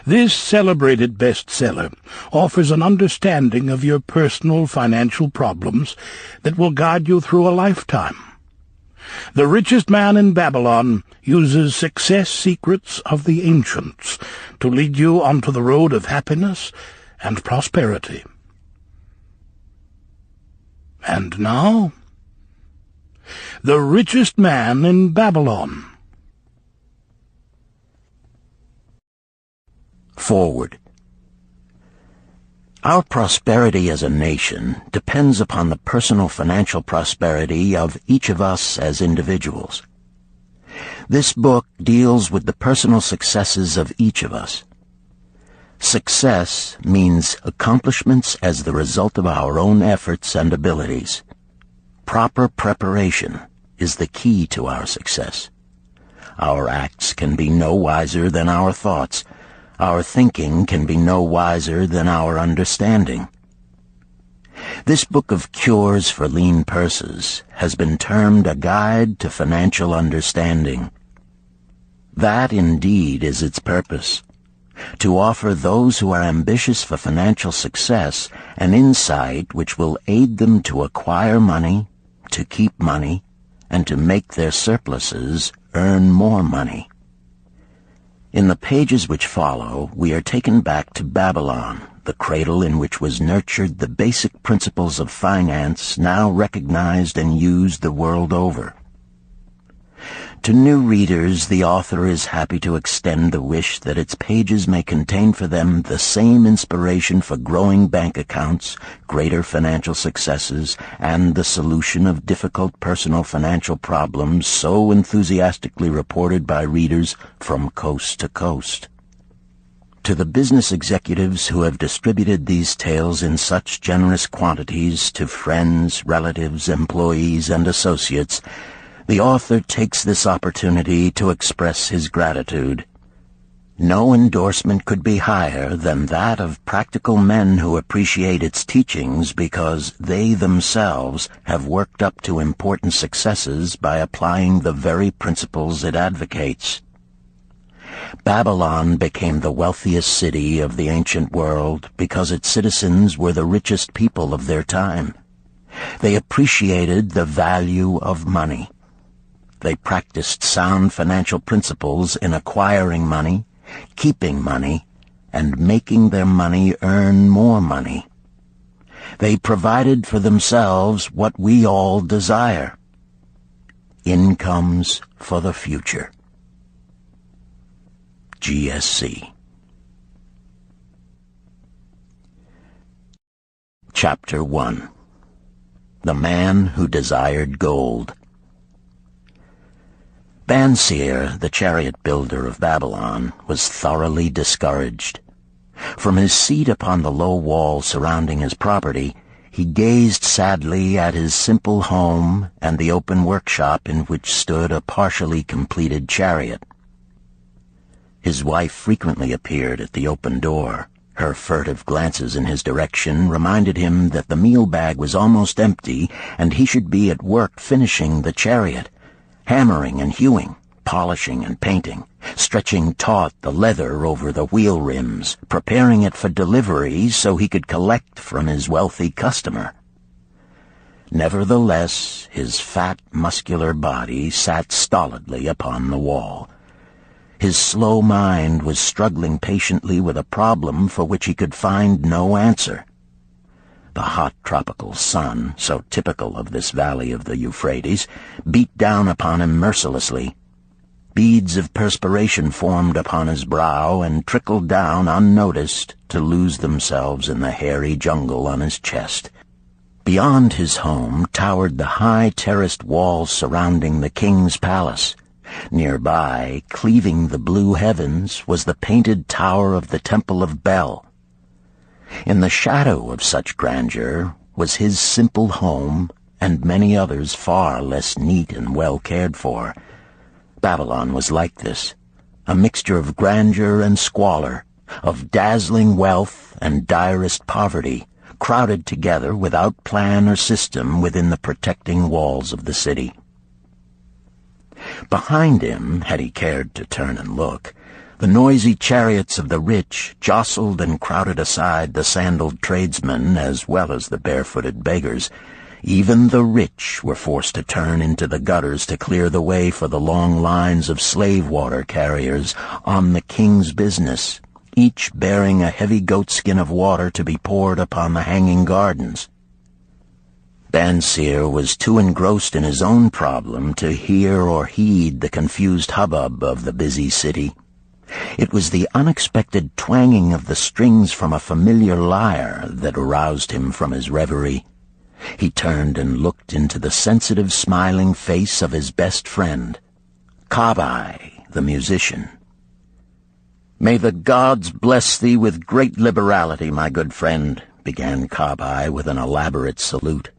This celebrated bestseller offers an understanding of your personal financial problems that will guide you through a lifetime. The Richest Man in Babylon uses success secrets of the ancients to lead you onto the road of happiness and prosperity. And now, The Richest Man in Babylon. Forward. Our prosperity as a nation depends upon the personal financial prosperity of each of us as individuals. This book deals with the personal successes of each of us. Success means accomplishments as the result of our own efforts and abilities. Proper preparation is the key to our success. Our acts can be no wiser than our thoughts. Our thinking can be no wiser than our understanding. This book of cures for lean purses has been termed a guide to financial understanding. That indeed is its purpose, to offer those who are ambitious for financial success an insight which will aid them to acquire money, to keep money, and to make their surpluses earn more money. In the pages which follow, we are taken back to Babylon, the cradle in which was nurtured the basic principles of finance now recognized and used the world over. To new readers, the author is happy to extend the wish that its pages may contain for them the same inspiration for growing bank accounts, greater financial successes, and the solution of difficult personal financial problems so enthusiastically reported by readers from coast to coast. To the business executives who have distributed these tales in such generous quantities to friends, relatives, employees, and associates, the author takes this opportunity to express his gratitude. No endorsement could be higher than that of practical men who appreciate its teachings because they themselves have worked up to important successes by applying the very principles it advocates. Babylon became the wealthiest city of the ancient world because its citizens were the richest people of their time. They appreciated the value of money. They practiced sound financial principles in acquiring money, keeping money, and making their money earn more money. They provided for themselves what we all desire: incomes for the future. GSC. Chapter 1. The Man Who Desired Gold. Banseer, the chariot builder of Babylon, was thoroughly discouraged. From his seat upon the low wall surrounding his property, he gazed sadly at his simple home and the open workshop in which stood a partially completed chariot. His wife frequently appeared at the open door. Her furtive glances in his direction reminded him that the meal bag was almost empty and he should be at work finishing the chariot, hammering and hewing, polishing and painting, stretching taut the leather over the wheel rims, preparing it for delivery so he could collect from his wealthy customer. Nevertheless, his fat, muscular body sat stolidly upon the wall. His slow mind was struggling patiently with a problem for which he could find no answer. The hot tropical sun, so typical of this valley of the Euphrates, beat down upon him mercilessly. Beads of perspiration formed upon his brow and trickled down unnoticed to lose themselves in the hairy jungle on his chest. Beyond his home towered the high terraced walls surrounding the king's palace. Nearby, cleaving the blue heavens, was the painted tower of the Temple of Bel. In the shadow of such grandeur was his simple home and many others far less neat and well cared for. Babylon was like this, a mixture of grandeur and squalor, of dazzling wealth and direst poverty, crowded together without plan or system within the protecting walls of the city. Behind him, had he cared to turn and look, The noisy chariots of the rich jostled and crowded aside the sandaled tradesmen as well as the barefooted beggars. Even the rich were forced to turn into the gutters to clear the way for the long lines of slave water carriers on the king's business, each bearing a heavy goatskin of water to be poured upon the hanging gardens. Bansier was too engrossed in his own problem to hear or heed the confused hubbub of the busy city. It was the unexpected twanging of the strings from a familiar lyre that aroused him from his reverie. He turned and looked into the sensitive, smiling face of his best friend, Kabai, the musician. "May the gods bless thee with great liberality, my good friend," began Kabai with an elaborate salute.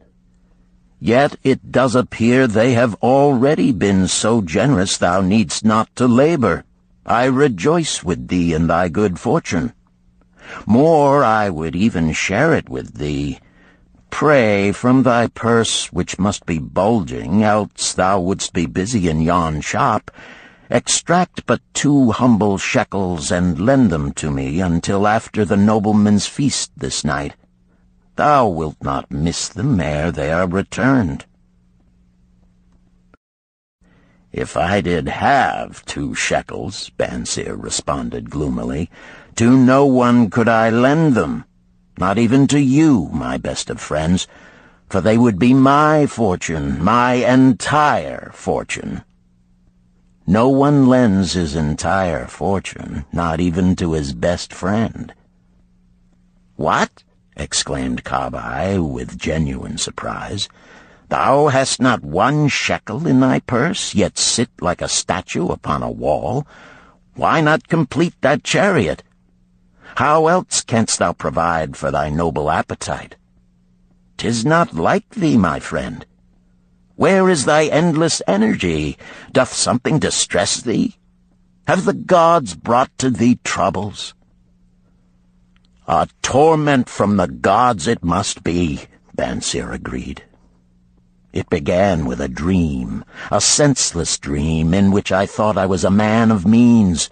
"Yet it does appear they have already been so generous thou needst not to labor. I rejoice with thee in thy good fortune. More, I would even share it with thee. Pray, from thy purse, which must be bulging, else thou wouldst be busy in yon shop, extract but 2 humble shekels and lend them to me until after the nobleman's feast this night. Thou wilt not miss them ere they are returned." "If I did have 2 shekels," Bansier responded gloomily, "to no one could I lend them. Not even to you, my best of friends, for they would be my fortune, my entire fortune." No one lends his entire fortune, not even to his best friend. "What?" exclaimed Kabai with genuine surprise. "Thou hast not 1 shekel in thy purse, yet sit like a statue upon a wall? Why not complete that chariot? How else canst thou provide for thy noble appetite? 'Tis not like thee, my friend. Where is thy endless energy? Doth something distress thee? Have the gods brought to thee troubles?" "A torment from the gods it must be," Bansier agreed. "It began with a dream, a senseless dream in which I thought I was a man of means.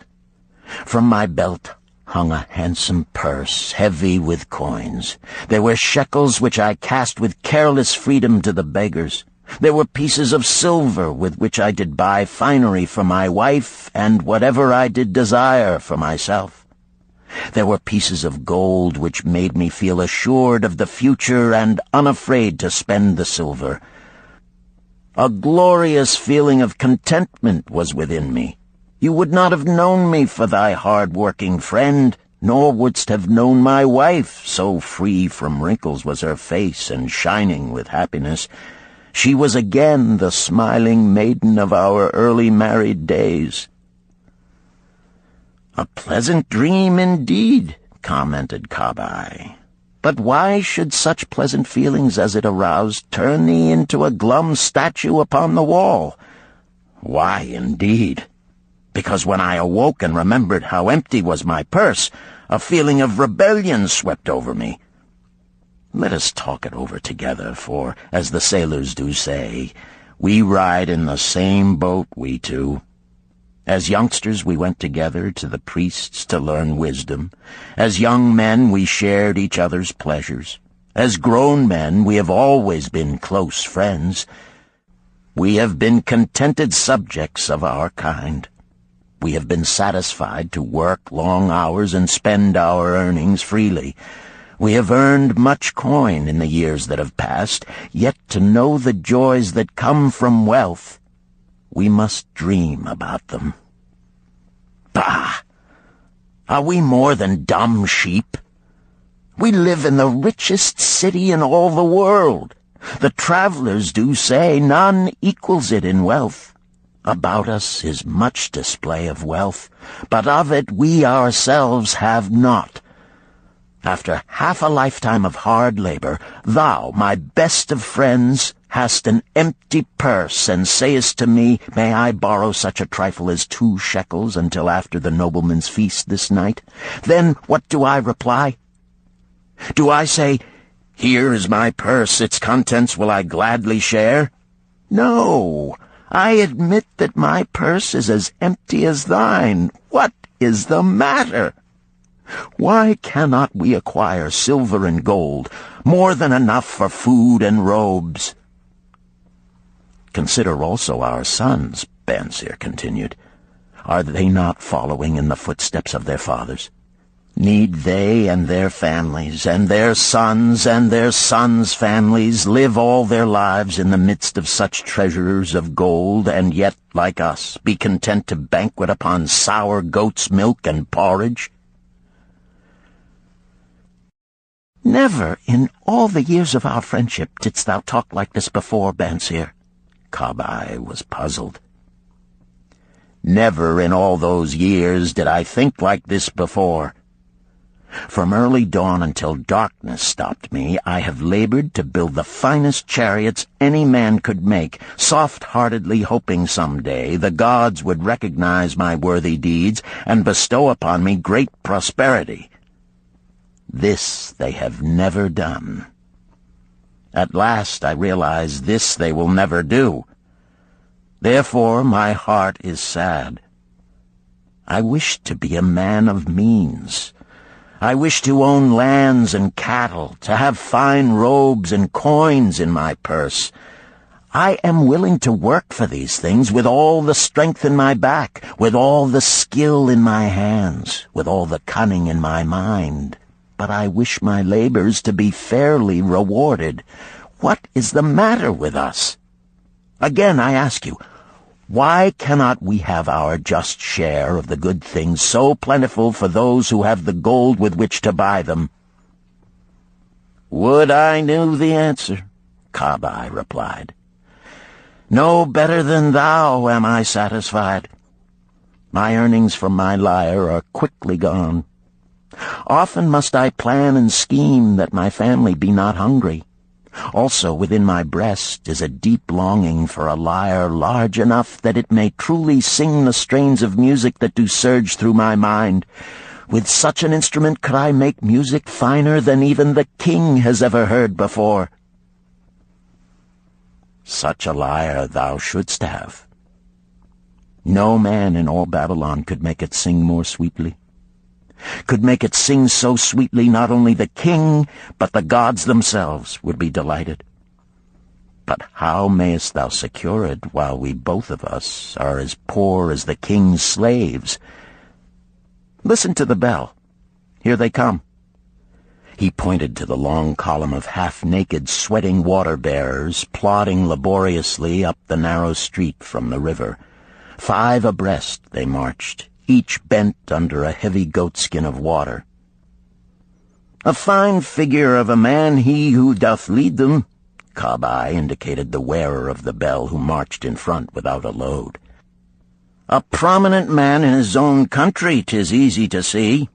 From my belt hung a handsome purse, heavy with coins. There were shekels which I cast with careless freedom to the beggars. There were pieces of silver with which I did buy finery for my wife and whatever I did desire for myself. There were pieces of gold which made me feel assured of the future and unafraid to spend the silver. A glorious feeling of contentment was within me. You would not have known me for thy hard-working friend, nor wouldst have known my wife, so free from wrinkles was her face and shining with happiness. She was again the smiling maiden of our early married days." "A pleasant dream indeed," commented Kabai. "But why should such pleasant feelings as it aroused turn thee into a glum statue upon the wall?" "Why, indeed? Because when I awoke and remembered how empty was my purse, a feeling of rebellion swept over me. Let us talk it over together, for, as the sailors do say, we ride in the same boat, we two. As youngsters we went together to the priests to learn wisdom. As young men we shared each other's pleasures. As grown men we have always been close friends. We have been contented subjects of our kind. We have been satisfied to work long hours and spend our earnings freely. We have earned much coin in the years that have passed, yet to know the joys that come from wealth, we must dream about them. Bah! Are we more than dumb sheep? We live in the richest city in all the world. The travelers do say none equals it in wealth. About us is much display of wealth, but of it we ourselves have not. After half a lifetime of hard labor, thou, my best of friends, hast an empty purse, and sayest to me, may I borrow such a trifle as 2 shekels until after the nobleman's feast this night? Then what do I reply? Do I say, here is my purse, its contents will I gladly share? No, I admit that my purse is as empty as thine. What is the matter? Why cannot we acquire silver and gold, more than enough for food and robes? Consider also our sons, Bansir continued. Are they not following in the footsteps of their fathers? Need they and their families, and their sons families, live all their lives in the midst of such treasures of gold, and yet, like us, be content to banquet upon sour goat's milk and porridge? Never in all the years of our friendship didst thou talk like this before, Bansir. Kabai was puzzled. Never in all those years did I think like this before. From early dawn until darkness stopped me, I have labored to build the finest chariots any man could make, soft-heartedly hoping some day the gods would recognize my worthy deeds and bestow upon me great prosperity. This they have never done. At last I realize this they will never do. Therefore my heart is sad. I wish to be a man of means. I wish to own lands and cattle, to have fine robes and coins in my purse. I am willing to work for these things with all the strength in my back, with all the skill in my hands, with all the cunning in my mind. But I wish my labors to be fairly rewarded. What is the matter with us? Again, I ask you, why cannot we have our just share of the good things so plentiful for those who have the gold with which to buy them? Would I knew the answer, Kabai replied. No better than thou am I satisfied. My earnings from my lyre are quickly gone. Often must I plan and scheme that my family be not hungry. Also within my breast is a deep longing for a lyre large enough that it may truly sing the strains of music that do surge through my mind. With such an instrument could I make music finer than even the king has ever heard before. Such a lyre thou shouldst have. No man in all Babylon could make it sing more sweetly. Could make it sing so sweetly not only the king, but the gods themselves would be delighted. But how mayest thou secure it while we both of us are as poor as the king's slaves? Listen to the bell. Here they come. He pointed to the long column of half-naked, sweating water-bearers plodding laboriously up the narrow street from the river. 5 abreast they marched, each bent under a heavy goatskin of water. A fine figure of a man he who doth lead them, Kabai indicated the wearer of the bell who marched in front without a load. A prominent man in his own country, 'tis easy to see.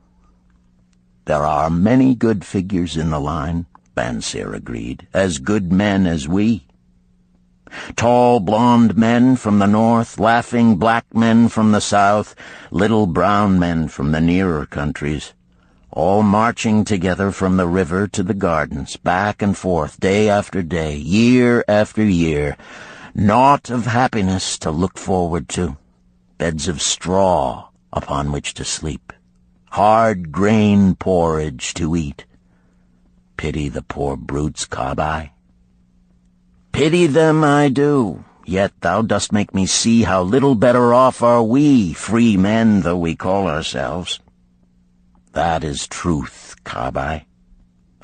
There are many good figures in the line, Bansir agreed, as good men as we. Tall blond men from the north, laughing black men from the south, little brown men from the nearer countries, all marching together from the river to the gardens, back and forth, day after day, year after year, naught of happiness to look forward to, beds of straw upon which to sleep, hard grain porridge to eat. Pity the poor brutes, Kabai. Pity them I do, yet thou dost make me see how little better off are we, free men though we call ourselves. That is truth, Kabai.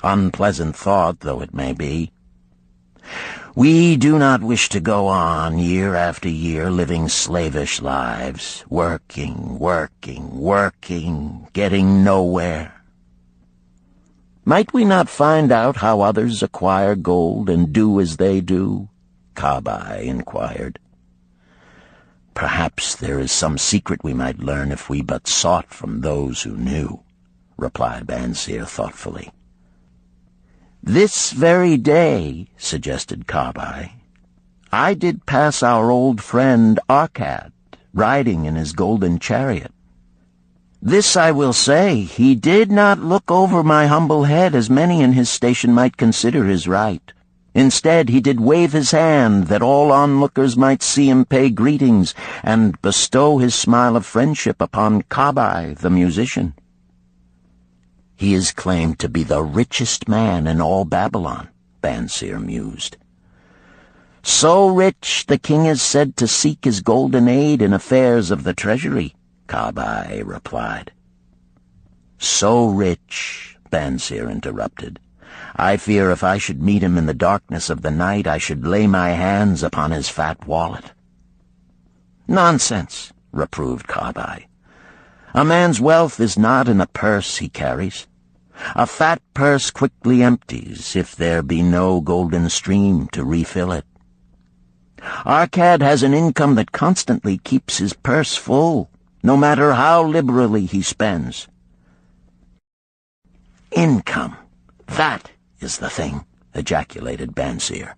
Unpleasant thought though it may be. We do not wish to go on year after year living slavish lives, working, getting nowhere. Might we not find out how others acquire gold and do as they do? Kabai inquired. Perhaps there is some secret we might learn if we but sought from those who knew, replied Bansir thoughtfully. This very day, suggested Kabai, I did pass our old friend Arkad, riding in his golden chariot. This I will say, he did not look over my humble head as many in his station might consider his right. Instead, he did wave his hand that all onlookers might see him pay greetings and bestow his smile of friendship upon Kabai, the musician. He is claimed to be the richest man in all Babylon, Banseer mused. So rich, the king is said to seek his golden aid in affairs of the treasury, Kabai replied. So rich, Banseer interrupted. I fear if I should meet him in the darkness of the night, I should lay my hands upon his fat wallet. Nonsense, reproved Kabai. A man's wealth is not in the purse he carries. A fat purse quickly empties if there be no golden stream to refill it. Arkad has an income that constantly keeps his purse full, no matter how liberally he spends. Income, that is the thing, ejaculated Banseer.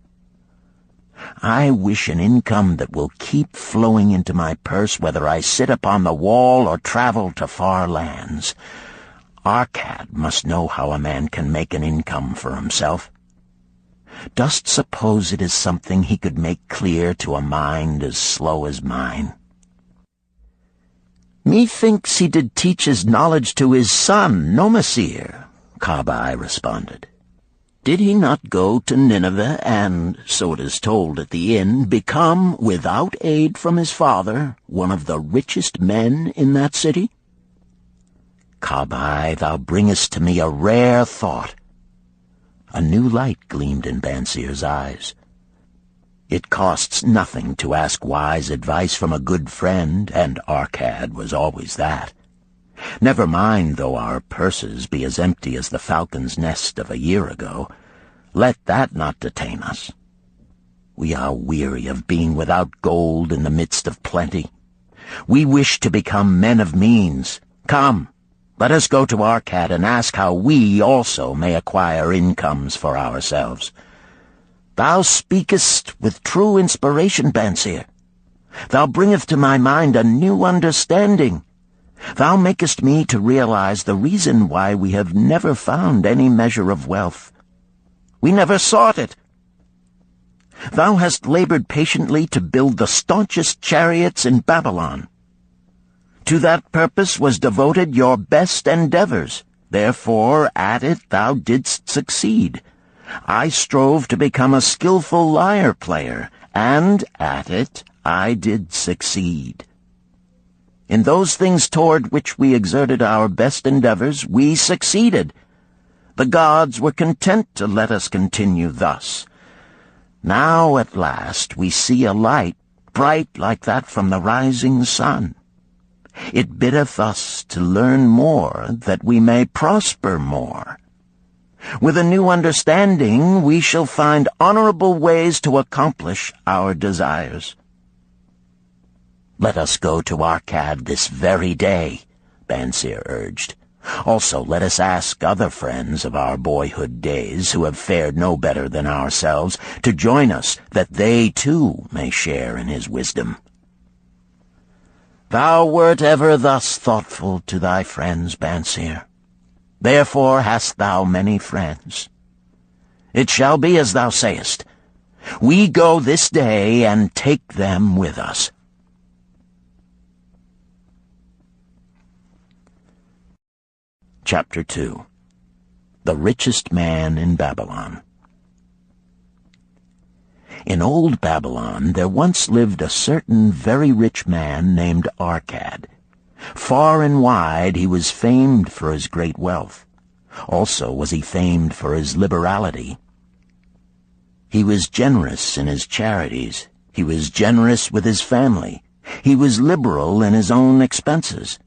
I wish an income that will keep flowing into my purse whether I sit upon the wall or travel to far lands. Arkad must know how a man can make an income for himself. Dost suppose it is something he could make clear to a mind as slow as mine? Methinks he did teach his knowledge to his son, Nomasir, Kabai responded. Did he not go to Nineveh and, so it is told at the inn, become, without aid from his father, one of the richest men in that city? Kabai, thou bringest to me a rare thought. A new light gleamed in Banseer's eyes. It costs nothing to ask wise advice from a good friend, and Arkad was always that. Never mind though our purses be as empty as the falcon's nest of a year ago. Let that not detain us. We are weary of being without gold in the midst of plenty. We wish to become men of means. Come, let us go to Arkad and ask how we also may acquire incomes for ourselves. Thou speakest with true inspiration, Banseer. Thou bringest to my mind a new understanding. Thou makest me to realize the reason why we have never found any measure of wealth. We never sought it. Thou hast labored patiently to build the staunchest chariots in Babylon. To that purpose was devoted your best endeavors. Therefore, at it thou didst succeed. I strove to become a skillful lyre player, and at it I did succeed. In those things toward which we exerted our best endeavors, we succeeded. The gods were content to let us continue thus. Now at last we see a light, bright like that from the rising sun. It biddeth us to learn more, that we may prosper more. With a new understanding, we shall find honorable ways to accomplish our desires. Let us go to Arkad this very day, Banseer urged. Also, let us ask other friends of our boyhood days who have fared no better than ourselves to join us, that they too may share in his wisdom. Thou wert ever thus thoughtful to thy friends, Banseer. Therefore hast thou many friends. It shall be as thou sayest. We go this day and take them with us. Chapter 2. The Richest Man in Babylon. In old Babylon there once lived a certain very rich man named Arkad. Far and wide he was famed for his great wealth. Also was he famed for his liberality. He was generous in his charities. He was generous with his family. He was liberal in his own expenses.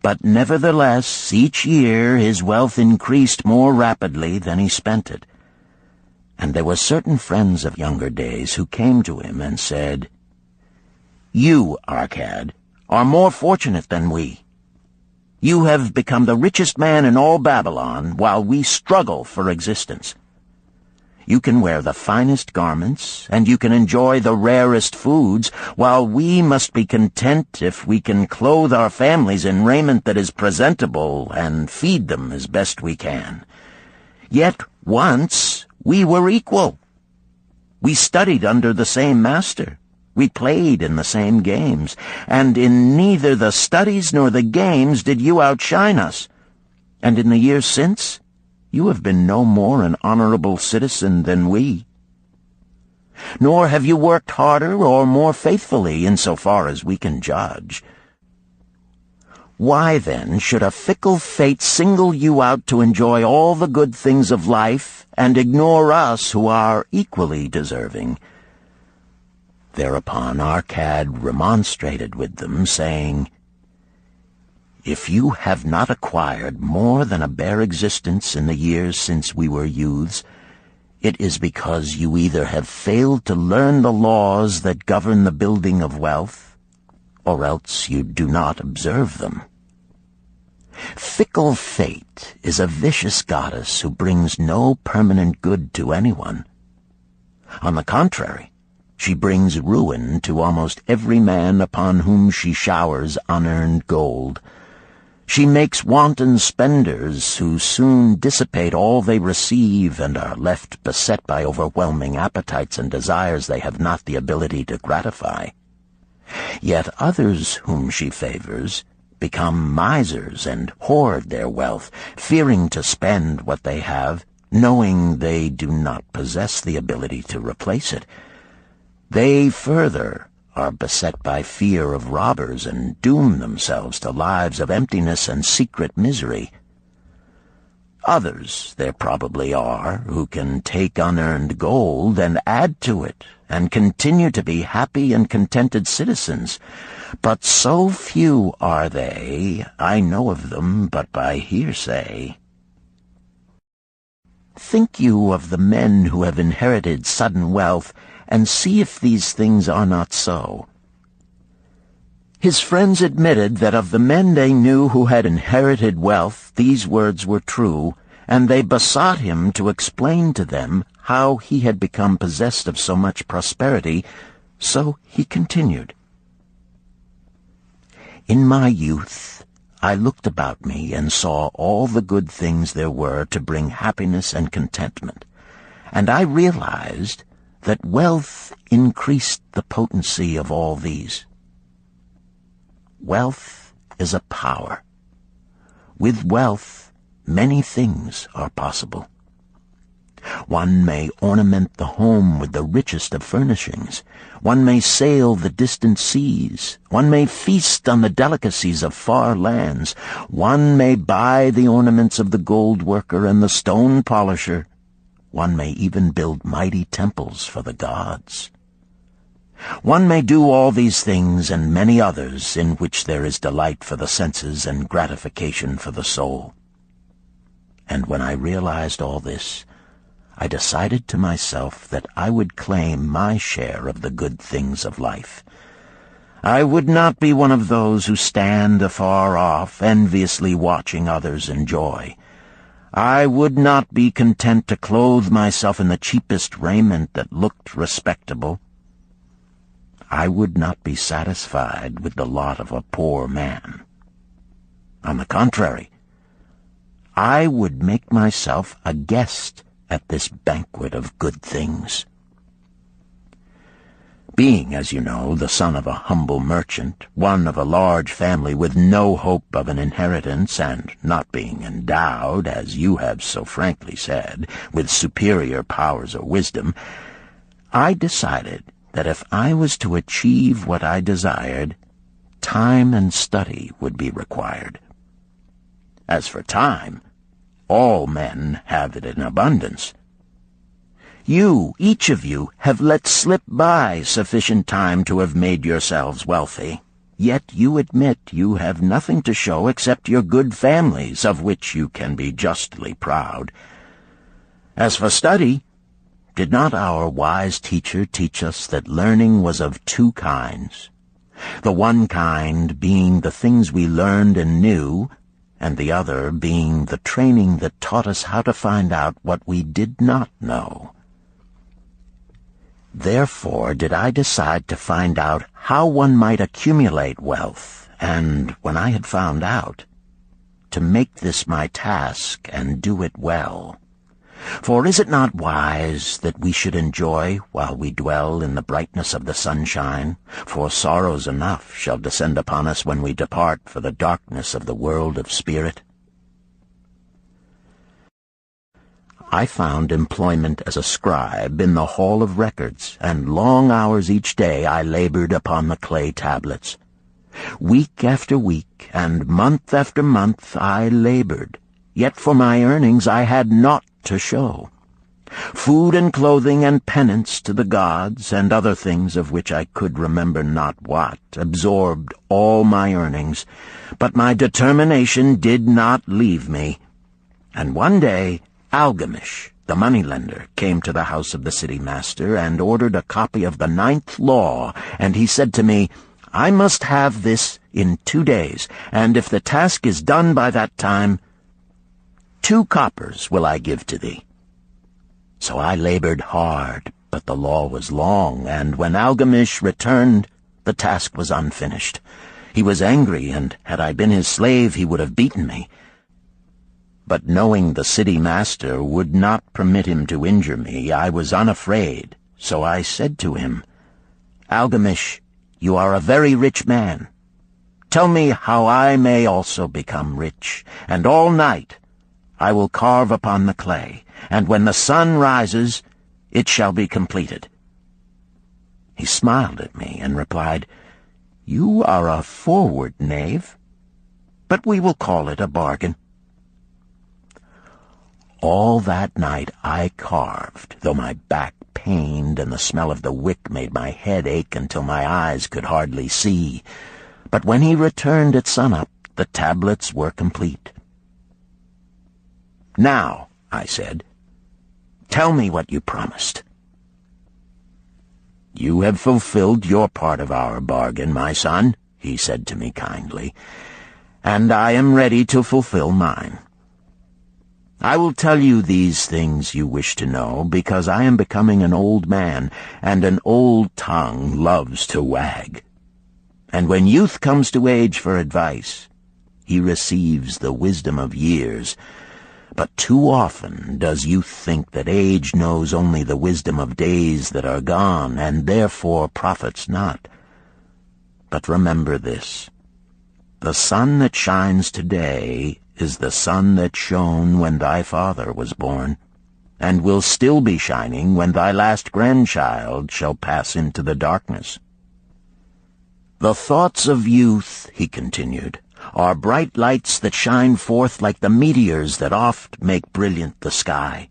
But nevertheless, each year his wealth increased more rapidly than he spent it. And there were certain friends of younger days who came to him and said, You, Arkad, are more fortunate than we. You have become the richest man in all Babylon, while we struggle for existence. You can wear the finest garments, and you can enjoy the rarest foods, while we must be content if we can clothe our families in raiment that is presentable and feed them as best we can. Yet once we were equal. We studied under the same master. We played in the same games, and in neither the studies nor the games did you outshine us. And in the years since, you have been no more an honorable citizen than we. Nor have you worked harder or more faithfully in so far as we can judge. Why, then, should a fickle fate single you out to enjoy all the good things of life and ignore us who are equally deserving? Thereupon Arcad remonstrated with them, saying, If you have not acquired more than a bare existence in the years since we were youths, it is because you either have failed to learn the laws that govern the building of wealth, or else you do not observe them. Fickle fate is a vicious goddess who brings no permanent good to anyone. On the contrary, she brings ruin to almost every man upon whom she showers unearned gold. She makes wanton spenders who soon dissipate all they receive and are left beset by overwhelming appetites and desires they have not the ability to gratify. Yet others whom she favors become misers and hoard their wealth, fearing to spend what they have, knowing they do not possess the ability to replace it. They further are beset by fear of robbers and doom themselves to lives of emptiness and secret misery. Others there probably are who can take unearned gold and add to it and continue to be happy and contented citizens. But so few are they, I know of them but by hearsay. Think you of the men who have inherited sudden wealth, and see if these things are not so. His friends admitted that of the men they knew who had inherited wealth, these words were true, and they besought him to explain to them how he had become possessed of so much prosperity. So he continued, In my youth, I looked about me and saw all the good things there were to bring happiness and contentment, and I realized that wealth increased the potency of all these. Wealth is a power. With wealth, many things are possible. One may ornament the home with the richest of furnishings. One may sail the distant seas. One may feast on the delicacies of far lands. One may buy the ornaments of the gold worker and the stone polisher. One may even build mighty temples for the gods. One may do all these things and many others in which there is delight for the senses and gratification for the soul. And when I realized all this, I decided to myself that I would claim my share of the good things of life. I would not be one of those who stand afar off, enviously watching others enjoy. I would not be content to clothe myself in the cheapest raiment that looked respectable. I would not be satisfied with the lot of a poor man. On the contrary, I would make myself a guest at this banquet of good things. Being, as you know, the son of a humble merchant, one of a large family with no hope of an inheritance, and not being endowed, as you have so frankly said, with superior powers or wisdom, I decided that if I was to achieve what I desired, time and study would be required. As for time, all men have it in abundance. You, each of you, have let slip by sufficient time to have made yourselves wealthy. Yet you admit you have nothing to show except your good families, of which you can be justly proud. As for study, did not our wise teacher teach us that learning was of two kinds, the one kind being the things we learned and knew, and the other being the training that taught us how to find out what we did not know? Therefore did I decide to find out how one might accumulate wealth, and, when I had found out, to make this my task and do it well. For is it not wise that we should enjoy while we dwell in the brightness of the sunshine? For sorrows enough shall descend upon us when we depart for the darkness of the world of spirit. I found employment as a scribe in the hall of records, and long hours each day I labored upon the clay tablets. Week after week, and month after month I labored, yet for my earnings I had naught to show. Food and clothing and penance to the gods, and other things of which I could remember not what, absorbed all my earnings, but my determination did not leave me. And one day Algamish, the moneylender, came to the house of the city master and ordered a copy of the 9th law, and he said to me, "I must have this in 2 days, and if the task is done by that time, 2 coppers will I give to thee." So I labored hard, but the law was long, and when Algamish returned, the task was unfinished. He was angry, and had I been his slave, he would have beaten me. But knowing the city master would not permit him to injure me, I was unafraid, so I said to him, "Algamish, you are a very rich man. Tell me how I may also become rich, and all night I will carve upon the clay, and when the sun rises, it shall be completed." He smiled at me and replied, "You are a forward knave, but we will call it a bargain." All that night I carved, though my back pained and the smell of the wick made my head ache until my eyes could hardly see. But when he returned at sunup, the tablets were complete. "Now," I said, "tell me what you promised." "You have fulfilled your part of our bargain, my son," he said to me kindly, "and I am ready to fulfill mine. I will tell you these things you wish to know, because I am becoming an old man, and an old tongue loves to wag. And when youth comes to age for advice, he receives the wisdom of years. But too often does youth think that age knows only the wisdom of days that are gone, and therefore profits not. But remember this: the sun that shines today is the sun that shone when thy father was born, and will still be shining when thy last grandchild shall pass into the darkness. The thoughts of youth," he continued, "are bright lights that shine forth like the meteors that oft make brilliant the sky.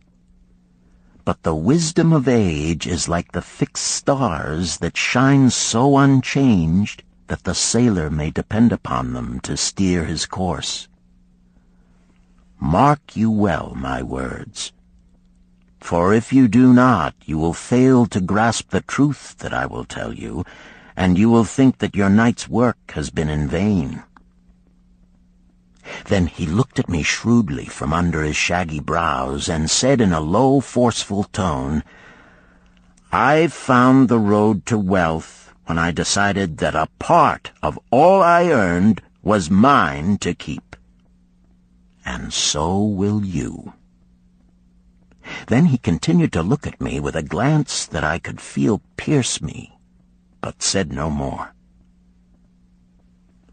But the wisdom of age is like the fixed stars that shine so unchanged that the sailor may depend upon them to steer his course. Mark you well my words, for if you do not, you will fail to grasp the truth that I will tell you, and you will think that your night's work has been in vain." Then he looked at me shrewdly from under his shaggy brows and said in a low, forceful tone, "I've found the road to wealth when I decided that a part of all I earned was mine to keep. And so will you." Then he continued to look at me with a glance that I could feel pierce me, but said no more.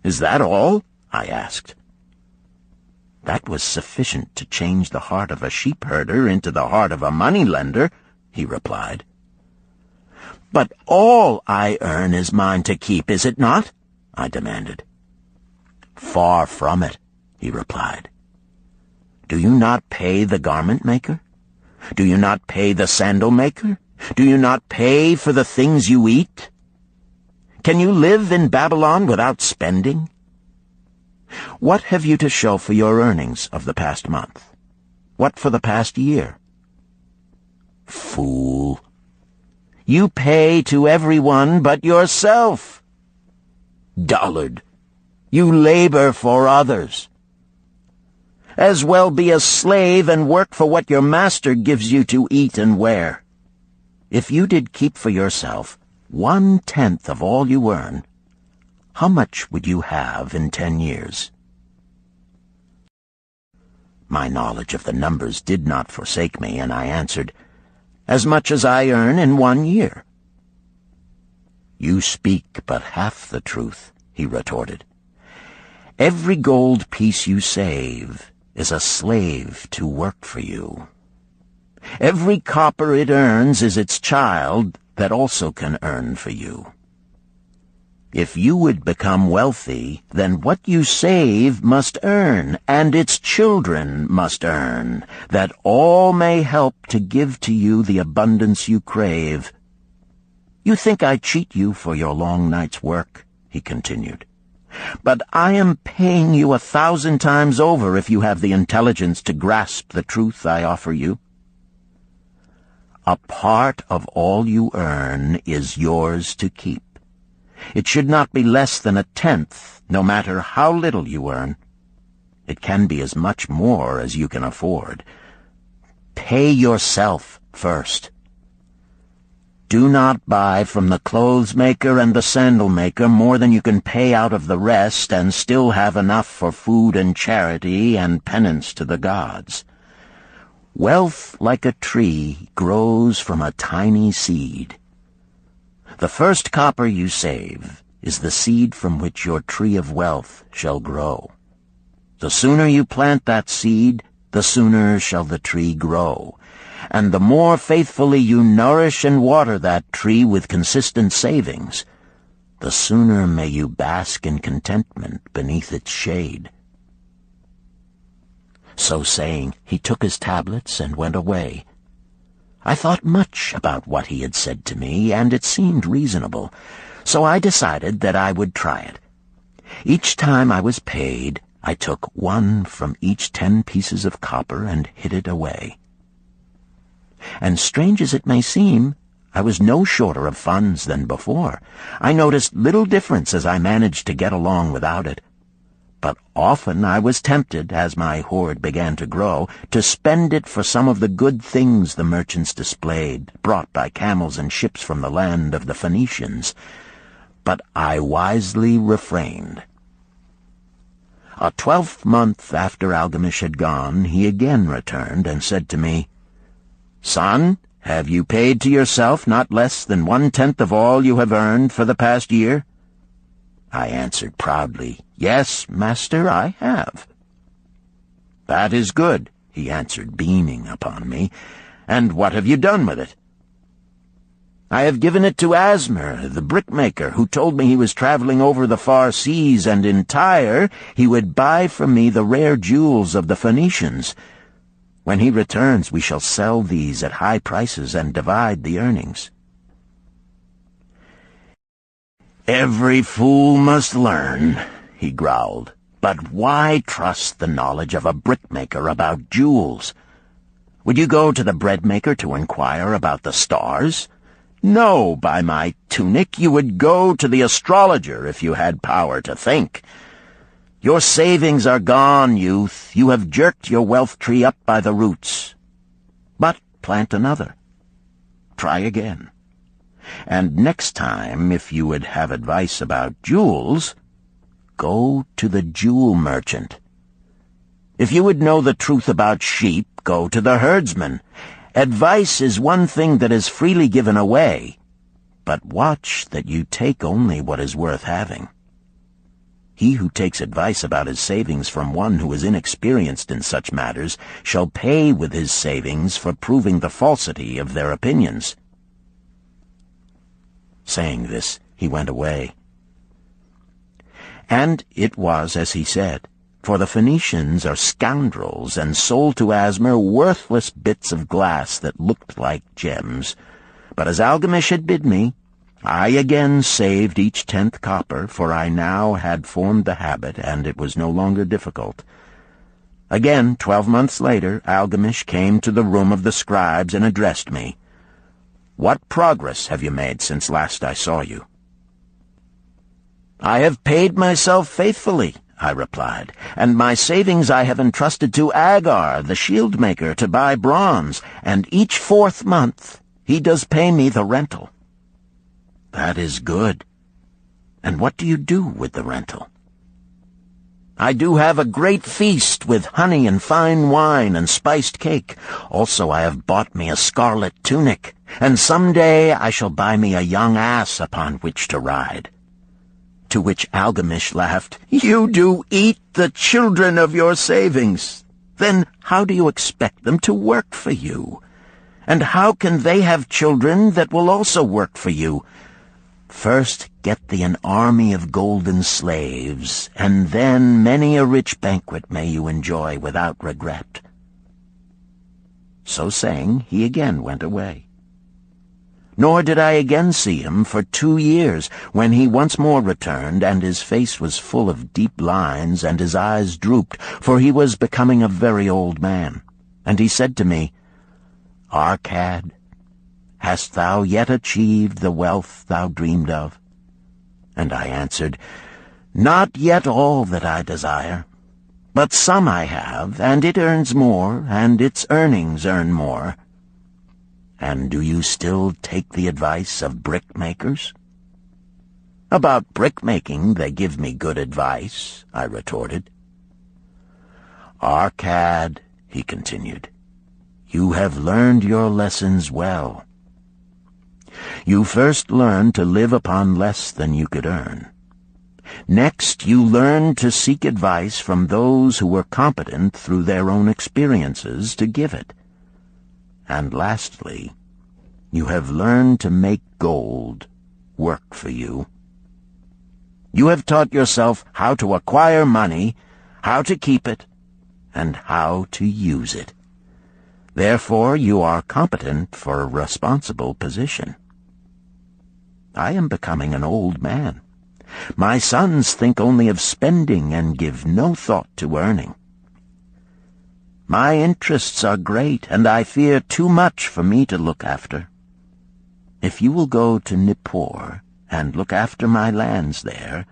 "Is that all?" I asked. "That was sufficient to change the heart of a sheep-herder into the heart of a money-lender," he replied. "But all I earn is mine to keep, is it not?" I demanded. "Far from it," he replied. "Do you not pay the garment-maker? Do you not pay the sandal-maker? Do you not pay for the things you eat? Can you live in Babylon without spending? What have you to show for your earnings of the past month? What for the past year? Fool! You pay to everyone but yourself. Dullard! You labor for others. As well be a slave and work for what your master gives you to eat and wear. If you did keep for yourself 1/10 of all you earn, how much would you have in 10 years? My knowledge of the numbers did not forsake me, and I answered, "As much as I earn in 1 year." "You speak but half the truth," he retorted. "Every gold piece you save is a slave to work for you. Every copper it earns is its child that also can earn for you. If you would become wealthy, then what you save must earn, and its children must earn, that all may help to give to you the abundance you crave. You think I cheat you for your long night's work," he continued, "but I am paying you 1,000 times over if you have the intelligence to grasp the truth I offer you. A part of all you earn is yours to keep. It should not be less than 1/10, no matter how little you earn. It can be as much more as you can afford. Pay yourself first. Do not buy from the clothes maker and the sandal maker more than you can pay out of the rest and still have enough for food and charity and penance to the gods. Wealth, like a tree, grows from a tiny seed. The first copper you save is the seed from which your tree of wealth shall grow. The sooner you plant that seed, the sooner shall the tree grow. And the more faithfully you nourish and water that tree with consistent savings, the sooner may you bask in contentment beneath its shade." So saying, he took his tablets and went away. I thought much about what he had said to me, and it seemed reasonable, so I decided that I would try it. Each time I was paid, I took 1 from each 10 pieces of copper and hid it away. And strange as it may seem, I was no shorter of funds than before. I noticed little difference as I managed to get along without it. But often I was tempted, as my hoard began to grow, to spend it for some of the good things the merchants displayed, brought by camels and ships from the land of the Phoenicians. But I wisely refrained. A 12th month after Algamish had gone, he again returned and said to me, "Son, have you paid to yourself not less than 1/10 of all you have earned for the past year?" I answered proudly, "Yes, master, I have." "That is good," he answered, beaming upon me. "And what have you done with it?" "I have given it to Asmer, the brickmaker, who told me he was traveling over the far seas, and in Tyre he would buy from me the rare jewels of the Phoenicians. When he returns, we shall sell these at high prices and divide the earnings." "Every fool must learn," he growled. "But why trust the knowledge of a brickmaker about jewels? Would you go to the breadmaker to inquire about the stars? No, by my tunic, you would go to the astrologer if you had power to think. Your savings are gone, youth. You have jerked your wealth tree up by the roots. But plant another. Try again. And next time, if you would have advice about jewels, go to the jewel merchant. If you would know the truth about sheep, go to the herdsman. Advice is one thing that is freely given away, but watch that you take only what is worth having. He who takes advice about his savings from one who is inexperienced in such matters shall pay with his savings for proving the falsity of their opinions." Saying this, he went away. And it was as he said, for the Phoenicians are scoundrels and sold to Asmer worthless bits of glass that looked like gems. But as Algamish had bid me, I again saved each 10th copper, for I now had formed the habit, and it was no longer difficult. Again, 12 months later, Algamish came to the room of the scribes and addressed me. "What progress have you made since last I saw you?" "I have paid myself faithfully," I replied, "and my savings I have entrusted to Agar, the shield-maker, to buy bronze, and each 4th month he does pay me the rental." "That is good. And what do you do with the rental?" I do have a great feast with honey and fine wine and spiced cake. Also I have bought me a scarlet tunic, and some day I shall buy me a young ass upon which to ride." To which Algamish laughed, "You do eat the children of your savings. Then how do you expect them to work for you? And how can they have children that will also work for you? First get thee an army of golden slaves, and then many a rich banquet may you enjoy without regret." So saying, he again went away. Nor did I again see him for 2 years, when he once more returned, and his face was full of deep lines, and his eyes drooped, for he was becoming a very old man. And he said to me, "Arcad, hast thou yet achieved the wealth thou dreamed of?" And I answered, "Not yet all that I desire, but some I have, and it earns more, and its earnings earn more." "And do you still take the advice of brickmakers?" "About brickmaking they give me good advice," I retorted. "Arcad," he continued, "you have learned your lessons well. You first learned to live upon less than you could earn. Next, you learned to seek advice from those who were competent through their own experiences to give it. And lastly, you have learned to make gold work for you. You have taught yourself how to acquire money, how to keep it, and how to use it. Therefore, you are competent for a responsible position. I am becoming an old man. My sons think only of spending and give no thought to earning. My interests are great, and I fear too much for me to look after. If you will go to Nippur and look after my lands there,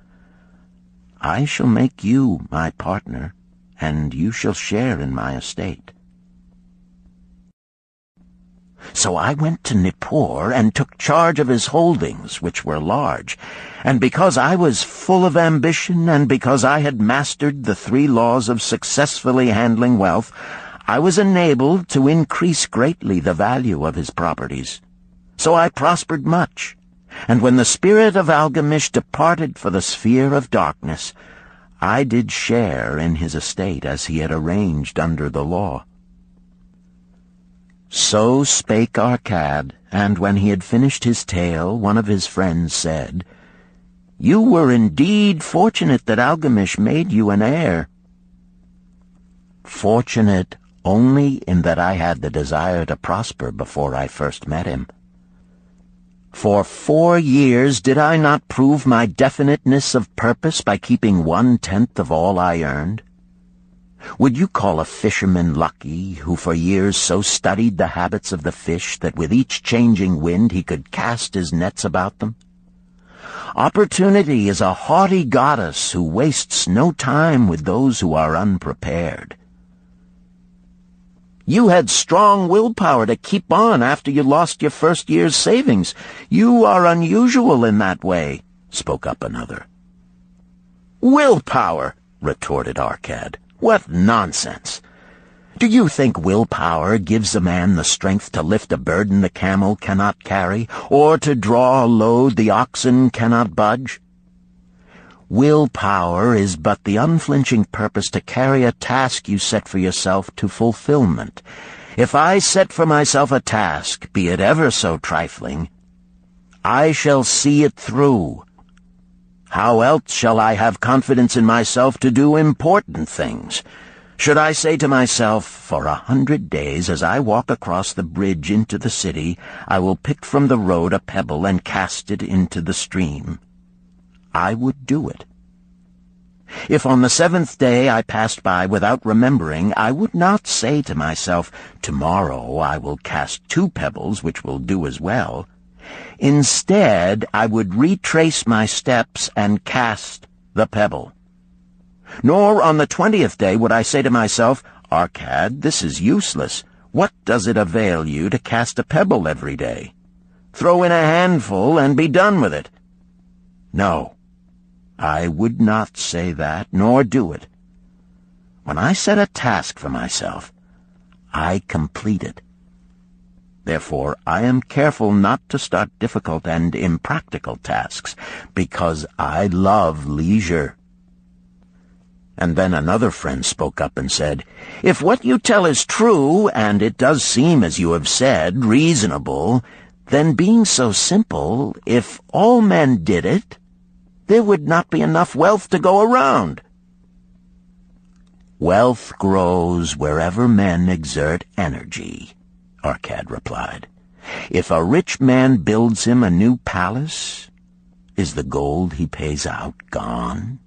I shall make you my partner, and you shall share in my estate." So I went to Nippur and took charge of his holdings, which were large, and because I was full of ambition and because I had mastered the 3 laws of successfully handling wealth, I was enabled to increase greatly the value of his properties. So I prospered much, and when the spirit of Algamish departed for the sphere of darkness, I did share in his estate as he had arranged under the law. So spake Arcad, and when he had finished his tale, one of his friends said, "You were indeed fortunate that Algamish made you an heir." "Fortunate only in that I had the desire to prosper before I first met him. For 4 years did I not prove my definiteness of purpose by keeping 1/10 of all I earned? Would you call a fisherman lucky who for years so studied the habits of the fish that with each changing wind he could cast his nets about them? Opportunity is a haughty goddess who wastes no time with those who are unprepared. You had strong willpower to keep on after you lost your first year's savings. You are unusual in that way," spoke up another. "Willpower," retorted Arcad. "What nonsense! Do you think willpower gives a man the strength to lift a burden the camel cannot carry, or to draw a load the oxen cannot budge? Willpower is but the unflinching purpose to carry a task you set for yourself to fulfillment. If I set for myself a task, be it ever so trifling, I shall see it through. How else shall I have confidence in myself to do important things? Should I say to myself, for 100 days as I walk across the bridge into the city, I will pick from the road a pebble and cast it into the stream? I would do it. If on the 7th day I passed by without remembering, I would not say to myself, tomorrow I will cast 2 pebbles which will do as well. Instead, I would retrace my steps and cast the pebble. Nor on the 20th day would I say to myself, Arcad, this is useless. What does it avail you to cast a pebble every day? Throw in a handful and be done with it. No, I would not say that, nor do it. When I set a task for myself, I complete it. Therefore, I am careful not to start difficult and impractical tasks, because I love leisure." And then another friend spoke up and said, "If what you tell is true, and it does seem, as you have said, reasonable, then being so simple, if all men did it, there would not be enough wealth to go around." "Wealth grows wherever men exert energy," Arcad replied. "If a rich man builds him a new palace, is the gold he pays out gone?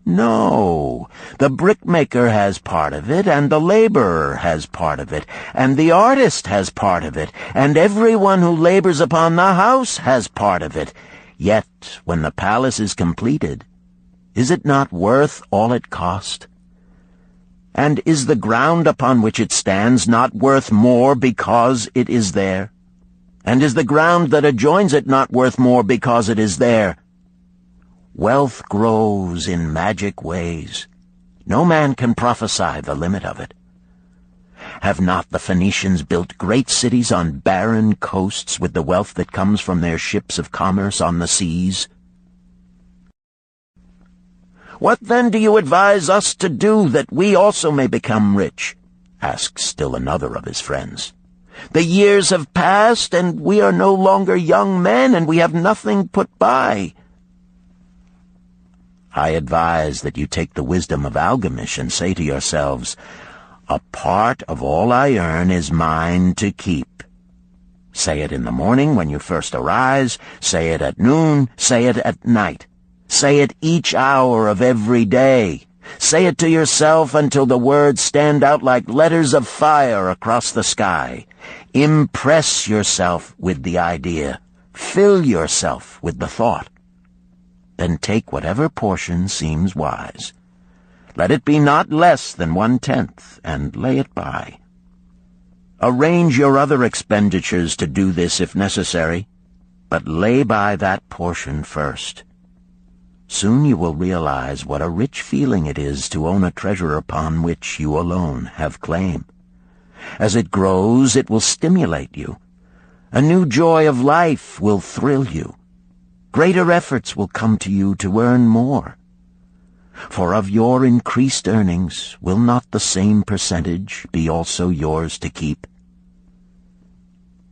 No, the brickmaker has part of it, and the laborer has part of it, and the artist has part of it, and everyone who labors upon the house has part of it. Yet, when the palace is completed, is it not worth all it cost? And is the ground upon which it stands not worth more because it is there? And is the ground that adjoins it not worth more because it is there? Wealth grows in magic ways. No man can prophesy the limit of it. Have not the Phoenicians built great cities on barren coasts with the wealth that comes from their ships of commerce on the seas? What then do you advise us to do that we also may become rich?" asked still another of his friends. "The years have passed, and we are no longer young men, and we have nothing put by." "I advise that you take the wisdom of Algamish and say to yourselves, 'A part of all I earn is mine to keep.' Say it in the morning when you first arise, say it at noon, say it at night. Say it each hour of every day. Say it to yourself until the words stand out like letters of fire across the sky. Impress yourself with the idea. Fill yourself with the thought. Then take whatever portion seems wise. Let it be not less than 1/10, and lay it by. Arrange your other expenditures to do this if necessary, but lay by that portion first. Soon you will realize what a rich feeling it is to own a treasure upon which you alone have claim. As it grows, it will stimulate you. A new joy of life will thrill you. Greater efforts will come to you to earn more. For of your increased earnings, will not the same percentage be also yours to keep?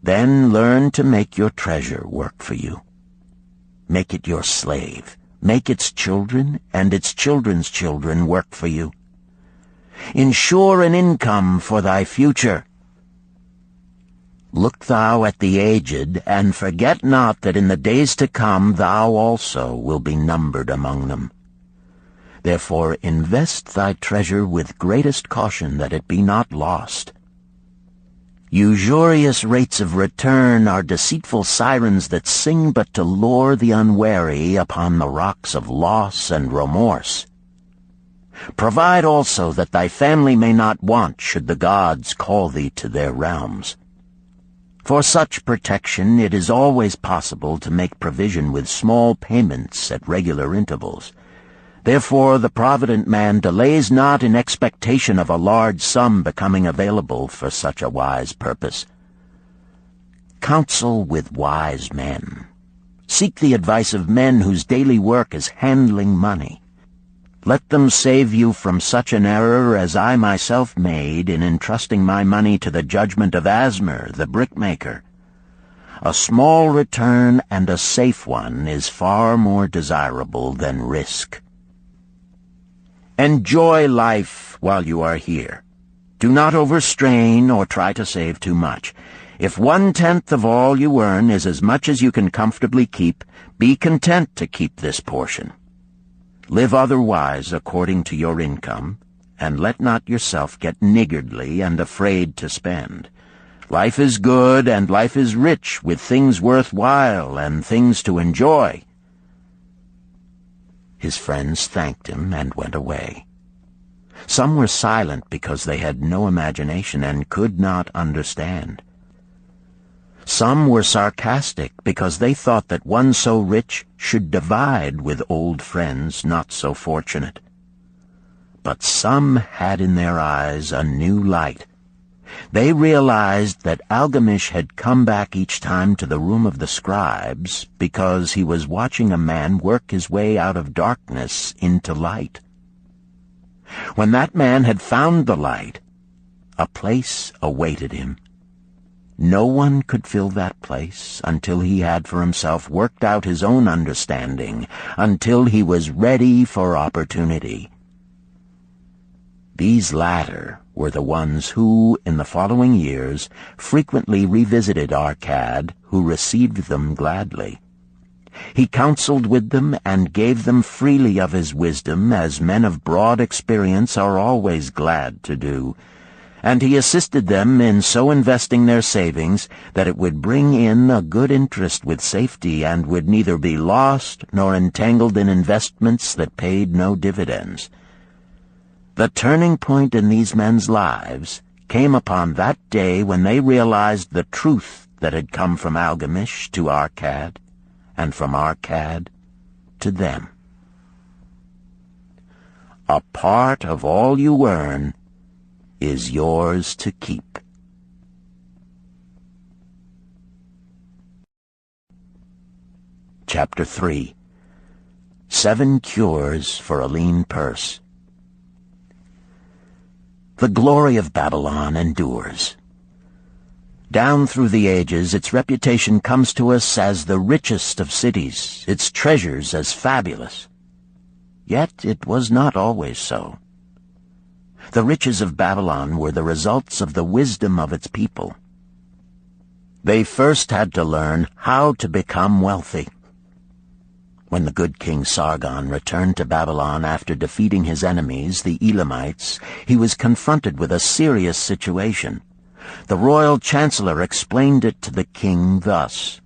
Then learn to make your treasure work for you. Make it your slave. Make its children and its children's children work for you. Ensure an income for thy future. Look thou at the aged, and forget not that in the days to come thou also will be numbered among them. Therefore invest thy treasure with greatest caution that it be not lost. Usurious rates of return are deceitful sirens that sing but to lure the unwary upon the rocks of loss and remorse. Provide also that thy family may not want should the gods call thee to their realms. For such protection it is always possible to make provision with small payments at regular intervals. Therefore the provident man delays not in expectation of a large sum becoming available for such a wise purpose. Counsel with wise men. Seek the advice of men whose daily work is handling money. Let them save you from such an error as I myself made in entrusting my money to the judgment of Asmer, the brickmaker. A small return and a safe one is far more desirable than risk. Enjoy life while you are here. Do not overstrain or try to save too much. If 1/10 of all you earn is as much as you can comfortably keep, be content to keep this portion. Live otherwise according to your income, and let not yourself get niggardly and afraid to spend. Life is good and life is rich with things worth while and things to enjoy. His friends thanked him and went away. Some were silent because they had no imagination and could not understand. Some were sarcastic because they thought that one so rich should divide with old friends not so fortunate. But some had in their eyes a new light. They realized that Algamish had come back each time to the room of the scribes because he was watching a man work his way out of darkness into light. When that man had found the light, a place awaited him. No one could fill that place until he had for himself worked out his own understanding, until he was ready for opportunity. These latter were the ones who, in the following years, frequently revisited Arcad, who received them gladly. He counseled with them and gave them freely of his wisdom, as men of broad experience are always glad to do, and he assisted them in so investing their savings that it would bring in a good interest with safety and would neither be lost nor entangled in investments that paid no dividends. The turning point in these men's lives came upon that day when they realized the truth that had come from Algamish to Arcad, and from Arcad to them. A part of all you earn is yours to keep. Chapter 3. 7 Cures for a Lean Purse. The glory of Babylon endures. Down through the ages, its reputation comes to us as the richest of cities, its treasures as fabulous. Yet it was not always so. The riches of Babylon were the results of the wisdom of its people. They first had to learn how to become wealthy. When the good King Sargon returned to Babylon after defeating his enemies, the Elamites, he was confronted with a serious situation. The royal chancellor explained it to the king thus: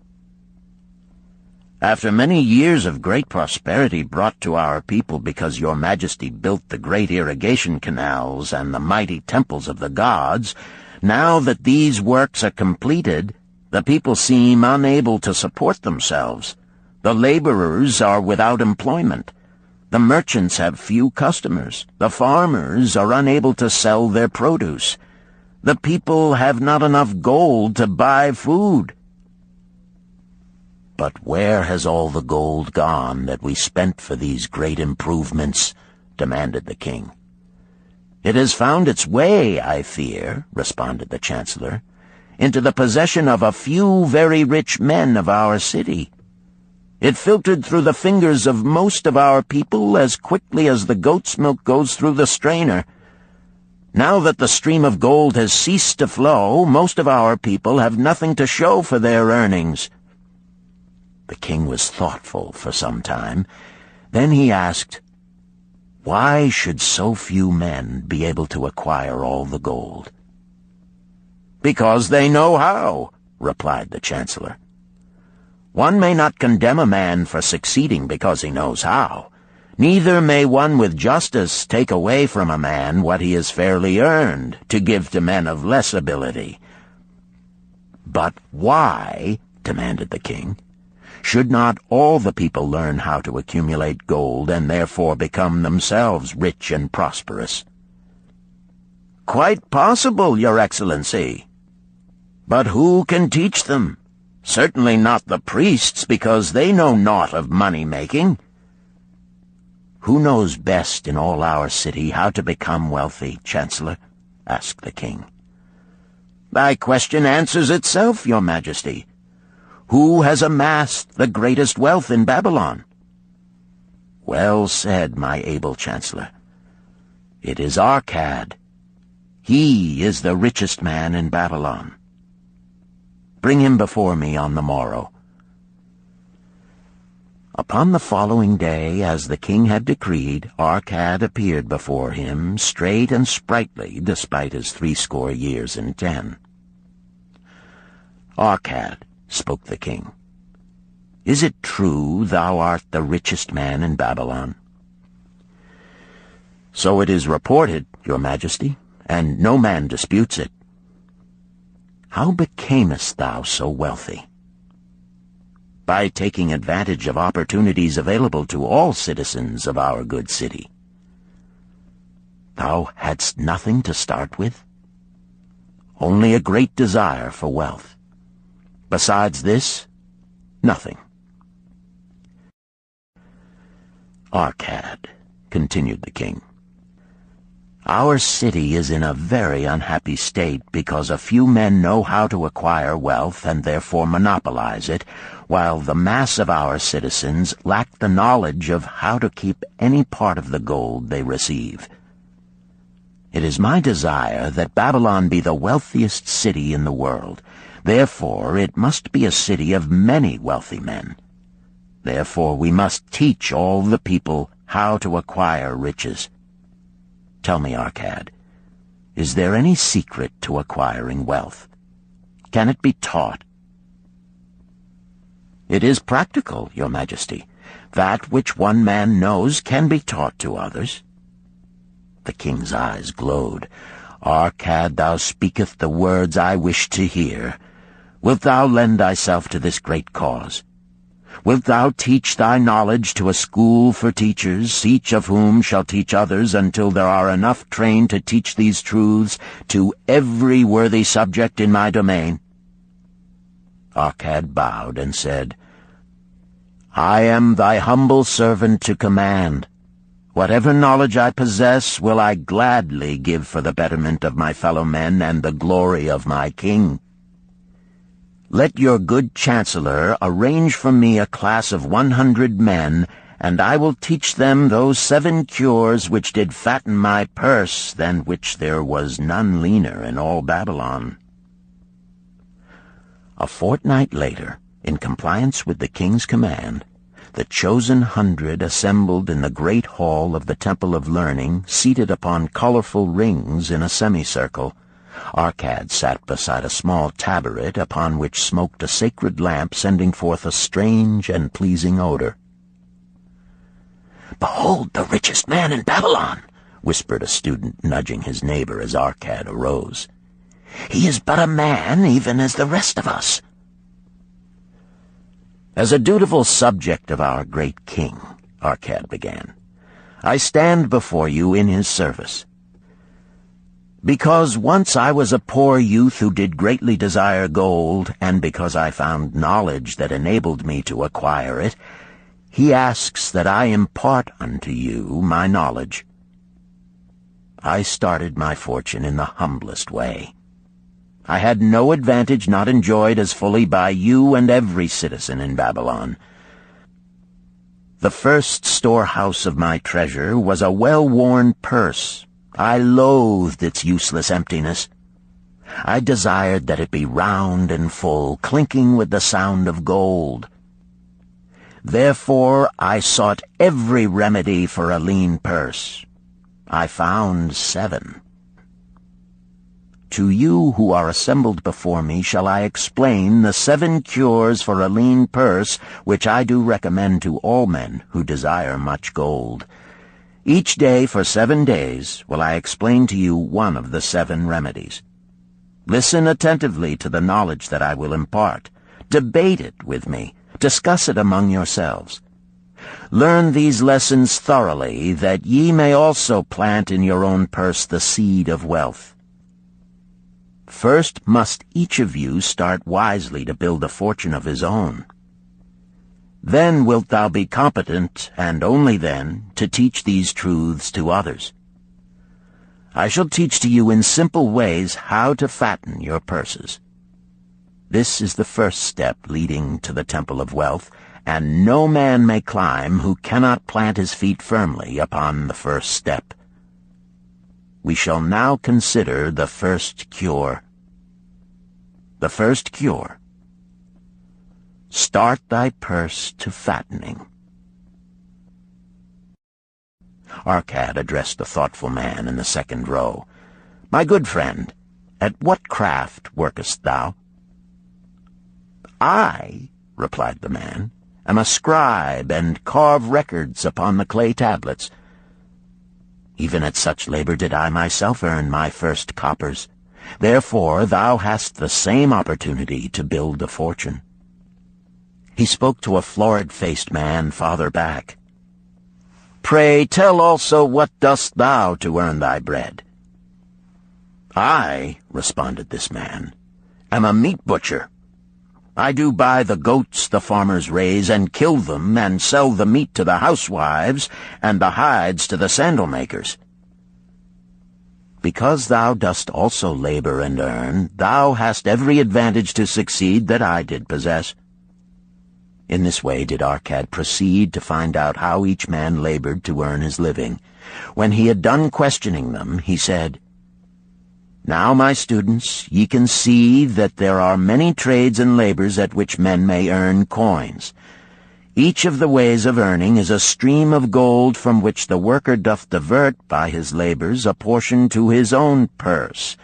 "After many years of great prosperity brought to our people because your majesty built the great irrigation canals and the mighty temples of the gods, now that these works are completed, the people seem unable to support themselves. The laborers are without employment. The merchants have few customers. The farmers are unable to sell their produce. The people have not enough gold to buy food." "But where has all the gold gone that we spent for these great improvements?" demanded the king. "It has found its way, I fear," responded the chancellor, "into the possession of a few very rich men of our city. It filtered through the fingers of most of our people as quickly as the goat's milk goes through the strainer. Now that the stream of gold has ceased to flow, most of our people have nothing to show for their earnings." The king was thoughtful for some time. Then he asked, "Why should so few men be able to acquire all the gold?" "Because they know how," replied the chancellor. "One may not condemn a man for succeeding because he knows how. Neither may one with justice take away from a man what he has fairly earned, to give to men of less ability." "But why," demanded the king, "should not all the people learn how to accumulate gold and therefore become themselves rich and prosperous?" "Quite possible, Your Excellency. But who can teach them? Certainly not the priests, because they know naught of money-making." "Who knows best in all our city how to become wealthy, Chancellor?" asked the king. "Thy question answers itself, Your Majesty. Who has amassed the greatest wealth in Babylon?" "Well said, my able chancellor. It is Arcad. He is the richest man in Babylon. Bring him before me on the morrow." Upon the following day, as the king had decreed, Arcad appeared before him, straight and sprightly, despite his 80 years and 10. "Arcad," spoke the king, "is it true thou art the richest man in Babylon?" "So it is reported, Your Majesty, and no man disputes it." "How becamest thou so wealthy?" "By taking advantage of opportunities available to all citizens of our good city." Thou hadst nothing to start with? Only a great desire for wealth. Besides this, nothing. Arcad, continued the king, our city is in a very unhappy state because a few men know how to acquire wealth and therefore monopolize it, while the mass of our citizens lack the knowledge of how to keep any part of the gold they receive. It is my desire that Babylon be the wealthiest city in the world. Therefore it must be a city of many wealthy men. Therefore we must teach all the people how to acquire riches. Tell me, Arcad, is there any secret to acquiring wealth? Can it be taught? It is practical, Your Majesty. That which one man knows can be taught to others. The king's eyes glowed. Arcad, thou speakest the words I wish to hear. Wilt thou lend thyself to this great cause? Wilt thou teach thy knowledge to a school for teachers, each of whom shall teach others until there are enough trained to teach these truths to every worthy subject in my domain? Arcad bowed and said, I am thy humble servant to command. Whatever knowledge I possess will I gladly give for the betterment of my fellow men and the glory of my king. Let your good chancellor arrange for me a class of 100 men, and I will teach them those 7 cures which did fatten my purse, than which there was none leaner in all Babylon. A fortnight later, in compliance with the king's command, the chosen 100 assembled in the great hall of the Temple of Learning, seated upon colorful rings in a semicircle. Arcad sat beside a small tabaret upon which smoked a sacred lamp sending forth a strange and pleasing odor. "Behold the richest man in Babylon," whispered a student, nudging his neighbor as Arcad arose. "He is but a man, even as the rest of us." "As a dutiful subject of our great king," Arcad began, "I stand before you in his service. Because once I was a poor youth who did greatly desire gold, and because I found knowledge that enabled me to acquire it, he asks that I impart unto you my knowledge. I started my fortune in the humblest way. I had no advantage not enjoyed as fully by you and every citizen in Babylon. The first storehouse of my treasure was a well-worn purse. I loathed its useless emptiness. I desired that it be round and full, clinking with the sound of gold. Therefore I sought every remedy for a lean purse. I found 7. To you who are assembled before me shall I explain the 7 cures for a lean purse which I do recommend to all men who desire much gold. Each day for 7 days will I explain to you one of the 7 remedies. Listen attentively to the knowledge that I will impart. Debate it with me. Discuss it among yourselves. Learn these lessons thoroughly, that ye may also plant in your own purse the seed of wealth. First must each of you start wisely to build a fortune of his own. Then wilt thou be competent, and only then, to teach these truths to others. I shall teach to you in simple ways how to fatten your purses. This is the first step leading to the Temple of Wealth, and no man may climb who cannot plant his feet firmly upon the first step. We shall now consider the first cure. The first cure. Start thy purse to fattening. Arcad addressed the thoughtful man in the second row. My good friend, at what craft workest thou? I, replied the man, am a scribe and carve records upon the clay tablets. Even at such labor did I myself earn my first coppers. Therefore thou hast the same opportunity to build a fortune. He spoke to a florid-faced man farther back. Pray tell also what dost thou to earn thy bread?" "I," responded this man, "am a meat butcher. I do buy the goats the farmers raise, and kill them, and sell the meat to the housewives, and the hides to the sandal makers. Because thou dost also labor and earn, thou hast every advantage to succeed that I did possess." In this way did Arcad proceed to find out how each man labored to earn his living. When he had done questioning them, he said, "Now, my students, ye can see that there are many trades and labors at which men may earn coins. Each of the ways of earning is a stream of gold from which the worker doth divert by his labors a portion to his own purse.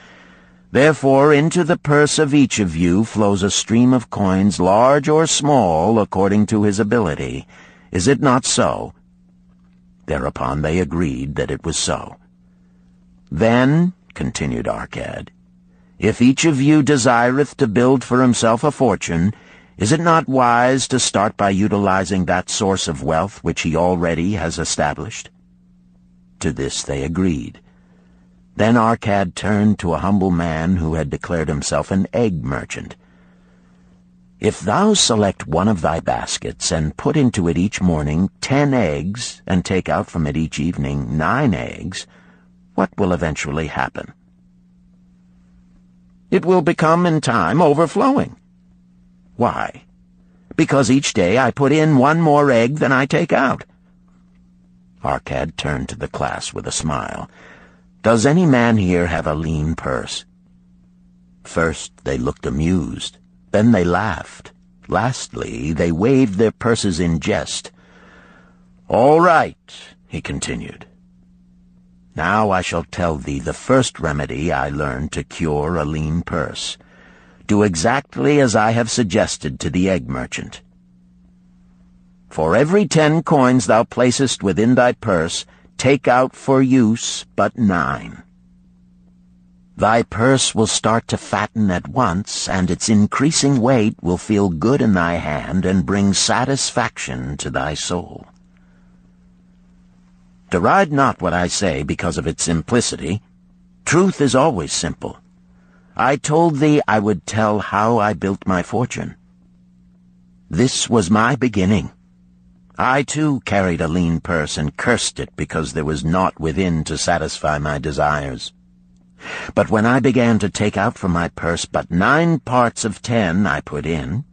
Therefore into the purse of each of you flows a stream of coins, large or small, according to his ability. Is it not so?" Thereupon they agreed that it was so. "Then," continued Arcad, "if each of you desireth to build for himself a fortune, is it not wise to start by utilizing that source of wealth which he already has established?" To this they agreed. Then Arcad turned to a humble man who had declared himself an egg merchant. "If thou select one of thy baskets, and put into it each morning 10 eggs, and take out from it each evening 9 eggs, what will eventually happen?" "It will become in time overflowing." "Why?" "Because each day I put in 1 more egg than I take out." Arcad turned to the class with a smile. "Does any man here have a lean purse?" First they looked amused, then they laughed. Lastly, they waved their purses in jest. "All right," he continued. "Now I shall tell thee the first remedy I learned to cure a lean purse. Do exactly as I have suggested to the egg merchant. For every 10 coins thou placest within thy purse, take out for use but 9. Thy purse will start to fatten at once, and its increasing weight will feel good in thy hand and bring satisfaction to thy soul. Deride not what I say because of its simplicity. Truth is always simple. I told thee I would tell how I built my fortune. This was my beginning. I, too, carried a lean purse and cursed it because there was naught within to satisfy my desires. But when I began to take out from my purse but 9 parts of 10 I put in,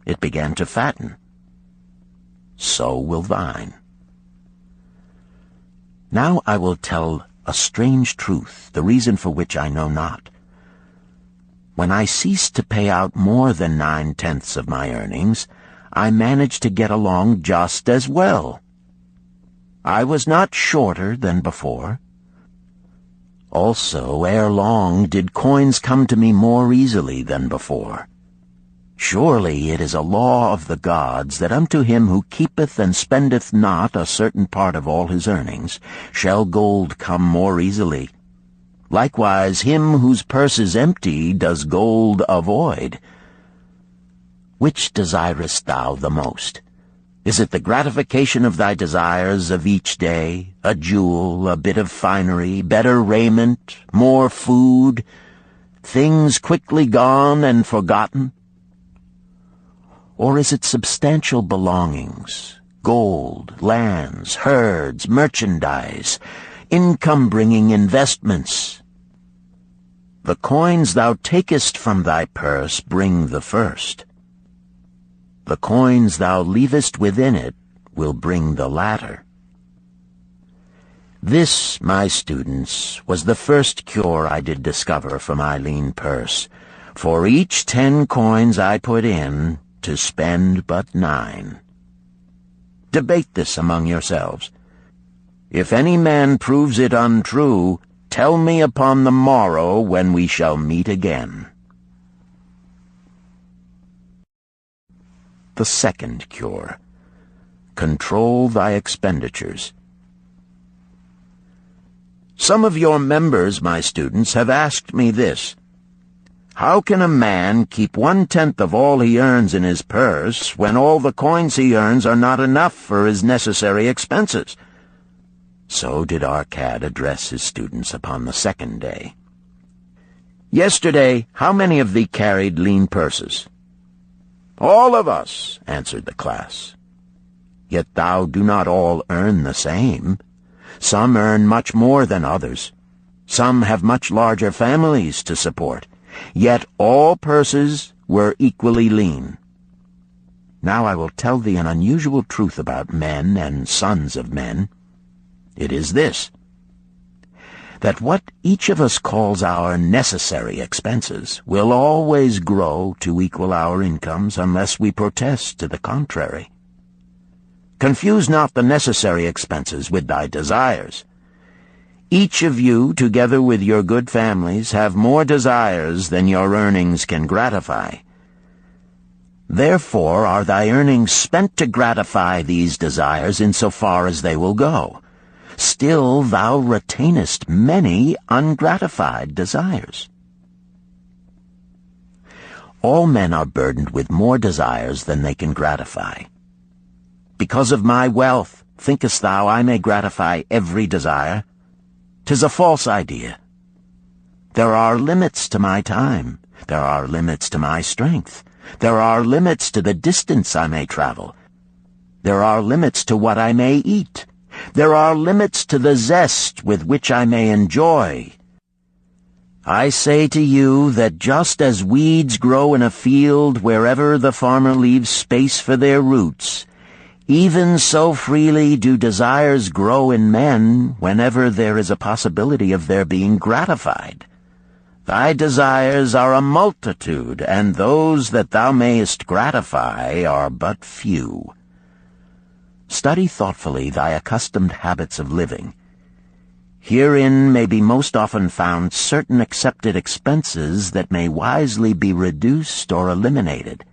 it began to fatten. So will thine. Now I will tell a strange truth, the reason for which I know not. When I ceased to pay out more than 9/10 of my earnings, I managed to get along just as well. I was not shorter than before. Also, ere long did coins come to me more easily than before. Surely it is a law of the gods that unto him who keepeth and spendeth not a certain part of all his earnings shall gold come more easily. Likewise him whose purse is empty does gold avoid. Which desirest thou the most? Is it the gratification of thy desires of each day, a jewel, a bit of finery, better raiment, more food, things quickly gone and forgotten? Or is it substantial belongings, gold, lands, herds, merchandise, income-bringing investments? The coins thou takest from thy purse bring the first. The coins thou leavest within it will bring the latter. This, my students, was the first cure I did discover for my lean purse. For each 10 coins I put in, to spend but 9. Debate this among yourselves. If any man proves it untrue, tell me upon the morrow when we shall meet again. The second cure. Control thy expenditures. Some of your members, my students, have asked me this. How can a man keep 1/10 of all he earns in his purse when all the coins he earns are not enough for his necessary expenses? So did Arcad address his students upon the second day. "Yesterday, how many of thee carried lean purses?" "All of us," answered the class. "Yet thou do not all earn the same. Some earn much more than others. Some have much larger families to support. Yet all purses were equally lean. Now I will tell thee an unusual truth about men and sons of men. It is this, that what each of us calls our necessary expenses will always grow to equal our incomes unless we protest to the contrary. Confuse not the necessary expenses with thy desires. Each of you, together with your good families, have more desires than your earnings can gratify. Therefore are thy earnings spent to gratify these desires in so far as they will go. Still thou retainest many ungratified desires. All men are burdened with more desires than they can gratify. Because of my wealth, thinkest thou I may gratify every desire? 'Tis a false idea. There are limits to my time. There are limits to my strength. There are limits to the distance I may travel. There are limits to what I may eat. There are limits to the zest with which I may enjoy. I say to you that just as weeds grow in a field wherever the farmer leaves space for their roots, even so freely do desires grow in men whenever there is a possibility of their being gratified. Thy desires are a multitude, and those that thou mayest gratify are but few. Study thoughtfully thy accustomed habits of living. Herein may be most often found certain accepted expenses that may wisely be reduced or eliminated.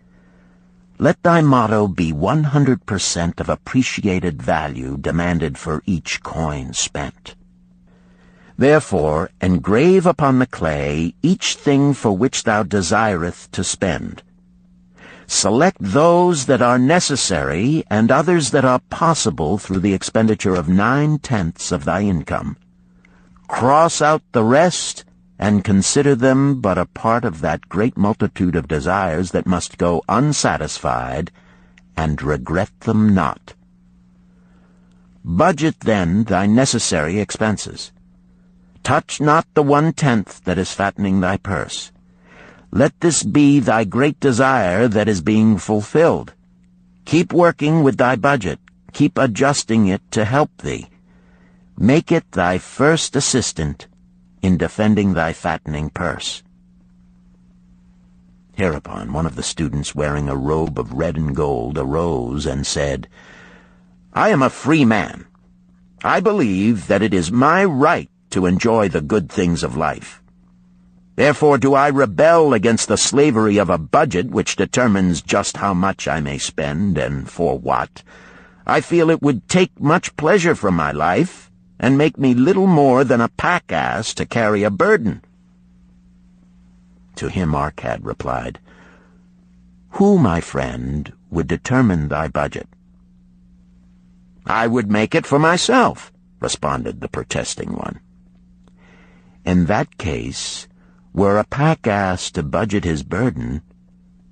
Let thy motto be 100% of appreciated value demanded for each coin spent. Therefore, engrave upon the clay each thing for which thou desireth to spend. Select those that are necessary and others that are possible through the expenditure of 9/10 of thy income. Cross out the rest and consider them but a part of that great multitude of desires that must go unsatisfied, and regret them not. Budget then thy necessary expenses. Touch not the 1/10 that is fattening thy purse. Let this be thy great desire that is being fulfilled. Keep working with thy budget. Keep adjusting it to help thee. Make it thy first assistant in defending thy fattening purse. Hereupon one of the students, wearing a robe of red and gold, arose and said, "I am a free man. I believe that it is my right to enjoy the good things of life. Therefore do I rebel against the slavery of a budget which determines just how much I may spend and for what. I feel it would take much pleasure from my life and make me little more than a pack-ass to carry a burden." To him Arcad replied, "Who, my friend, would determine thy budget?" "I would make it for myself," responded the protesting one. "In that case, were a pack-ass to budget his burden,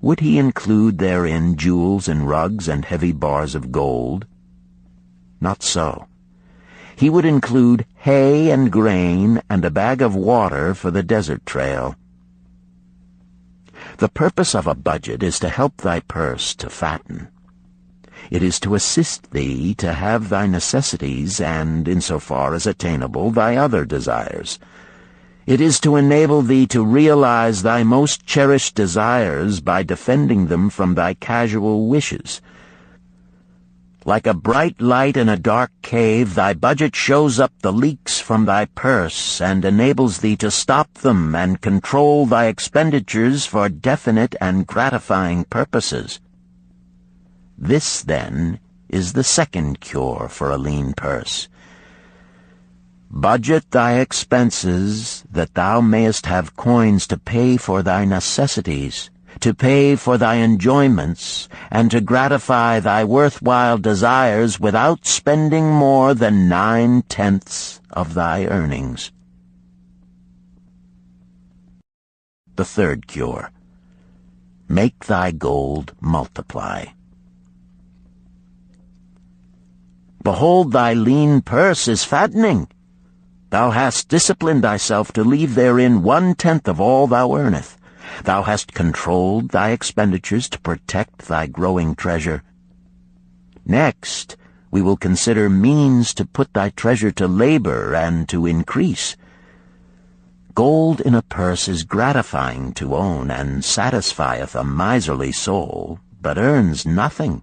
would he include therein jewels and rugs and heavy bars of gold? Not so. He would include hay and grain and a bag of water for the desert trail. The purpose of a budget is to help thy purse to fatten. It is to assist thee to have thy necessities and, insofar as attainable, thy other desires. It is to enable thee to realize thy most cherished desires by defending them from thy casual wishes. Like a bright light in a dark cave, thy budget shows up the leaks from thy purse and enables thee to stop them and control thy expenditures for definite and gratifying purposes. This, then, is the second cure for a lean purse. Budget thy expenses, that thou mayest have coins to pay for thy necessities, to pay for thy enjoyments, and to gratify thy worthwhile desires without spending more than 9/10 of thy earnings. The third cure: make thy gold multiply. Behold, thy lean purse is fattening. Thou hast disciplined thyself to leave therein 1/10 of all thou earnest. Thou hast controlled thy expenditures to protect thy growing treasure. Next, we will consider means to put thy treasure to labor and to increase. Gold in a purse is gratifying to own, and satisfieth a miserly soul, but earns nothing.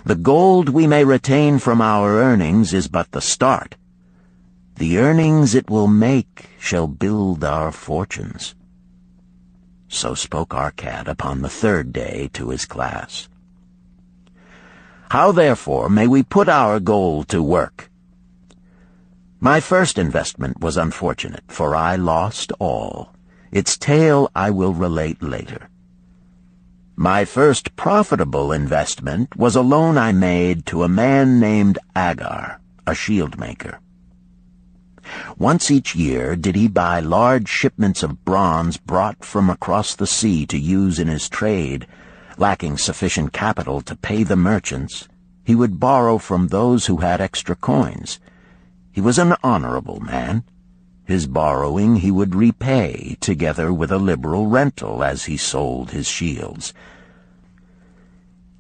The gold we may retain from our earnings is but the start. The earnings it will make shall build our fortunes. So spoke our cat upon the third day to his class. How, therefore, may we put our gold to work? My first investment was unfortunate, for I lost all. Its tale I will relate later. My first profitable investment was a loan I made to a man named Agar, a shield maker. Once each year did he buy large shipments of bronze brought from across the sea to use in his trade. Lacking sufficient capital to pay the merchants, he would borrow from those who had extra coins. He was an honorable man. His borrowing he would repay, together with a liberal rental as he sold his shields.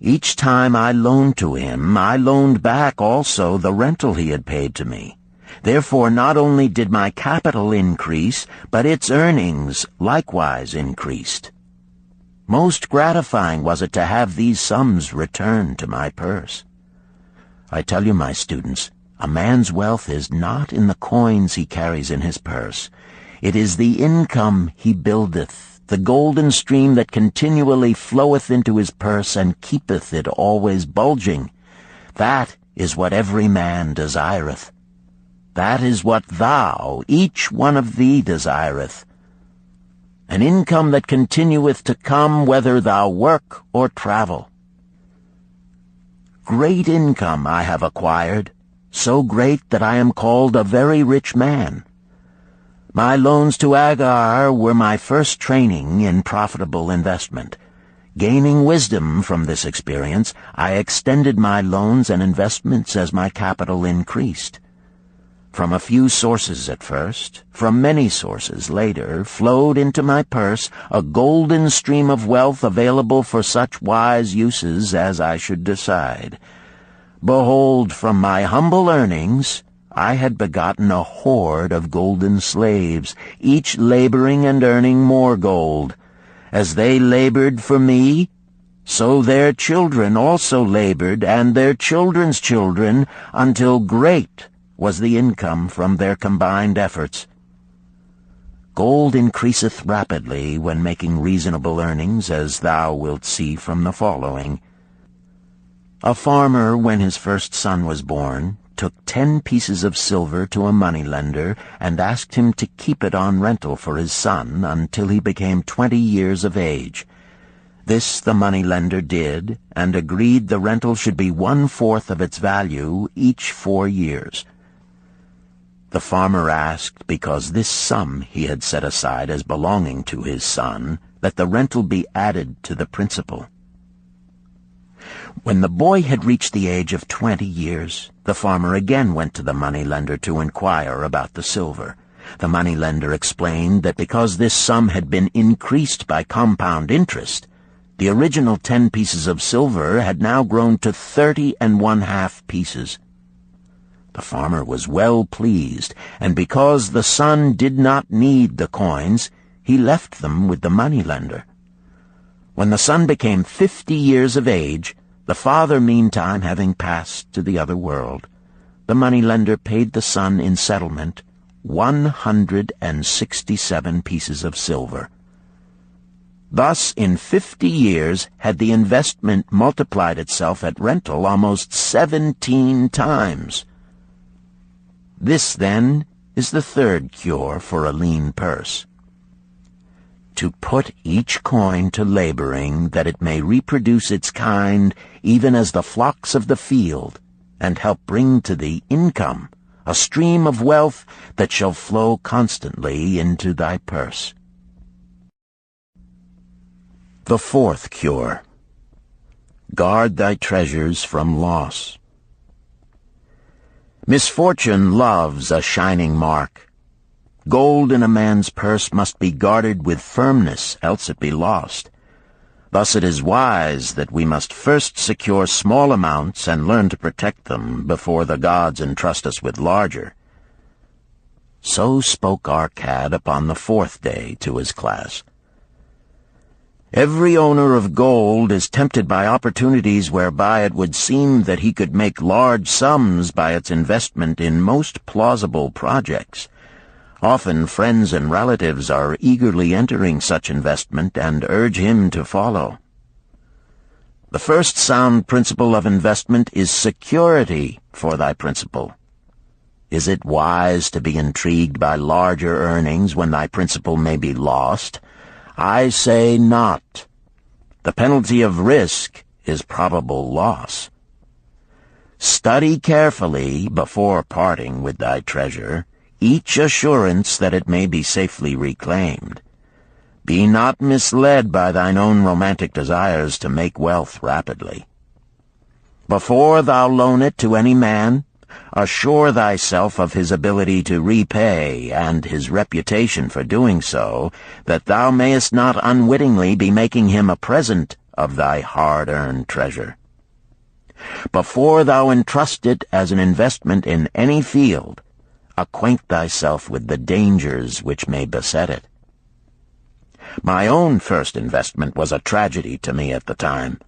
Each time I loaned to him, I loaned back also the rental he had paid to me. Therefore not only did my capital increase, but its earnings likewise increased. Most gratifying was it to have these sums returned to my purse. I tell you, my students, a man's wealth is not in the coins he carries in his purse. It is the income he buildeth, the golden stream that continually floweth into his purse and keepeth it always bulging. That is what every man desireth. That is what thou, each one of thee, desireth. An income that continueth to come whether thou work or travel. Great income I have acquired, so great that I am called a very rich man. My loans to Agar were my first training in profitable investment. Gaining wisdom from this experience, I extended my loans and investments as my capital increased. From a few sources at first, from many sources later, flowed into my purse a golden stream of wealth available for such wise uses as I should decide. Behold, from my humble earnings, I had begotten a horde of golden slaves, each laboring and earning more gold. As they labored for me, so their children also labored, and their children's children, until great was the income from their combined efforts. Gold increaseth rapidly when making reasonable earnings, as thou wilt see from the following. A farmer, when his first son was born, took 10 pieces of silver to a moneylender and asked him to keep it on rental for his son until he became 20 years of age. This the moneylender did, and agreed the rental should be 1/4 of its value each 4 years. The farmer asked, because this sum he had set aside as belonging to his son, that the rental be added to the principal. When the boy had reached the age of 20 years, the farmer again went to the moneylender to inquire about the silver. The moneylender explained that because this sum had been increased by compound interest, the original 10 pieces of silver had now grown to 30 1/2 pieces. The farmer was well pleased, and because the son did not need the coins, he left them with the moneylender. When the son became 50 years of age, the father meantime having passed to the other world, the moneylender paid the son in settlement 167 pieces of silver. Thus, in 50 years, had the investment multiplied itself at rental almost 17 times. This, then, is the third cure for a lean purse. to put each coin to laboring, that it may reproduce its kind, even as the flocks of the field, and help bring to thee income, a stream of wealth that shall flow constantly into thy purse. The fourth cure. Guard thy treasures from loss. Misfortune loves a shining mark. Gold in a man's purse must be guarded with firmness, else it be lost. Thus it is wise that we must first secure small amounts and learn to protect them before the gods entrust us with larger. So spoke our cad upon the fourth day to his class. Every owner of gold is tempted by opportunities whereby it would seem that he could make large sums by its investment in most plausible projects. Often friends and relatives are eagerly entering such investment and urge him to follow. The first sound principle of investment is security for thy principal. Is it wise to be intrigued by larger earnings when thy principal may be lost? I say not. The penalty of risk is probable loss. Study carefully, before parting with thy treasure, each assurance that it may be safely reclaimed. Be not misled by thine own romantic desires to make wealth rapidly. Before thou loan it to any man, assure thyself of his ability to repay and his reputation for doing so, that thou mayest not unwittingly be making him a present of thy hard-earned treasure. Before thou entrust it as an investment in any field, acquaint thyself with the dangers which may beset it. My own first investment was a tragedy to me at the time.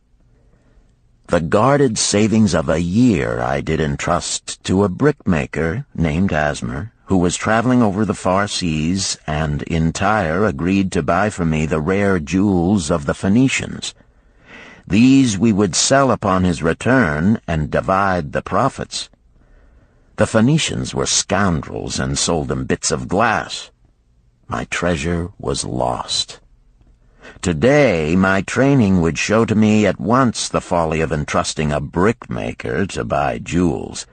The guarded savings of a year I did entrust to a brickmaker named Asmer, who was traveling over the far seas, and in Tyre agreed to buy for me the rare jewels of the Phoenicians. These we would sell upon his return and divide the profits. The Phoenicians were scoundrels and sold him bits of glass. My treasure was lost. Today, my training would show to me at once the folly of entrusting a brickmaker to buy jewels.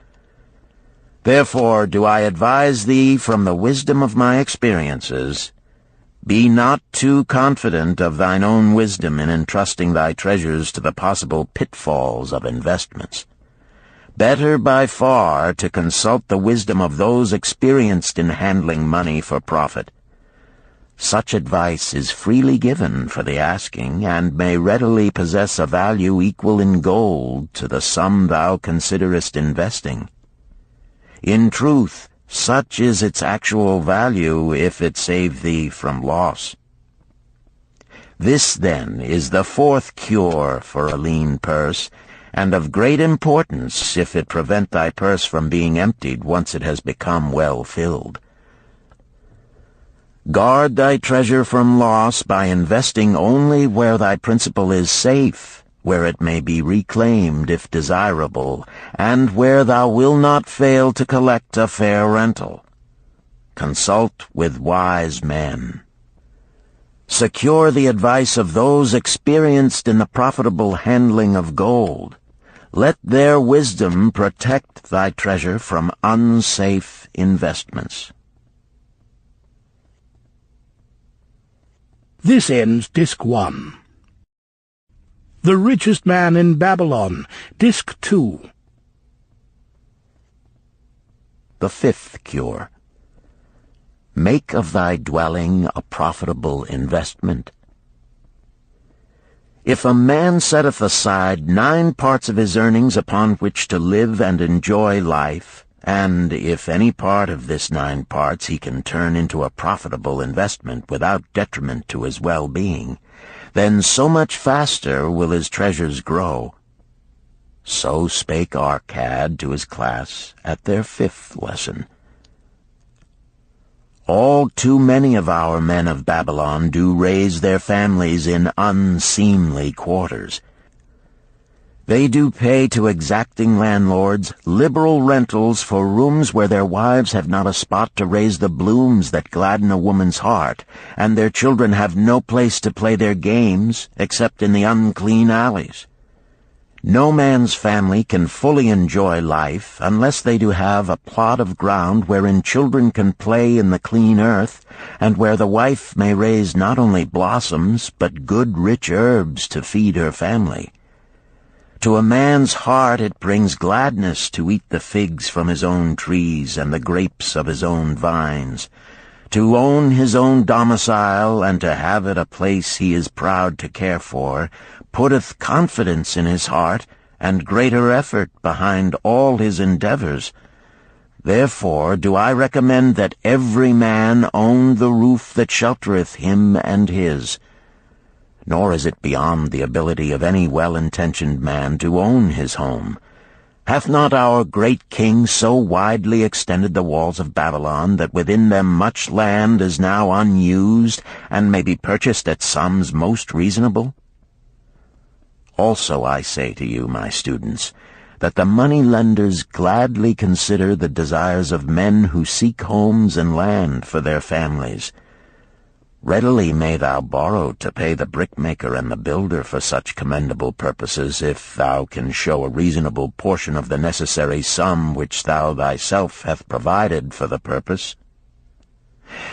Therefore do I advise thee from the wisdom of my experiences, be not too confident of thine own wisdom in entrusting thy treasures to the possible pitfalls of investments. Better by far to consult the wisdom of those experienced in handling money for profit. Such advice is freely given for the asking, and may readily possess a value equal in gold to the sum thou considerest investing. In truth, such is its actual value if it save thee from loss. This, then, is the fourth cure for a lean purse, and of great importance if it prevent thy purse from being emptied once it has become well filled. Guard thy treasure from loss by investing only where thy principal is safe, where it may be reclaimed if desirable, and where thou wilt not fail to collect a fair rental. Consult with wise men. Secure the advice of those experienced in the profitable handling of gold. Let their wisdom protect thy treasure from unsafe investments. This ends Disc 1. The Richest Man in Babylon, Disc 2. The fifth cure. Make of thy dwelling a profitable investment. If a man setteth aside 9 parts of his earnings upon which to live and enjoy life, and if any part of this 9 parts he can turn into a profitable investment without detriment to his well-being, then so much faster will his treasures grow. So spake our cad to his class at their 5th lesson. All too many of our men of Babylon do raise their families in unseemly quarters. They do pay to exacting landlords liberal rentals for rooms where their wives have not a spot to raise the blooms that gladden a woman's heart, and their children have no place to play their games except in the unclean alleys. No man's family can fully enjoy life unless they do have a plot of ground wherein children can play in the clean earth, and where the wife may raise not only blossoms but good rich herbs to feed her family. To a man's heart it brings gladness to eat the figs from his own trees and the grapes of his own vines, to own his own domicile and to have it a place he is proud to care for, putteth confidence in his heart and greater effort behind all his endeavors. Therefore do I recommend that every man own the roof that sheltereth him and his. Nor is it beyond the ability of any well-intentioned man to own his home. Hath not our great king so widely extended the walls of Babylon that within them much land is now unused, and may be purchased at sums most reasonable? Also I say to you, my students, that the money-lenders gladly consider the desires of men who seek homes and land for their families. Readily may thou borrow to pay the brickmaker and the builder for such commendable purposes, if thou can show a reasonable portion of the necessary sum which thou thyself hast provided for the purpose.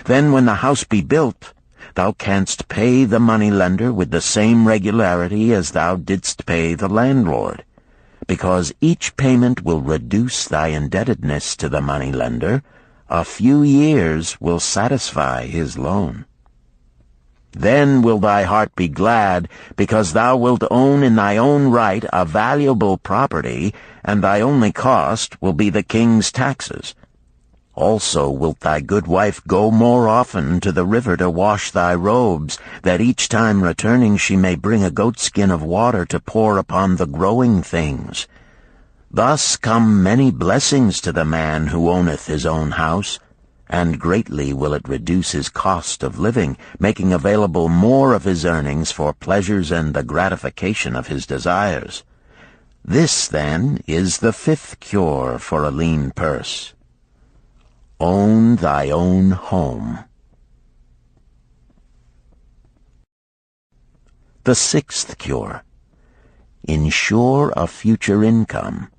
Then when the house be built, thou canst pay the money-lender with the same regularity as thou didst pay the landlord, because each payment will reduce thy indebtedness to the money-lender. A few years will satisfy his loan. Then will thy heart be glad, because thou wilt own in thy own right a valuable property, and thy only cost will be the king's taxes. Also wilt thy good wife go more often to the river to wash thy robes, that each time returning she may bring a goatskin of water to pour upon the growing things. Thus come many blessings to the man who owneth his own house, and greatly will it reduce his cost of living, making available more of his earnings for pleasures and the gratification of his desires. This, then, is the fifth cure for a lean purse. Own thy own home. The sixth cure. Ensure a future income.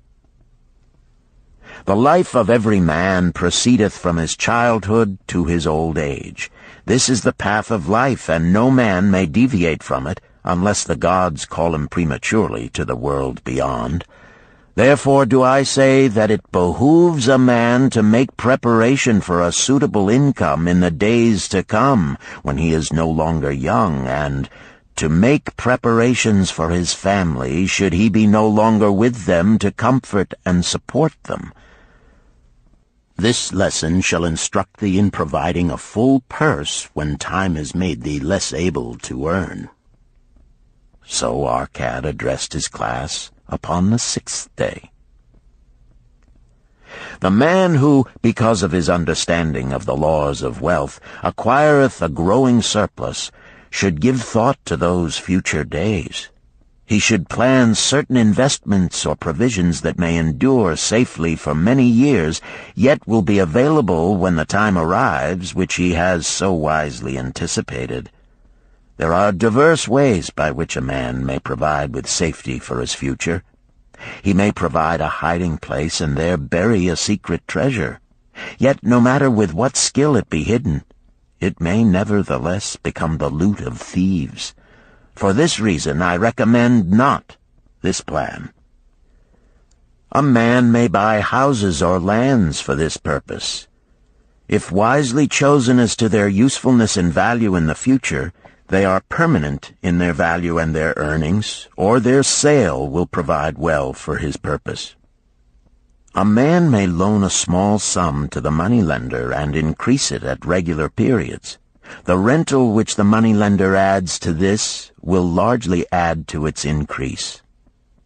The life of every man proceedeth from his childhood to his old age. This is the path of life, and no man may deviate from it, unless the gods call him prematurely to the world beyond. Therefore do I say that it behooves a man to make preparation for a suitable income in the days to come, when he is no longer young, and to make preparations for his family, should he be no longer with them to comfort and support them. This lesson shall instruct thee in providing a full purse when time has made thee less able to earn. So Arcad addressed his class upon the sixth day. The man who, because of his understanding of the laws of wealth, acquireth a growing surplus, should give thought to those future days. He should plan certain investments or provisions that may endure safely for many years, yet will be available when the time arrives which he has so wisely anticipated. There are diverse ways by which a man may provide with safety for his future. He may provide a hiding place and there bury a secret treasure. Yet no matter with what skill it be hidden, it may nevertheless become the loot of thieves. For this reason I recommend not this plan. A man may buy houses or lands for this purpose. If wisely chosen as to their usefulness and value in the future, they are permanent in their value and their earnings, or their sale will provide well for his purpose. A man may loan a small sum to the moneylender and increase it at regular periods. The rental which the moneylender adds to this will largely add to its increase.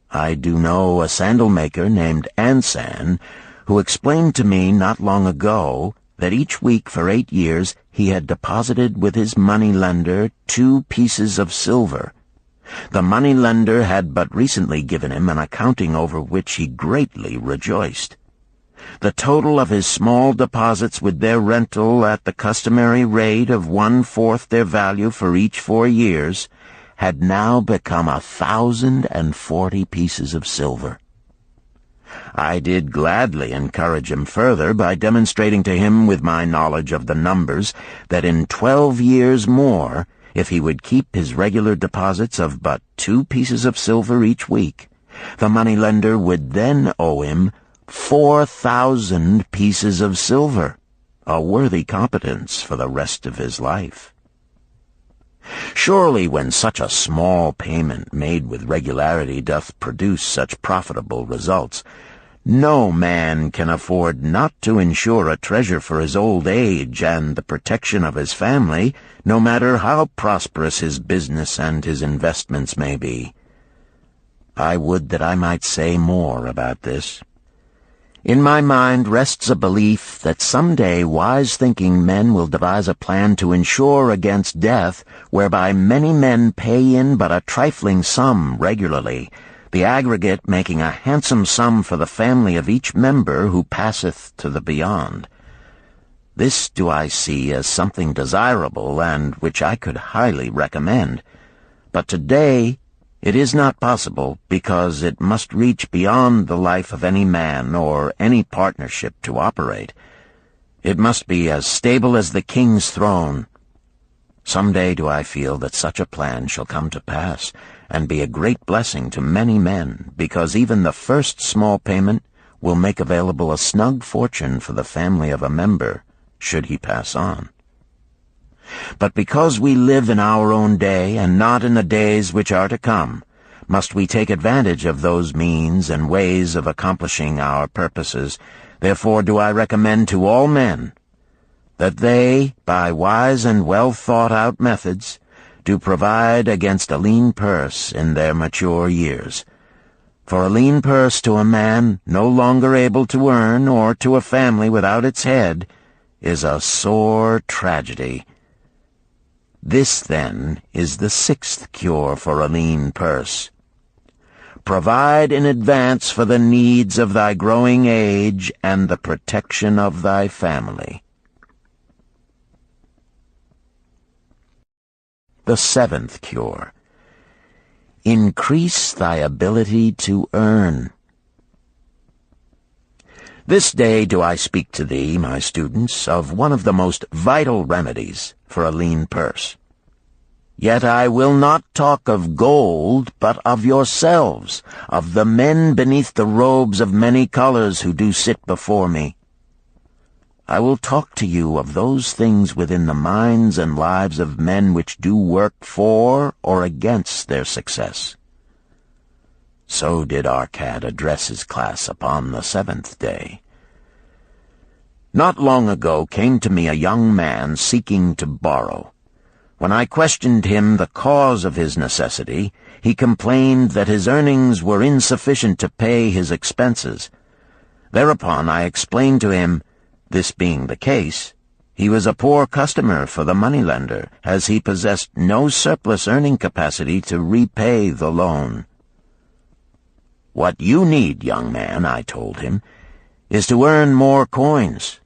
I do know a sandal-maker named Ansan, who explained to me not long ago that each week for 8 years he had deposited with his moneylender 2 pieces of silver. The moneylender had but recently given him an accounting over which he greatly rejoiced. The total of his small deposits with their rental at the customary rate of 1/4 their value for each 4 years had now become 1,040 pieces of silver. I did gladly encourage him further by demonstrating to him with my knowledge of the numbers that in 12 years more, if he would keep his regular deposits of but 2 pieces of silver each week, the moneylender would then owe him 4,000 pieces of silver, a worthy competence for the rest of his life. Surely when such a small payment made with regularity doth produce such profitable results, no man can afford not to insure a treasure for his old age and the protection of his family, no matter how prosperous his business and his investments may be. I would that I might say more about this. In my mind rests a belief that someday wise-thinking men will devise a plan to insure against death, whereby many men pay in but a trifling sum regularly, the aggregate making a handsome sum for the family of each member who passeth to the beyond. This do I see as something desirable and which I could highly recommend. But today it is not possible, because it must reach beyond the life of any man or any partnership to operate. It must be as stable as the king's throne. Some day do I feel that such a plan shall come to pass, and be a great blessing to many men, because even the first small payment will make available a snug fortune for the family of a member, should he pass on. But because we live in our own day, and not in the days which are to come, must we take advantage of those means and ways of accomplishing our purposes. Therefore do I recommend to all men that they, by wise and well-thought-out methods, do provide against a lean purse in their mature years. For a lean purse to a man no longer able to earn, or to a family without its head, is a sore tragedy. This, then, is the 6th cure for a lean purse. Provide in advance for the needs of thy growing age and the protection of thy family. The 7th cure. Increase thy ability to earn. This day do I speak to thee, my students, of one of the most vital remedies for a lean purse. Yet I will not talk of gold, but of yourselves, of the men beneath the robes of many colors who do sit before me. I will talk to you of those things within the minds and lives of men which do work for or against their success. So did Arcad address his class upon the 7th day. Not long ago came to me a young man seeking to borrow. When I questioned him the cause of his necessity, he complained that his earnings were insufficient to pay his expenses. Thereupon I explained to him, this being the case, he was a poor customer for the moneylender, as he possessed no surplus earning capacity to repay the loan. What you need, young man, I told him, is to earn more coins.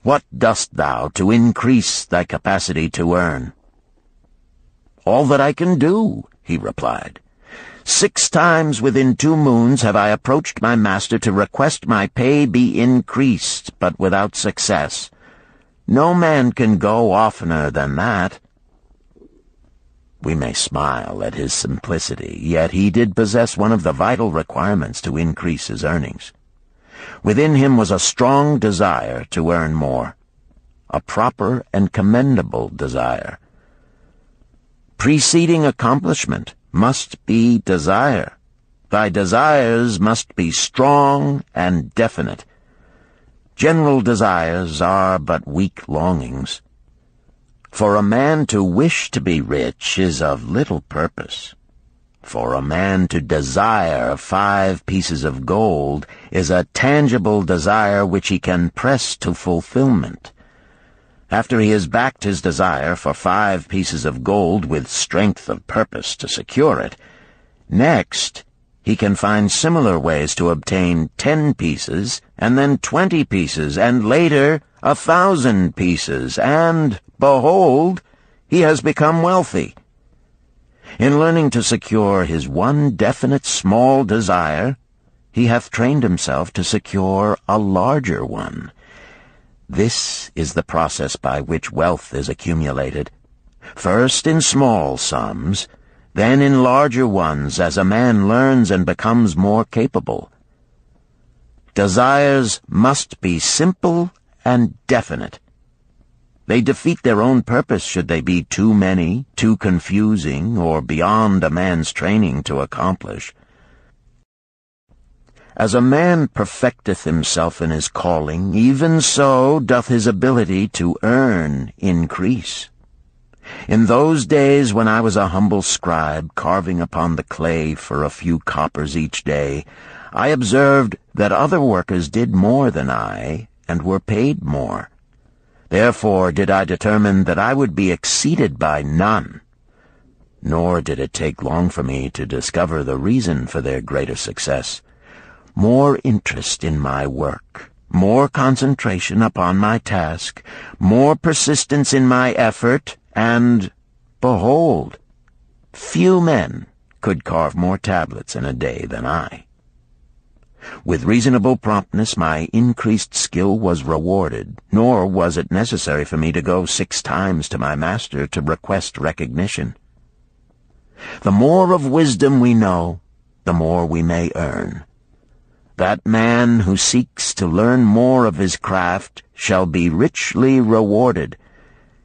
What dost thou to increase thy capacity to earn? All that I can do, he replied. 6 times within 2 moons have I approached my master to request my pay be increased, but without success. No man can go oftener than that. We may smile at his simplicity, yet he did possess one of the vital requirements to increase his earnings. Within him was a strong desire to earn more, a proper and commendable desire. Preceding accomplishment must be desire. Thy desires must be strong and definite. General desires are but weak longings. For a man to wish to be rich is of little purpose. For a man to desire 5 pieces of gold is a tangible desire which he can press to fulfillment. After he has backed his desire for 5 pieces of gold with strength of purpose to secure it, next he can find similar ways to obtain 10 pieces, and then 20 pieces, and later 1,000 pieces, and, behold, he has become wealthy. In learning to secure his one definite small desire, he hath trained himself to secure a larger one. This is the process by which wealth is accumulated, first in small sums, then in larger ones as a man learns and becomes more capable. Desires must be simple and definite. They defeat their own purpose should they be too many, too confusing, or beyond a man's training to accomplish. As a man perfecteth himself in his calling, even so doth his ability to earn increase. In those days when I was a humble scribe carving upon the clay for a few coppers each day, I observed that other workers did more than I, and were paid more. Therefore did I determine that I would be exceeded by none. Nor did it take long for me to discover the reason for their greater success. More interest in my work, more concentration upon my task, more persistence in my effort, and, behold, few men could carve more tablets in a day than I. With reasonable promptness my increased skill was rewarded, nor was it necessary for me to go 6 times to my master to request recognition. The more of wisdom we know, the more we may earn. That man who seeks to learn more of his craft shall be richly rewarded.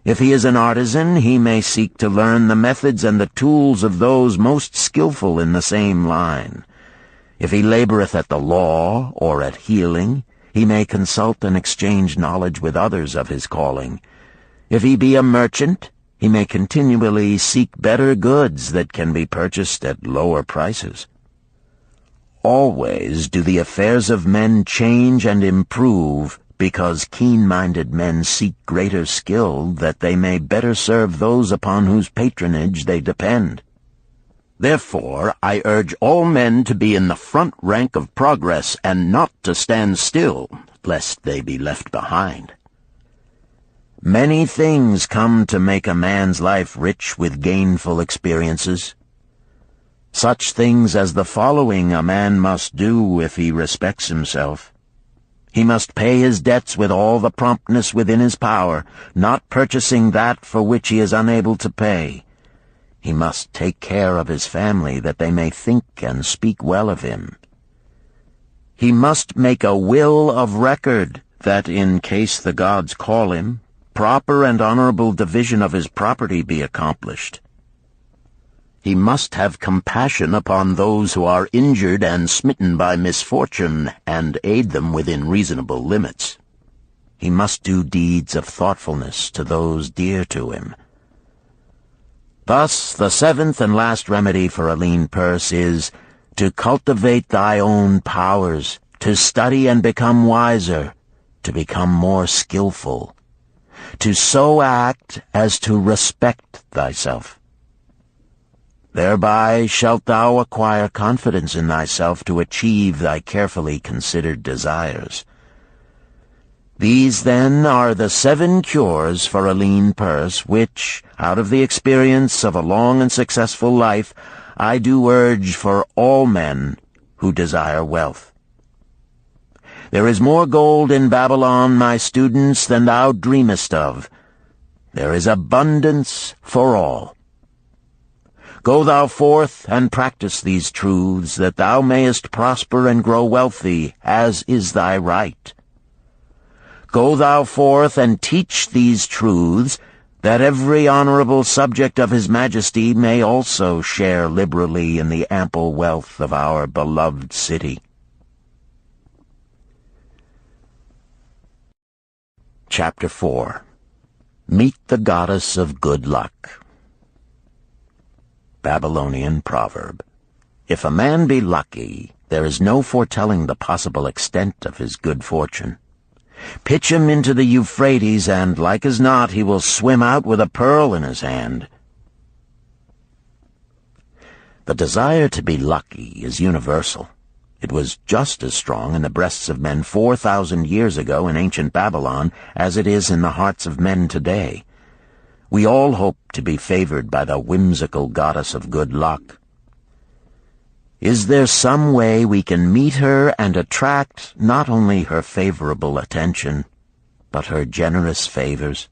If he is an artisan, he may seek to learn the methods and the tools of those most skillful in the same line. If he laboreth at the law or at healing, he may consult and exchange knowledge with others of his calling. If he be a merchant, he may continually seek better goods that can be purchased at lower prices. Always do the affairs of men change and improve, because keen-minded men seek greater skill that they may better serve those upon whose patronage they depend. Therefore I urge all men to be in the front rank of progress, and not to stand still, lest they be left behind. Many things come to make a man's life rich with gainful experiences. Such things as the following a man must do if he respects himself. He must pay his debts with all the promptness within his power, not purchasing that for which he is unable to pay. He must take care of his family, that they may think and speak well of him. He must make a will of record, that in case the gods call him, proper and honorable division of his property be accomplished. He must have compassion upon those who are injured and smitten by misfortune, and aid them within reasonable limits. He must do deeds of thoughtfulness to those dear to him. Thus, the 7th and last remedy for a lean purse is to cultivate thy own powers, to study and become wiser, to become more skillful, to so act as to respect thyself. Thereby shalt thou acquire confidence in thyself to achieve thy carefully considered desires. These, then, are the 7 cures for a lean purse, which, out of the experience of a long and successful life, I do urge for all men who desire wealth. There is more gold in Babylon, my students, than thou dreamest of. There is abundance for all. Go thou forth and practice these truths, that thou mayest prosper and grow wealthy, as is thy right. Go thou forth and teach these truths, that every honorable subject of his majesty may also share liberally in the ample wealth of our beloved city. Chapter 4. Meet the Goddess of Good Luck. Babylonian proverb. If a man be lucky, there is no foretelling the possible extent of his good fortune. Pitch him into the Euphrates, and like as not he will swim out with a pearl in his hand. The desire to be lucky is universal. It was just as strong in the breasts of men 4,000 years ago in ancient Babylon as it is in the hearts of men today. We all hope to be favored by the whimsical goddess of good luck. Is there some way we can meet her and attract not only her favorable attention, but her generous favors?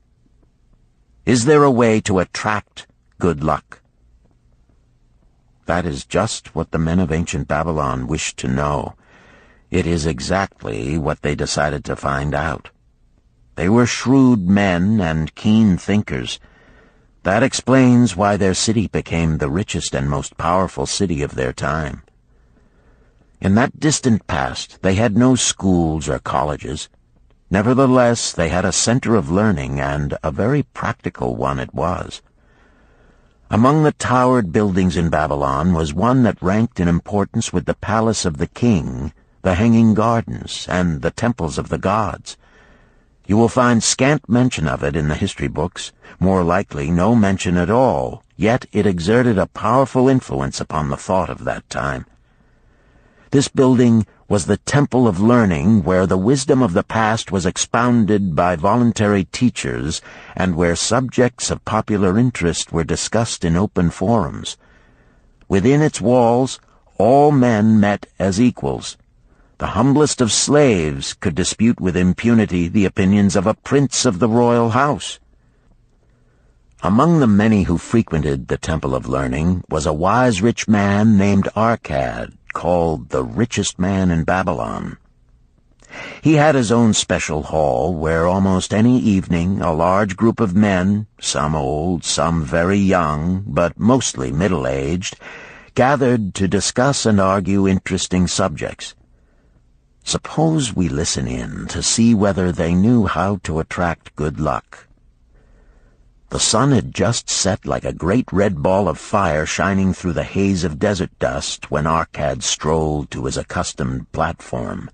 Is there a way to attract good luck? That is just what the men of ancient Babylon wished to know. It is exactly what they decided to find out. They were shrewd men and keen thinkers. That explains why their city became the richest and most powerful city of their time. In that distant past, they had no schools or colleges. Nevertheless, they had a center of learning, and a very practical one it was. Among the towered buildings in Babylon was one that ranked in importance with the palace of the king, the hanging gardens, and the temples of the gods. You will find scant mention of it in the history books, more likely no mention at all, yet it exerted a powerful influence upon the thought of that time. This building was the temple of learning, where the wisdom of the past was expounded by voluntary teachers, and where subjects of popular interest were discussed in open forums. Within its walls, all men met as equals. The humblest of slaves could dispute with impunity the opinions of a prince of the royal house. Among the many who frequented the Temple of Learning was a wise rich man named Arcad, called the richest man in Babylon. He had his own special hall where almost any evening a large group of men, some old, some very young, but mostly middle-aged, gathered to discuss and argue interesting subjects. Suppose we listen in to see whether they knew how to attract good luck. The sun had just set like a great red ball of fire shining through the haze of desert dust when Arcad strolled to his accustomed platform.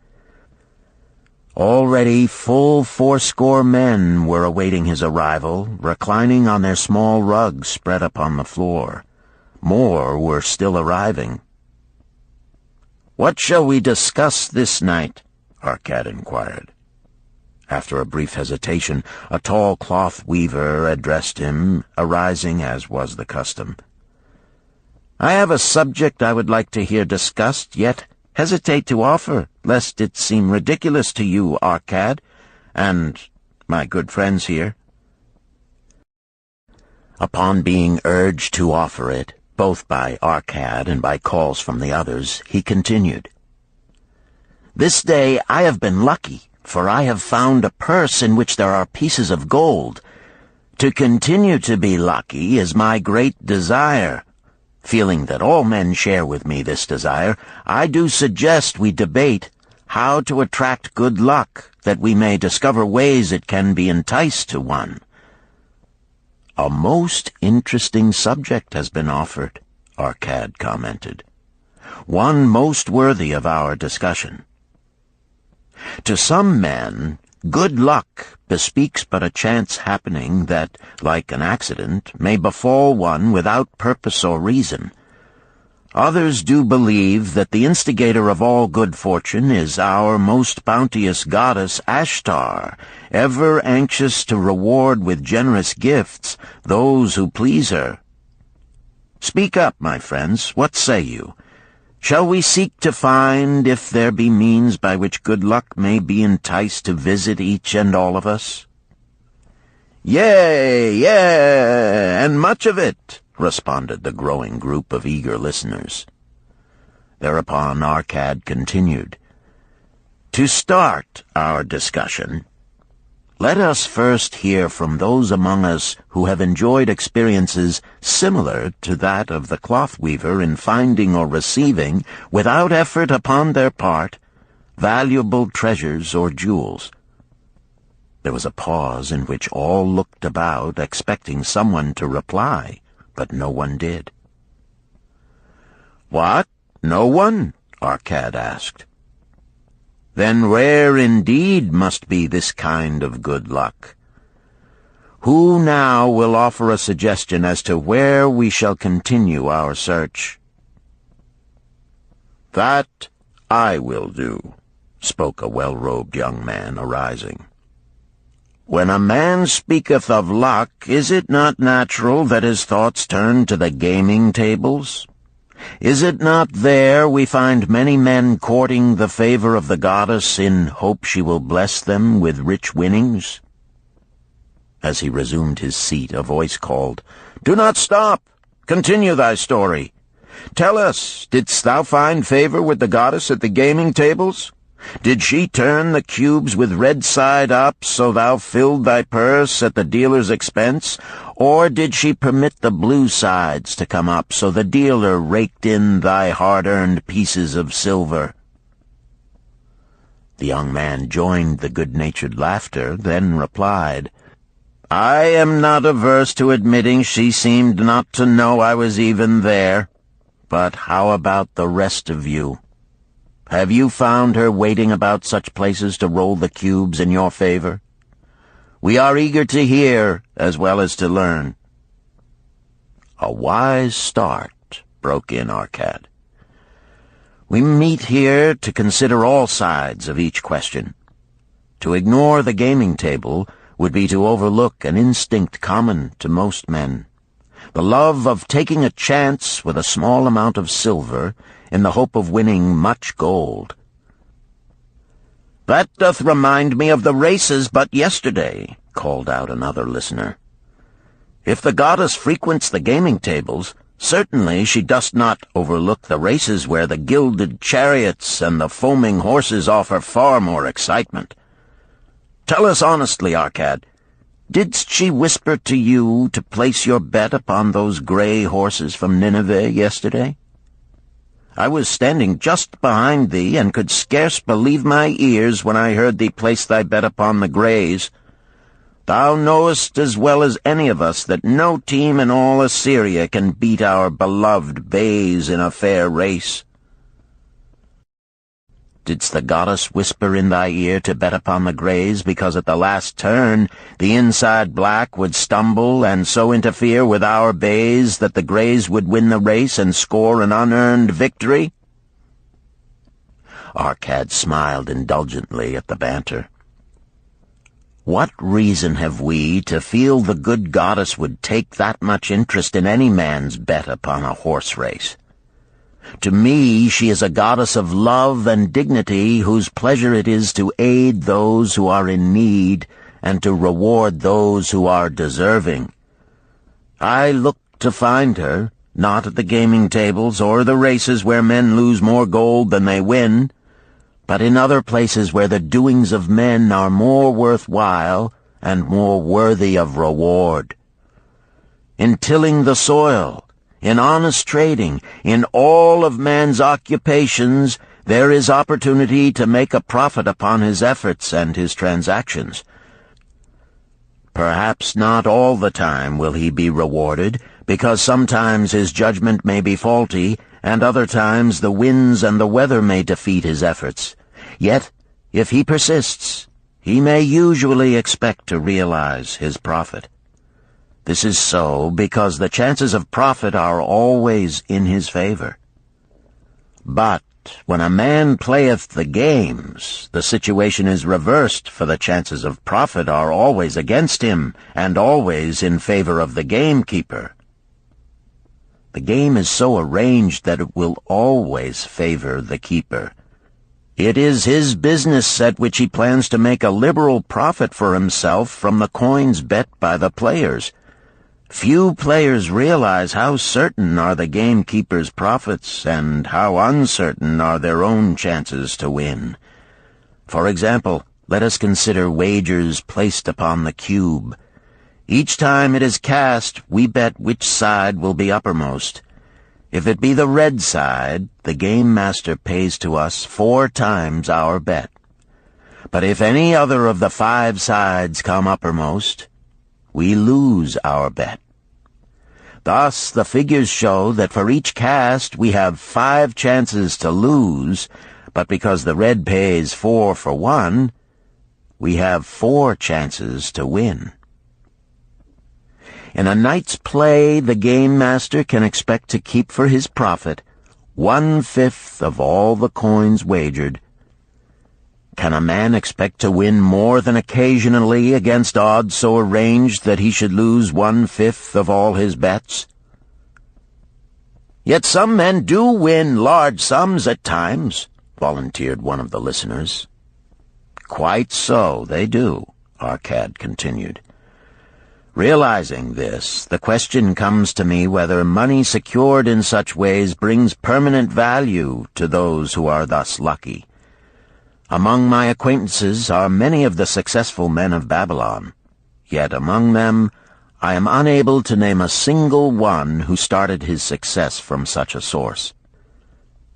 Already full 80 men were awaiting his arrival, reclining on their small rugs spread upon the floor. More were still arriving. "What shall we discuss this night?" Arcad inquired. After a brief hesitation, a tall cloth weaver addressed him, arising as was the custom. "I have a subject I would like to hear discussed, yet hesitate to offer, lest it seem ridiculous to you, Arcad, and my good friends here." Upon being urged to offer it, both by Arcad and by calls from the others, he continued, "This day I have been lucky, for I have found a purse in which there are pieces of gold. To continue to be lucky is my great desire. Feeling that all men share with me this desire, I do suggest we debate how to attract good luck, that we may discover ways it can be enticed to one." "A most interesting subject has been offered," Arcad commented. "One most worthy of our discussion. To some men, good luck bespeaks but a chance happening that, like an accident, may befall one without purpose or reason. Others do believe that the instigator of all good fortune is our most bounteous goddess Ashtar, ever anxious to reward with generous gifts those who please her. Speak up, my friends, what say you? Shall we seek to find if there be means by which good luck may be enticed to visit each and all of us?" "Yea, and much of it," responded the growing group of eager listeners. Thereupon Arcad continued, "To start our discussion, let us first hear from those among us who have enjoyed experiences similar to that of the cloth weaver in finding or receiving, without effort upon their part, valuable treasures or jewels." There was a pause in which all looked about, expecting someone to reply, but no one did. "What? No one?" Arcad asked. then rare indeed must be this kind of good luck. Who now will offer a suggestion as to where we shall continue our search?" "That I will do," spoke a well-robed young man, arising. "When a man speaketh of luck, is it not natural that his thoughts turn to the gaming tables? Is it not there we find many men courting the favor of the goddess in hope she will bless them with rich winnings?" As he resumed his seat, a voice called, "Do not stop! Continue thy story. Tell us, didst thou find favor with the goddess at the gaming tables? Did she turn the cubes with red side up, so thou filled thy purse at the dealer's expense? Or did she permit the blue sides to come up, so the dealer raked in thy hard-earned pieces of silver?" The young man joined the good-natured laughter, then replied, "I am not averse to admitting she seemed not to know I was even there. But how about the rest of you? Have you found her waiting about such places to roll the cubes in your favor? We are eager to hear as well as to learn." "A wise start," broke in Arcad. "We meet here to consider all sides of each question. To ignore the gaming table would be to overlook an instinct common to most men, the love of taking a chance with a small amount of silver in the hope of winning much gold." "That doth remind me of the races but yesterday," called out another listener. "If the goddess frequents the gaming tables, certainly she doth not overlook the races where the gilded chariots and the foaming horses offer far more excitement. Tell us honestly, Arcad, didst she whisper to you to place your bet upon those gray horses from Nineveh yesterday? I was standing just behind thee, and could scarce believe my ears when I heard thee place thy bet upon the grays. Thou knowest as well as any of us that no team in all Assyria can beat our beloved bays in a fair race. Didst the goddess whisper in thy ear to bet upon the grays, because at the last turn the inside black would stumble and so interfere with our bays that the grays would win the race and score an unearned victory?" Arcad smiled indulgently at the banter. "What reason have we to feel the good goddess would take that much interest in any man's bet upon a horse race? To me she is a goddess of love and dignity, whose pleasure it is to aid those who are in need and to reward those who are deserving. I look to find her, not at the gaming tables or the races where men lose more gold than they win, but in other places where the doings of men are more worthwhile and more worthy of reward. In tilling the soil, in honest trading, in all of man's occupations, there is opportunity to make a profit upon his efforts and his transactions. Perhaps not all the time will he be rewarded, because sometimes his judgment may be faulty, and other times the winds and the weather may defeat his efforts. Yet, if he persists, he may usually expect to realize his profit. This is so because the chances of profit are always in his favor. But when a man playeth the games, the situation is reversed, for the chances of profit are always against him, and always in favor of the gamekeeper. The game is so arranged that it will always favor the keeper. It is his business at which he plans to make a liberal profit for himself from the coins bet by the players. Few players realize how certain are the gamekeeper's profits and how uncertain are their own chances to win. For example, let us consider wagers placed upon the cube. Each time it is cast, we bet which side will be uppermost. If it be the red side, the game master pays to us 4 times our bet. But if any other of the 5 sides come uppermost, we lose our bet. Thus, the figures show that for each cast we have 5 chances to lose, but because the red pays 4 for 1, we have 4 chances to win. In a night's play, the game master can expect to keep for his profit 1/5 of all the coins wagered. Can a man expect to win more than occasionally against odds so arranged that he should lose 1/5 of all his bets? Yet some men do win large sums at times, volunteered one of the listeners. Quite so, they do, Arcad continued. Realizing this, the question comes to me whether money secured in such ways brings permanent value to those who are thus lucky. Among my acquaintances are many of the successful men of Babylon, yet among them I am unable to name a single one who started his success from such a source.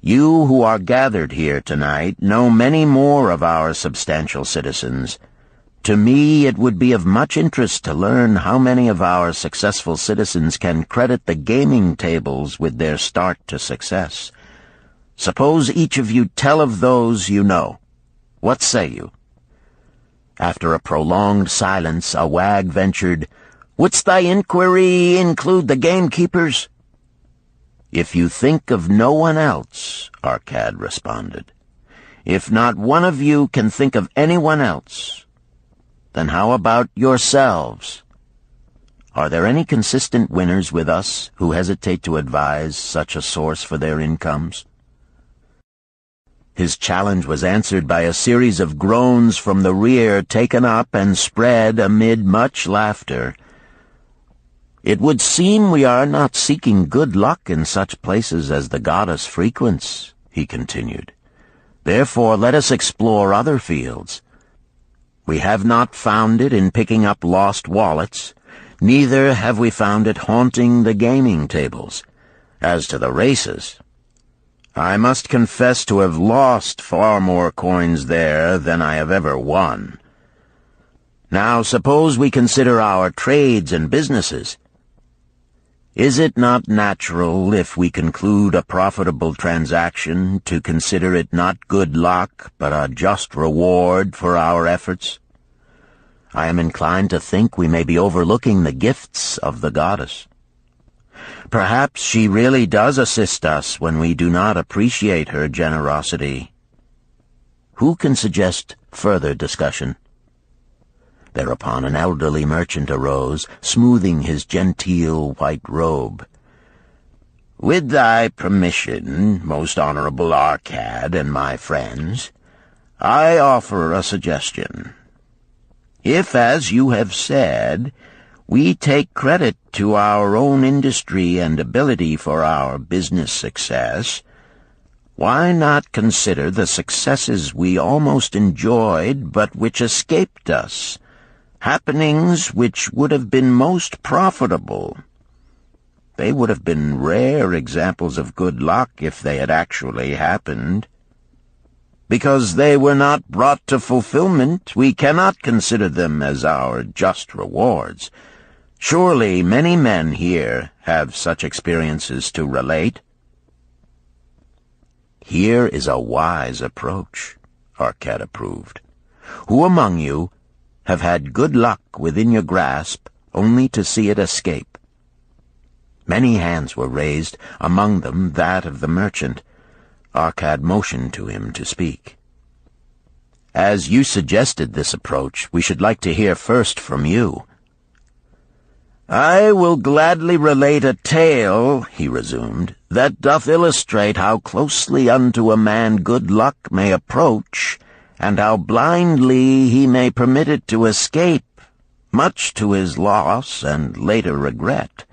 You who are gathered here tonight know many more of our substantial citizens. To me, it would be of much interest to learn how many of our successful citizens can credit the gaming tables with their start to success. Suppose each of you tell of those you know. What say you? After a prolonged silence, a wag ventured, "Wouldst thy inquiry include the gamekeepers?" "If you think of no one else," Arcad responded. "If not one of you can think of anyone else, then how about yourselves? Are there any consistent winners with us who hesitate to advise such a source for their incomes?" His challenge was answered by a series of groans from the rear, taken up and spread amid much laughter. "It would seem we are not seeking good luck in such places as the goddess frequents," he continued. "Therefore let us explore other fields. We have not found it in picking up lost wallets, neither have we found it haunting the gaming tables. As to the races, I must confess to have lost far more coins there than I have ever won. Now suppose we consider our trades and businesses. Is it not natural, if we conclude a profitable transaction, to consider it not good luck, but a just reward for our efforts? I am inclined to think we may be overlooking the gifts of the goddess. Perhaps she really does assist us when we do not appreciate her generosity. Who can suggest further discussion?" Thereupon an elderly merchant arose, smoothing his genteel white robe. "With thy permission, most honorable Arcad and my friends, I offer a suggestion. If, as you have said, we take credit to our own industry and ability for our business success, why not consider the successes we almost enjoyed but which escaped us, happenings which would have been most profitable? They would have been rare examples of good luck if they had actually happened. Because they were not brought to fulfillment, we cannot consider them as our just rewards. Surely many men here have such experiences to relate." "Here is a wise approach," Arcad approved. "Who among you have had good luck within your grasp only to see it escape?" Many hands were raised, among them that of the merchant. Arcad motioned to him to speak. "As you suggested this approach, we should like to hear first from you." "I will gladly relate a tale," he resumed, "that doth illustrate how closely unto a man good luck may approach, and how blindly he may permit it to escape, much to his loss and later regret.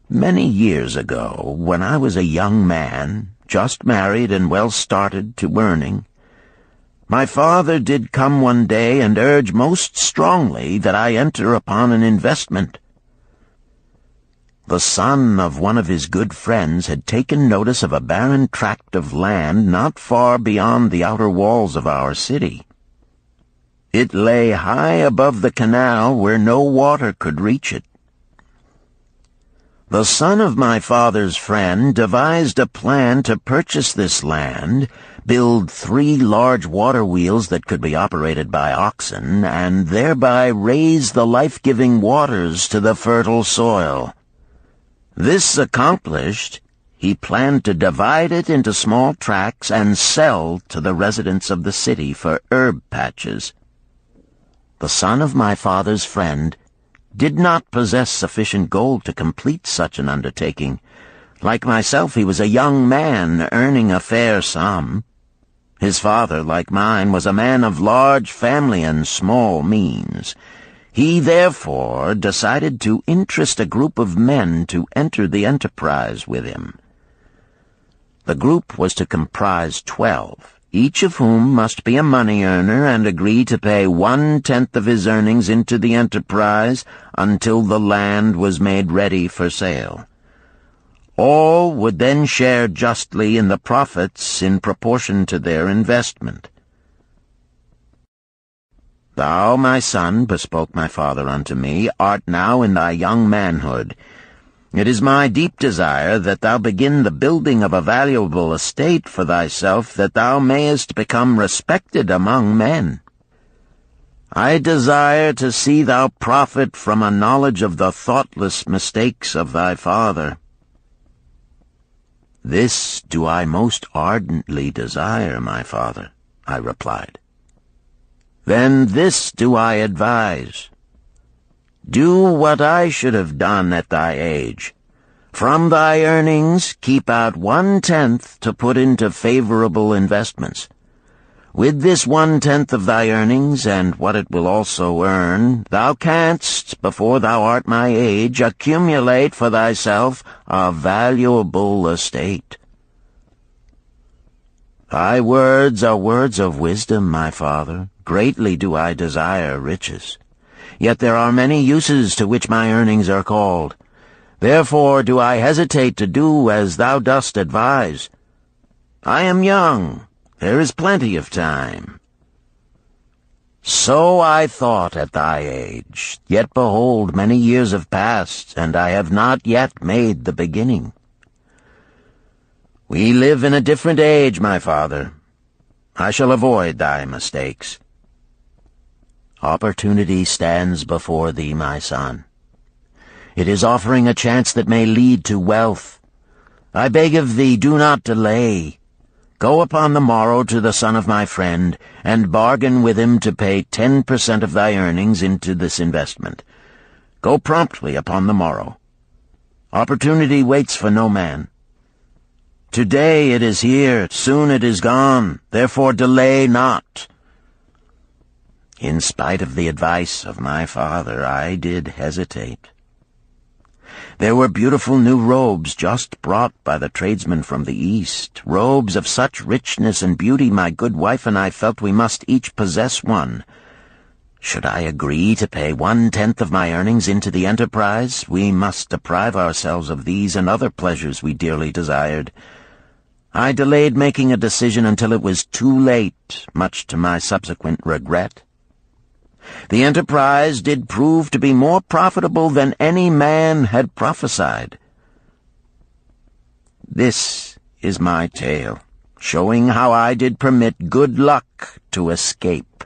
Many years ago, when I was a young man, just married and well started to earning, my father did come one day and urge most strongly that I enter upon an investment. The son of one of his good friends had taken notice of a barren tract of land not far beyond the outer walls of our city. It lay high above the canal where no water could reach it. The son of my father's friend devised a plan to purchase this land, build 3 large water wheels that could be operated by oxen, and thereby raise the life-giving waters to the fertile soil. This accomplished, he planned to divide it into small tracts and sell to the residents of the city for herb patches. The son of my father's friend did not possess sufficient gold to complete such an undertaking. Like myself, he was a young man earning a fair sum. His father, like mine, was a man of large family and small means. He therefore decided to interest a group of men to enter the enterprise with him. The group was to comprise 12. Each of whom must be a money earner and agree to pay 1/10 of his earnings into the enterprise until the land was made ready for sale. All would then share justly in the profits in proportion to their investment. "Thou, my son," bespoke my father unto me, "art now in thy young manhood. It is my deep desire that thou begin the building of a valuable estate for thyself, that thou mayest become respected among men. I desire to see thou profit from a knowledge of the thoughtless mistakes of thy father." "This do I most ardently desire, my father," I replied. "Then this do I advise. Do what I should have done at thy age. From thy earnings keep out 1/10 to put into favorable investments. With this 1/10 of thy earnings, and what it will also earn, thou canst, before thou art my age, accumulate for thyself a valuable estate." "Thy words are words of wisdom, my father. Greatly do I desire riches. Yet there are many uses to which my earnings are called. Therefore do I hesitate to do as thou dost advise. I am young. There is plenty of time." "So I thought at thy age. Yet behold, many years have passed, and I have not yet made the beginning." "We live in a different age, my father. I shall avoid thy mistakes." "Opportunity stands before thee, my son. It is offering a chance that may lead to wealth. I beg of thee, do not delay. Go upon the morrow to the son of my friend, and bargain with him to pay 10% of thy earnings into this investment. Go promptly upon the morrow. Opportunity waits for no man. Today it is here, soon it is gone, therefore delay not." In spite of the advice of my father, I did hesitate. There were beautiful new robes just brought by the tradesmen from the East, robes of such richness and beauty my good wife and I felt we must each possess one. Should I agree to pay 1/10 of my earnings into the enterprise, we must deprive ourselves of these and other pleasures we dearly desired. I delayed making a decision until it was too late, much to my subsequent regret. The enterprise did prove to be more profitable than any man had prophesied. This is my tale, showing how I did permit good luck to escape.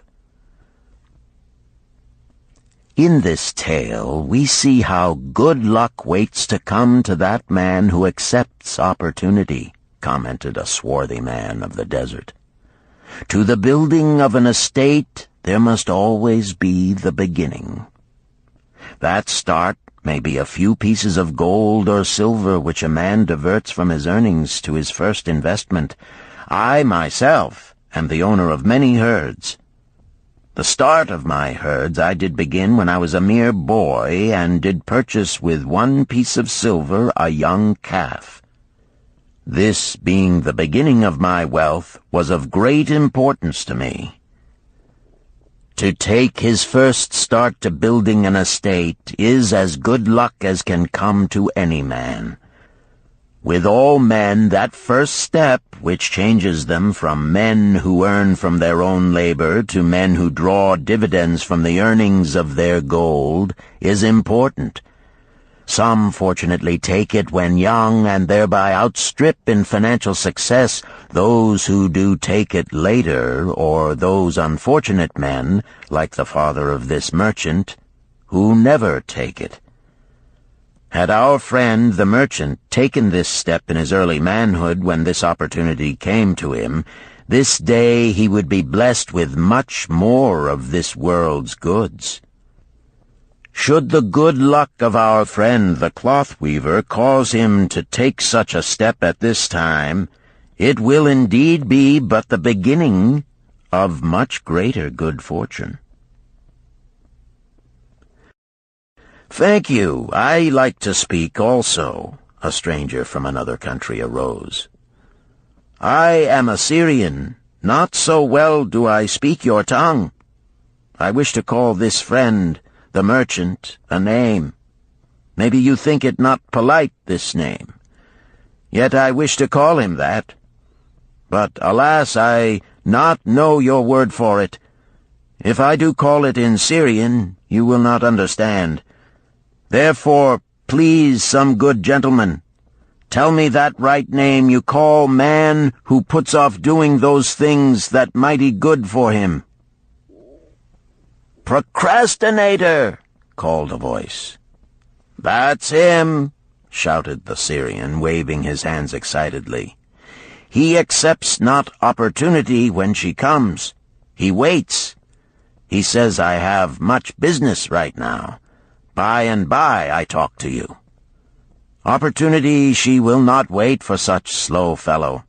In this tale, we see how good luck waits to come to that man who accepts opportunity, commented a swarthy man of the desert. To the building of an estate, there must always be the beginning. That start may be a few pieces of gold or silver which a man diverts from his earnings to his first investment. I, myself, am the owner of many herds. The start of my herds I did begin when I was a mere boy, and did purchase with 1 piece of silver a young calf. This, being the beginning of my wealth, was of great importance to me. To take his first start to building an estate is as good luck as can come to any man. With all men, that first step, which changes them from men who earn from their own labor to men who draw dividends from the earnings of their gold, is important. Some fortunately take it when young and thereby outstrip in financial success those who do take it later, or those unfortunate men, like the father of this merchant, who never take it. Had our friend the merchant taken this step in his early manhood when this opportunity came to him, this day he would be blessed with much more of this world's goods. Should the good luck of our friend the cloth weaver cause him to take such a step at this time, it will indeed be but the beginning of much greater good fortune. "Thank you. I like to speak also," a stranger from another country arose. "I am a Syrian. Not so well do I speak your tongue. I wish to call this friend, the merchant, a name. Maybe you think it not polite, this name. Yet I wish to call him that. But, alas, I not know your word for it. If I do call it in Syrian, you will not understand. Therefore, please, some good gentleman, tell me that right name you call man who puts off doing those things that mighty good for him." "Procrastinator!" called a voice. "That's him!" shouted the Syrian, waving his hands excitedly. "He accepts not opportunity when she comes. He waits. He says, I have much business right now. By and by I talk to you. Opportunity she will not wait for such slow fellow.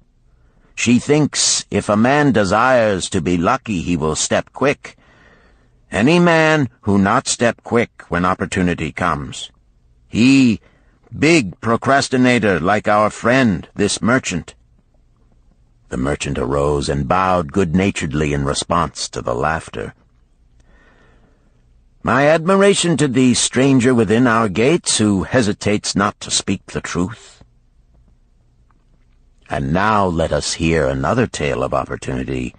She thinks if a man desires to be lucky he will step quick. Any man who not step quick when opportunity comes. He, big procrastinator like our friend, this merchant." The merchant arose and bowed good-naturedly in response to the laughter. "My admiration to thee, stranger within our gates, who hesitates not to speak the truth." And now let us hear another tale of opportunity.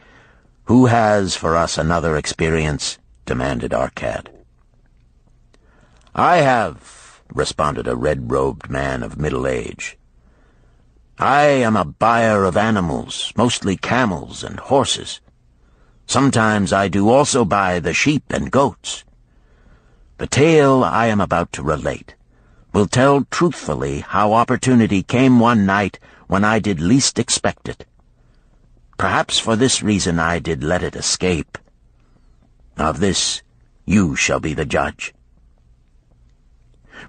"Who has for us another experience?" demanded Arcad. "I have," responded a red-robed man of middle age. "I am a buyer of animals, mostly camels and horses. Sometimes I do also buy the sheep and goats. The tale I am about to relate will tell truthfully how opportunity came one night when I did least expect it. Perhaps for this reason I did let it escape. Of this you shall be the judge.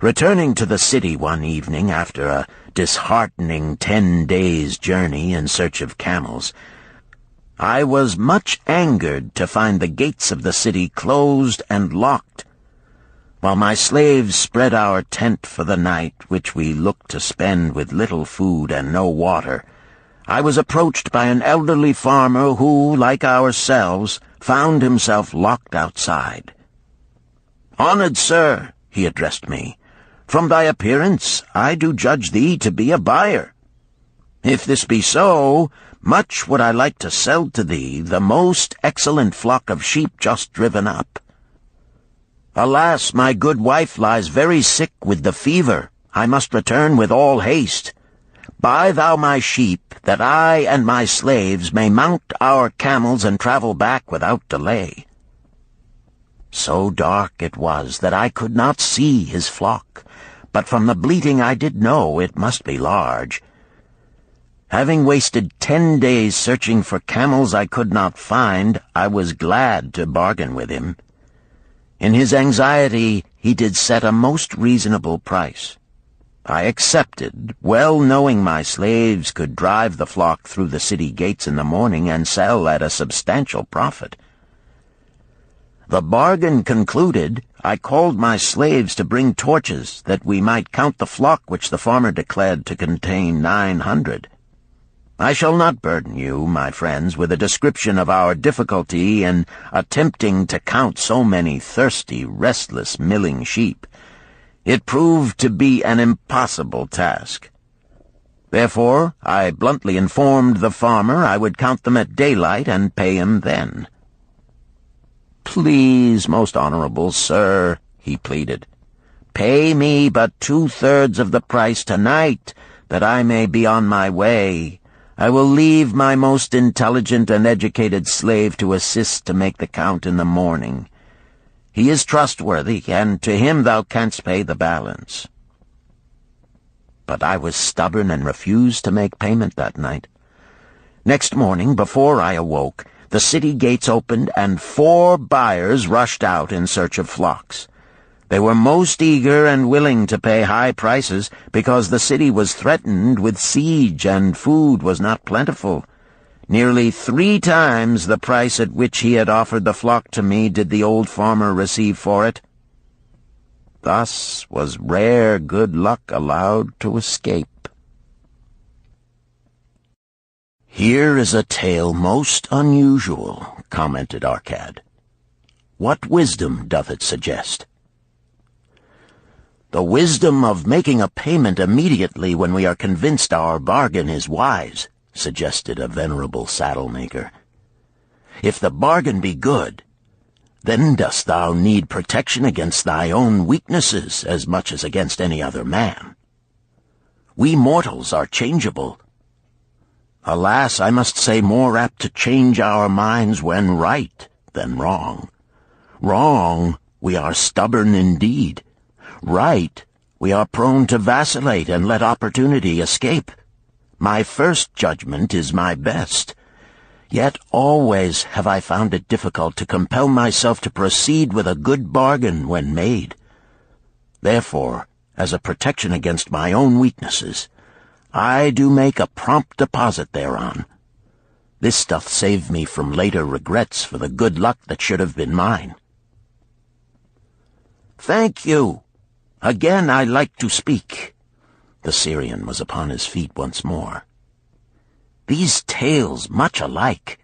Returning to the city one evening after a disheartening 10 days' journey in search of camels, I was much angered to find the gates of the city closed and locked. While my slaves spread our tent for the night, which we looked to spend with little food and no water, I was approached by an elderly farmer who, like ourselves, found himself locked outside. "Honored sir," he addressed me, "from thy appearance I do judge thee to be a buyer. If this be so, much would I like to sell to thee the most excellent flock of sheep just driven up. Alas, my good wife lies very sick with the fever. I must return with all haste. Buy thou my sheep, that I and my slaves may mount our camels and travel back without delay." So dark it was that I could not see his flock, but from the bleating I did know it must be large. Having wasted 10 days searching for camels I could not find, I was glad to bargain with him. In his anxiety he did set a most reasonable price. I accepted, well knowing my slaves could drive the flock through the city gates in the morning and sell at a substantial profit. The bargain concluded, I called my slaves to bring torches that we might count the flock which the farmer declared to contain 900. I shall not burden you, my friends, with a description of our difficulty in attempting to count so many thirsty, restless, milling sheep. It proved to be an impossible task. Therefore, I bluntly informed the farmer I would count them at daylight and pay him then. "Please, most honorable sir," he pleaded, Pay me but 2/3 of the price tonight, that I may be on my way. I will leave my most intelligent and educated slave to assist to make the count in the morning. He is trustworthy, and to him thou canst pay the balance." But I was stubborn and refused to make payment that night. Next morning, before I awoke, the city gates opened, and 4 buyers rushed out in search of flocks. They were most eager and willing to pay high prices because the city was threatened with siege and food was not plentiful. Nearly 3 times the price at which he had offered the flock to me did the old farmer receive for it. Thus was rare good luck allowed to escape. "Here is a tale most unusual," commented Arcad. "What wisdom doth it suggest?" "The wisdom of making a payment immediately when we are convinced our bargain is wise," suggested a venerable saddle-maker. "If the bargain be good, then dost thou need protection against thy own weaknesses as much as against any other man. We mortals are changeable. Alas, I must say more apt to change our minds when right than wrong. Wrong, we are stubborn indeed. Right, we are prone to vacillate and let opportunity escape. My first judgment is my best. Yet always have I found it difficult to compel myself to proceed with a good bargain when made. Therefore, as a protection against my own weaknesses, I do make a prompt deposit thereon. This doth save me from later regrets for the good luck that should have been mine." "Thank you. Again I like to speak." The Syrian was upon his feet once more. "These tales much alike.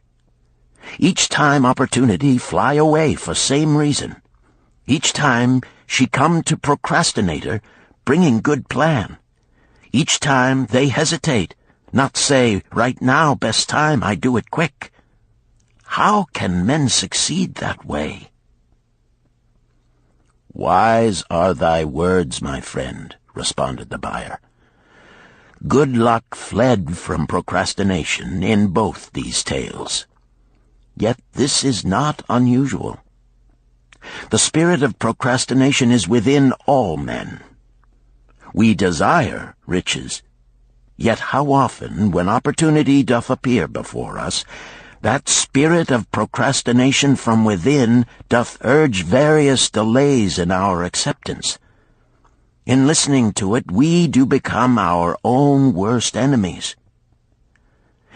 Each time opportunity fly away for same reason. Each time she come to procrastinator, bringing good plan. Each time they hesitate, not say, right now, best time, I do it quick. How can men succeed that way?" "Wise are thy words, my friend," responded the buyer. "Good luck fled from procrastination in both these tales. Yet this is not unusual. The spirit of procrastination is within all men. We desire riches, yet how often, when opportunity doth appear before us, that spirit of procrastination from within doth urge various delays in our acceptance. In listening to it, we do become our own worst enemies.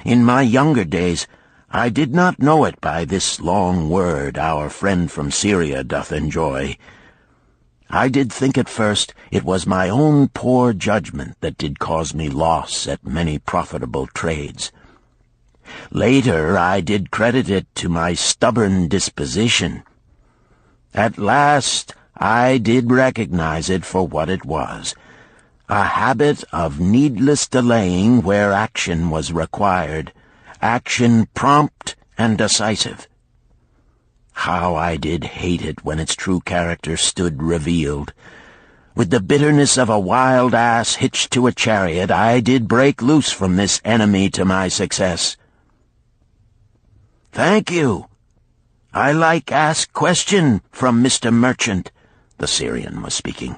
In my younger days, I did not know it by this long word our friend from Syria doth enjoy. I did think at first it was my own poor judgment that did cause me loss at many profitable trades. Later I did credit it to my stubborn disposition. At last I did recognize it for what it was, a habit of needless delaying where action was required, action prompt and decisive. How I did hate it when its true character stood revealed. With the bitterness of a wild ass hitched to a chariot, I did break loose from this enemy to my success. "Thank you. I like ask question from Mr. Merchant," the Syrian was speaking.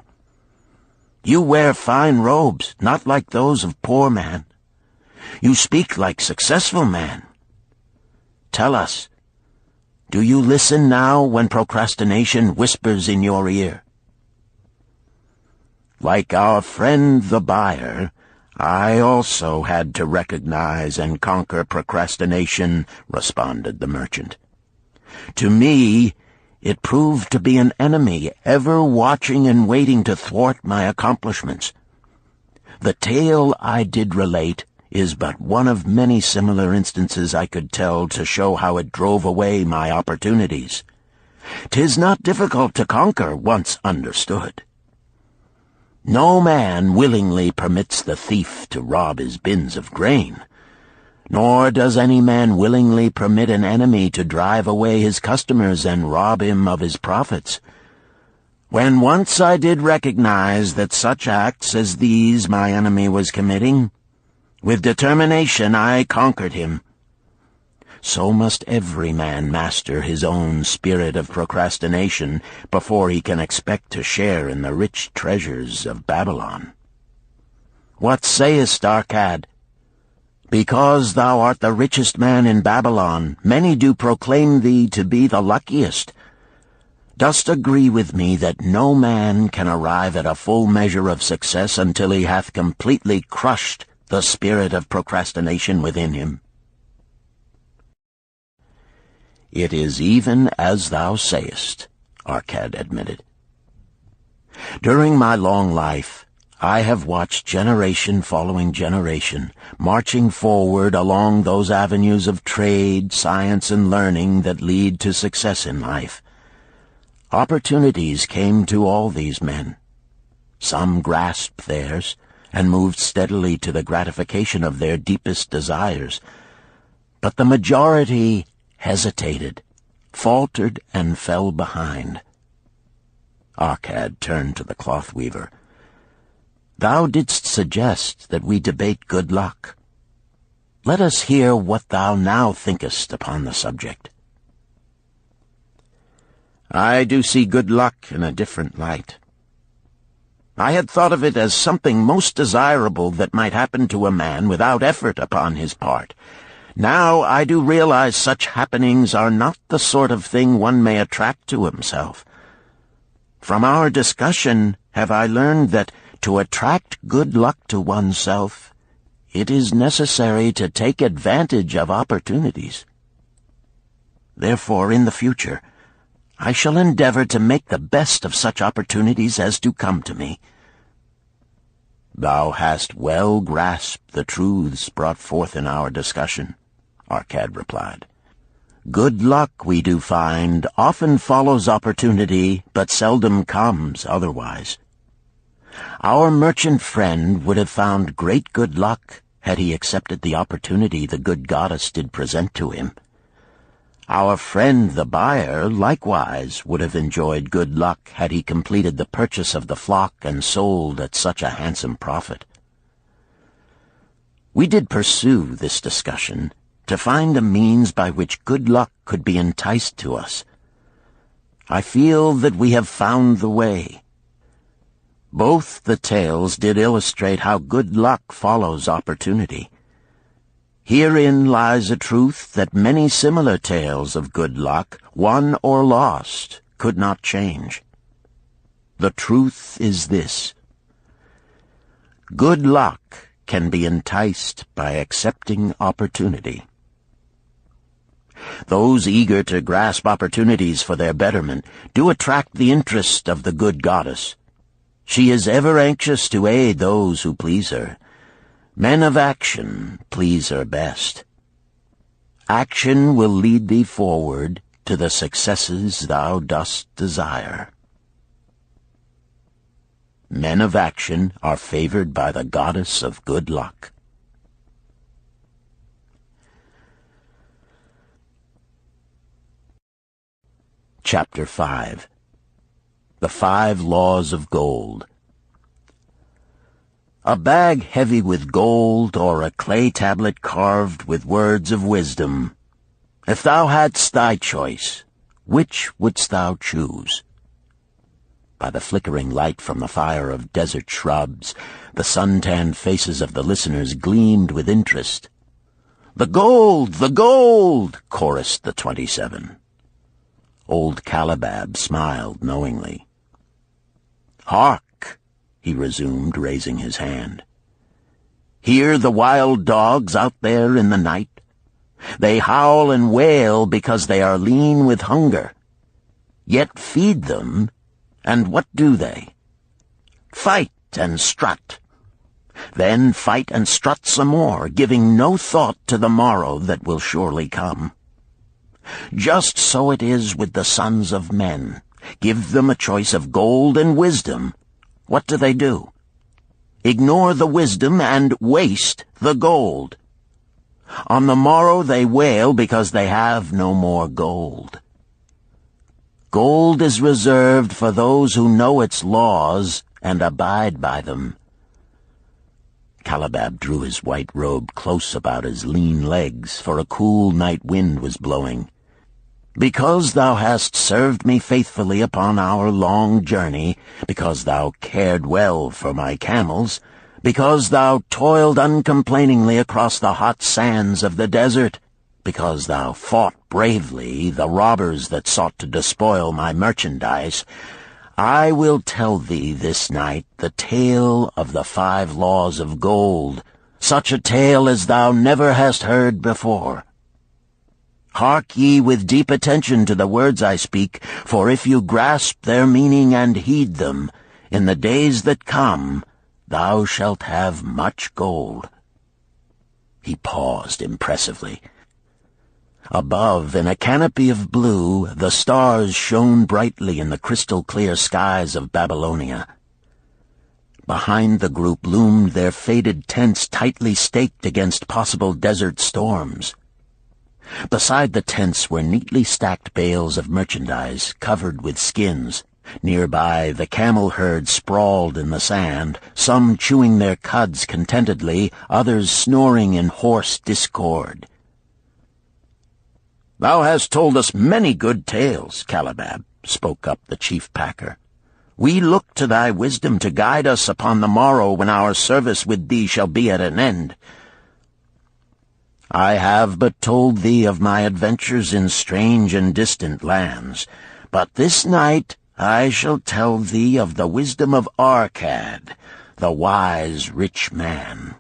"You wear fine robes, not like those of poor man. You speak like successful man. Tell us, do you listen now when procrastination whispers in your ear?" "Like our friend the buyer, I also had to recognize and conquer procrastination," responded the merchant. "To me, it proved to be an enemy ever watching and waiting to thwart my accomplishments. The tale I did relate is but one of many similar instances I could tell to show how it drove away my opportunities. 'Tis not difficult to conquer once understood. No man willingly permits the thief to rob his bins of grain, nor does any man willingly permit an enemy to drive away his customers and rob him of his profits. When once I did recognize that such acts as these my enemy was committing, with determination I conquered him. So must every man master his own spirit of procrastination before he can expect to share in the rich treasures of Babylon. What sayest, Arcad? Because thou art the richest man in Babylon, many do proclaim thee to be the luckiest. Dost agree with me that no man can arrive at a full measure of success until he hath completely crushed the spirit of procrastination within him? It is even as thou sayest, Arcad admitted. During my long life, I have watched generation following generation, marching forward along those avenues of trade, science, and learning that lead to success in life. Opportunities came to all these men. Some grasped theirs and moved steadily to the gratification of their deepest desires, but the majority hesitated, faltered, and fell behind. Arcad turned to the cloth-weaver. Thou didst suggest that we debate good luck. Let us hear what thou now thinkest upon the subject. I do see good luck in a different light. I had thought of it as something most desirable that might happen to a man without effort upon his part. Now I do realize such happenings are not the sort of thing one may attract to himself. From our discussion have I learned that to attract good luck to oneself, it is necessary to take advantage of opportunities. Therefore, in the future, I shall endeavor to make the best of such opportunities as do come to me. Thou hast well grasped the truths brought forth in our discussion, Arcad replied. Good luck, we do find, often follows opportunity, but seldom comes otherwise. Our merchant friend would have found great good luck had he accepted the opportunity the good goddess did present to him. Our friend the buyer likewise would have enjoyed good luck had he completed the purchase of the flock and sold at such a handsome profit. We did pursue this discussion to find a means by which good luck could be enticed to us. I feel that we have found the way. Both the tales did illustrate how good luck follows opportunity. Herein lies a truth that many similar tales of good luck, won or lost, could not change. The truth is this: good luck can be enticed by accepting opportunity. Those eager to grasp opportunities for their betterment do attract the interest of the good goddess. She is ever anxious to aid those who please her. Men of action please her best. Action will lead thee forward to the successes thou dost desire. Men of action are favored by the goddess of good luck. Chapter 5. The 5 Laws of Gold. A bag heavy with gold, or a clay tablet carved with words of wisdom. If thou hadst thy choice, which wouldst thou choose? By the flickering light from the fire of desert shrubs, the sun-tanned faces of the listeners gleamed with interest. "The gold! The gold!" chorused the 27. Old Calibab smiled knowingly. "Hark!" he resumed, raising his hand. "Hear the wild dogs out there in the night? They howl and wail because they are lean with hunger. Yet feed them, and what do they? Fight and strut. Then fight and strut some more, giving no thought to the morrow that will surely come. Just so it is with the sons of men. Give them a choice of gold and wisdom. What do? Ignore the wisdom and waste the gold. On the morrow they wail because they have no more gold. Gold is reserved for those who know its laws and abide by them." Calabab drew his white robe close about his lean legs, for a cool night wind was blowing. "Because thou hast served me faithfully upon our long journey, because thou cared well for my camels, because thou toiled uncomplainingly across the hot sands of the desert, because thou fought bravely the robbers that sought to despoil my merchandise, I will tell thee this night the tale of the 5 laws of gold, such a tale as thou never hast heard before. Hark ye with deep attention to the words I speak, for if you grasp their meaning and heed them, in the days that come thou shalt have much gold." He paused impressively. Above, in a canopy of blue, the stars shone brightly in the crystal-clear skies of Babylonia. Behind the group loomed their faded tents tightly staked against possible desert storms. Beside the tents were neatly stacked bales of merchandise covered with skins. Nearby, the camel herd sprawled in the sand, some chewing their cuds contentedly, others snoring in hoarse discord. "Thou hast told us many good tales, Calabab," spoke up the chief packer. "We look to thy wisdom to guide us upon the morrow when our service with thee shall be at an end." "I have but told thee of my adventures in strange and distant lands, but this night I shall tell thee of the wisdom of Arkad, the wise rich man."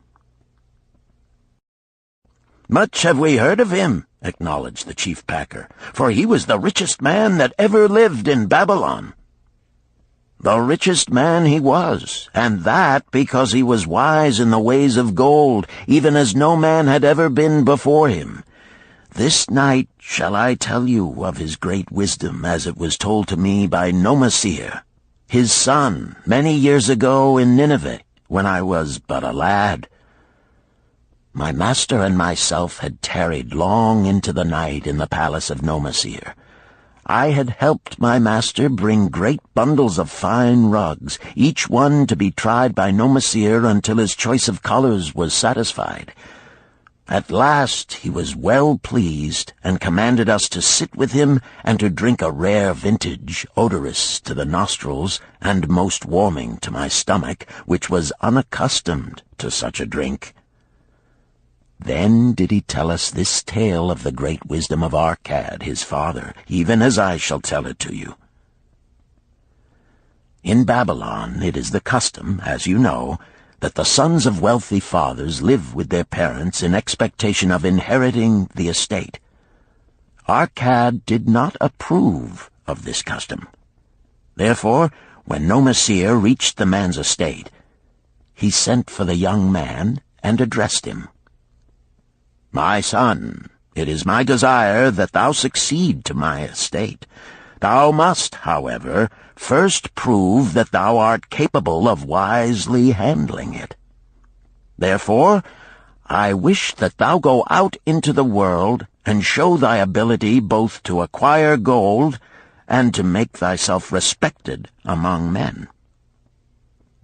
"Much have we heard of him," acknowledged the chief packer, "for he was the richest man that ever lived in Babylon." "The richest man he was, and that because he was wise in the ways of gold, even as no man had ever been before him. This night shall I tell you of his great wisdom as it was told to me by Nomasir, his son, many years ago in Nineveh, when I was but a lad. My master and myself had tarried long into the night in the palace of Nomasir. I had helped my master bring great bundles of fine rugs, each one to be tried by Nomasir until his choice of colors was satisfied. At last he was well pleased, and commanded us to sit with him and to drink a rare vintage, odorous to the nostrils and most warming to my stomach, which was unaccustomed to such a drink. Then did he tell us this tale of the great wisdom of Arkad, his father, even as I shall tell it to you. In Babylon it is the custom, as you know, that the sons of wealthy fathers live with their parents in expectation of inheriting the estate. Arkad did not approve of this custom. Therefore, when Nomasir reached the man's estate, he sent for the young man and addressed him. "My son, it is my desire that thou succeed to my estate. Thou must, however, first prove that thou art capable of wisely handling it. Therefore, I wish that thou go out into the world and show thy ability both to acquire gold and to make thyself respected among men.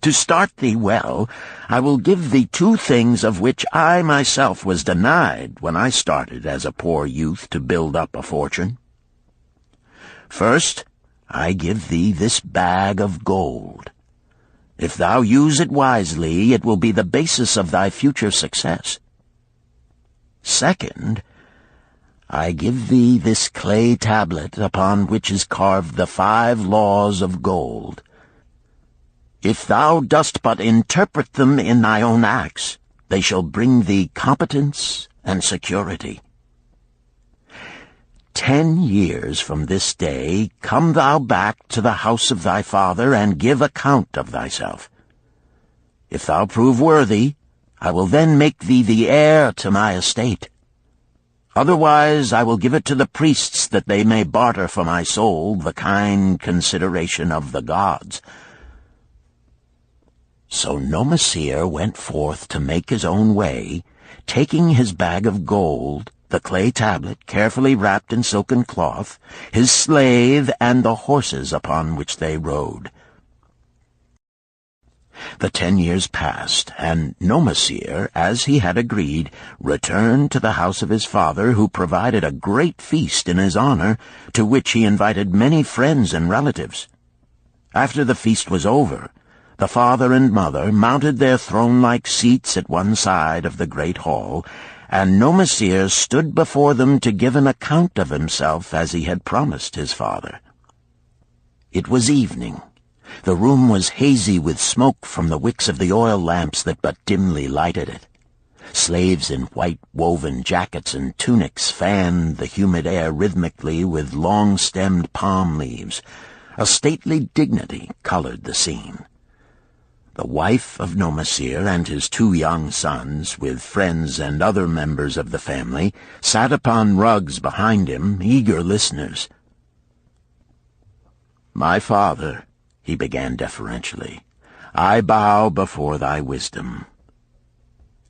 To start thee well, I will give thee 2 things of which I myself was denied when I started as a poor youth to build up a fortune. First, I give thee this bag of gold. If thou use it wisely, it will be the basis of thy future success. Second, I give thee this clay tablet upon which is carved the 5 laws of gold. If thou dost but interpret them in thy own acts, they shall bring thee competence and security. 10 years from this day come thou back to the house of thy father and give account of thyself. If thou prove worthy, I will then make thee the heir to my estate. Otherwise I will give it to the priests that they may barter for my soul the kind consideration of the gods." So Nomasir went forth to make his own way, taking his bag of gold the clay tablet carefully wrapped in silken cloth, his slave, and the horses upon which they rode. The 10 years passed, and Nomasir, as he had agreed, returned to the house of his father, who provided a great feast in his honor, to which he invited many friends and relatives. After the feast was over, the father and mother mounted their throne-like seats at one side of the great hall, and Nomasir stood before them to give an account of himself as he had promised his father. It was evening. The room was hazy with smoke from the wicks of the oil lamps that but dimly lighted it. Slaves in white woven jackets and tunics fanned the humid air rhythmically with long-stemmed palm leaves. A stately dignity colored the scene. The wife of Nomasir and his 2 young sons, with friends and other members of the family, sat upon rugs behind him, eager listeners. "My father," he began deferentially, "I bow before thy wisdom.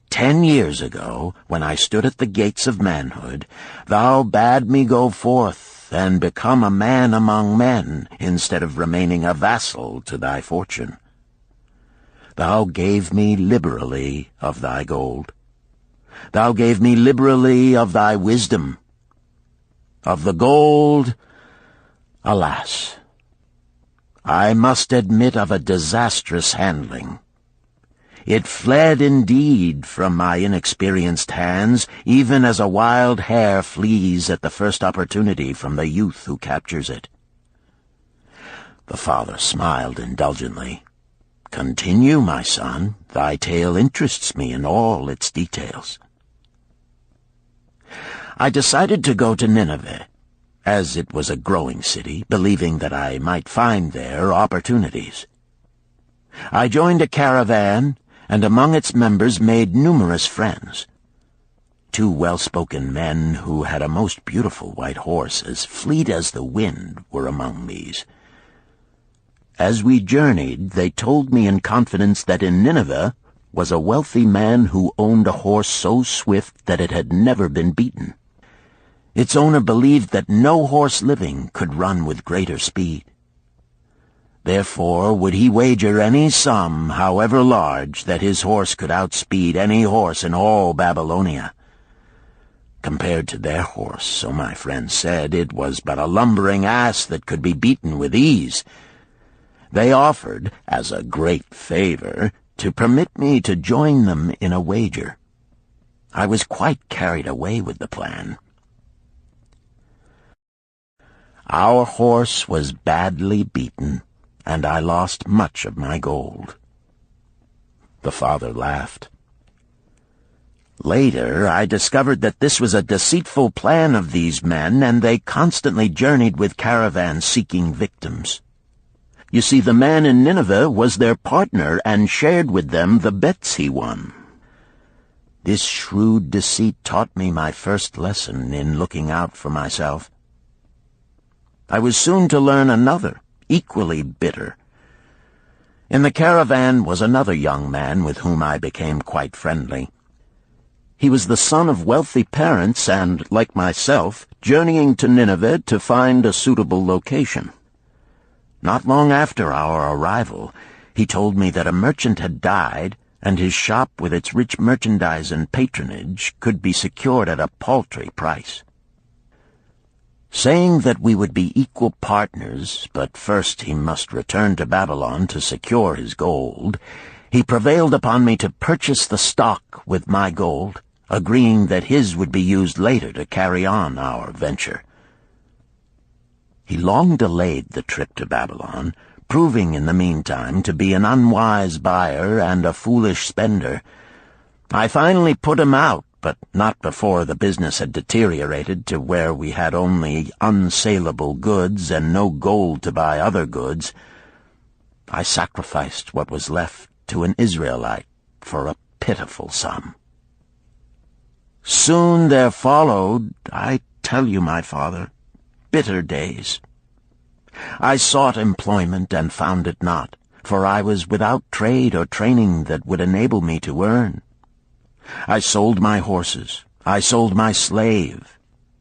10 years ago, when I stood at the gates of manhood, thou bade me go forth and become a man among men, instead of remaining a vassal to thy fortune. Thou gave me liberally of thy gold. Thou gave me liberally of thy wisdom. Of the gold, alas, I must admit of a disastrous handling. It fled indeed from my inexperienced hands, even as a wild hare flees at the first opportunity from the youth who captures it." The father smiled indulgently. "Continue, my son. Thy tale interests me in all its details." I decided to go to Nineveh, as it was a growing city, believing that I might find there opportunities. I joined a caravan, and among its members made numerous friends. 2 well-spoken men who had a most beautiful white horse, as fleet as the wind, were among these. As we journeyed, they told me in confidence that in Nineveh was a wealthy man who owned a horse so swift that it had never been beaten. Its owner believed that no horse living could run with greater speed. Therefore would he wager any sum, however large, that his horse could outspeed any horse in all Babylonia. Compared to their horse, so my friend said, it was but a lumbering ass that could be beaten with ease. They offered, as a great favor, to permit me to join them in a wager. I was quite carried away with the plan. Our horse was badly beaten, and I lost much of my gold. The father laughed. Later, I discovered that this was a deceitful plan of these men, and they constantly journeyed with caravans seeking victims. You see, the man in Nineveh was their partner and shared with them the bets he won. This shrewd deceit taught me my first lesson in looking out for myself. I was soon to learn another, equally bitter. In the caravan was another young man with whom I became quite friendly. He was the son of wealthy parents and, like myself, journeying to Nineveh to find a suitable location. Not long after our arrival, he told me that a merchant had died, and his shop with its rich merchandise and patronage could be secured at a paltry price. Saying that we would be equal partners, but first he must return to Babylon to secure his gold, he prevailed upon me to purchase the stock with my gold, agreeing that his would be used later to carry on our venture. He long delayed the trip to Babylon, proving in the meantime to be an unwise buyer and a foolish spender. I finally put him out, but not before the business had deteriorated to where we had only unsaleable goods and no gold to buy other goods. I sacrificed what was left to an Israelite for a pitiful sum. Soon there followed, I tell you, my father, bitter days. I sought employment and found it not, for I was without trade or training that would enable me to earn. I sold my horses, I sold my slave.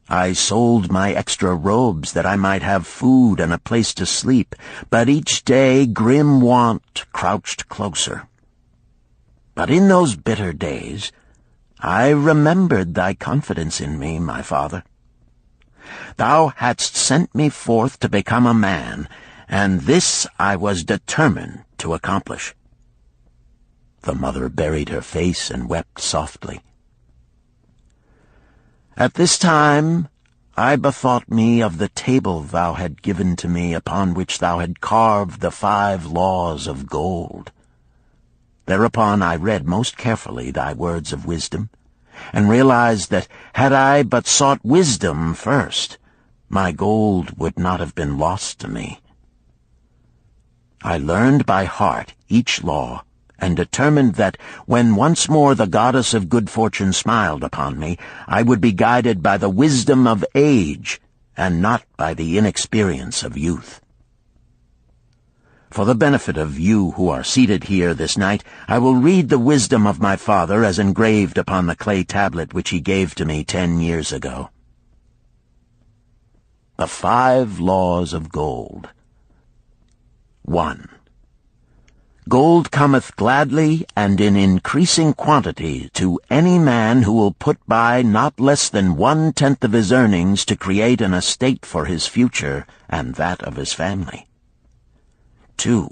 I sold my extra robes that I might have food and a place to sleep, but each day grim want crouched closer. But in those bitter days, I remembered thy confidence in me, my father. Thou hadst sent me forth to become a man, and this I was determined to accomplish. The mother buried her face and wept softly. At this time I bethought me of the table thou had given to me, upon which thou had carved the 5 laws of gold. Thereupon I read most carefully thy words of wisdom, and realized that had I but sought wisdom first, my gold would not have been lost to me. I learned by heart each law, and determined that when once more the goddess of good fortune smiled upon me, I would be guided by the wisdom of age, and not by the inexperience of youth. For the benefit of you who are seated here this night, I will read the wisdom of my father as engraved upon the clay tablet which he gave to me 10 years ago. The 5 laws of gold. 1. Gold cometh gladly and in increasing quantity to any man who will put by not less than 1/10 of his earnings to create an estate for his future and that of his family. 2.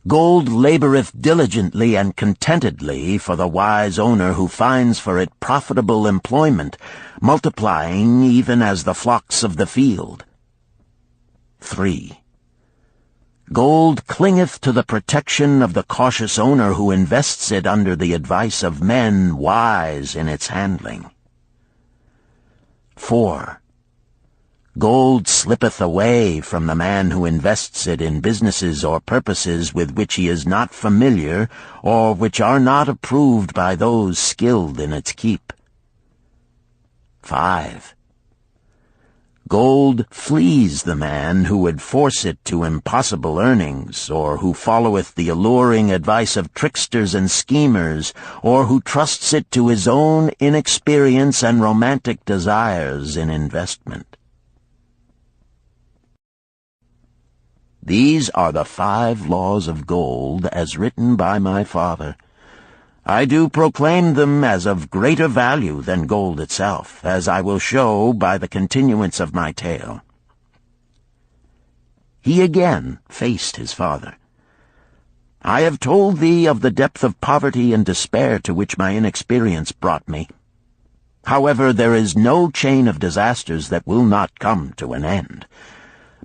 Gold laboreth diligently and contentedly for the wise owner who finds for it profitable employment, multiplying even as the flocks of the field. 3. Gold clingeth to the protection of the cautious owner who invests it under the advice of men wise in its handling. 4. Gold slippeth away from the man who invests it in businesses or purposes with which he is not familiar, or which are not approved by those skilled in its keep. 5. Gold flees the man who would force it to impossible earnings, or who followeth the alluring advice of tricksters and schemers, or who trusts it to his own inexperience and romantic desires in investment. These are the 5 laws of gold as written by my father. I do proclaim them as of greater value than gold itself, as I will show by the continuance of my tale. He again faced his father. I have told thee of the depth of poverty and despair to which my inexperience brought me. However, there is no chain of disasters that will not come to an end.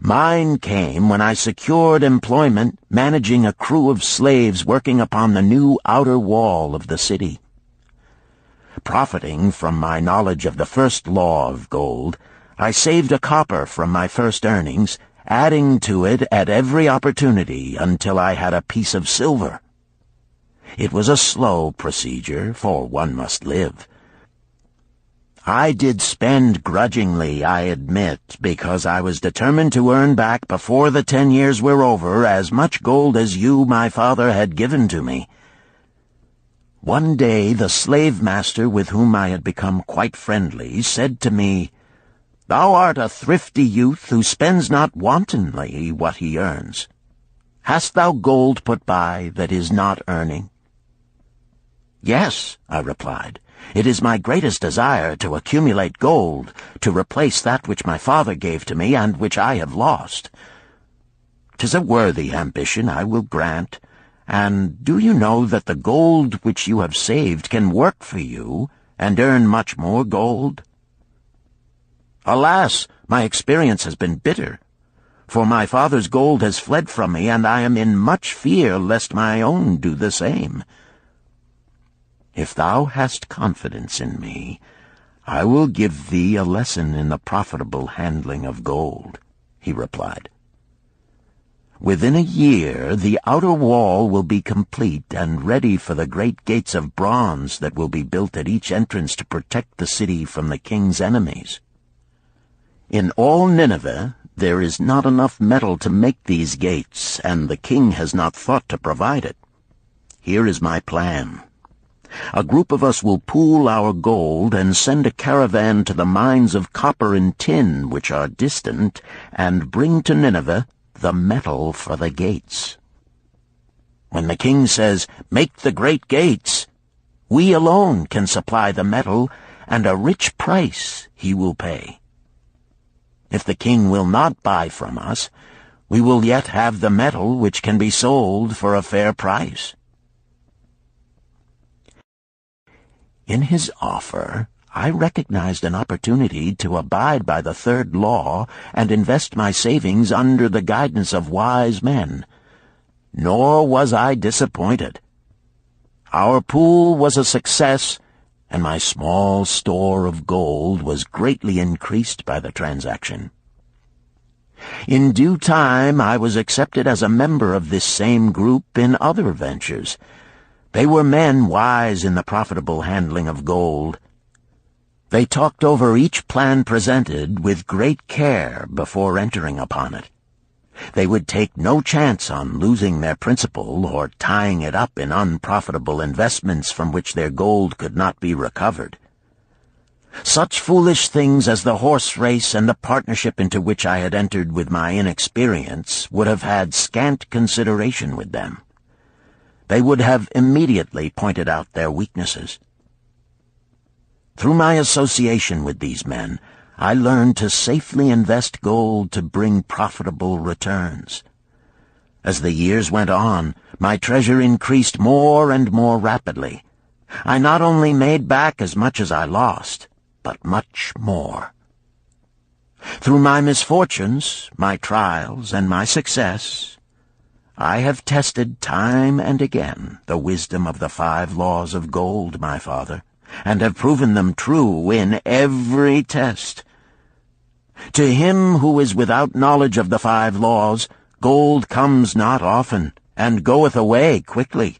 Mine came when I secured employment managing a crew of slaves working upon the new outer wall of the city. Profiting from my knowledge of the first law of gold, I saved a copper from my first earnings, adding to it at every opportunity until I had a piece of silver. It was a slow procedure, for one must live. I did spend grudgingly, I admit, because I was determined to earn back before the 10 years were over as much gold as you, my father, had given to me. One day the slave-master with whom I had become quite friendly said to me, "Thou art a thrifty youth who spends not wantonly what he earns. Hast thou gold put by that is not earning?" "Yes," I replied. "It is my greatest desire to accumulate gold, to replace that which my father gave to me and which I have lost. 'Tis a worthy ambition, I will grant. And do you know that the gold which you have saved can work for you and earn much more gold?" "Alas, my experience has been bitter, for my father's gold has fled from me, and I am in much fear lest my own do the same." "If thou hast confidence in me, I will give thee a lesson in the profitable handling of gold," he replied. "Within a year the outer wall will be complete and ready for the great gates of bronze that will be built at each entrance to protect the city from the king's enemies. In all Nineveh there is not enough metal to make these gates, and the king has not thought to provide it. Here is my plan. A group of us will pool our gold and send a caravan to the mines of copper and tin which are distant, and bring to Nineveh the metal for the gates. When the king says, 'Make the great gates,' we alone can supply the metal, and a rich price he will pay. If the king will not buy from us, we will yet have the metal which can be sold for a fair price." In his offer, I recognized an opportunity to abide by the third law and invest my savings under the guidance of wise men. Nor was I disappointed. Our pool was a success, and my small store of gold was greatly increased by the transaction. In due time I was accepted as a member of this same group in other ventures. They were men wise in the profitable handling of gold. They talked over each plan presented with great care before entering upon it. They would take no chance on losing their principal or tying it up in unprofitable investments from which their gold could not be recovered. Such foolish things as the horse race and the partnership into which I had entered with my inexperience would have had scant consideration with them. They would have immediately pointed out their weaknesses. Through my association with these men, I learned to safely invest gold to bring profitable returns. As the years went on, my treasure increased more and more rapidly. I not only made back as much as I lost, but much more. Through my misfortunes, my trials, and my success, I have tested time and again the wisdom of the 5 laws of gold, my father, and have proven them true in every test. To him who is without knowledge of the 5 laws, gold comes not often, and goeth away quickly.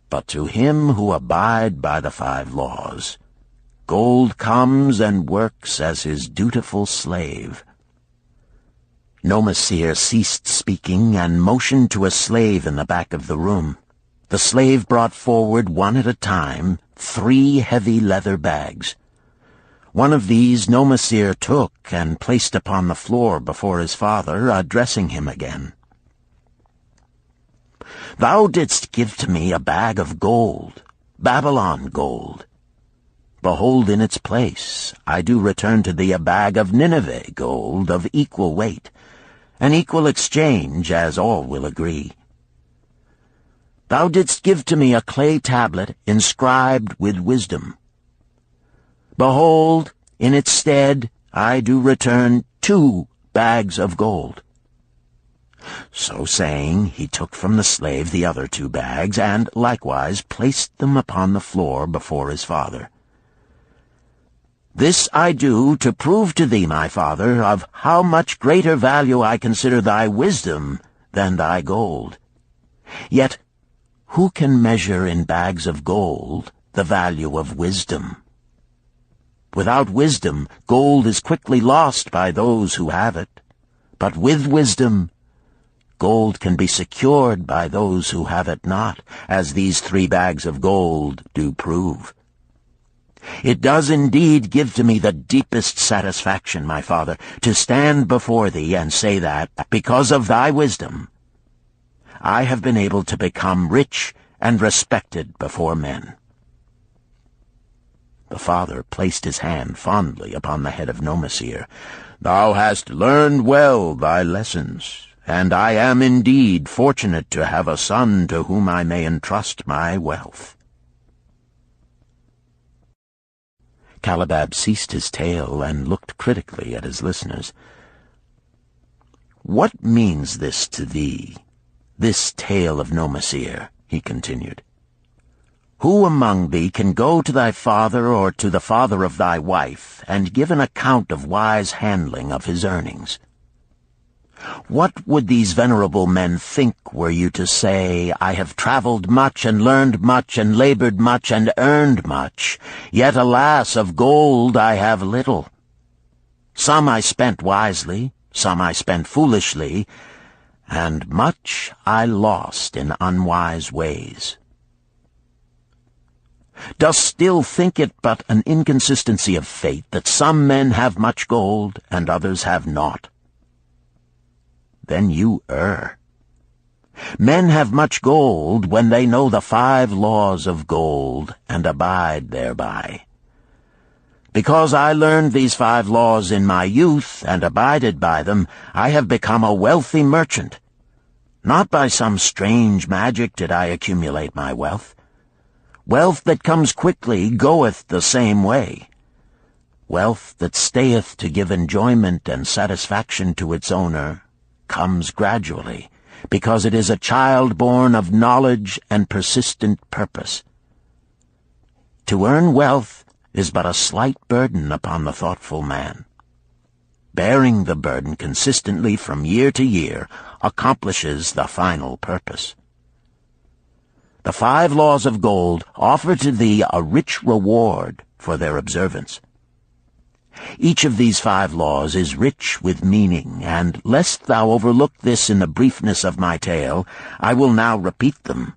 But to him who abide by the 5 laws, gold comes and works as his dutiful slave." Nomasir ceased speaking and motioned to a slave in the back of the room. The slave brought forward one at a time 3 heavy leather bags. One of these Nomasir took and placed upon the floor before his father, addressing him again. "Thou didst give to me a bag of gold, Babylon gold. Behold, in its place I do return to thee a bag of Nineveh gold of equal weight, an equal exchange, as all will agree. Thou didst give to me a clay tablet inscribed with wisdom. Behold, in its stead I do return 2 bags of gold." So saying, he took from the slave the other 2 bags, and likewise placed them upon the floor before his father. "This I do to prove to thee, my father, of how much greater value I consider thy wisdom than thy gold. Yet who can measure in bags of gold the value of wisdom? Without wisdom, gold is quickly lost by those who have it. But with wisdom, gold can be secured by those who have it not, as these 3 bags of gold do prove. It does indeed give to me the deepest satisfaction, my father, to stand before thee and say that, because of thy wisdom, I have been able to become rich and respected before men." The father placed his hand fondly upon the head of Nomasir. "Thou hast learned well thy lessons, and I am indeed fortunate to have a son to whom I may entrust my wealth." Calibab ceased his tale and looked critically at his listeners. "What means this to thee, this tale of Nomasir?" he continued. "Who among thee can go to thy father or to the father of thy wife and give an account of wise handling of his earnings? What would these venerable men think were you to say, 'I have traveled much and learned much and labored much and earned much, yet alas, of gold I have little. Some I spent wisely, some I spent foolishly, and much I lost in unwise ways.' Dost still think it but an inconsistency of fate that some men have much gold and others have naught? Then you err. Men have much gold when they know the 5 laws of gold and abide thereby. Because I learned these 5 laws in my youth and abided by them, I have become a wealthy merchant. Not by some strange magic did I accumulate my wealth. Wealth that comes quickly goeth the same way. Wealth that stayeth to give enjoyment and satisfaction to its owner comes gradually, because it is a child born of knowledge and persistent purpose. To earn wealth is but a slight burden upon the thoughtful man. Bearing the burden consistently from year to year accomplishes the final purpose. The 5 laws of gold offer to thee a rich reward for their observance. Each of these 5 laws is rich with meaning, and lest thou overlook this in the briefness of my tale, I will now repeat them.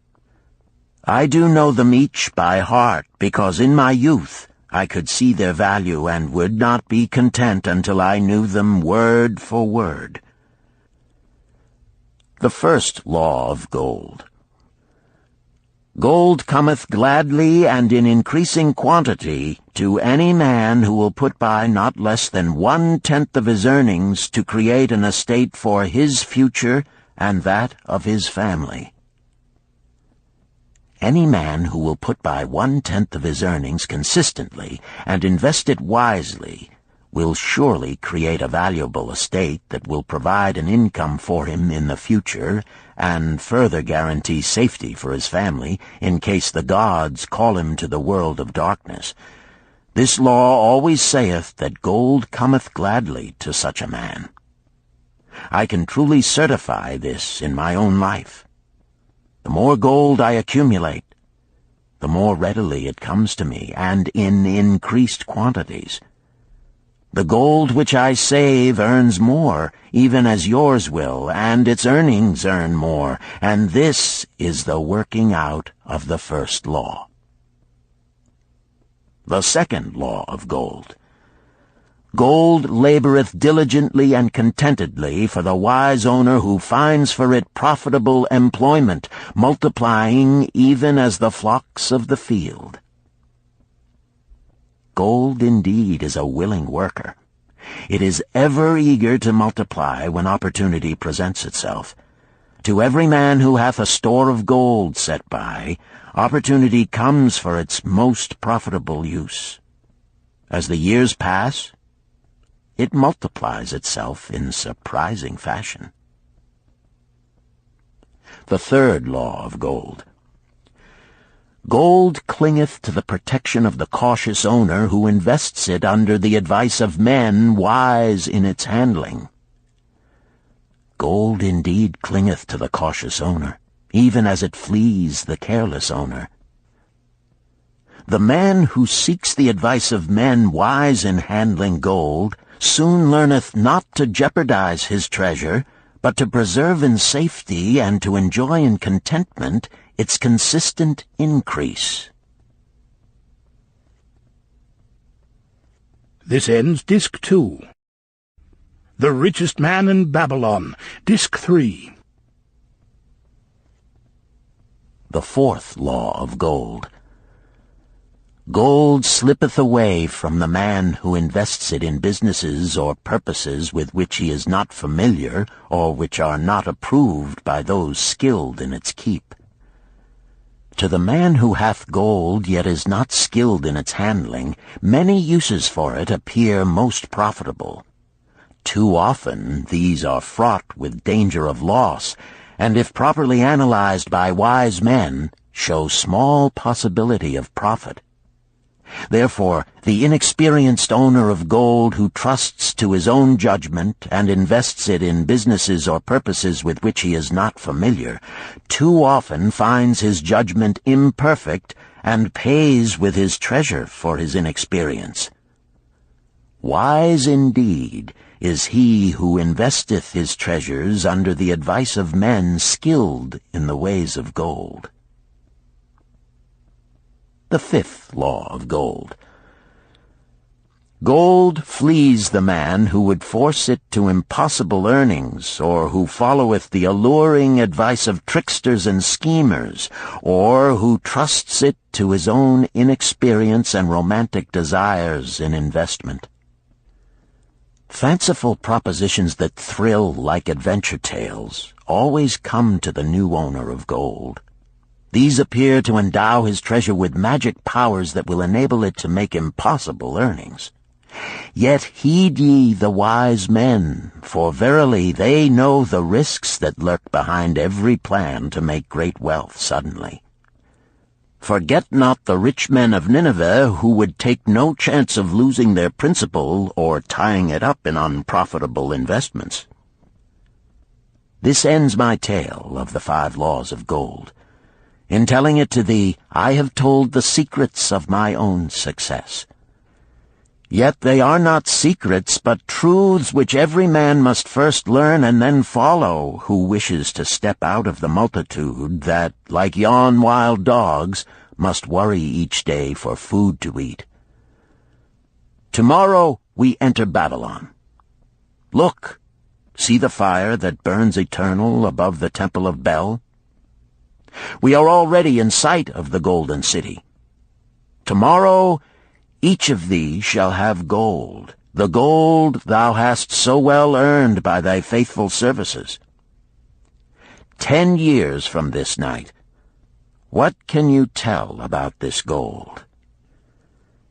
I do know them each by heart, because in my youth I could see their value and would not be content until I knew them word for word. The first law of gold. Gold cometh gladly and in increasing quantity to any man who will put by not less than 1/10 of his earnings to create an estate for his future and that of his family. Any man who will put by 1/10 of his earnings consistently and invest it wisely will surely create a valuable estate that will provide an income for him in the future and further guarantee safety for his family in case the gods call him to the world of darkness. This law always saith that gold cometh gladly to such a man. I can truly certify this in my own life. The more gold I accumulate, the more readily it comes to me, and in increased quantities. The gold which I save earns more, even as yours will, and its earnings earn more, and this is the working out of the first law. The second law of gold. Gold laboreth diligently and contentedly for the wise owner who finds for it profitable employment, multiplying even as the flocks of the field. Gold indeed is a willing worker. It is ever eager to multiply when opportunity presents itself. To every man who hath a store of gold set by, opportunity comes for its most profitable use. As the years pass, it multiplies itself in surprising fashion. The third law of gold. Gold clingeth to the protection of the cautious owner who invests it under the advice of men wise in its handling. Gold indeed clingeth to the cautious owner, even as it flees the careless owner. The man who seeks the advice of men wise in handling gold soon learneth not to jeopardize his treasure, but to preserve in safety and to enjoy in contentment its consistent increase. This ends Disc 2. The Richest Man in Babylon, Disc 3. The fourth law of gold. Gold slippeth away from the man who invests it in businesses or purposes with which he is not familiar or which are not approved by those skilled in its keep. To the man who hath gold yet is not skilled in its handling, many uses for it appear most profitable. Too often these are fraught with danger of loss, and if properly analyzed by wise men, show small possibility of profit. Therefore, the inexperienced owner of gold who trusts to his own judgment and invests it in businesses or purposes with which he is not familiar, too often finds his judgment imperfect and pays with his treasure for his inexperience. Wise indeed is he who investeth his treasures under the advice of men skilled in the ways of gold. the 5th law of gold. Gold flees the man who would force it to impossible earnings, or who followeth the alluring advice of tricksters and schemers, or who trusts it to his own inexperience and romantic desires in investment. Fanciful propositions that thrill like adventure tales always come to the new owner of gold. These appear to endow his treasure with magic powers that will enable it to make impossible earnings. Yet heed ye the wise men, for verily they know the risks that lurk behind every plan to make great wealth suddenly. Forget not the rich men of Nineveh, who would take no chance of losing their principal or tying it up in unprofitable investments. This ends my tale of the 5 laws of gold. In telling it to thee, I have told the secrets of my own success. Yet they are not secrets, but truths which every man must first learn and then follow, who wishes to step out of the multitude that, like yon wild dogs, must worry each day for food to eat. Tomorrow we enter Babylon. Look, see the fire that burns eternal above the temple of Bel? We are already in sight of the golden city. Tomorrow each of thee shall have gold, the gold thou hast so well earned by thy faithful services. 10 years from this night, what can you tell about this gold?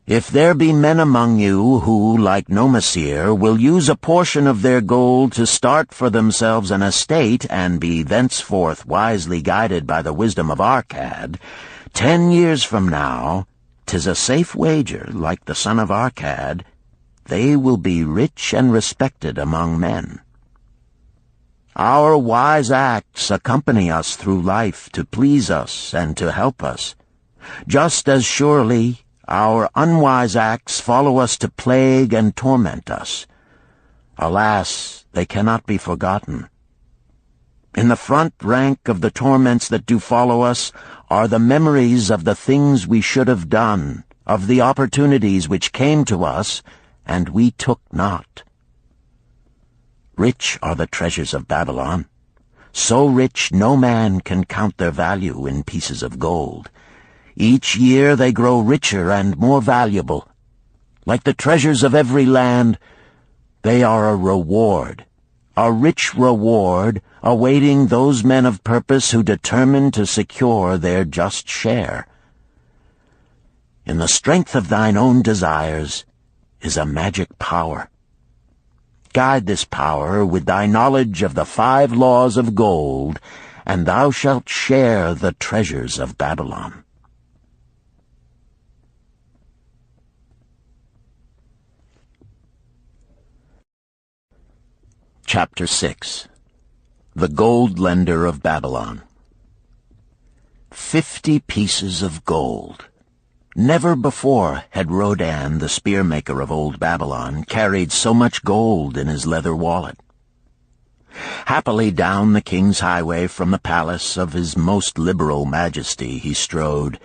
If there be men among you who, like Nomasir, will use a portion of their gold to start for themselves an estate and be thenceforth wisely guided by the wisdom of Arkad, 10 years from now, 'tis a safe wager, like the son of Arkad, they will be rich and respected among men. Our wise acts accompany us through life to please us and to help us. Just as surely our unwise acts follow us to plague and torment us. Alas, they cannot be forgotten. In the front rank of the torments that do follow us are the memories of the things we should have done, of the opportunities which came to us, and we took not. Rich are the treasures of Babylon. So rich no man can count their value in pieces of gold. Each year they grow richer and more valuable. Like the treasures of every land, they are a reward, a rich reward, awaiting those men of purpose who determine to secure their just share. In the strength of thine own desires is a magic power. Guide this power with thy knowledge of the 5 laws of gold, and thou shalt share the treasures of Babylon. Chapter 6. The Gold Lender of Babylon. 50 pieces of gold. Never before had Rodan, the spear-maker of old Babylon, carried so much gold in his leather wallet. Happily down the king's highway from the palace of his most liberal majesty he strode.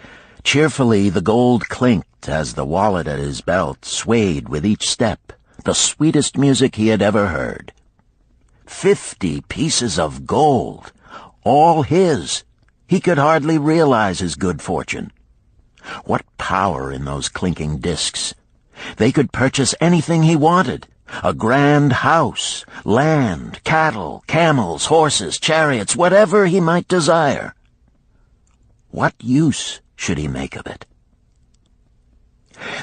Cheerfully the gold clinked as the wallet at his belt swayed with each step, the sweetest music he had ever heard. 50 pieces of gold, all his. He could hardly realize his good fortune. What power in those clinking discs! They could purchase anything he wanted. A grand house, land, cattle, camels, horses, chariots, whatever he might desire. What use should he make of it?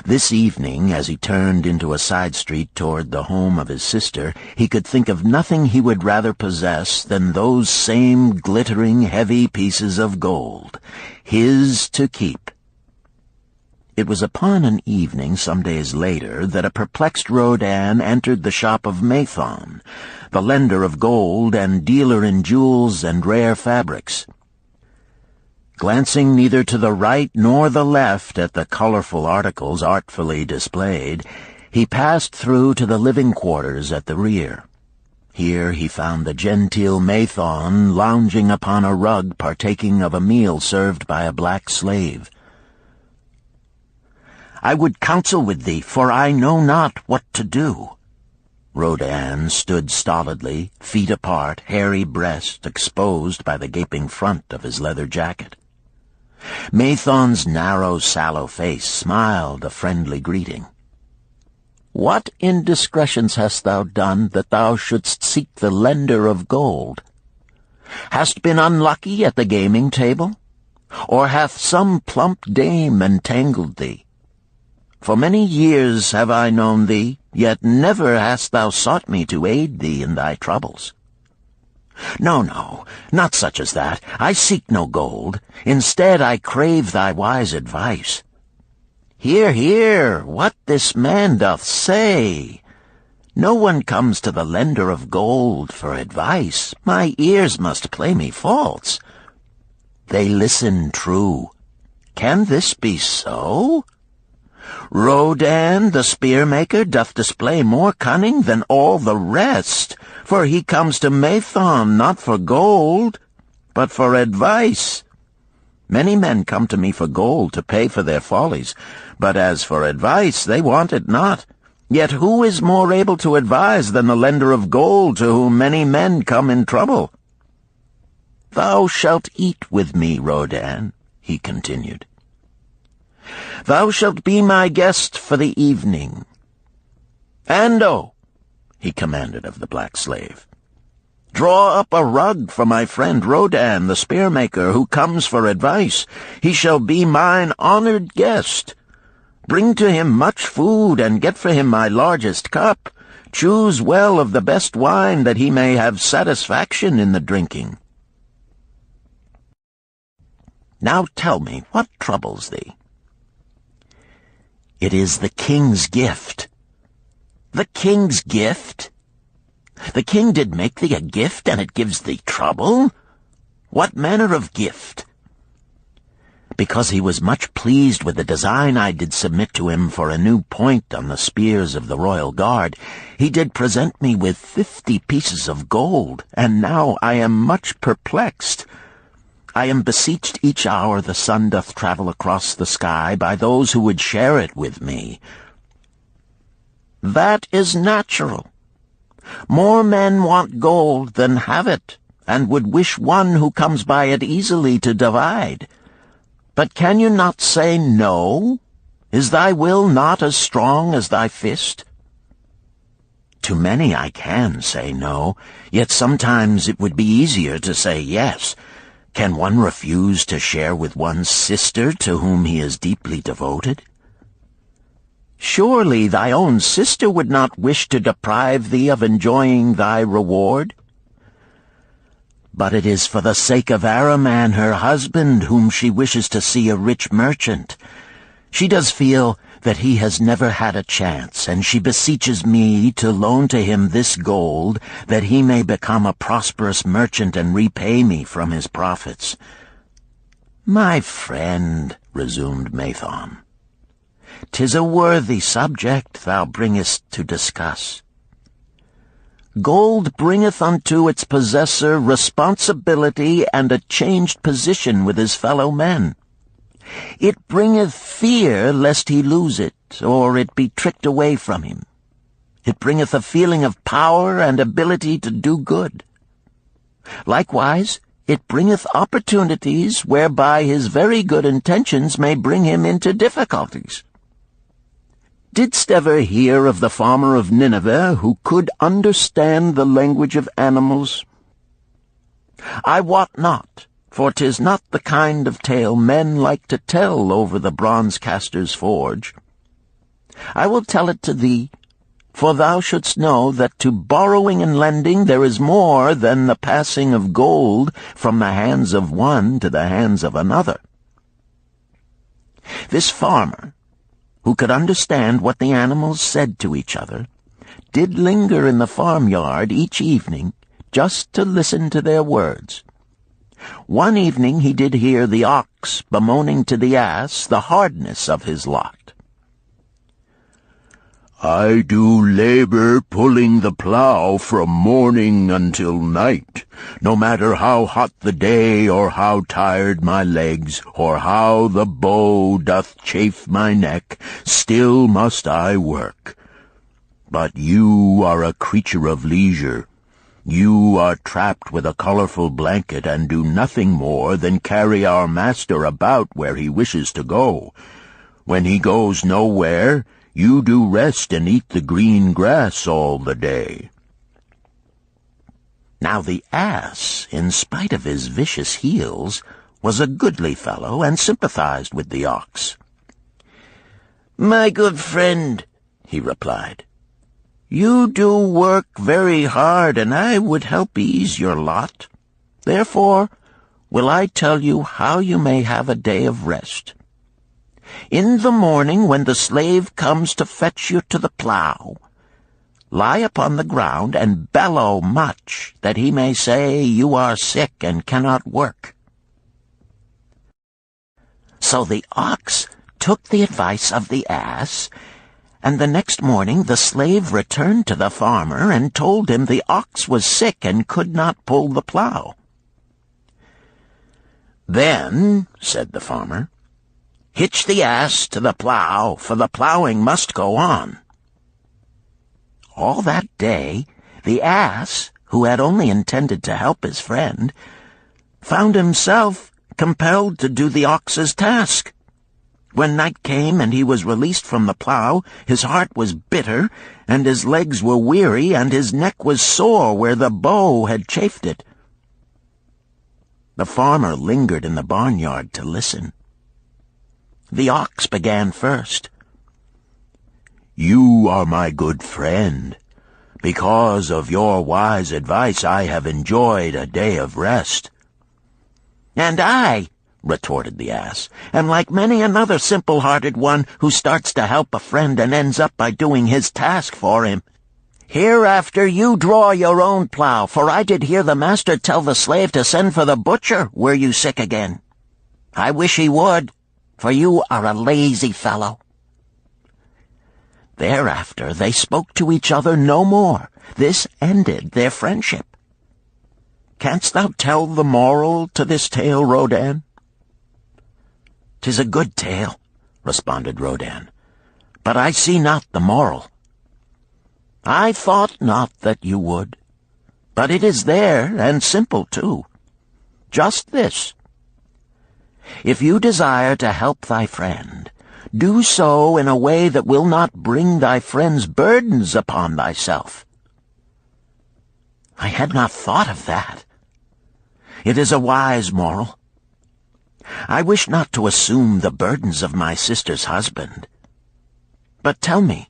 This evening, as he turned into a side street toward the home of his sister, he could think of nothing he would rather possess than those same glittering, heavy pieces of gold, his to keep. It was upon an evening some days later that a perplexed Rodan entered the shop of Mathon, the lender of gold and dealer in jewels and rare fabrics. Glancing neither to the right nor the left at the colorful articles artfully displayed, he passed through to the living quarters at the rear. Here he found the genteel Mathon lounging upon a rug partaking of a meal served by a black slave. I would counsel with thee, for I know not what to do." Rodan stood stolidly, feet apart, hairy breast exposed by the gaping front of his leather jacket. Mathon's narrow, sallow face smiled a friendly greeting. "What indiscretions hast thou done that thou shouldst seek the lender of gold? Hast been unlucky at the gaming table? Or hath some plump dame entangled thee? For many years have I known thee, yet never hast thou sought me to aid thee in thy troubles. No, no, not such as that. I seek no gold. Instead I crave thy wise advice. Hear, hear, what this man doth say. No one comes to the lender of gold for advice. My ears must play me false. They listen true. Can this be so? Rodan, the spear-maker, doth display more cunning than all the rest, for he comes to Mathon not for gold, but for advice. Many men come to me for gold to pay for their follies, but as for advice, they want it not. Yet who is more able to advise than the lender of gold to whom many men come in trouble? Thou shalt eat with me, Rodan, he continued. Thou shalt be my guest for the evening. Ando, he commanded of the black slave, draw up a rug for my friend Rodan, the spear-maker, who comes for advice. He shall be mine honored guest. Bring to him much food, and get for him my largest cup. Choose well of the best wine, that he may have satisfaction in the drinking. Now tell me, what troubles thee? It is the king's gift. The king's gift? The king did make thee a gift, and it gives thee trouble? What manner of gift? Because he was much pleased with the design I did submit to him for a new point on the spears of the royal guard, he did present me with 50 pieces of gold, and now I am much perplexed. I am beseeched each hour the sun doth travel across the sky by those who would share it with me. That is natural. More men want gold than have it, and would wish one who comes by it easily to divide. But can you not say no? Is thy will not as strong as thy fist? To many I can say no, yet sometimes it would be easier to say yes. Can one refuse to share with one's sister to whom he is deeply devoted? Surely thy own sister would not wish to deprive thee of enjoying thy reward? But it is for the sake of Araman, her husband, whom she wishes to see a rich merchant. She does feel that he has never had a chance, and she beseeches me to loan to him this gold, that he may become a prosperous merchant and repay me from his profits. My friend, resumed Mathon, 'tis a worthy subject thou bringest to discuss. Gold bringeth unto its possessor responsibility and a changed position with his fellow men. It bringeth fear lest he lose it, or it be tricked away from him. It bringeth a feeling of power and ability to do good. Likewise, it bringeth opportunities whereby his very good intentions may bring him into difficulties. Didst ever hear of the farmer of Nineveh who could understand the language of animals? I wot not, for 'tis not the kind of tale men like to tell over the bronze-caster's forge. I will tell it to thee, for thou shouldst know that to borrowing and lending there is more than the passing of gold from the hands of one to the hands of another. This farmer, who could understand what the animals said to each other, did linger in the farmyard each evening just to listen to their words. One evening he did hear the ox bemoaning to the ass the hardness of his lot. I do labor pulling the plow from morning until night, no matter how hot the day, or how tired my legs, or how the bow doth chafe my neck, still must I work. But you are a creature of leisure. You are trapped with a colorful blanket and do nothing more than carry our master about where he wishes to go. When he goes nowhere, you do rest and eat the green grass all the day." Now the ass, in spite of his vicious heels, was a goodly fellow and sympathized with the ox. "My good friend," he replied, "you do work very hard, and I would help ease your lot. Therefore will I tell you how you may have a day of rest. In the morning, when the slave comes to fetch you to the plow, lie upon the ground and bellow much, that he may say you are sick and cannot work." So the ox took the advice of the ass, and the next morning the slave returned to the farmer and told him the ox was sick and could not pull the plow. "Then," said the farmer, "hitch the ass to the plow, for the plowing must go on." All that day, the ass, who had only intended to help his friend, found himself compelled to do the ox's task. When night came and he was released from the plow, his heart was bitter, and his legs were weary, and his neck was sore where the bow had chafed it. The farmer lingered in the barnyard to listen. The ox began first. "You are my good friend. Because of your wise advice, I have enjoyed a day of rest." "And I," retorted the ass, "am like many another simple-hearted one who starts to help a friend and ends up by doing his task for him. Hereafter you draw your own plow, for I did hear the master tell the slave to send for the butcher were you sick again. I wish he would, for you are a lazy fellow." Thereafter they spoke to each other no more. This ended their friendship. "Canst thou tell the moral to this tale, Rodan?" "'Tis a good tale," responded Rodan, "but I see not the moral." "I thought not that you would, but it is there, and simple too. Just this: if you desire to help thy friend, do so in a way that will not bring thy friend's burdens upon thyself." "I had not thought of that. It is a wise moral. I wish not to assume the burdens of my sister's husband. But tell me,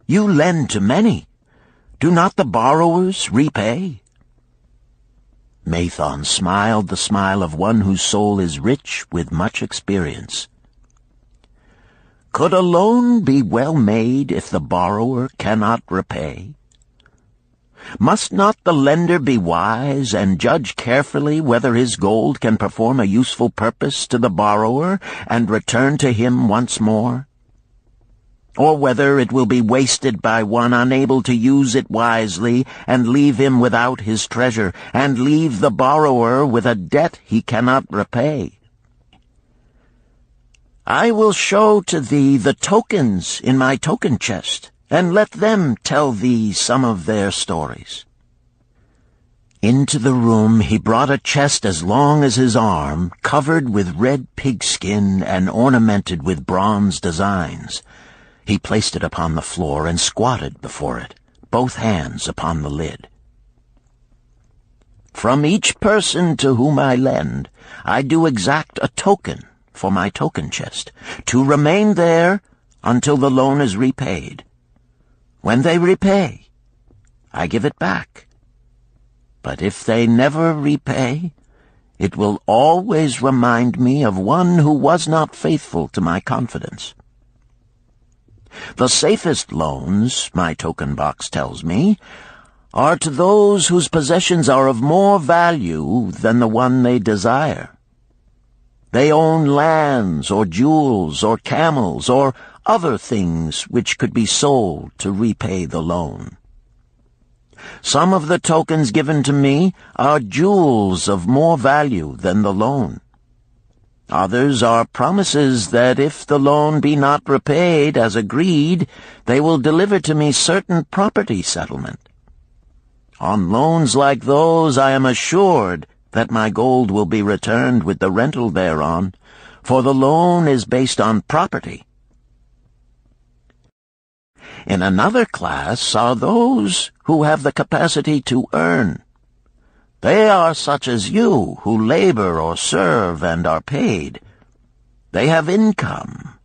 you lend to many. Do not the borrowers repay?" Mathon smiled the smile of one whose soul is rich with much experience. "Could a loan be well made if the borrower cannot repay? Must not the lender be wise and judge carefully whether his gold can perform a useful purpose to the borrower and return to him once more? Or whether it will be wasted by one unable to use it wisely and leave him without his treasure, and leave the borrower with a debt he cannot repay? I will show to thee the tokens in my token chest, and let them tell thee some of their stories." Into the room he brought a chest as long as his arm, covered with red pigskin and ornamented with bronze designs. He placed it upon the floor and squatted before it, both hands upon the lid. "From each person to whom I lend, I do exact a token for my token chest, to remain there until the loan is repaid. When they repay, I give it back. But if they never repay, it will always remind me of one who was not faithful to my confidence. The safest loans, my token box tells me, are to those whose possessions are of more value than the one they desire. They own lands or jewels or camels or other things which could be sold to repay the loan. Some of the tokens given to me are jewels of more value than the loan. Others are promises that if the loan be not repaid as agreed, they will deliver to me certain property settlement. On loans like those I am assured that my gold will be returned with the rental thereon, for the loan is based on property. In another class are those who have the capacity to earn. They are such as you, who labor or serve and are paid. They have income.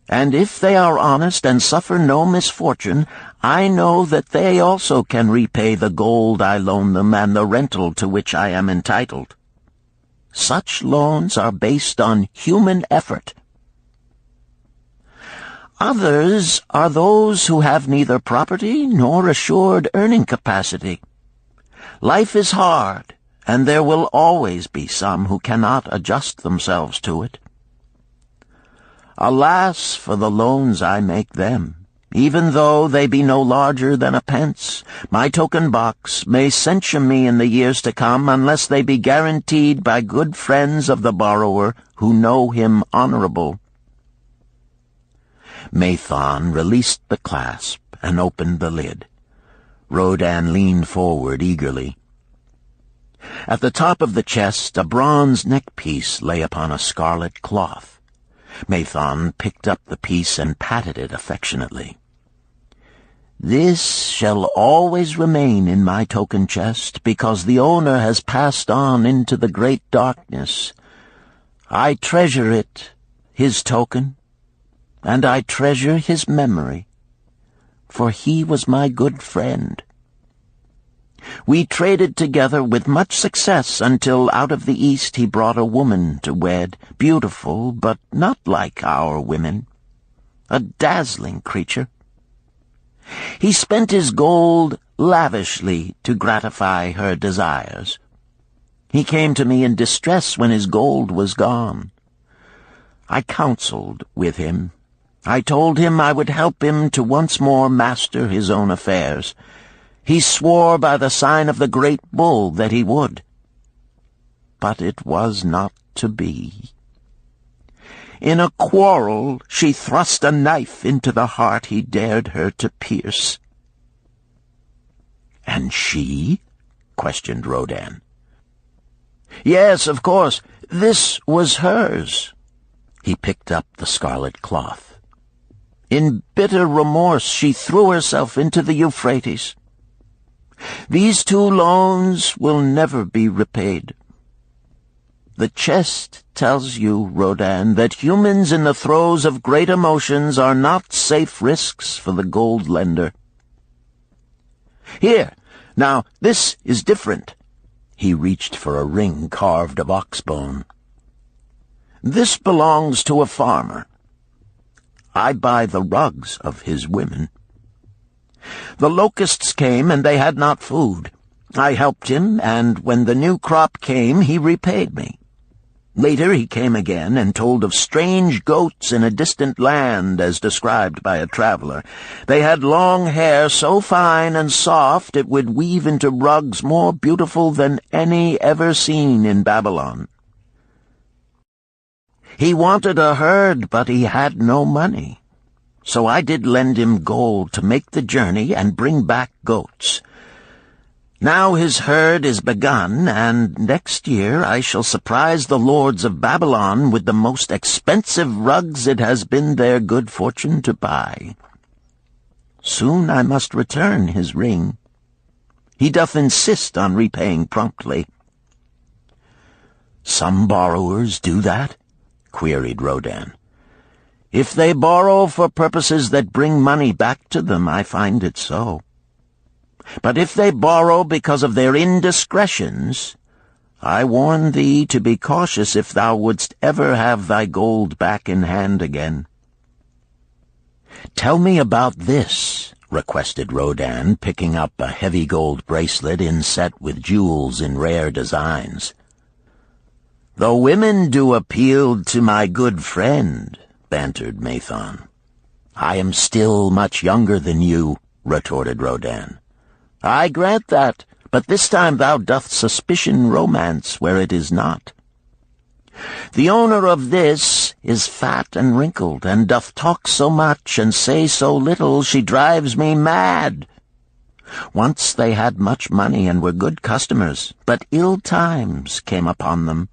And if they are honest and suffer no misfortune, I know that they also can repay the gold I loan them and the rental to which I am entitled. Such loans are based on human effort. Others are those who have neither property nor assured earning capacity. Life is hard, and there will always be some who cannot adjust themselves to it. Alas for the loans I make them! Even though they be no larger than a pence, my token box may censure me in the years to come unless they be guaranteed by good friends of the borrower who know him honorable. Mathon released the clasp and opened the lid. Rodan leaned forward eagerly. At the top of the chest a bronze neckpiece lay upon a scarlet cloth. Mathon picked up the piece and patted it affectionately. "This shall always remain in my token chest, because the owner has passed on into the great darkness. I treasure it, his token, and I treasure his memory, for he was my good friend. We traded together with much success until out of the East he brought a woman to wed, beautiful, but not like our women, a dazzling creature. He spent his gold lavishly to gratify her desires. He came to me in distress when his gold was gone. I counseled with him. I told him I would help him to once more master his own affairs. He swore by the sign of the great bull that he would. But it was not to be. In a quarrel she thrust a knife into the heart he dared her to pierce." "And she?" questioned Rodan. "Yes, of course. This was hers." He picked up the scarlet cloth. "In bitter remorse she threw herself into the Euphrates. These 2 loans will never be repaid. The chest tells you, Rodan, that humans in the throes of great emotions are not safe risks for the gold lender. Here, now, this is different." He reached for a ring carved of ox bone. "This belongs to a farmer. I buy the rugs of his women. The locusts came, and they had not food. I helped him, and when the new crop came, he repaid me. Later he came again and told of strange goats in a distant land, as described by a traveler. They had long hair so fine and soft it would weave into rugs more beautiful than any ever seen in Babylon. He wanted a herd, but he had no money. So I did lend him gold to make the journey and bring back goats. Now his herd is begun, and next year I shall surprise the lords of Babylon with the most expensive rugs it has been their good fortune to buy. Soon I must return his ring. He doth insist on repaying promptly." "Some borrowers do that?" queried Rodan. "If they borrow for purposes that bring money back to them, I find it so. But if they borrow because of their indiscretions, I warn thee to be cautious if thou wouldst ever have thy gold back in hand again." "Tell me about this," requested Rodan, picking up a heavy gold bracelet inset with jewels in rare designs. "The women do appeal to my good friend," bantered Mathon. "I am still much younger than you," retorted Rodin. "I grant that, but this time thou doth suspicion romance where it is not. The owner of this is fat and wrinkled, and doth talk so much and say so little, she drives me mad. Once they had much money and were good customers, but ill times came upon them.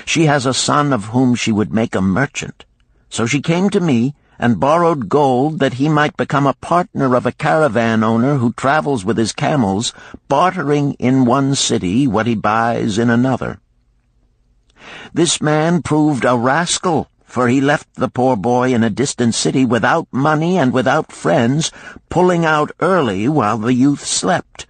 She has a son of whom she would make a merchant. So she came to me and borrowed gold that he might become a partner of a caravan owner who travels with his camels, bartering in one city what he buys in another. This man proved a rascal, for he left the poor boy in a distant city without money and without friends, pulling out early while the youth slept.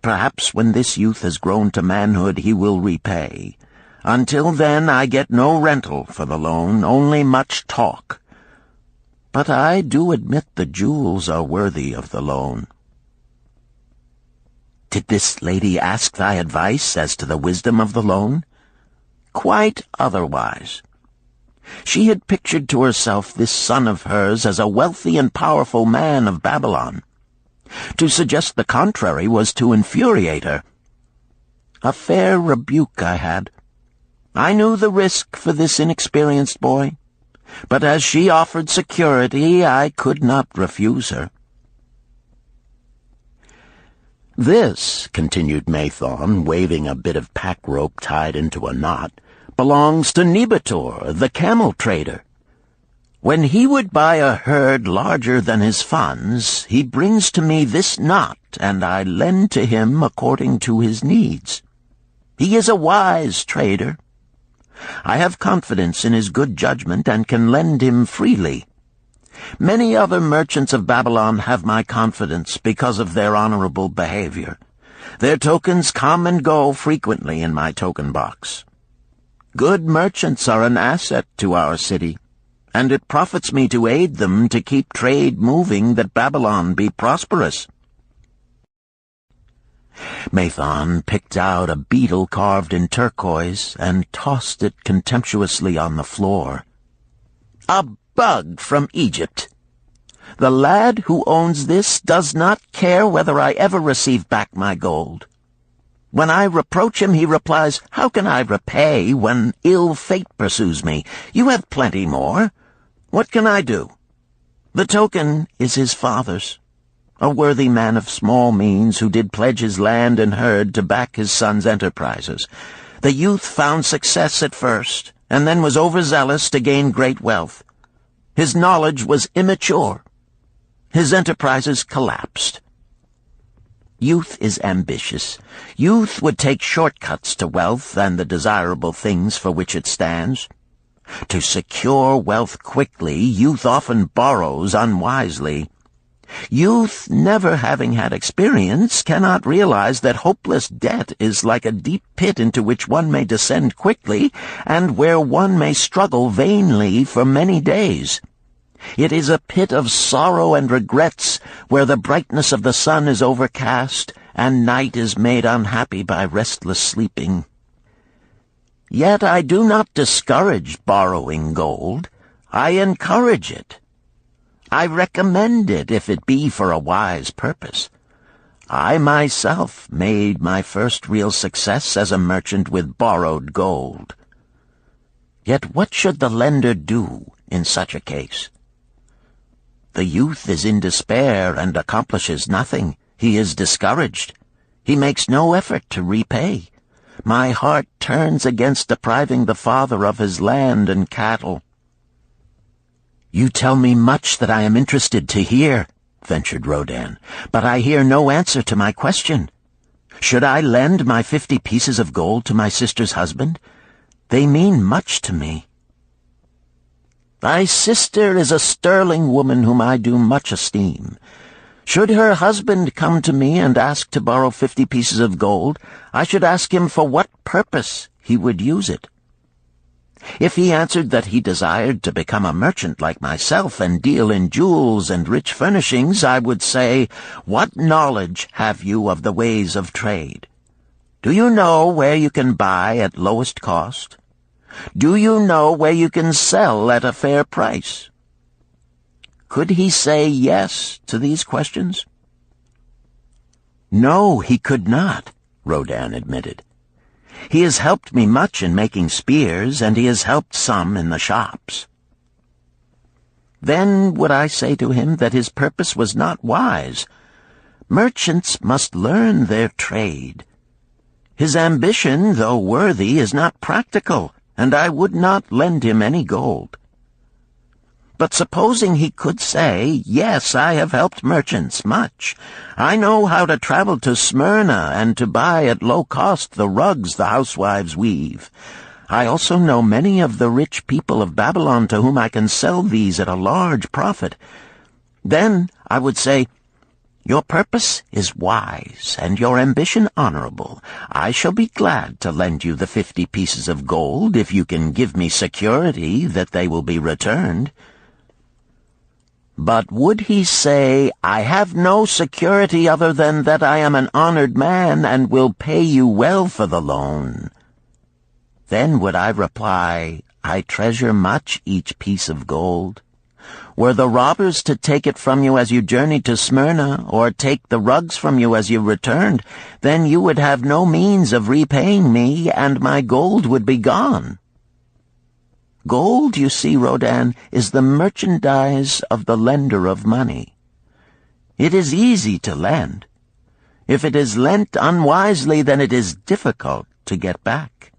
Perhaps when this youth has grown to manhood he will repay. Until then I get no rental for the loan, only much talk. But I do admit the jewels are worthy of the loan." "Did this lady ask thy advice as to the wisdom of the loan?" "Quite otherwise. She had pictured to herself this son of hers as a wealthy and powerful man of Babylon. To suggest the contrary was to infuriate her. A fair rebuke I had. I knew the risk for this inexperienced boy, but as she offered security, I could not refuse her." "This," continued Mathon, waving a bit of pack rope tied into a knot, "belongs to Nebator, the camel trader. When he would buy a herd larger than his funds, he brings to me this knot, and I lend to him according to his needs. He is a wise trader. I have confidence in his good judgment and can lend him freely. Many other merchants of Babylon have my confidence because of their honorable behavior. Their tokens come and go frequently in my token box. Good merchants are an asset to our city, and it profits me to aid them to keep trade moving that Babylon be prosperous." Mathon picked out a beetle carved in turquoise and tossed it contemptuously on the floor. "A bug from Egypt. The lad who owns this does not care whether I ever receive back my gold. When I reproach him, he replies, 'How can I repay when ill fate pursues me? You have plenty more. What can I do?' The token is his father's, a worthy man of small means who did pledge his land and herd to back his son's enterprises. The youth found success at first, and then was overzealous to gain great wealth. His knowledge was immature. His enterprises collapsed. Youth is ambitious. Youth would take shortcuts to wealth and the desirable things for which it stands. To secure wealth quickly, youth often borrows unwisely. Youth, never having had experience, cannot realize that hopeless debt is like a deep pit into which one may descend quickly, and where one may struggle vainly for many days. It is a pit of sorrow and regrets, where the brightness of the sun is overcast, and night is made unhappy by restless sleeping. Yet I do not discourage borrowing gold. I encourage it. I recommend it if it be for a wise purpose. I myself made my first real success as a merchant with borrowed gold. Yet what should the lender do in such a case? The youth is in despair and accomplishes nothing. He is discouraged. He makes no effort to repay. My heart turns against depriving the father of his land and cattle." "You tell me much that I am interested to hear," ventured Rodin, "but I hear no answer to my question. Should I lend my 50 pieces of gold to my sister's husband? They mean much to me." "Thy sister is a sterling woman whom I do much esteem. Should her husband come to me and ask to borrow 50 pieces of gold, I should ask him for what purpose he would use it. If he answered that he desired to become a merchant like myself and deal in jewels and rich furnishings, I would say, 'What knowledge have you of the ways of trade? Do you know where you can buy at lowest cost? Do you know where you can sell at a fair price? could he say yes to these questions? No, he could not, Rodin admitted. He has helped me much in making spears, and he has helped some in the shops. Then would I say to him that his purpose was not wise. Merchants must learn their trade. His ambition, though worthy, is not practical, and I would not lend him any gold. But supposing he could say, yes, I have helped merchants much. I know how to travel to Smyrna and to buy at low cost the rugs the housewives weave. I also know many of the rich people of Babylon to whom I can sell these at a large profit. Then I would say, your purpose is wise and your ambition honorable. I shall be glad to lend you the 50 pieces of gold if you can give me security that they will be returned. But would he say, I have no security other than that I am an honored man and will pay you well for the loan? Then would I reply, I treasure much each piece of gold. Were the robbers to take it from you as you journeyed to Smyrna, or take the rugs from you as you returned, then you would have no means of repaying me, and my gold would be gone. Gold, you see, Rodin, is the merchandise of the lender of money. It is easy to lend. If it is lent unwisely, then it is difficult to get back.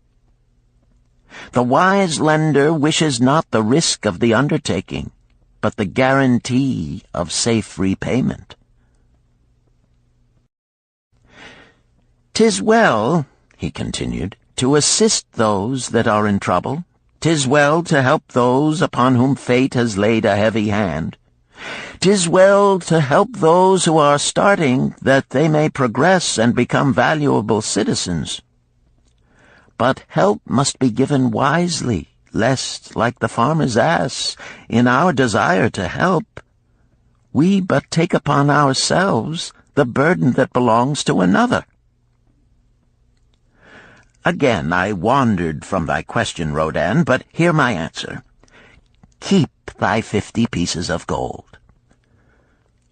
The wise lender wishes not the risk of the undertaking, but the guarantee of safe repayment. "'Tis well," he continued, "to assist those that are in trouble. 'Tis well to help those upon whom fate has laid a heavy hand. 'Tis well to help those who are starting, that they may progress and become valuable citizens. But help must be given wisely, lest, like the farmer's ass, in our desire to help, we but take upon ourselves the burden that belongs to another." Again I wandered from thy question, Rodin, but hear my answer. Keep thy 50 pieces of gold.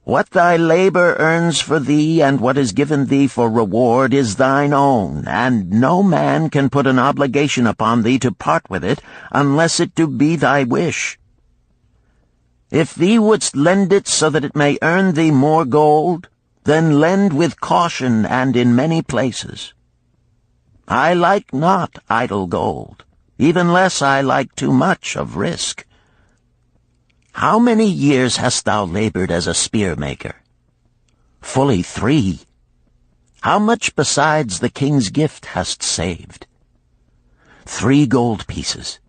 What thy labor earns for thee and what is given thee for reward is thine own, and no man can put an obligation upon thee to part with it unless it do be thy wish. If thee wouldst lend it so that it may earn thee more gold, then lend with caution and in many places. I like not idle gold, even less I like too much of risk. How many years hast thou labored as a spear-maker? Fully 3. How much besides the king's gift hast saved? 3 gold pieces.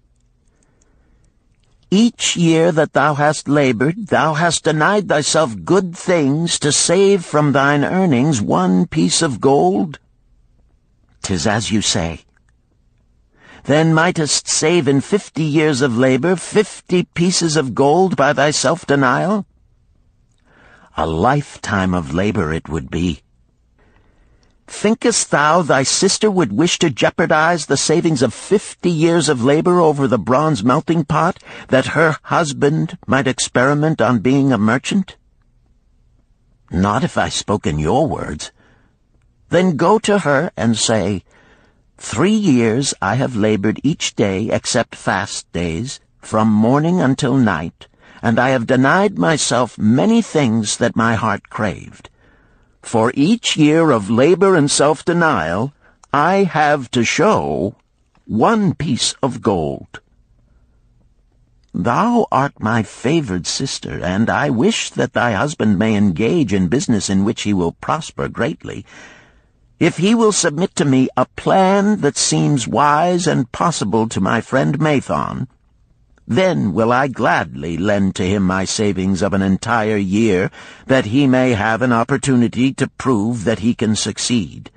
Each year that thou hast labored, thou hast denied thyself good things to save from thine earnings 1 piece of gold? 'Tis as you say. Then mightest save in 50 years of labor 50 pieces of gold by thy self-denial? A lifetime of labor it would be. Thinkest thou thy sister would wish to jeopardize the savings of 50 years of labor over the bronze melting pot, that her husband might experiment on being a merchant? Not if I spoke in your words. Then go to her and say, 3 years I have labored each day except fast days, from morning until night, and I have denied myself many things that my heart craved. For each year of labor and self-denial, I have to show 1 piece of gold. Thou art my favored sister, and I wish that thy husband may engage in business in which he will prosper greatly. If he will submit to me a plan that seems wise and possible to my friend Mathon, then will I gladly lend to him my savings of an entire year, that he may have an opportunity to prove that he can succeed.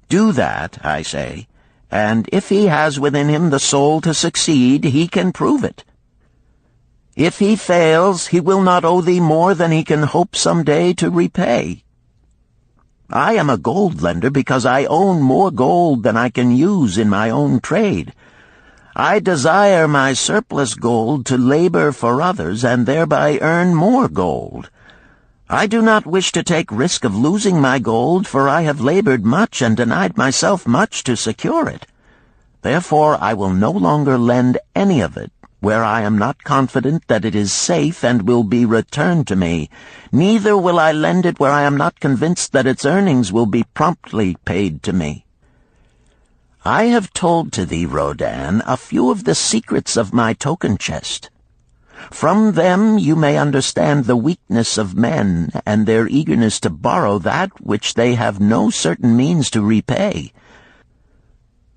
Do that, I say, and if he has within him the soul to succeed, he can prove it. If he fails, he will not owe thee more than he can hope some day to repay. I am a gold lender because I own more gold than I can use in my own trade. I desire my surplus gold to labor for others and thereby earn more gold. I do not wish to take risk of losing my gold, for I have labored much and denied myself much to secure it. Therefore I will no longer lend any of it where I am not confident that it is safe and will be returned to me. Neither will I lend it where I am not convinced that its earnings will be promptly paid to me. I have told to thee, Rodan, a few of the secrets of my token chest. From them you may understand the weakness of men and their eagerness to borrow that which they have no certain means to repay.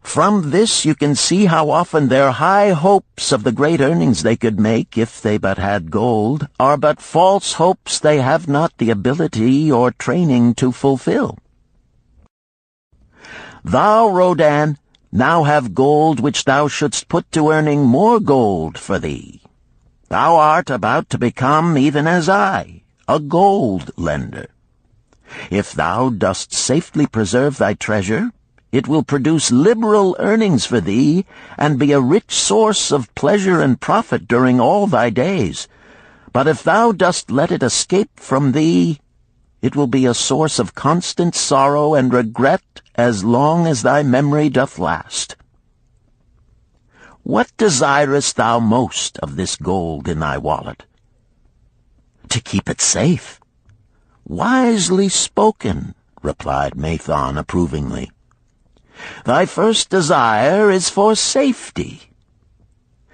From this you can see how often their high hopes of the great earnings they could make if they but had gold are but false hopes they have not the ability or training to fulfill. Thou, Rodan, now have gold which thou shouldst put to earning more gold for thee. Thou art about to become, even as I, a gold lender. If thou dost safely preserve thy treasure, it will produce liberal earnings for thee, and be a rich source of pleasure and profit during all thy days. But if thou dost let it escape from thee, it will be a source of constant sorrow and regret as long as thy memory doth last. What desirest thou most of this gold in thy wallet? To keep it safe. Wisely spoken, replied Mathon approvingly. Thy first desire is for safety.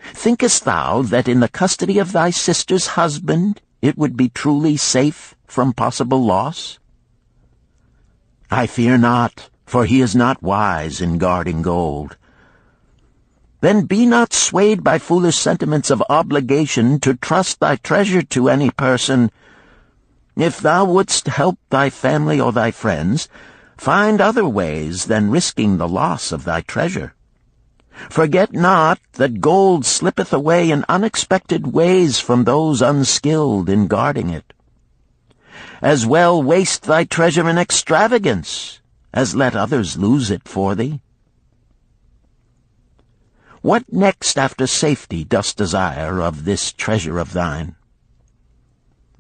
Thinkest thou that in the custody of thy sister's husband it would be truly safe from possible loss? I fear not, for he is not wise in guarding gold. Then be not swayed by foolish sentiments of obligation to trust thy treasure to any person. If thou wouldst help thy family or thy friends, find other ways than risking the loss of thy treasure. Forget not that gold slippeth away in unexpected ways from those unskilled in guarding it. As well waste thy treasure in extravagance as let others lose it for thee. What next after safety dost desire of this treasure of thine?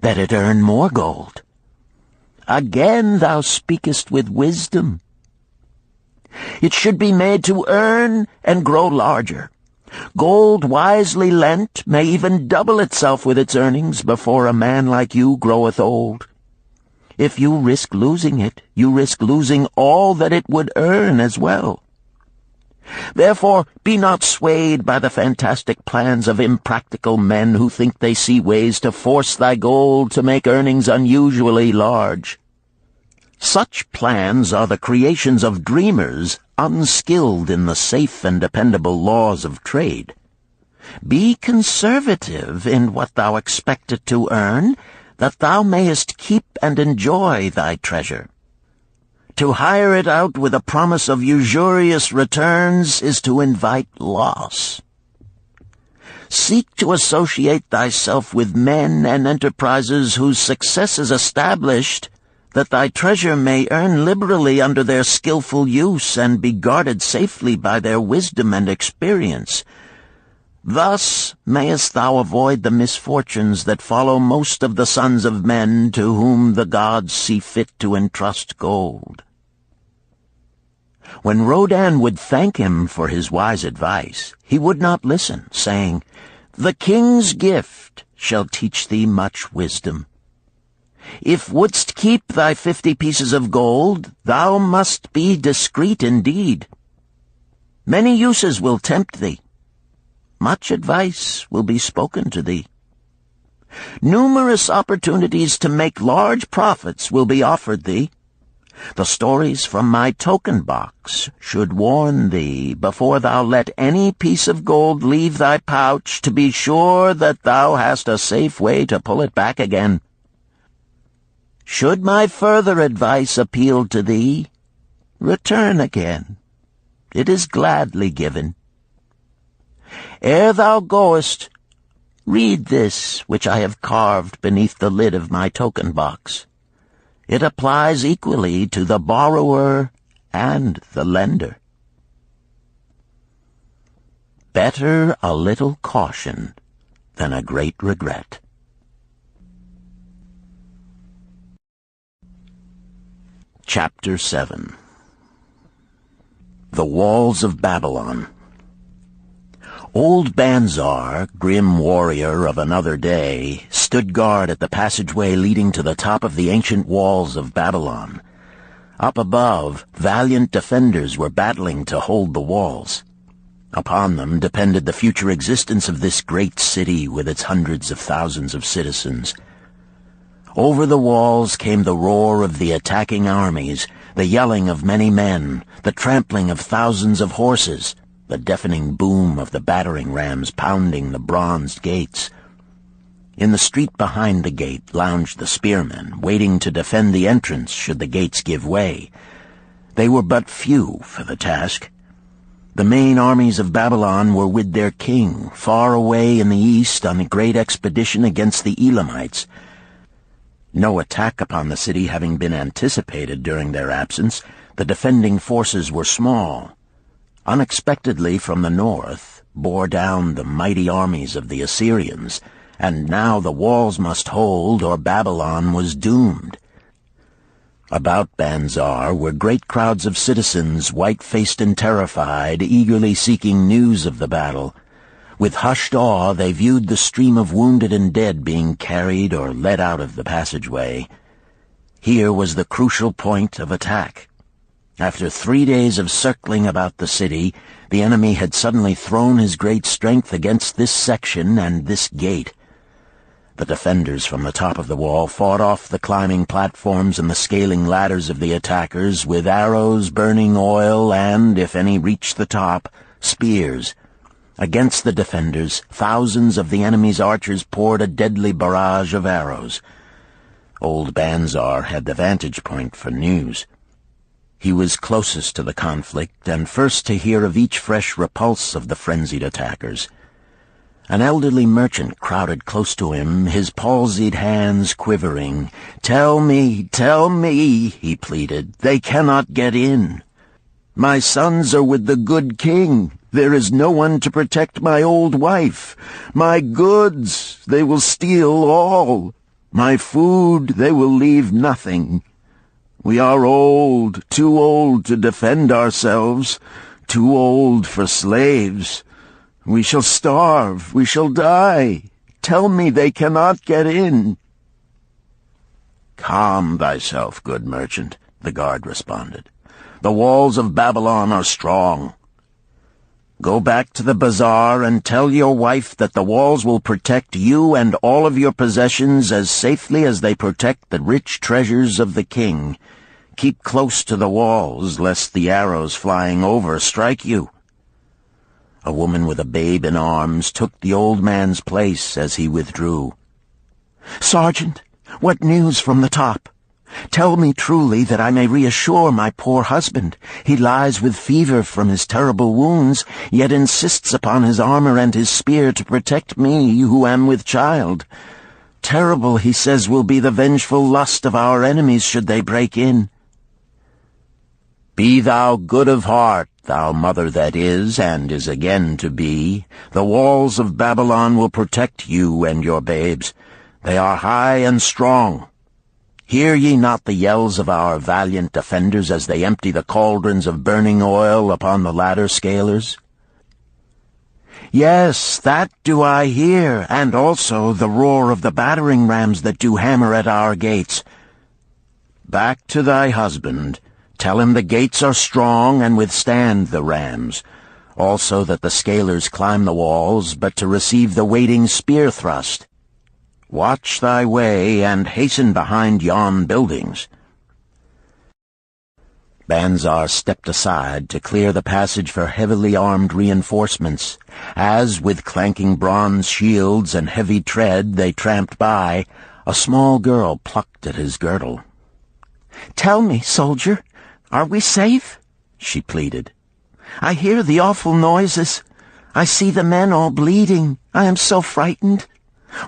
That it earn more gold. Again thou speakest with wisdom. It should be made to earn and grow larger. Gold wisely lent may even double itself with its earnings before a man like you groweth old. If you risk losing it, you risk losing all that it would earn as well. Therefore, be not swayed by the fantastic plans of impractical men who think they see ways to force thy gold to make earnings unusually large. Such plans are the creations of dreamers unskilled in the safe and dependable laws of trade. Be conservative in what thou expectest to earn, that thou mayest keep and enjoy thy treasure. To hire it out with a promise of usurious returns is to invite loss. Seek to associate thyself with men and enterprises whose success is established, that thy treasure may earn liberally under their skillful use and be guarded safely by their wisdom and experience. Thus mayest thou avoid the misfortunes that follow most of the sons of men to whom the gods see fit to entrust gold. When Rodan would thank him for his wise advice, he would not listen, saying, The king's gift shall teach thee much wisdom. If wouldst keep thy 50 pieces of gold, thou must be discreet indeed. Many uses will tempt thee. Much advice will be spoken to thee. Numerous opportunities to make large profits will be offered thee. The stories from my token box should warn thee, before thou let any piece of gold leave thy pouch, to be sure that thou hast a safe way to pull it back again. Should my further advice appeal to thee, return again. It is gladly given. Ere thou goest, read this which I have carved beneath the lid of my token box. It applies equally to the borrower and the lender. Better a little caution than a great regret. Chapter 7. The Walls of Babylon. Old Banzar, grim warrior of another day, stood guard at the passageway leading to the top of the ancient walls of Babylon. Up above, valiant defenders were battling to hold the walls. Upon them depended the future existence of this great city with its hundreds of thousands of citizens. Over the walls came the roar of the attacking armies, the yelling of many men, the trampling of thousands of horses, the deafening boom of the battering rams pounding the bronzed gates. In the street behind the gate lounged the spearmen, waiting to defend the entrance should the gates give way. They were but few for the task. The main armies of Babylon were with their king, far away in the east on a great expedition against the Elamites. No attack upon the city having been anticipated during their absence, the defending forces were small. Unexpectedly from the north bore down the mighty armies of the Assyrians, and now the walls must hold or Babylon was doomed. About Banzar were great crowds of citizens, white-faced and terrified, eagerly seeking news of the battle. With hushed awe they viewed the stream of wounded and dead being carried or led out of the passageway. Here was the crucial point of attack. After 3 days of circling about the city, the enemy had suddenly thrown his great strength against this section and this gate. The defenders from the top of the wall fought off the climbing platforms and the scaling ladders of the attackers with arrows, burning oil, and, if any reached the top, spears. Against the defenders, thousands of the enemy's archers poured a deadly barrage of arrows. Old Banzar had the vantage point for news. He was closest to the conflict and first to hear of each fresh repulse of the frenzied attackers. An elderly merchant crowded close to him, his palsied hands quivering. tell me," he pleaded. "They cannot get in. My sons are with the good king. There is no one to protect my old wife. My goods, they will steal all. My food, they will leave nothing. We are old, too old to defend ourselves, too old for slaves. We shall starve, we shall die. Tell me they cannot get in." "Calm thyself, good merchant," the guard responded. "The walls of Babylon are strong. Go back to the bazaar and tell your wife that the walls will protect you and all of your possessions as safely as they protect the rich treasures of the king. Keep close to the walls, lest the arrows flying over strike you." A woman with a babe in arms took the old man's place as he withdrew. "Sergeant, what news from the top? Tell me truly that I may reassure my poor husband. He lies with fever from his terrible wounds, yet insists upon his armor and his spear to protect me, who am with child. Terrible, he says, will be the vengeful lust of our enemies should they break in." "Be thou good of heart, thou mother that is and is again to be. The walls of Babylon will protect you and your babes. They are high and strong. Hear ye not the yells of our valiant defenders as they empty the cauldrons of burning oil upon the ladder scalers?" "Yes, that do I hear, and also the roar of the battering rams that do hammer at our gates." "Back to thy husband. Tell him the gates are strong and withstand the rams. Also that the scalers climb the walls, but to receive the waiting spear thrust. Watch thy way, and hasten behind yon buildings." Banzar stepped aside to clear the passage for heavily armed reinforcements, as, with clanking bronze shields and heavy tread they tramped by, a small girl plucked at his girdle. "Tell me, soldier, are we safe?" she pleaded. "I hear the awful noises. I see the men all bleeding. I am so frightened.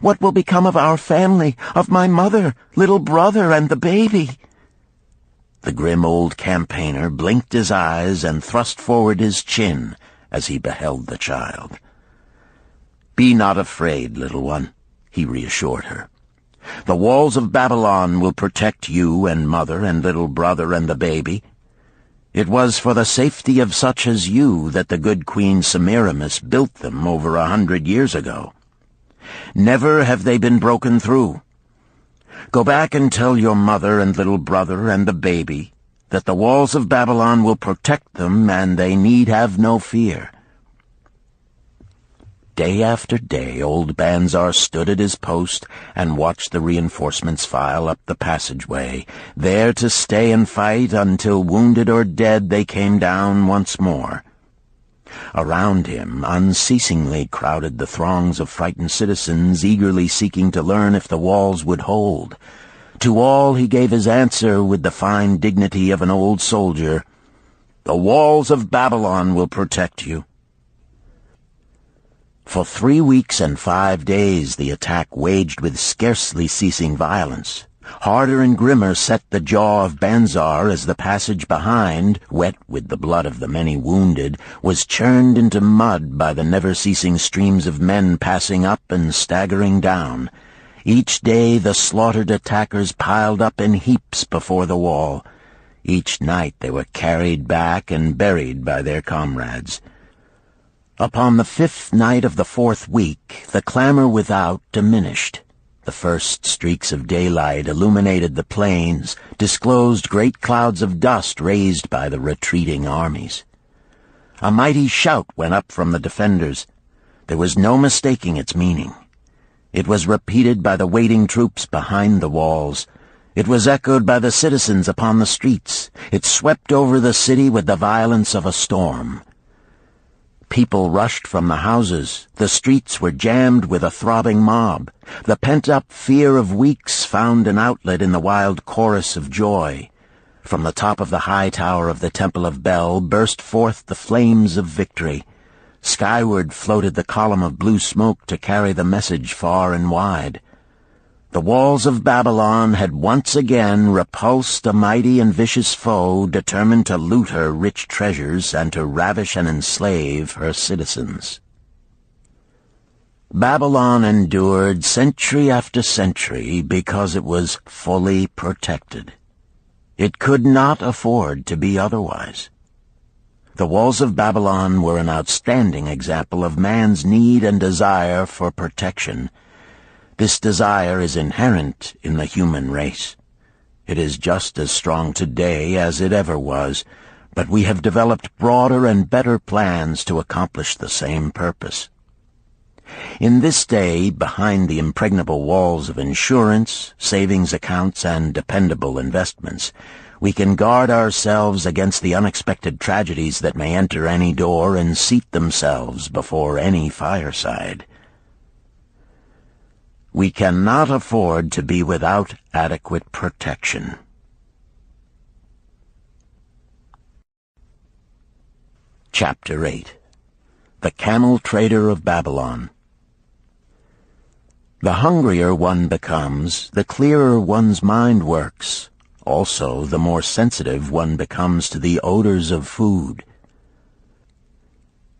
What will become of our family, of my mother, little brother, and the baby?" The grim old campaigner blinked his eyes and thrust forward his chin as he beheld the child. "Be not afraid, little one," he reassured her. "The walls of Babylon will protect you and mother and little brother and the baby. It was for the safety of such as you that the good Queen Semiramis built them over 100 years ago. Never have they been broken through. Go back and tell your mother and little brother and the baby that the walls of Babylon will protect them, and they need have no fear." Day after day old Banzar stood at his post and watched the reinforcements file up the passageway, there to stay and fight until, wounded or dead, they came down once more. Around him unceasingly crowded the throngs of frightened citizens, eagerly seeking to learn if the walls would hold. To all he gave his answer with the fine dignity of an old soldier: "The walls of Babylon will protect you." For 3 weeks and 5 days the attack waged with scarcely ceasing violence. Harder and grimmer set the jaw of Banzar as the passage behind, wet with the blood of the many wounded, was churned into mud by the never-ceasing streams of men passing up and staggering down. Each day the slaughtered attackers piled up in heaps before the wall. Each night they were carried back and buried by their comrades. Upon the 5th night of the 4th week, the clamor without diminished. The first streaks of daylight illuminated the plains, disclosed great clouds of dust raised by the retreating armies. A mighty shout went up from the defenders. There was no mistaking its meaning. It was repeated by the waiting troops behind the walls. It was echoed by the citizens upon the streets. It swept over the city with the violence of a storm. People rushed from the houses. The streets were jammed with a throbbing mob. The pent-up fear of weeks found an outlet in the wild chorus of joy. From the top of the high tower of the Temple of Bel burst forth the flames of victory. Skyward floated the column of blue smoke to carry the message far and wide. The walls of Babylon had once again repulsed a mighty and vicious foe determined to loot her rich treasures and to ravish and enslave her citizens. Babylon endured century after century because it was fully protected. It could not afford to be otherwise. The walls of Babylon were an outstanding example of man's need and desire for protection. This desire is inherent in the human race. It is just as strong today as it ever was, but we have developed broader and better plans to accomplish the same purpose. In this day, behind the impregnable walls of insurance, savings accounts, and dependable investments, we can guard ourselves against the unexpected tragedies that may enter any door and seat themselves before any fireside. We cannot afford to be without adequate protection. Chapter 8. The Camel Trader of Babylon. The hungrier one becomes, the clearer one's mind works. Also, the more sensitive one becomes to the odors of food.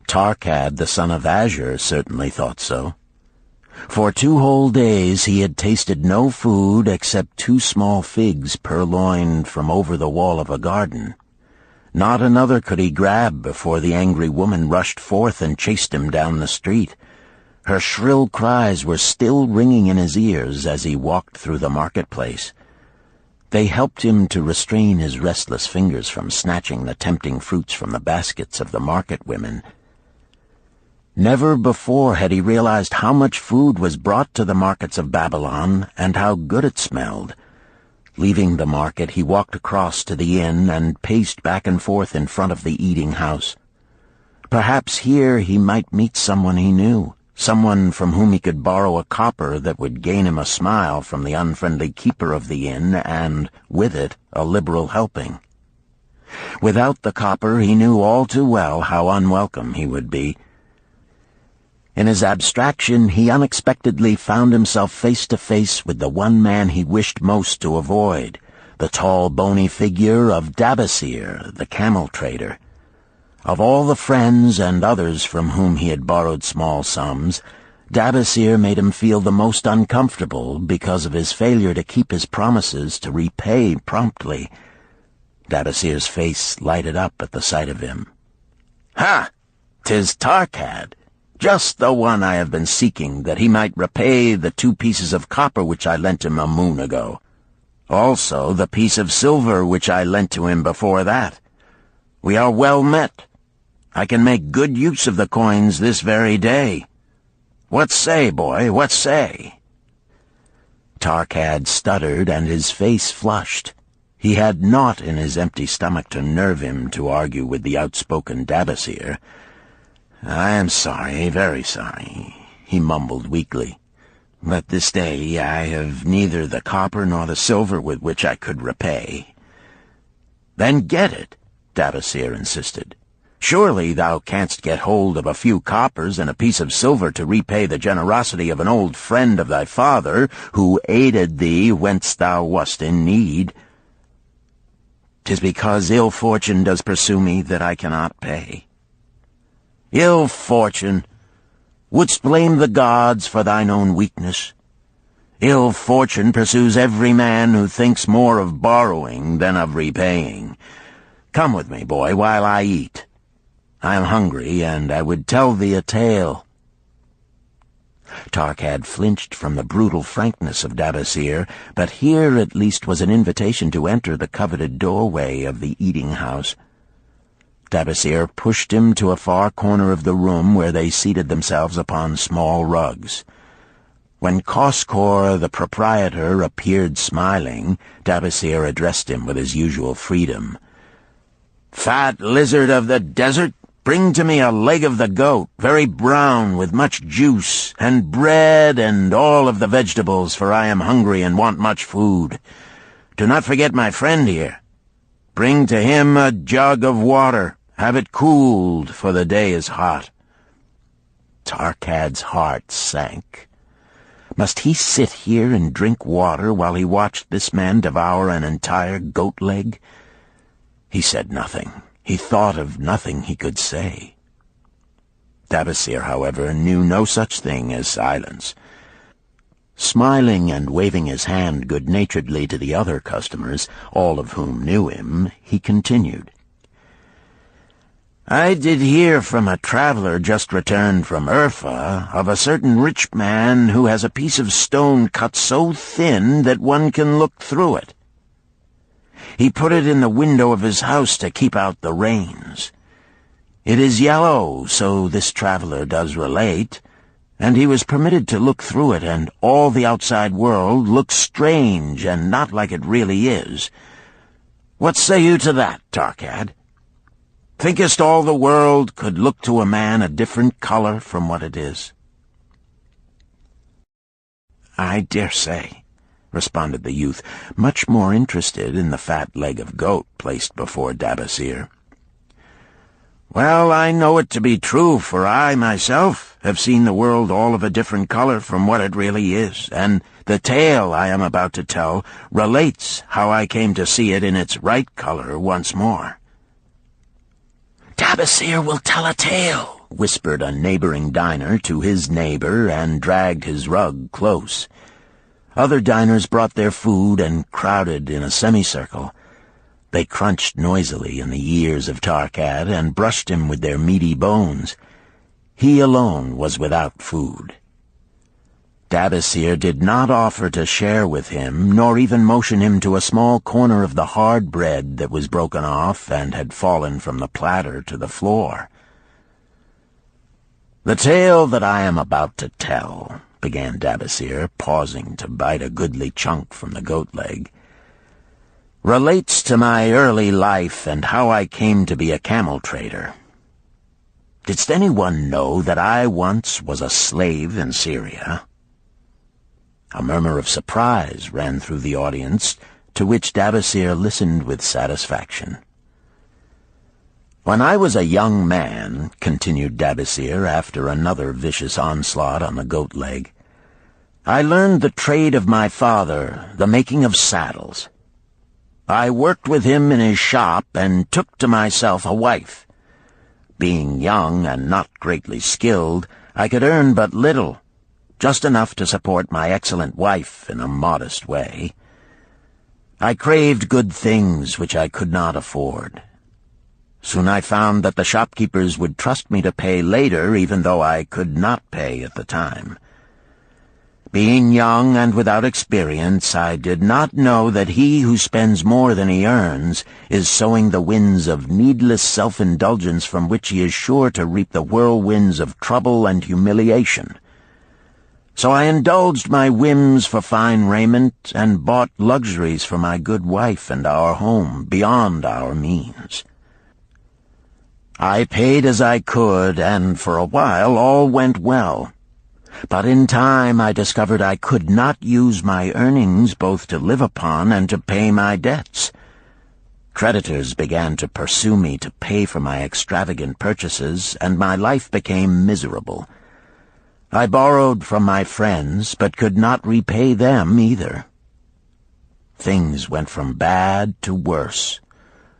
Tarkad, the son of Azure, certainly thought so. For 2 whole days he had tasted no food except 2 small figs purloined from over the wall of a garden. Not another could he grab before the angry woman rushed forth and chased him down the street. Her shrill cries were still ringing in his ears as he walked through the marketplace. They helped him to restrain his restless fingers from snatching the tempting fruits from the baskets of the market women. Never before had he realized how much food was brought to the markets of Babylon and how good it smelled. Leaving the market, he walked across to the inn and paced back and forth in front of the eating house. Perhaps here he might meet someone he knew, someone from whom he could borrow a copper that would gain him a smile from the unfriendly keeper of the inn and, with it, a liberal helping. Without the copper, he knew all too well how unwelcome he would be. In his abstraction, he unexpectedly found himself face to face with the one man he wished most to avoid, the tall, bony figure of Dabasir, the camel trader. Of all the friends and others from whom he had borrowed small sums, Dabasir made him feel the most uncomfortable because of his failure to keep his promises to repay promptly. Dabasir's face lighted up at the sight of him. "Ha! 'Tis Tarkad, just the one I have been seeking, that he might repay the 2 pieces of copper which I lent him a moon ago. Also the piece of silver which I lent to him before that. We are well met. I can make good use of the coins this very day. What say, boy, what say?" Tarkad stuttered, and his face flushed. He had naught in his empty stomach to nerve him to argue with the outspoken Dabasir. "I am sorry, very sorry," he mumbled weakly. "But this day I have neither the copper nor the silver with which I could repay." "Then get it," Dabasir insisted. "Surely thou canst get hold of a few coppers and a piece of silver to repay the generosity of an old friend of thy father, who aided thee whence thou wast in need." "'Tis because ill fortune does pursue me that I cannot pay." "Ill fortune? Wouldst blame the gods for thine own weakness? Ill fortune pursues every man who thinks more of borrowing than of repaying. Come with me, boy, while I eat. I am hungry, and I would tell thee a tale." Tarkad flinched from the brutal frankness of Dabasir, but here at least was an invitation to enter the coveted doorway of the eating-house. Dabasir pushed him to a far corner of the room where they seated themselves upon small rugs. When Koskor, the proprietor, appeared smiling, Dabasir addressed him with his usual freedom. "Fat lizard of the desert, bring to me a leg of the goat, very brown with much juice, and bread and all of the vegetables, for I am hungry and want much food. Do not forget my friend here. Bring to him a jug of water. Have it cooled, for the day is hot." Tarkad's heart sank. Must he sit here and drink water while he watched this man devour an entire goat leg? He said nothing. He thought of nothing he could say. Dabasir, however, knew no such thing as silence. Smiling and waving his hand good-naturedly to the other customers, all of whom knew him, he continued. "I did hear from a traveler just returned from Urfa of a certain rich man who has a piece of stone cut so thin that one can look through it. He put it in the window of his house to keep out the rains. It is yellow, so this traveler does relate, and he was permitted to look through it, and all the outside world looks strange and not like it really is. What say you to that, Tarkad? Thinkest all the world could look to a man a different color from what it is?" "I dare say," responded the youth, much more interested in the fat leg of goat placed before Dabasir. "Well, I know it to be true, for I, myself, have seen the world all of a different color from what it really is, and the tale I am about to tell relates how I came to see it in its right color once more." "Dabasir will tell a tale," whispered a neighboring diner to his neighbor, and dragged his rug close. Other diners brought their food and crowded in a semicircle. They crunched noisily in the ears of Tarkad and brushed him with their meaty bones. He alone was without food. Dabasir did not offer to share with him, nor even motion him to a small corner of the hard bread that was broken off and had fallen from the platter to the floor. "The tale that I am about to tell," began Dabasir, pausing to bite a goodly chunk from the goat leg, "relates to my early life and how I came to be a camel trader. Didst anyone know that I once was a slave in Syria?" A murmur of surprise ran through the audience, to which Dabasir listened with satisfaction. "When I was a young man," continued Dabasir after another vicious onslaught on the goat leg, "I learned the trade of my father, the making of saddles. I worked with him in his shop and took to myself a wife. Being young and not greatly skilled, I could earn but little, just enough to support my excellent wife in a modest way. I craved good things which I could not afford. Soon I found that the shopkeepers would trust me to pay later, even though I could not pay at the time. Being young and without experience, I did not know that he who spends more than he earns is sowing the winds of needless self-indulgence from which he is sure to reap the whirlwinds of trouble and humiliation. So I indulged my whims for fine raiment and bought luxuries for my good wife and our home beyond our means. I paid as I could, and for a while all went well. But in time I discovered I could not use my earnings both to live upon and to pay my debts. Creditors began to pursue me to pay for my extravagant purchases, and my life became miserable. I borrowed from my friends, but could not repay them either. Things went from bad to worse.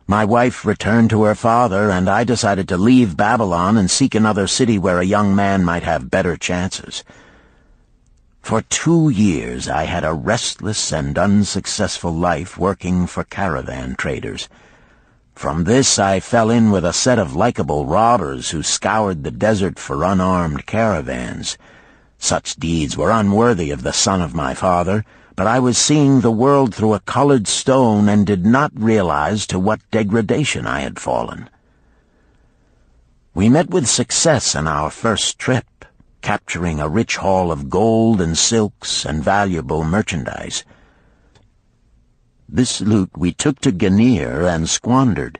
My wife returned to her father, and I decided to leave Babylon and seek another city where a young man might have better chances. For 2 years I had a restless and unsuccessful life working for caravan traders. From this I fell in with a set of likable robbers who scoured the desert for unarmed caravans. Such deeds were unworthy of the son of my father, but I was seeing the world through a colored stone and did not realize to what degradation I had fallen. We met with success on our first trip, capturing a rich haul of gold and silks and valuable merchandise. This loot we took to Ganir and squandered.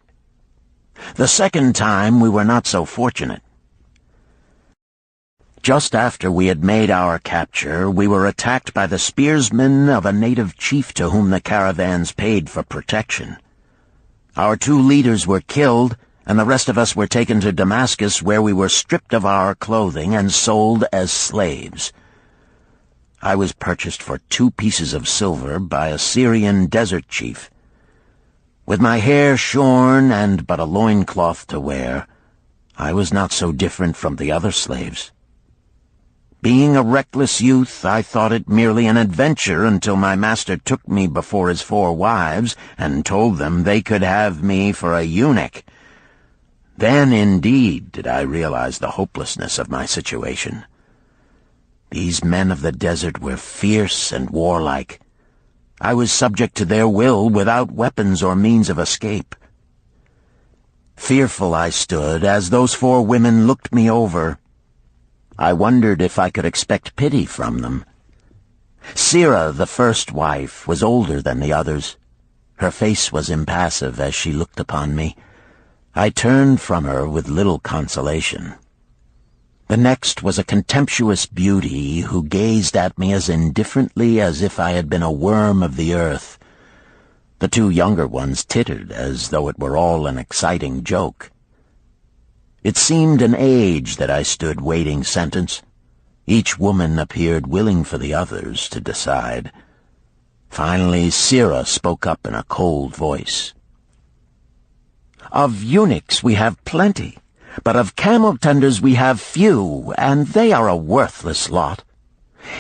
The second time we were not so fortunate. Just after we had made our capture, we were attacked by the spearsmen of a native chief to whom the caravans paid for protection. Our 2 leaders were killed, and the rest of us were taken to Damascus, where we were stripped of our clothing and sold as slaves. I was purchased for 2 pieces of silver by a Syrian desert chief. With my hair shorn and but a loincloth to wear, I was not so different from the other slaves. Being a reckless youth, I thought it merely an adventure until my master took me before his 4 wives and told them they could have me for a eunuch. Then, indeed, did I realize the hopelessness of my situation. These men of the desert were fierce and warlike. I was subject to their will without weapons or means of escape. Fearful I stood as those 4 women looked me over. I wondered if I could expect pity from them. Sirah, the first wife, was older than the others. Her face was impassive as she looked upon me. I turned from her with little consolation. The next was a contemptuous beauty who gazed at me as indifferently as if I had been a worm of the earth. The 2 younger ones tittered as though it were all an exciting joke. It seemed an age that I stood waiting sentence. Each woman appeared willing for the others to decide. Finally, Sirah spoke up in a cold voice. "Of eunuchs we have plenty, but of camel-tenders we have few, and they are a worthless lot.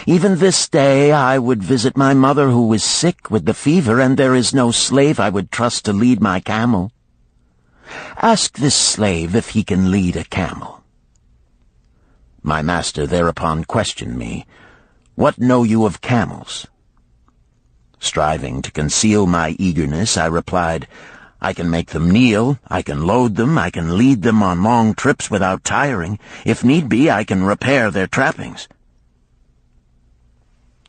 Even this day I would visit my mother who is sick with the fever, and there is no slave I would trust to lead my camel. Ask this slave if he can lead a camel." My master thereupon questioned me, "What know you of camels?" Striving to conceal my eagerness, I replied, "I can make them kneel, I can load them, I can lead them on long trips without tiring. If need be, I can repair their trappings."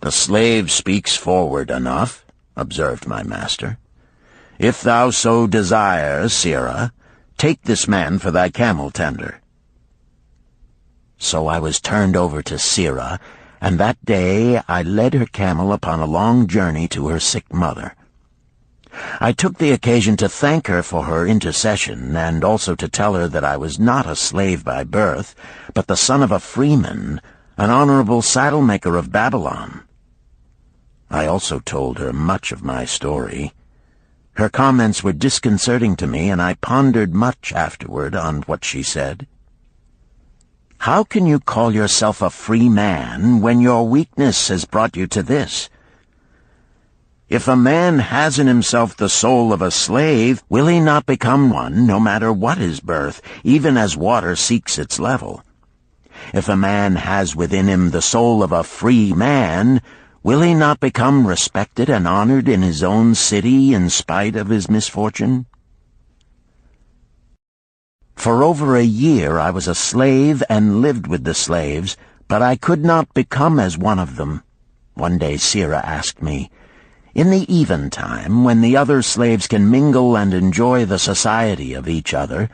"The slave speaks forward enough," observed my master. "If thou so desire, Sirah, take this man for thy camel-tender." So I was turned over to Sirah, and that day I led her camel upon a long journey to her sick mother. I took the occasion to thank her for her intercession, and also to tell her that I was not a slave by birth, but the son of a freeman, an honorable saddle-maker of Babylon. I also told her much of my story. Her comments were disconcerting to me, and I pondered much afterward on what she said. How can you call yourself a free man when your weakness has brought you to this? If a man has in himself the soul of a slave, will he not become one, no matter what his birth, even as water seeks its level? If a man has within him the soul of a free man, will he not become respected and honored in his own city in spite of his misfortune? For over a year I was a slave and lived with the slaves, but I could not become as one of them. One day Sirrah asked me, "In the eventime, when the other slaves can mingle and enjoy the society of each other,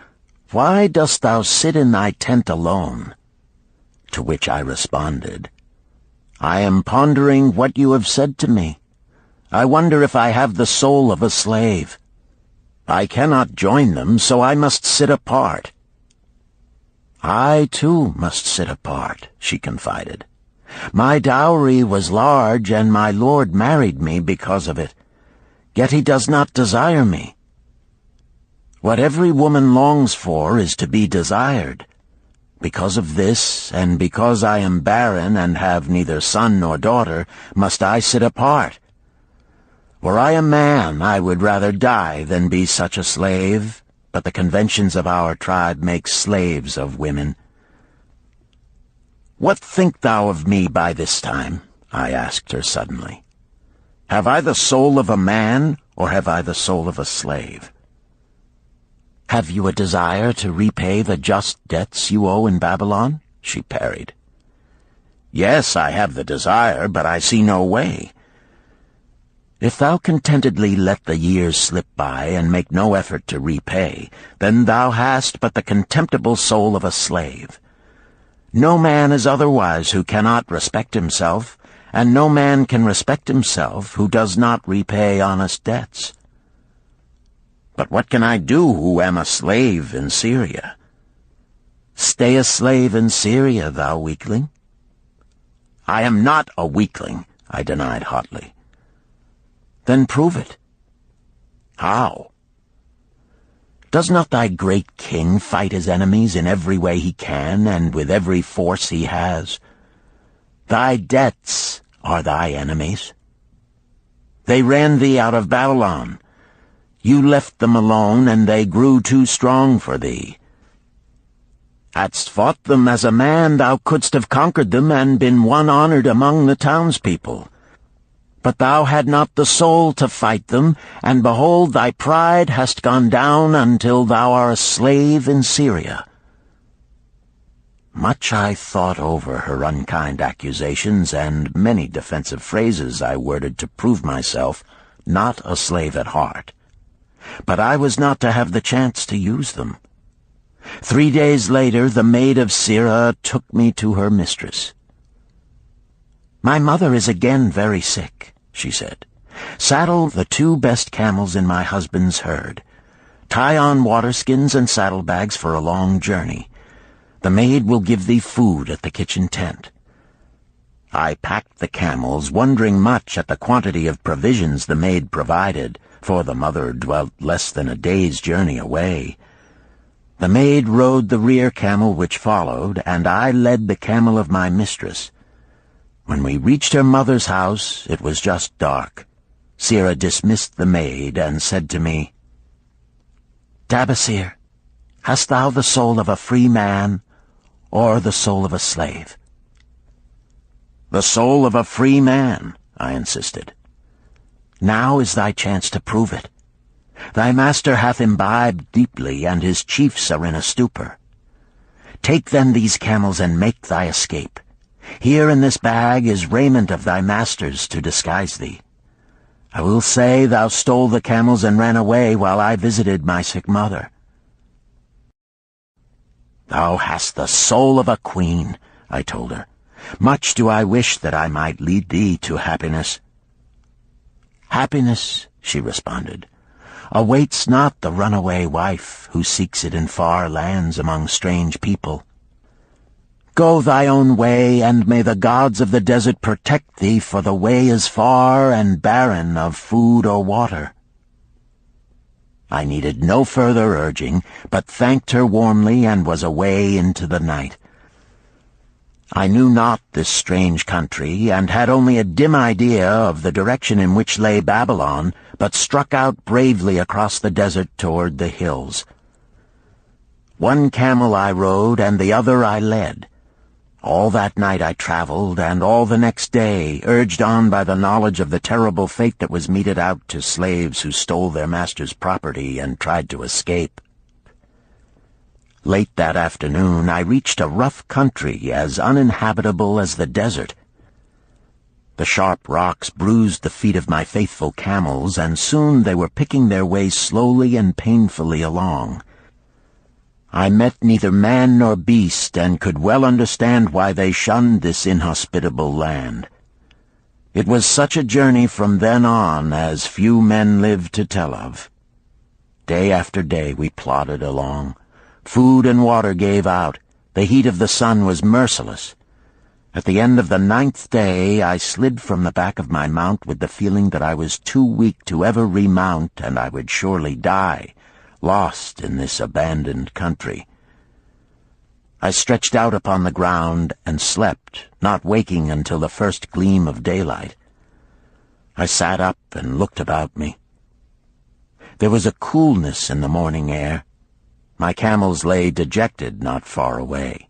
why dost thou sit in thy tent alone?" To which I responded, "I am pondering what you have said to me. I wonder if I have the soul of a slave. I cannot join them, so I must sit apart." "I, too, must sit apart," she confided. "My dowry was large, and my lord married me because of it. Yet he does not desire me. What every woman longs for is to be desired. Because of this, and because I am barren and have neither son nor daughter, must I sit apart. Were I a man, I would rather die than be such a slave, but the conventions of our tribe make slaves of women." "What think thou of me by this time?" I asked her suddenly. "Have I the soul of a man, or have I the soul of a slave?" "Have you a desire to repay the just debts you owe in Babylon?" she parried. "Yes, I have the desire, but I see no way." "If thou contentedly let the years slip by and make no effort to repay, then thou hast but the contemptible soul of a slave. No man is otherwise who cannot respect himself, and no man can respect himself who does not repay honest debts." "But what can I do who am a slave in Syria?" "Stay a slave in Syria, thou weakling." "I am not a weakling," I denied hotly. "Then prove it." "How?" "Does not thy great king fight his enemies in every way he can and with every force he has? Thy debts are thy enemies. They ran thee out of Babylon. You left them alone, and they grew too strong for thee. Hadst fought them as a man, thou couldst have conquered them and been one honored among the townspeople. But thou had not the soul to fight them, and behold, thy pride hast gone down until thou art a slave in Syria." Much I thought over her unkind accusations, and many defensive phrases I worded to prove myself not a slave at heart. But I was not to have the chance to use them. 3 days later, the maid of Sirrah took me to her mistress. "My mother is again very sick," she said. "Saddle the 2 best camels in my husband's herd. Tie on waterskins and saddlebags for a long journey. The maid will give thee food at the kitchen tent." I packed the camels, wondering much at the quantity of provisions the maid provided, for the mother dwelt less than a day's journey away. The maid rode the rear camel which followed, and I led the camel of my mistress. When we reached her mother's house, it was just dark. Sirrah dismissed the maid and said to me, "Tabasir, hast thou the soul of a free man, or the soul of a slave?" "The soul of a free man," I insisted. "Now is thy chance to prove it. Thy master hath imbibed deeply, and his chiefs are in a stupor. Take then these camels and make thy escape. Here in this bag is raiment of thy master's to disguise thee. I will say thou stole the camels and ran away while I visited my sick mother." "Thou hast the soul of a queen," I told her. "Much do I wish that I might lead thee to happiness." "Happiness," she responded, "awaits not the runaway wife who seeks it in far lands among strange people. Go thy own way, and may the gods of the desert protect thee, for the way is far and barren of food or water." I needed no further urging, but thanked her warmly and was away into the night. I knew not this strange country, and had only a dim idea of the direction in which lay Babylon, but struck out bravely across the desert toward the hills. One camel I rode, and the other I led. All that night I traveled, and all the next day, urged on by the knowledge of the terrible fate that was meted out to slaves who stole their master's property and tried to escape. Late that afternoon I reached a rough country as uninhabitable as the desert. The sharp rocks bruised the feet of my faithful camels, and soon they were picking their way slowly and painfully along. I met neither man nor beast, and could well understand why they shunned this inhospitable land. It was such a journey from then on as few men live to tell of. Day after day we plodded along. Food and water gave out. The heat of the sun was merciless. At the end of the 9th day I slid from the back of my mount with the feeling that I was too weak to ever remount, and I would surely die, lost in this abandoned country. I stretched out upon the ground and slept, not waking until the first gleam of daylight. I sat up and looked about me. There was a coolness in the morning air. My camels lay dejected not far away.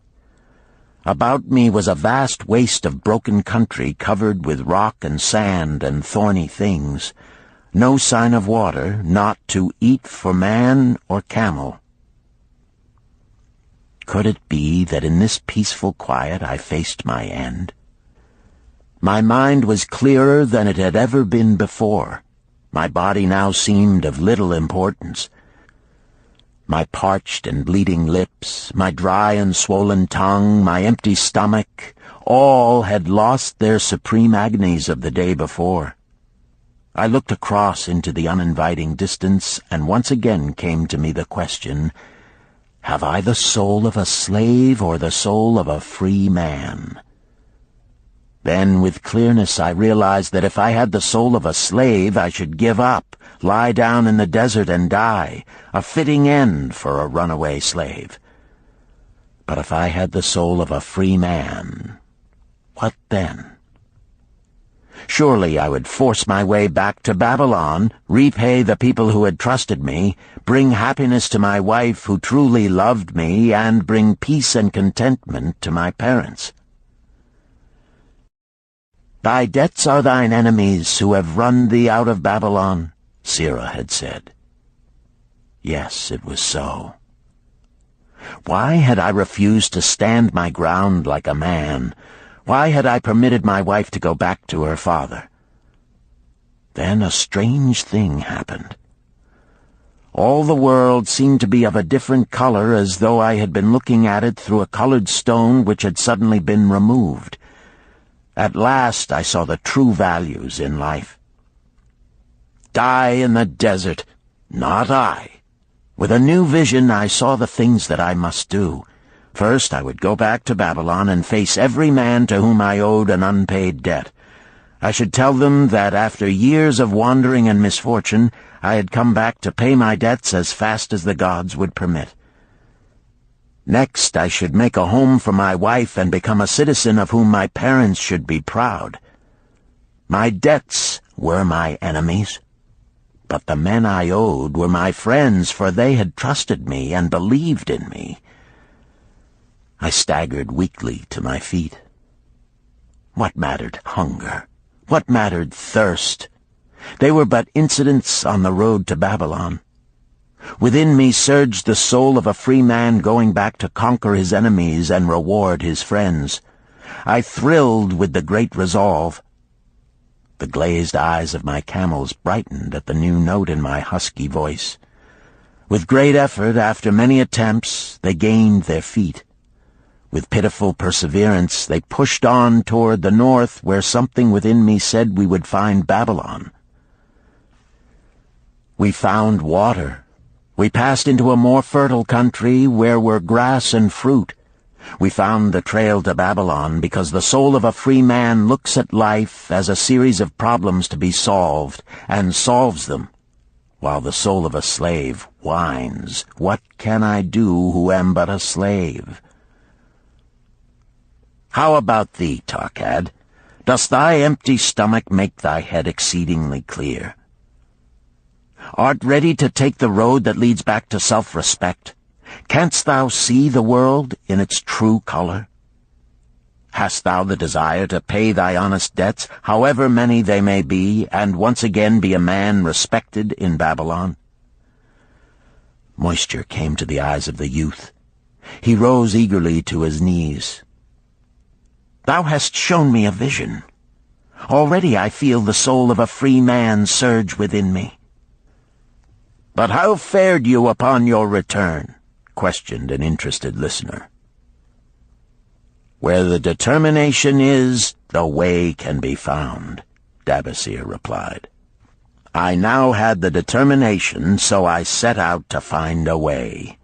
About me was a vast waste of broken country covered with rock and sand and thorny things. No sign of water, not to eat for man or camel. Could it be that in this peaceful quiet I faced my end? My mind was clearer than it had ever been before. My body now seemed of little importance. My parched and bleeding lips, my dry and swollen tongue, my empty stomach, all had lost their supreme agonies of the day before. I looked across into the uninviting distance, and once again came to me the question, have I the soul of a slave or the soul of a free man? Then, with clearness, I realized that if I had the soul of a slave, I should give up, lie down in the desert and die, a fitting end for a runaway slave. But if I had the soul of a free man, what then? Surely I would force my way back to Babylon, repay the people who had trusted me, bring happiness to my wife who truly loved me, and bring peace and contentment to my parents. Thy debts are thine enemies who have run thee out of Babylon, Sirrah had said. Yes, it was so. Why had I refused to stand my ground like a man? Why had I permitted my wife to go back to her father? Then a strange thing happened. All the world seemed to be of a different color, as though I had been looking at it through a colored stone which had suddenly been removed. At last I saw the true values in life. Die in the desert, not I. With a new vision I saw the things that I must do. First, I would go back to Babylon and face every man to whom I owed an unpaid debt. I should tell them that after years of wandering and misfortune, I had come back to pay my debts as fast as the gods would permit. Next, I should make a home for my wife and become a citizen of whom my parents should be proud. My debts were my enemies, but the men I owed were my friends, for they had trusted me and believed in me. I staggered weakly to my feet. What mattered hunger? What mattered thirst? They were but incidents on the road to Babylon. Within me surged the soul of a free man going back to conquer his enemies and reward his friends. I thrilled with the great resolve. The glazed eyes of my camels brightened at the new note in my husky voice. With great effort, after many attempts, they gained their feet. With pitiful perseverance, they pushed on toward the north, where something within me said we would find Babylon. We found water. We passed into a more fertile country where were grass and fruit. We found the trail to Babylon because the soul of a free man looks at life as a series of problems to be solved, and solves them, while the soul of a slave whines, "What can I do who am but a slave?" How about thee, Tarkad? Dost thy empty stomach make thy head exceedingly clear? Art ready to take the road that leads back to self-respect? Canst thou see the world in its true color? Hast thou the desire to pay thy honest debts, however many they may be, and once again be a man respected in Babylon? Moisture came to the eyes of the youth. He rose eagerly to his knees. "Thou hast shown me a vision. Already I feel the soul of a free man surge within me." "But how fared you upon your return?" questioned an interested listener. "Where the determination is, the way can be found," Dabasir replied. "I now had the determination, so I set out to find a way.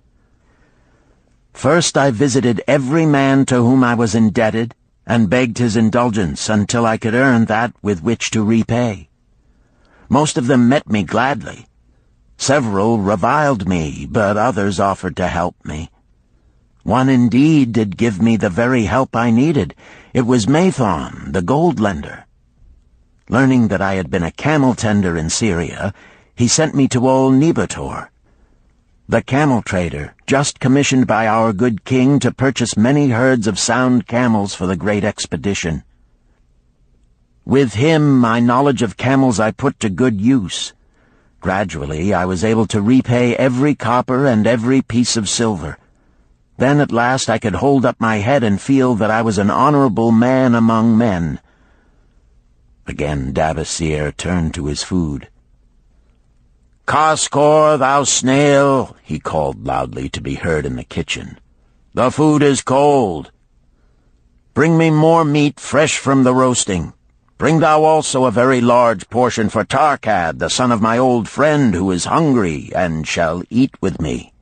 First I visited every man to whom I was indebted, and begged his indulgence until I could earn that with which to repay. Most of them met me gladly. Several reviled me, but others offered to help me. One indeed did give me the very help I needed. It was Mathon, the gold lender. Learning that I had been a camel tender in Syria, he sent me to old Nebator, the camel trader, just commissioned by our good king to purchase many herds of sound camels for the great expedition. With him, my knowledge of camels I put to good use. Gradually, I was able to repay every copper and every piece of silver. Then at last I could hold up my head and feel that I was an honorable man among men." Again Dabasir turned to his food. "Kaskor, thou snail," he called loudly to be heard in the kitchen. "The food is cold. Bring me more meat fresh from the roasting. Bring thou also a very large portion for Tarkad, the son of my old friend, who is hungry and shall eat with me."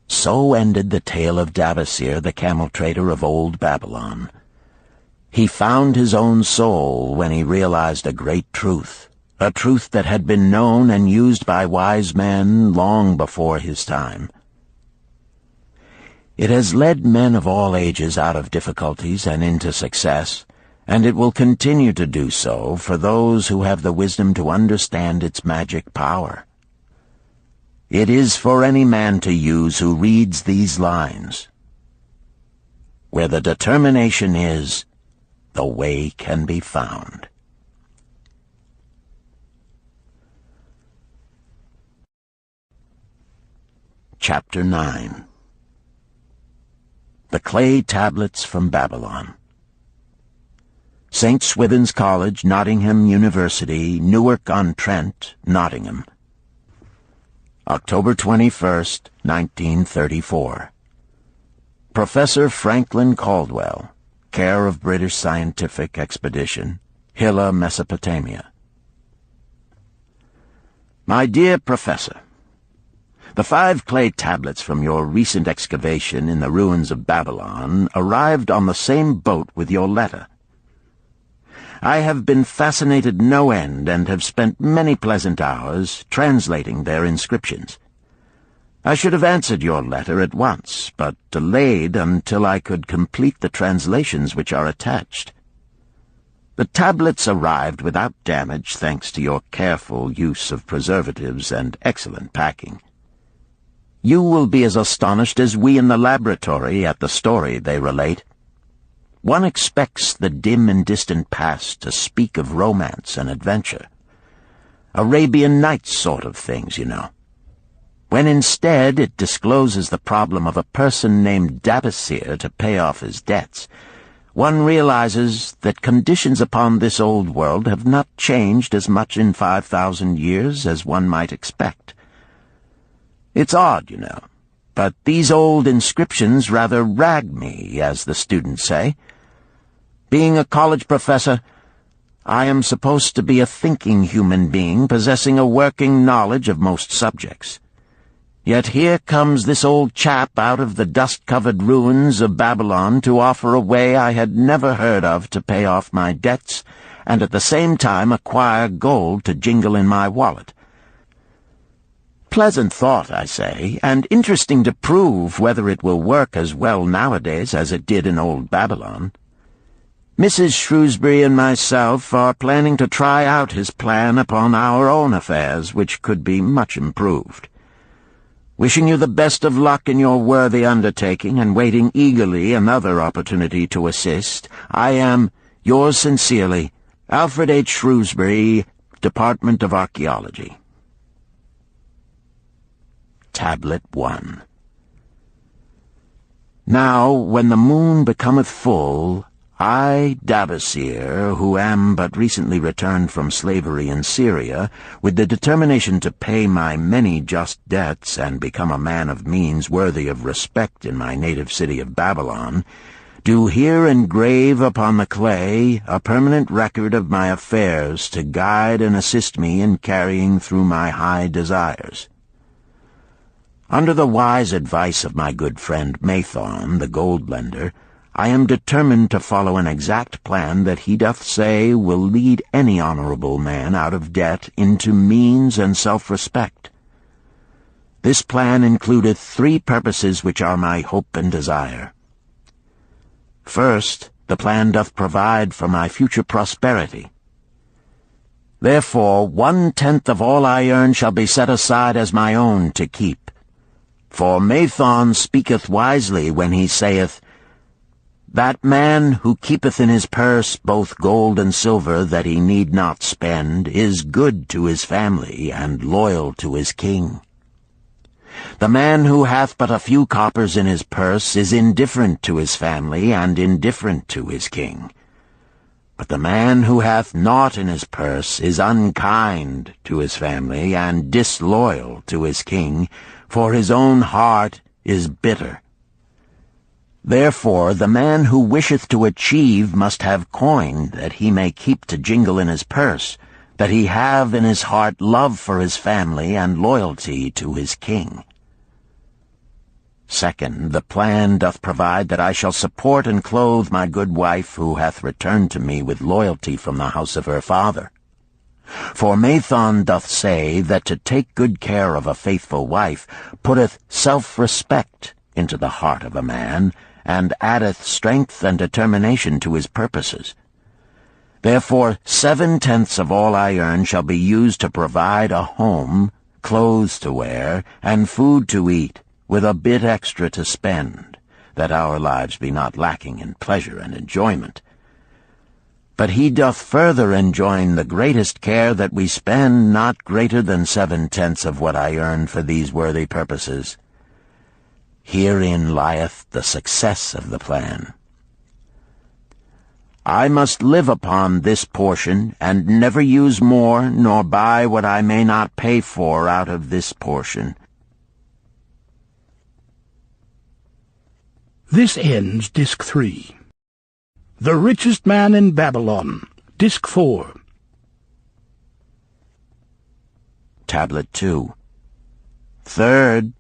So ended the tale of Dabasir, the camel trader of old Babylon. He found his own soul when he realized a great truth, a truth that had been known and used by wise men long before his time. It has led men of all ages out of difficulties and into success, and it will continue to do so for those who have the wisdom to understand its magic power. It is for any man to use who reads these lines. Where the determination is, the way can be found. Chapter 9. The Clay Tablets from Babylon. St. Swithin's College, Nottingham University, Newark-on-Trent, Nottingham. October 21st, 1934. Professor Franklin Caldwell, care of British Scientific Expedition, Hilla, Mesopotamia. My dear Professor, the 5 clay tablets from your recent excavation in the ruins of Babylon arrived on the same boat with your letter. I have been fascinated no end and have spent many pleasant hours translating their inscriptions. I should have answered your letter at once, but delayed until I could complete the translations which are attached. The tablets arrived without damage thanks to your careful use of preservatives and excellent packing. You will be as astonished as we in the laboratory at the story they relate. One expects the dim and distant past to speak of romance and adventure. Arabian Nights sort of things, you know. When instead it discloses the problem of a person named Dabasir to pay off his debts, one realizes that conditions upon this old world have not changed as much in 5,000 years as one might expect. It's odd, you know, but these old inscriptions rather rag me, as the students say. Being a college professor, I am supposed to be a thinking human being possessing a working knowledge of most subjects. Yet here comes this old chap out of the dust-covered ruins of Babylon to offer a way I had never heard of to pay off my debts, and at the same time acquire gold to jingle in my wallet. Pleasant thought, I say, and interesting to prove whether it will work as well nowadays as it did in old Babylon. Mrs. Shrewsbury and myself are planning to try out his plan upon our own affairs, which could be much improved. Wishing you the best of luck in your worthy undertaking, and waiting eagerly another opportunity to assist, I am, yours sincerely, Alfred H. Shrewsbury, Department of Archaeology. Tablet 1. Now, when the moon becometh full, I, Davasir, who am but recently returned from slavery in Syria, with the determination to pay my many just debts and become a man of means worthy of respect in my native city of Babylon, do here engrave upon the clay a permanent record of my affairs to guide and assist me in carrying through my high desires. Under the wise advice of my good friend Mathon, the gold-lender, I am determined to follow an exact plan that he doth say will lead any honorable man out of debt into means and self-respect. This plan includeth 3 purposes which are my hope and desire. First, the plan doth provide for my future prosperity. Therefore 1/10 of all I earn shall be set aside as my own to keep. For Mathon speaketh wisely when he saith, "That man who keepeth in his purse both gold and silver that he need not spend is good to his family and loyal to his king. The man who hath but a few coppers in his purse is indifferent to his family and indifferent to his king. But the man who hath naught in his purse is unkind to his family and disloyal to his king, for his own heart is bitter. Therefore the man who wisheth to achieve must have coin that he may keep to jingle in his purse, that he have in his heart love for his family and loyalty to his king. Second, the plan doth provide that I shall support and clothe my good wife who hath returned to me with loyalty from the house of her father. For Mathon doth say that to take good care of a faithful wife putteth self-respect into the heart of a man, and addeth strength and determination to his purposes. Therefore 7/10 of all I earn shall be used to provide a home, clothes to wear, and food to eat, with a bit extra to spend, that our lives be not lacking in pleasure and enjoyment. But he doth further enjoin the greatest care that we spend not greater than 7/10 of what I earn for these worthy purposes. Herein lieth the success of the plan. I must live upon this portion, and never use more, nor buy what I may not pay for out of this portion. This ends Disc 3. The Richest Man in Babylon, Disc 4. Tablet 2. Third,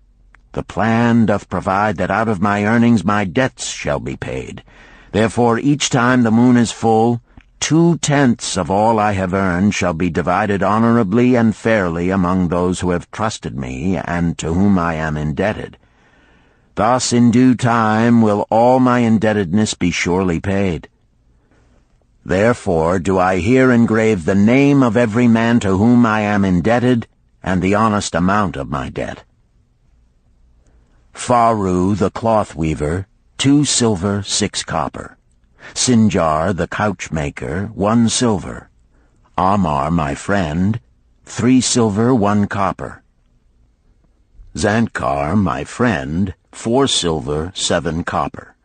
the plan doth provide that out of my earnings my debts shall be paid. Therefore each time the moon is full, 2/10 of all I have earned shall be divided honorably and fairly among those who have trusted me and to whom I am indebted. Thus in due time will all my indebtedness be surely paid. Therefore do I here engrave the name of every man to whom I am indebted, and the honest amount of my debt. Faru the cloth-weaver, 2 silver, 6 copper. Sinjar the couch-maker, 1 silver. Amar my friend, 3 silver, 1 copper. Zantkar my friend, 4 silver, 7 copper.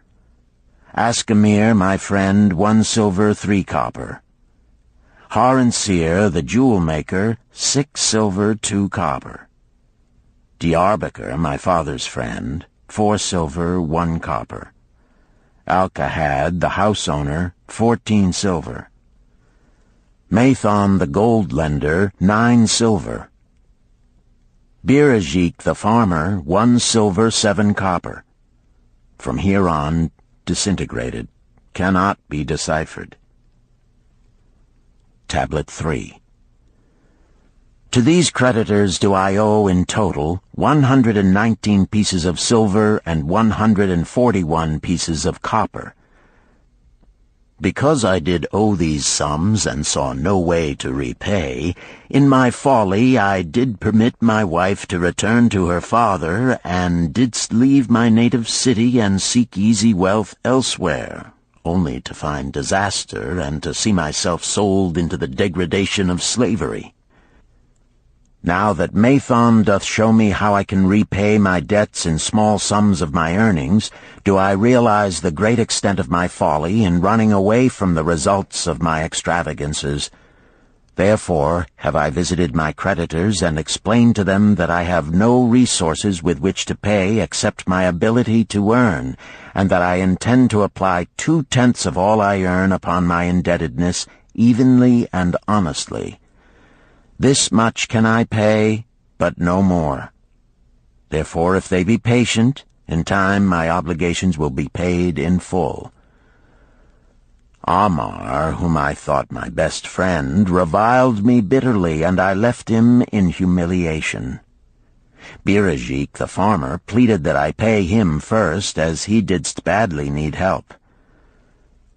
Askamir my friend, 1 silver, 3 copper. Haransir the jewel-maker, 6 silver, 2 copper. Diarbekir, my father's friend, 4 silver, 1 copper. Alkahad, the house-owner, 14 silver. Mathon, the gold-lender, 9 silver. Birajik, the farmer, 1 silver, 7 copper. From here on, disintegrated, cannot be deciphered. Tablet 3. To these creditors do I owe in total 119 pieces of silver and 141 pieces of copper. Because I did owe these sums and saw no way to repay, in my folly I did permit my wife to return to her father, and didst leave my native city and seek easy wealth elsewhere, only to find disaster and to see myself sold into the degradation of slavery. Now that Mathon doth show me how I can repay my debts in small sums of my earnings, do I realize the great extent of my folly in running away from the results of my extravagances. Therefore have I visited my creditors and explained to them that I have no resources with which to pay except my ability to earn, and that I intend to apply 2/10 of all I earn upon my indebtedness evenly and honestly. This much can I pay, but no more. Therefore, if they be patient, in time my obligations will be paid in full. Amar, whom I thought my best friend, reviled me bitterly, and I left him in humiliation. Birajik, the farmer, pleaded that I pay him first, as he didst badly need help.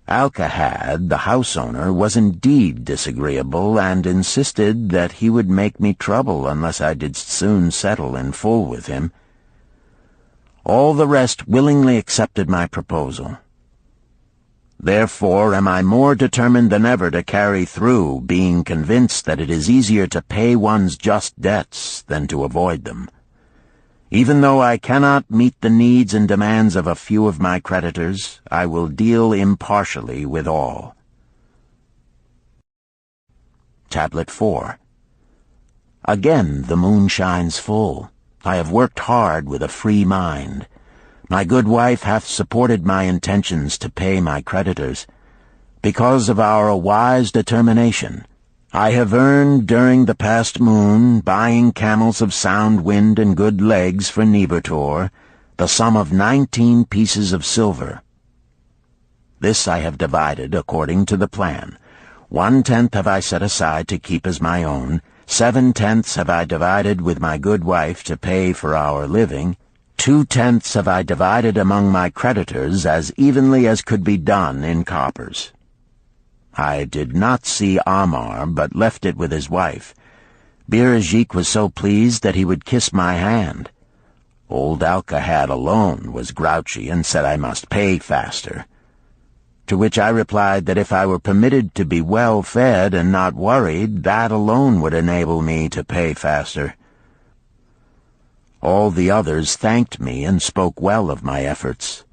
Alcahad, the house owner, was indeed disagreeable, and insisted that he would make me trouble unless I did soon settle in full with him. All the rest willingly accepted my proposal. Therefore am I more determined than ever to carry through, being convinced that it is easier to pay one's just debts than to avoid them. Even though I cannot meet the needs and demands of a few of my creditors, I will deal impartially with all. Tablet 4. Again the moon shines full. I have worked hard with a free mind. My good wife hath supported my intentions to pay my creditors. Because of our wise determination, I have earned during the past moon, buying camels of sound wind and good legs for Nebertor, the sum of 19 pieces of silver. This I have divided according to the plan. 1/10 have I set aside to keep as my own, 7/10 have I divided with my good wife to pay for our living, 2/10 have I divided among my creditors as evenly as could be done in coppers. I did not see Amar, but left it with his wife. Birajik was so pleased that he would kiss my hand. Old Alcahad alone was grouchy and said I must pay faster. To which I replied that if I were permitted to be well fed and not worried, that alone would enable me to pay faster. All the others thanked me and spoke well of my efforts.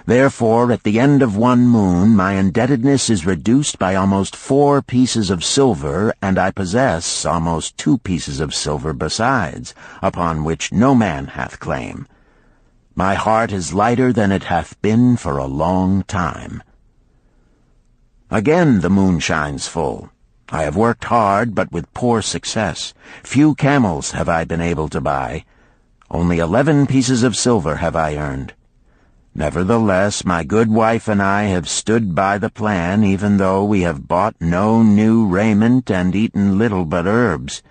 Therefore, at the end of one moon, my indebtedness is reduced by almost 4 pieces of silver, and I possess almost 2 pieces of silver besides, upon which no man hath claim. My heart is lighter than it hath been for a long time. Again the moon shines full. I have worked hard, but with poor success. Few camels have I been able to buy. Only 11 pieces of silver have I earned. Nevertheless, my good wife and I have stood by the plan, even though we have bought no new raiment and eaten little but herbs.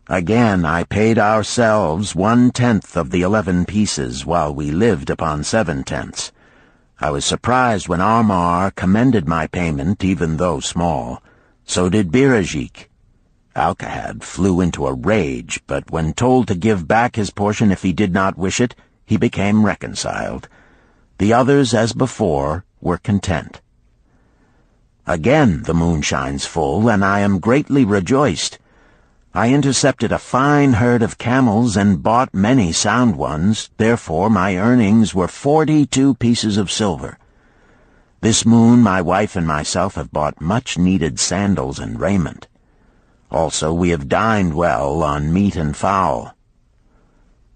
Again I paid ourselves 1/10 of the 11 pieces, while we lived upon 7/10. I was surprised when Amar commended my payment, even though small. So did Birajik. Alcahad flew into a rage, but when told to give back his portion if he did not wish it, he became reconciled. The others, as before, were content. Again the moon shines full, and I am greatly rejoiced. I intercepted a fine herd of camels and bought many sound ones, therefore my earnings were 42 pieces of silver. This moon my wife and myself have bought much-needed sandals and raiment. Also we have dined well on meat and fowl.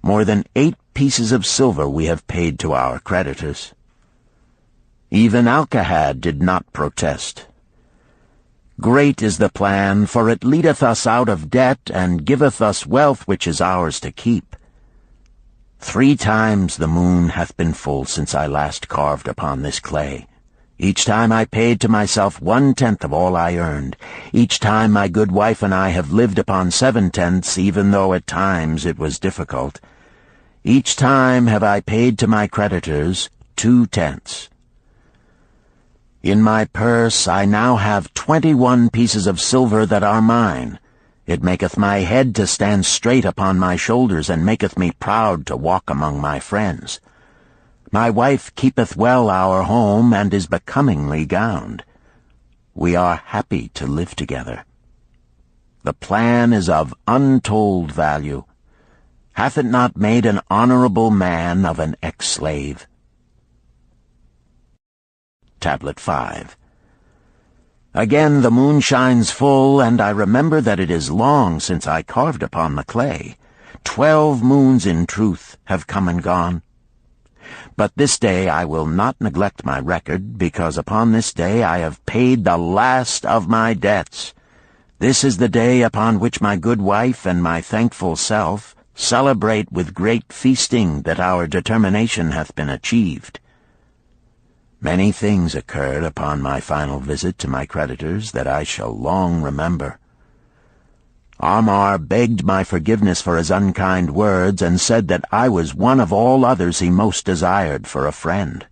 More than 8 pieces of silver we have paid to our creditors. Even Alcahad did not protest. Great is the plan, for it leadeth us out of debt, and giveth us wealth which is ours to keep. 3 times the moon hath been full since I last carved upon this clay. Each time I paid to myself 1/10 of all I earned. Each time my good wife and I have lived upon 7/10, even though at times it was difficult. Each time have I paid to my creditors 2/10. In my purse I now have 21 pieces of silver that are mine. It maketh my head to stand straight upon my shoulders, and maketh me proud to walk among my friends. My wife keepeth well our home, and is becomingly gowned. We are happy to live together. The plan is of untold value. Hath it not made an honorable man of an ex-slave? Tablet 5. Again the moon shines full, and I remember that it is long since I carved upon the clay. 12 moons in truth have come and gone. But this day I will not neglect my record, because upon this day I have paid the last of my debts. This is the day upon which my good wife and my thankful self celebrate with great feasting that our determination hath been achieved. Many things occurred upon my final visit to my creditors that I shall long remember. Amar begged my forgiveness for his unkind words, and said that I was one of all others he most desired for a friend.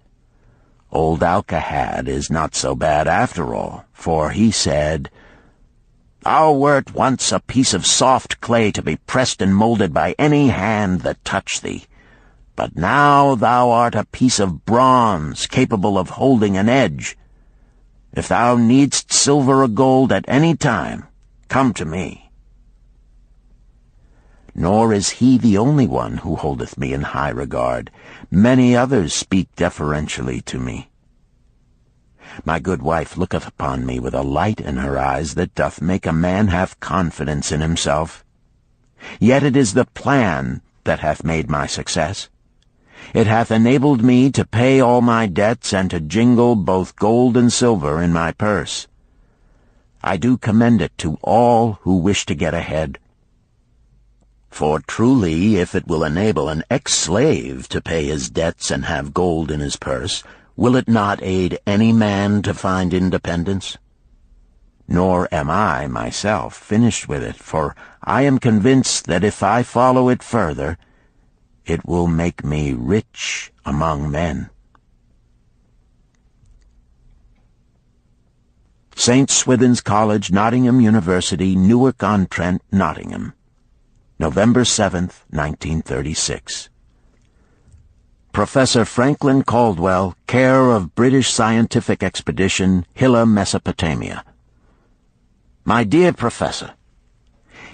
Old Alcahad is not so bad after all, for he said, "Thou wert once a piece of soft clay to be pressed and molded by any hand that touched thee. But now thou art a piece of bronze capable of holding an edge. If thou needst silver or gold at any time, come to me." Nor is he the only one who holdeth me in high regard. Many others speak deferentially to me. My good wife looketh upon me with a light in her eyes that doth make a man have confidence in himself. Yet it is the plan that hath made my success. It hath enabled me to pay all my debts and to jingle both gold and silver in my purse. I do commend it to all who wish to get ahead. For truly, if it will enable an ex-slave to pay his debts and have gold in his purse, will it not aid any man to find independence? Nor am I, myself, finished with it, for I am convinced that if I follow it further, it will make me rich among men. St. Swithin's College, Nottingham University, Newark-on-Trent, Nottingham, November 7th, 1936. Professor Franklin Caldwell, care of British Scientific Expedition, Hilla, Mesopotamia. My dear Professor,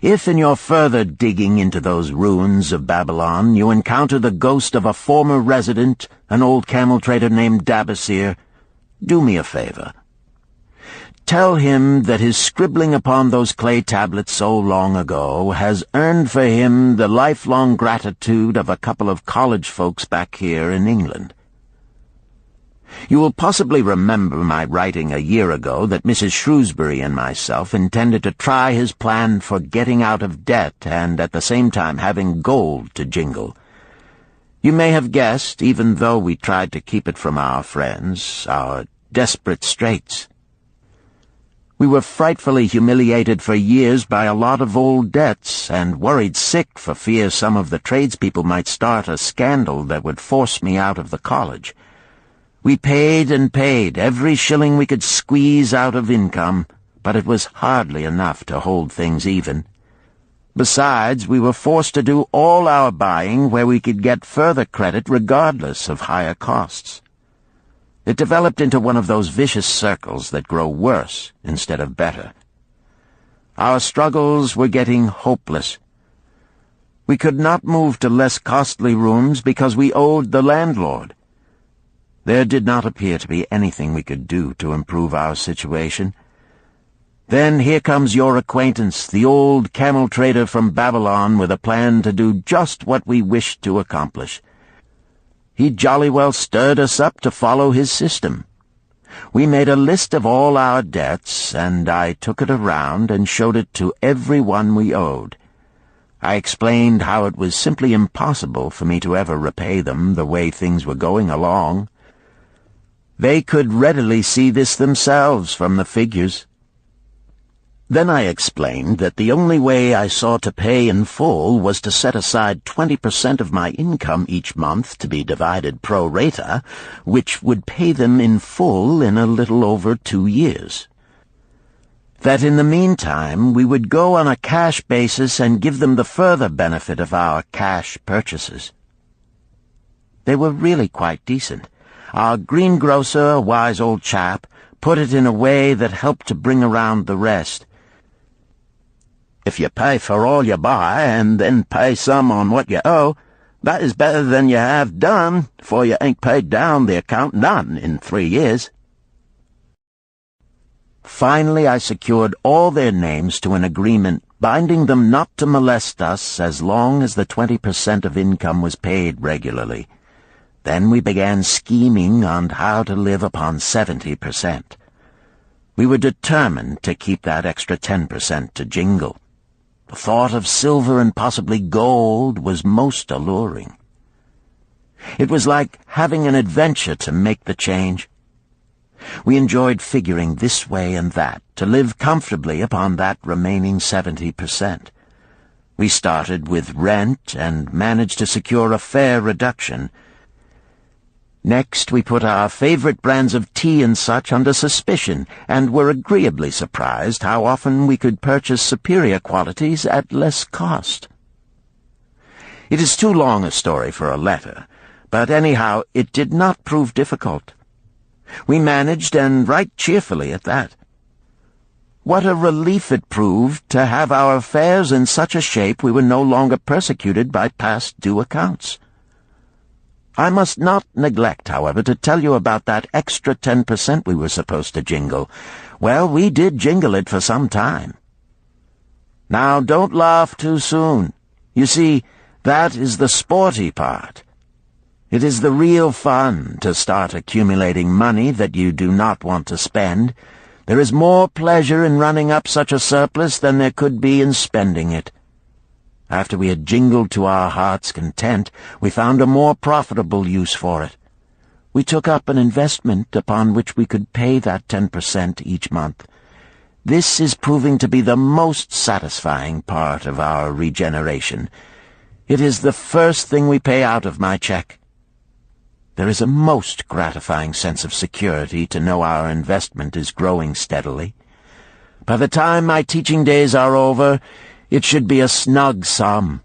if in your further digging into those ruins of Babylon you encounter the ghost of a former resident, an old camel trader named Dabasir, do me a favor. Tell him that his scribbling upon those clay tablets so long ago has earned for him the lifelong gratitude of a couple of college folks back here in England. You will possibly remember my writing a year ago that Mrs. Shrewsbury and myself intended to try his plan for getting out of debt and at the same time having gold to jingle. You may have guessed, even though we tried to keep it from our friends, our desperate straits. We were frightfully humiliated for years by a lot of old debts, and worried sick for fear some of the tradespeople might start a scandal that would force me out of the college. We paid and paid, every shilling we could squeeze out of income, but it was hardly enough to hold things even. Besides, we were forced to do all our buying where we could get further credit regardless of higher costs. It developed into one of those vicious circles that grow worse instead of better. Our struggles were getting hopeless. We could not move to less costly rooms because we owed the landlord. There did not appear to be anything we could do to improve our situation. Then here comes your acquaintance, the old camel trader from Babylon, with a plan to do just what we wished to accomplish. He jolly well stirred us up to follow his system. We made a list of all our debts, and I took it around and showed it to every one we owed. I explained how it was simply impossible for me to ever repay them the way things were going along. They could readily see this themselves from the figures. Then I explained that the only way I saw to pay in full was to set aside 20% of my income each month to be divided pro rata, which would pay them in full in a little over 2 years. That in the meantime we would go on a cash basis and give them the further benefit of our cash purchases. They were really quite decent. Our greengrocer, a wise old chap, put it in a way that helped to bring around the rest. If you pay for all you buy and then pay some on what you owe, that is better than you have done, for you ain't paid down the account none in 3 years. Finally, I secured all their names to an agreement binding them not to molest us as long as the 20% of income was paid regularly. Then we began scheming on how to live upon 70%. We were determined to keep that extra 10% to jingle. The thought of silver and possibly gold was most alluring. It was like having an adventure to make the change. We enjoyed figuring this way and that to live comfortably upon that remaining 70%. We started with rent and managed to secure a fair reduction. Next, we put our favorite brands of tea and such under suspicion, and were agreeably surprised how often we could purchase superior qualities at less cost. It is too long a story for a letter, but anyhow it did not prove difficult. We managed, and right cheerfully at that. What a relief it proved to have our affairs in such a shape we were no longer persecuted by past due accounts. I must not neglect, however, to tell you about that extra 10% we were supposed to jingle. Well, we did jingle it for some time. Now, don't laugh too soon. You see, that is the sporty part. It is the real fun to start accumulating money that you do not want to spend. There is more pleasure in running up such a surplus than there could be in spending it. After we had jingled to our heart's content, we found a more profitable use for it. We took up an investment upon which we could pay that 10% each month. This is proving to be the most satisfying part of our regeneration. It is the first thing we pay out of my check. There is a most gratifying sense of security to know our investment is growing steadily. By the time my teaching days are over, it should be a snug sum,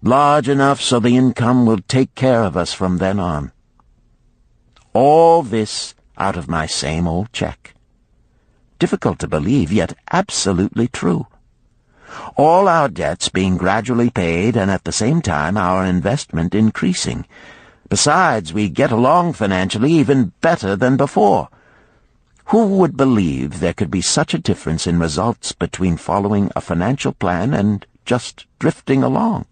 large enough so the income will take care of us from then on. All this out of my same old check. Difficult to believe, yet absolutely true. All our debts being gradually paid, and at the same time our investment increasing. Besides, we get along financially even better than before. Who would believe there could be such a difference in results between following a financial plan and just drifting along?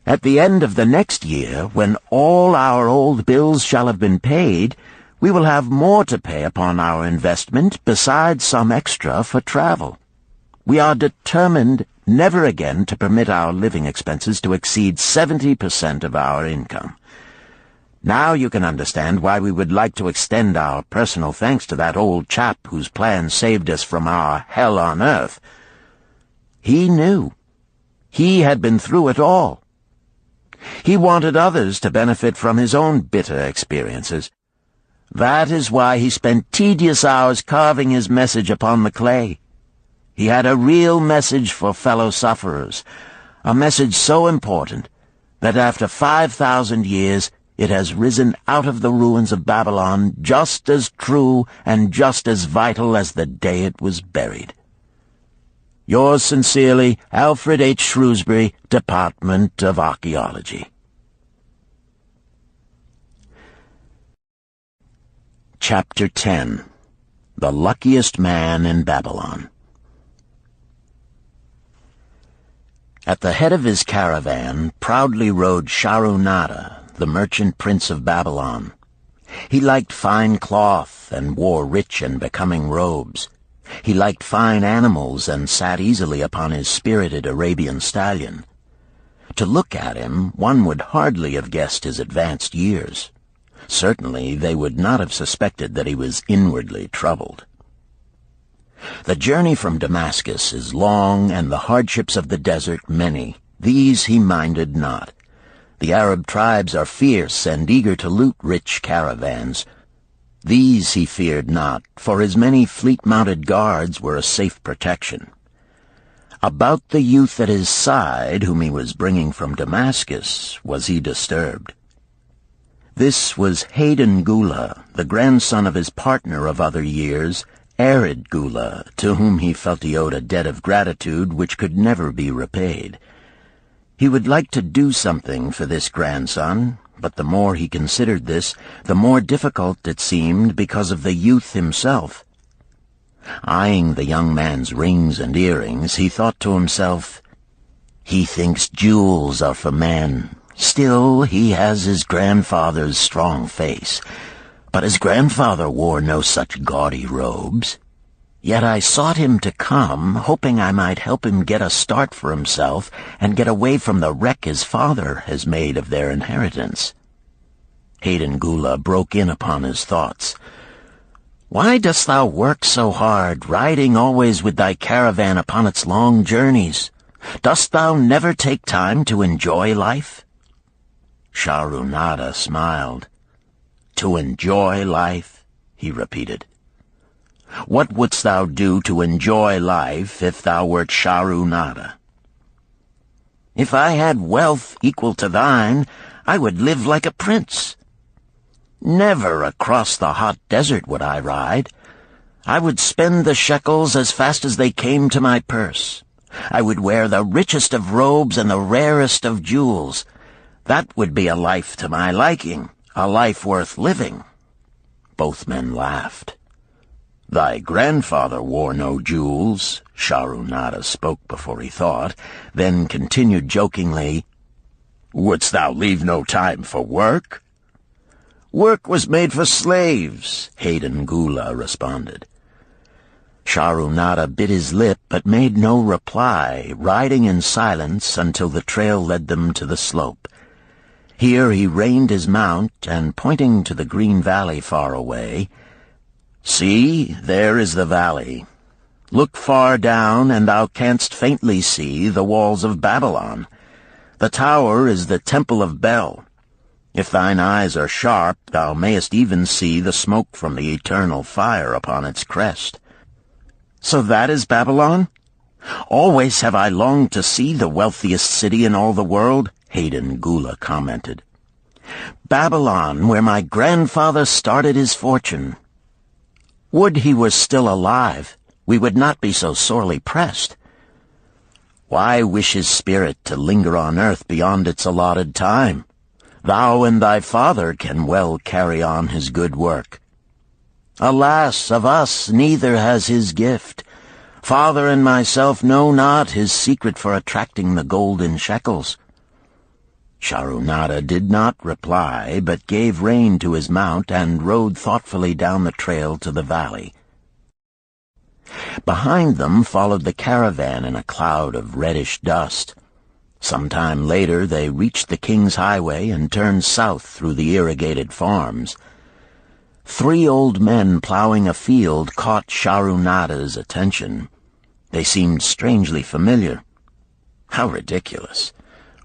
At the end of the next year, when all our old bills shall have been paid, we will have more to pay upon our investment besides some extra for travel. We are determined never again to permit our living expenses to exceed 70% of our income. Now you can understand why we would like to extend our personal thanks to that old chap whose plan saved us from our hell on earth. He knew. He had been through it all. He wanted others to benefit from his own bitter experiences. That is why he spent tedious hours carving his message upon the clay. He had a real message for fellow sufferers, a message so important that after 5,000 years it has risen out of the ruins of Babylon just as true and just as vital as the day it was buried. Yours sincerely, Alfred H. Shrewsbury, Department of Archaeology. Chapter 10. The Luckiest Man in Babylon. At the head of his caravan proudly rode Shahrunada, the merchant prince of Babylon. He liked fine cloth and wore rich and becoming robes. He liked fine animals and sat easily upon his spirited Arabian stallion. To look at him, one would hardly have guessed his advanced years. Certainly they would not have suspected that he was inwardly troubled. The journey from Damascus is long, and the hardships of the desert many. These he minded not. The Arab tribes are fierce and eager to loot rich caravans. These he feared not, for his many fleet-mounted guards were a safe protection. About the youth at his side, whom he was bringing from Damascus, was he disturbed. This was Hayden Gula, the grandson of his partner of other years, Arid Gula, to whom he felt he owed a debt of gratitude which could never be repaid. He would like to do something for this grandson, but the more he considered this, the more difficult it seemed because of the youth himself. Eyeing the young man's rings and earrings, he thought to himself, "He thinks jewels are for men. Still, he has his grandfather's strong face. But his grandfather wore no such gaudy robes. Yet I sought him to come, hoping I might help him get a start for himself and get away from the wreck his father has made of their inheritance." Hayden Gula broke in upon his thoughts. "Why dost thou work so hard, riding always with thy caravan upon its long journeys? Dost thou never take time to enjoy life?" Shahrunada smiled. "To enjoy life?" he repeated. "What wouldst thou do to enjoy life if thou wert Shahrunada?" "If I had wealth equal to thine, I would live like a prince. Never across the hot desert would I ride. I would spend the shekels as fast as they came to my purse. I would wear the richest of robes and the rarest of jewels. That would be a life to my liking, a life worth living." Both men laughed. "Thy grandfather wore no jewels," Shahrunada spoke before he thought, then continued jokingly, "Wouldst thou leave no time for work?" "Work was made for slaves," Hayden Gula responded. Shahrunada bit his lip but made no reply, riding in silence until the trail led them to the slope. Here he reined his mount, and pointing to the green valley far away, "See, there is the valley. Look far down, and thou canst faintly see the walls of Babylon. The tower is the temple of Bel. If thine eyes are sharp, thou mayest even see the smoke from the eternal fire upon its crest." "So that is Babylon? Always have I longed to see the wealthiest city in all the world," Hayden Gula commented. "Babylon, where my grandfather started his fortune. Would he were still alive, we would not be so sorely pressed. Why wish his spirit to linger on earth beyond its allotted time? Thou and thy father can well carry on his good work. Alas, of us neither has his gift. Father and myself know not his secret for attracting the golden shekels." Shahrunada did not reply, but gave rein to his mount and rode thoughtfully down the trail to the valley. Behind them followed the caravan in a cloud of reddish dust. Some time later they reached the King's Highway and turned south through the irrigated farms. 3 old men plowing a field caught Shahrunada's attention. They seemed strangely familiar. How ridiculous!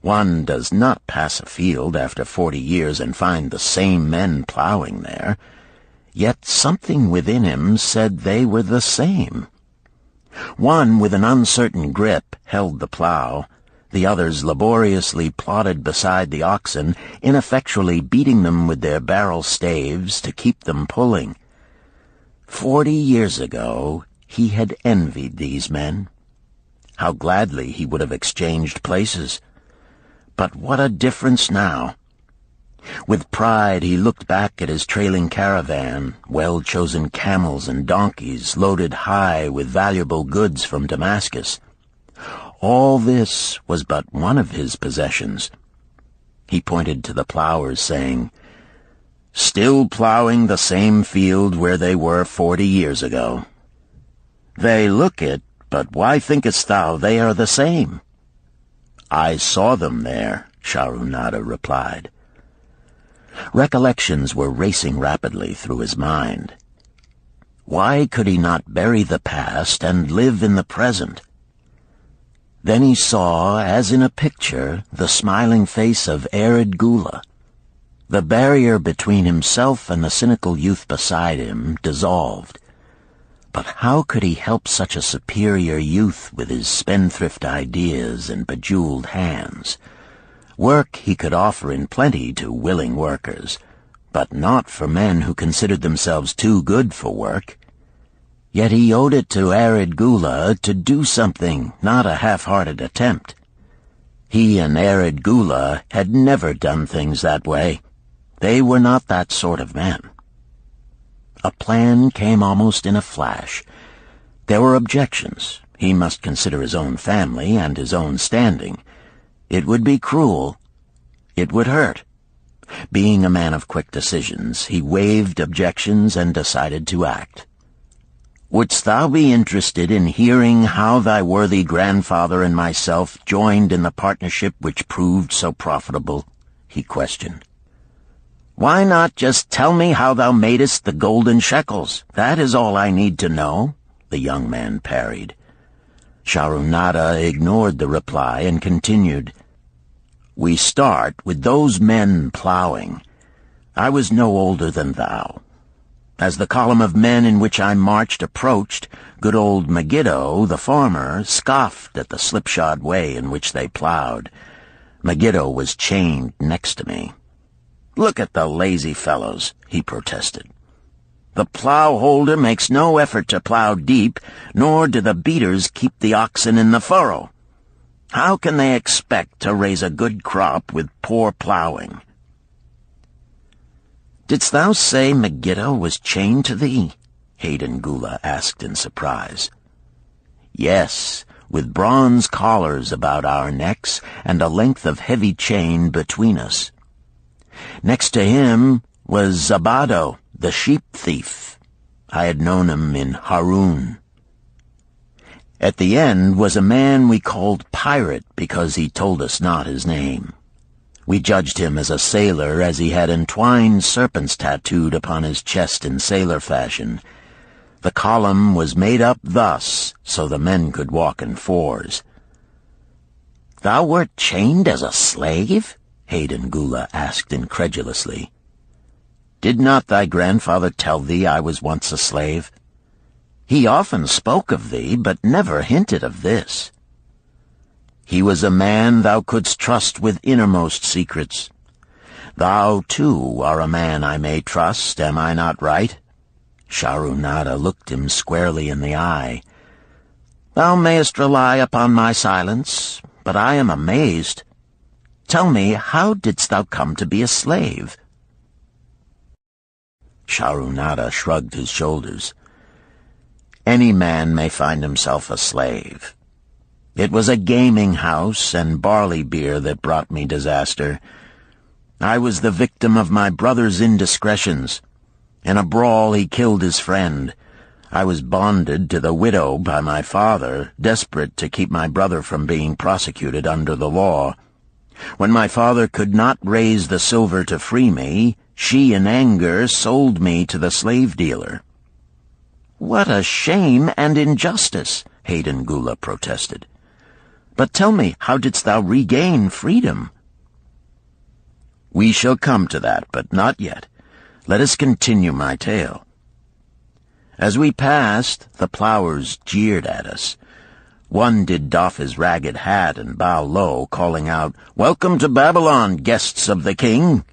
One does not pass a field after 40 years and find the same men plowing there. Yet something within him said they were the same. One, with an uncertain grip, held the plow. The others laboriously plodded beside the oxen, ineffectually beating them with their barrel staves to keep them pulling. 40 years ago, he had envied these men. How gladly he would have exchanged places. But what a difference now! With pride he looked back at his trailing caravan, well-chosen camels and donkeys loaded high with valuable goods from Damascus. All this was but one of his possessions. He pointed to the plowers, saying, "Still plowing the same field where they were 40 years ago. They look it, but why thinkest thou they are the same?" "I saw them there," Shahrunada replied. Recollections were racing rapidly through his mind. Why could he not bury the past and live in the present? Then he saw, as in a picture, the smiling face of Revered Gula. The barrier between himself and the cynical youth beside him dissolved. But how could he help such a superior youth with his spendthrift ideas and bejeweled hands? Work he could offer in plenty to willing workers, but not for men who considered themselves too good for work. Yet he owed it to Revered Gula to do something, not a half-hearted attempt. He and Revered Gula had never done things that way. They were not that sort of men. A plan came almost in a flash. There were objections. He must consider his own family and his own standing. It would be cruel. It would hurt. Being a man of quick decisions, he waived objections and decided to act. "Wouldst thou be interested in hearing how thy worthy grandfather and myself joined in the partnership which proved so profitable?" he questioned. "Why not just tell me how thou madest the golden shekels? That is all I need to know," the young man parried. Sharunada ignored the reply and continued, "We start with those men plowing. I was no older than thou. As the column of men in which I marched approached, good old Megiddo, the farmer, scoffed at the slipshod way in which they plowed. Megiddo was chained next to me. 'Look at the lazy fellows,' he protested. 'The plow holder makes no effort to plow deep, nor do the beaters keep the oxen in the furrow. How can they expect to raise a good crop with poor plowing?' "'Didst thou say Megiddo was chained to thee?' Revered Gula asked in surprise. "'Yes, with bronze collars about our necks and a length of heavy chain between us. Next to him was Zabado, the sheep thief. I had known him in Harun. At the end was a man we called Pirate because he told us not his name. We judged him as a sailor as he had entwined serpents tattooed upon his chest in sailor fashion. The column was made up thus, so the men could walk in fours." "Thou wert chained as a slave?" Revered Gula asked incredulously. "Did not thy grandfather tell thee I was once a slave? He often spoke of thee, but never hinted of this. He was a man thou couldst trust with innermost secrets. Thou, too, are a man I may trust, am I not right?" Sharunada looked him squarely in the eye. "Thou mayest rely upon my silence, but I am amazed. Tell me, how didst thou come to be a slave?" Sharunada shrugged his shoulders. "Any man may find himself a slave. It was a gaming house and barley beer that brought me disaster. I was the victim of my brother's indiscretions. In a brawl he killed his friend. I was bonded to the widow by my father, desperate to keep my brother from being prosecuted under the law. When my father could not raise the silver to free me, she in anger sold me to the slave dealer." "What a shame and injustice!" Revered Gula protested. "But tell me, how didst thou regain freedom?" "We shall come to that, but not yet. Let us continue my tale. As we passed, the plowers jeered at us. One did doff his ragged hat and bow low, calling out, 'Welcome to Babylon, guests of the king!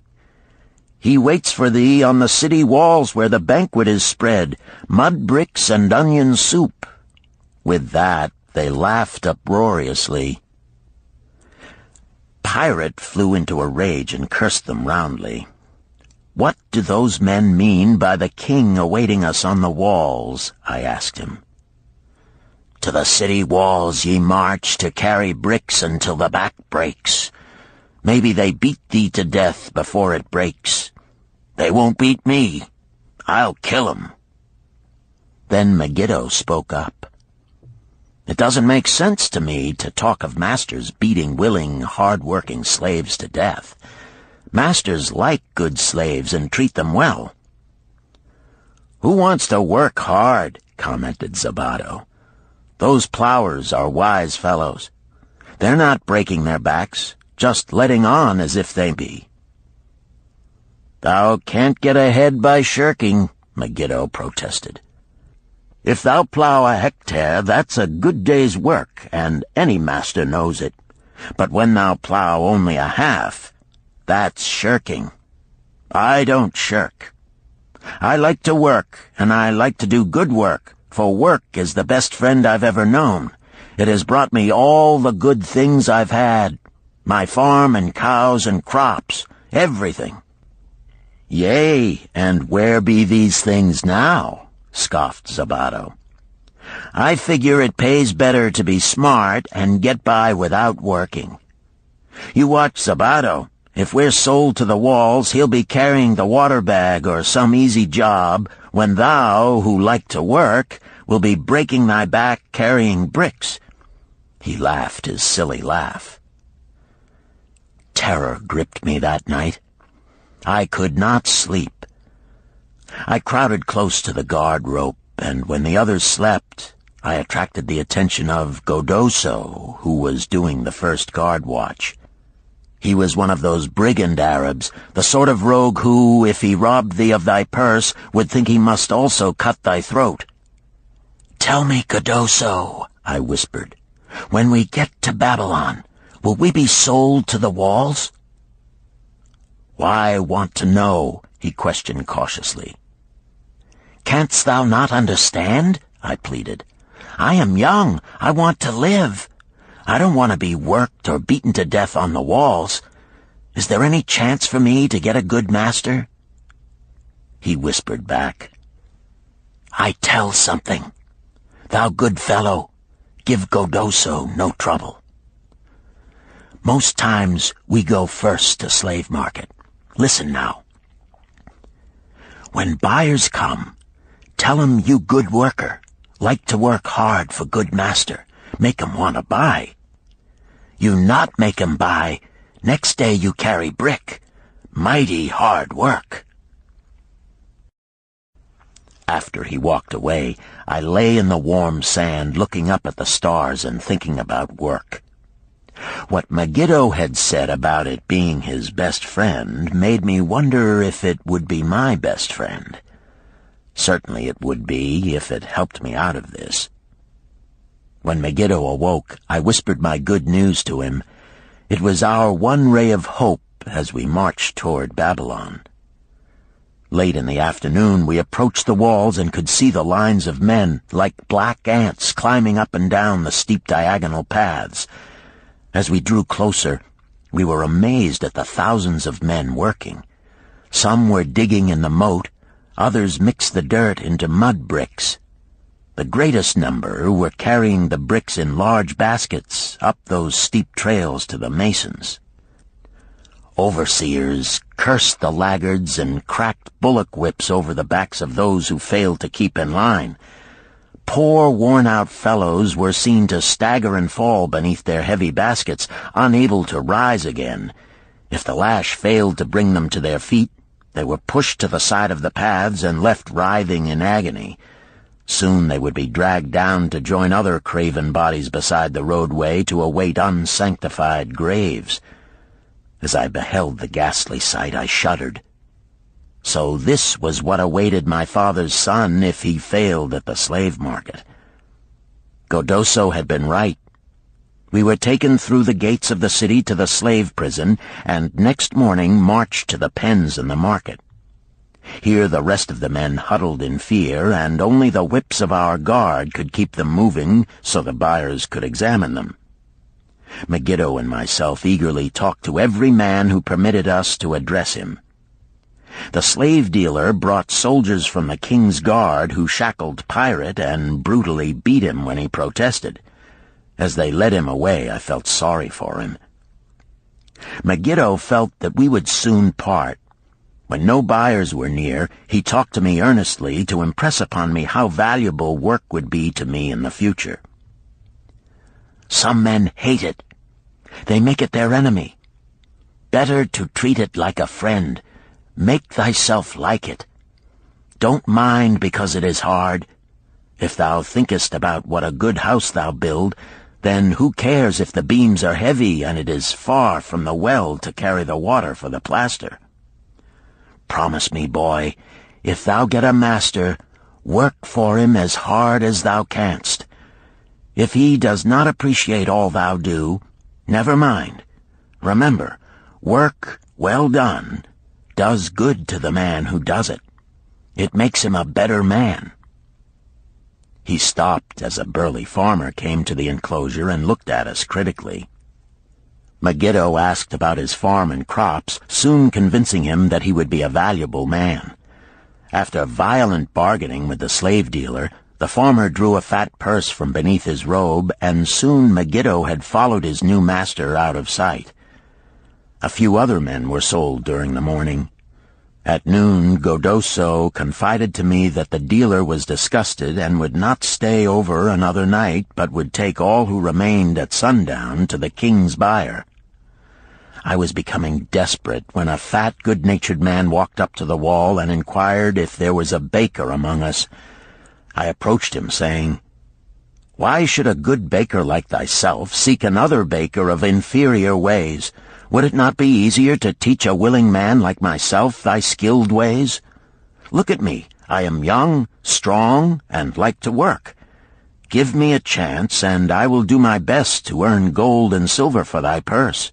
He waits for thee on the city walls where the banquet is spread, mud bricks and onion soup.' With that, they laughed uproariously. Pirate flew into a rage and cursed them roundly. "What do those men mean by the king awaiting us on the walls?" I asked him. "To the city walls ye march to carry bricks until the back breaks. Maybe they beat thee to death before it breaks. They won't beat me. I'll kill 'em." Then Megiddo spoke up. "It doesn't make sense to me to talk of masters beating willing, hard-working slaves to death. Masters like good slaves and treat them well." "Who wants to work hard?" commented Zabato. "Those plowers are wise fellows. They're not breaking their backs, just letting on as if they be." "Thou can't get ahead by shirking," Megiddo protested. "If thou plow a hectare, that's a good day's work, and any master knows it. But when thou plow only a half, that's shirking. I don't shirk. I like to work, and I like to do good work, for work is the best friend I've ever known. It has brought me all the good things I've had, my farm and cows and crops, everything." "Yea, and where be these things now?" scoffed Zabato. "I figure it pays better to be smart and get by without working. You watch Zabato. If we're sold to the walls, he'll be carrying the water bag or some easy job, when thou, who like to work, will be breaking thy back carrying bricks." He laughed his silly laugh. Terror gripped me that night. I could not sleep. I crowded close to the guard rope, and when the others slept, I attracted the attention of Godoso, who was doing the first guard watch. He was one of those brigand Arabs, the sort of rogue who, if he robbed thee of thy purse, would think he must also cut thy throat. "Tell me, Godoso," I whispered, "when we get to Babylon, will we be sold to the walls?" "Why want to know?" he questioned cautiously. "Canst thou not understand?" I pleaded. "I am young. I want to live. I don't want to be worked or beaten to death on the walls. Is there any chance for me to get a good master?" He whispered back, "I tell something. Thou good fellow, give Godoso no trouble. Most times we go first to slave market. Listen now. When buyers come, tell 'em you good worker, like to work hard for good master, make 'em want to buy. You not make 'em buy, next day you carry brick. Mighty hard work." After he walked away, I lay in the warm sand looking up at the stars and thinking about work. What Megiddo had said about it being his best friend made me wonder if it would be my best friend. Certainly it would be if it helped me out of this. When Megiddo awoke, I whispered my good news to him. It was our one ray of hope as we marched toward Babylon. Late in the afternoon, we approached the walls and could see the lines of men, like black ants, climbing up and down the steep diagonal paths. As we drew closer, we were amazed at the thousands of men working. Some were digging in the moat, others mixed the dirt into mud bricks. The greatest number were carrying the bricks in large baskets up those steep trails to the masons. Overseers cursed the laggards and cracked bullock whips over the backs of those who failed to keep in line. Poor, worn-out fellows were seen to stagger and fall beneath their heavy baskets, unable to rise again. If the lash failed to bring them to their feet, they were pushed to the side of the paths and left writhing in agony. Soon they would be dragged down to join other craven bodies beside the roadway to await unsanctified graves. As I beheld the ghastly sight, I shuddered. So this was what awaited my father's son if he failed at the slave market. Godoso had been right. We were taken through the gates of the city to the slave prison, and next morning marched to the pens in the market. Here the rest of the men huddled in fear, and only the whips of our guard could keep them moving so the buyers could examine them. Megiddo and myself eagerly talked to every man who permitted us to address him. The slave dealer brought soldiers from the king's guard who shackled Pirate and brutally beat him when he protested. As they led him away, I felt sorry for him. Megiddo felt that we would soon part. When no buyers were near, he talked to me earnestly to impress upon me how valuable work would be to me in the future. Some men hate it. They make it their enemy. better to treat it like a friend. Make thyself like it. Don't mind because it is hard. If thou thinkest about what a good house thou build, then who cares if the beams are heavy and it is far from the well to carry the water for the plaster? Promise me, boy, if thou get a master, work for him as hard as thou canst. If he does not appreciate all thou do, never mind. Remember, work well done does good to the man who does it. It makes him a better man. He stopped as a burly farmer came to the enclosure and looked at us critically. Megiddo asked about his farm and crops, soon convincing him that he would be a valuable man. After violent bargaining with the slave dealer, the farmer drew a fat purse from beneath his robe, and soon Megiddo had followed his new master out of sight. A few other men were sold during the morning. At noon, Godoso confided to me that the dealer was disgusted and would not stay over another night, but would take all who remained at sundown to the king's buyer. I was becoming desperate when a fat, good-natured man walked up to the wall and inquired if there was a baker among us. I approached him, saying, "Why should a good baker like thyself seek another baker of inferior ways? Would it not be easier to teach a willing man like myself thy skilled ways? Look at me. I am young, strong, and like to work. Give me a chance, and I will do my best to earn gold and silver for thy purse."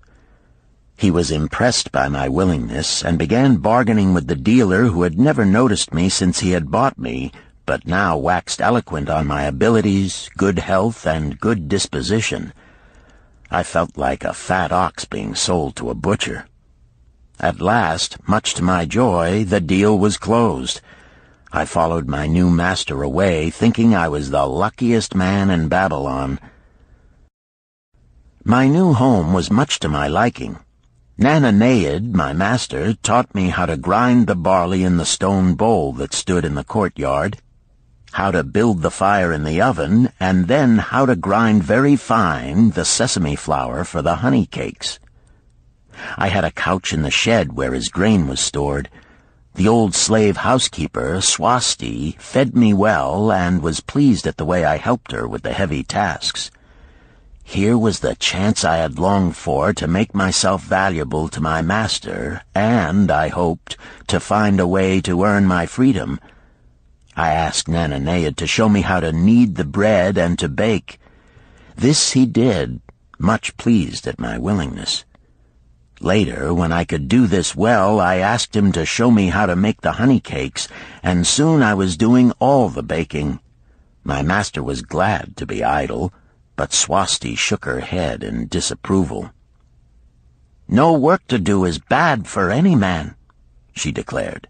He was impressed by my willingness, and began bargaining with the dealer who had never noticed me since he had bought me, but now waxed eloquent on my abilities, good health, and good disposition. I felt like a fat ox being sold to a butcher. At last, much to my joy, the deal was closed. I followed my new master away, thinking I was the luckiest man in Babylon. My new home was much to my liking. Nananeid, my master, taught me how to grind the barley in the stone bowl that stood in the courtyard, how to build the fire in the oven, and then how to grind very fine the sesame flour for the honey cakes. I had a couch in the shed where his grain was stored. The old slave housekeeper, Swasti, fed me well and was pleased at the way I helped her with the heavy tasks. Here was the chance I had longed for to make myself valuable to my master, and, I hoped, to find a way to earn my freedom. I asked Nananeid to show me how to knead the bread and to bake. This he did, much pleased at my willingness. Later, when I could do this well, I asked him to show me how to make the honey cakes, and soon I was doing all the baking. My master was glad to be idle, but Swasti shook her head in disapproval. "No work to do is bad for any man," she declared.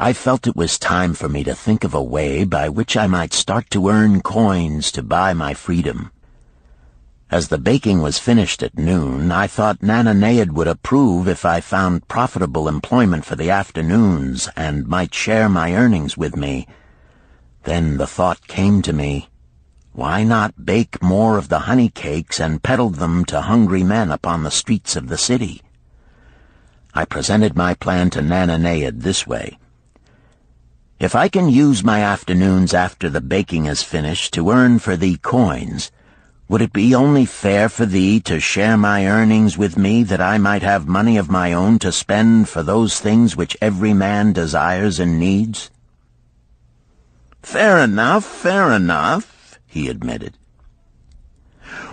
I felt it was time for me to think of a way by which I might start to earn coins to buy my freedom. As the baking was finished at noon, I thought Nananeid would approve if I found profitable employment for the afternoons and might share my earnings with me. Then the thought came to me, why not bake more of the honey cakes and peddle them to hungry men upon the streets of the city? I presented my plan to Nananeid this way. "If I can use my afternoons after the baking is finished to earn for thee coins, would it be only fair for thee to share my earnings with me that I might have money of my own to spend for those things which every man desires and needs?" Fair enough," he admitted.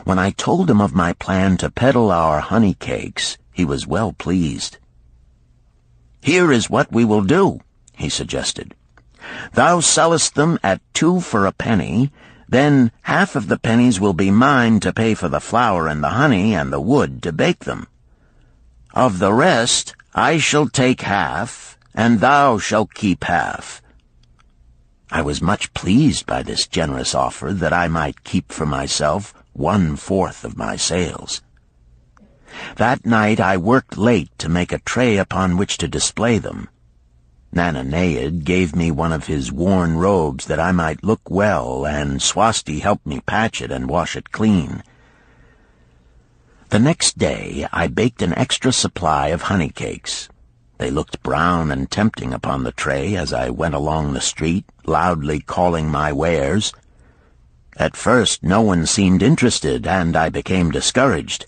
When I told him of my plan to peddle our honey cakes, he was well pleased. "Here is what we will do," he suggested. "Thou sellest them at 2 for a penny, then half of the pennies will be mine to pay for the flour and the honey and the wood to bake them. Of the rest I shall take half, and thou shalt keep half." I was much pleased by this generous offer that I might keep for myself 1/4 of my sales. That night I worked late to make a tray upon which to display them. Nananeid gave me one of his worn robes that I might look well, and Swasti helped me patch it and wash it clean. The next day I baked an extra supply of honey cakes. They looked brown and tempting upon the tray as I went along the street, loudly calling my wares. At first no one seemed interested, and I became discouraged.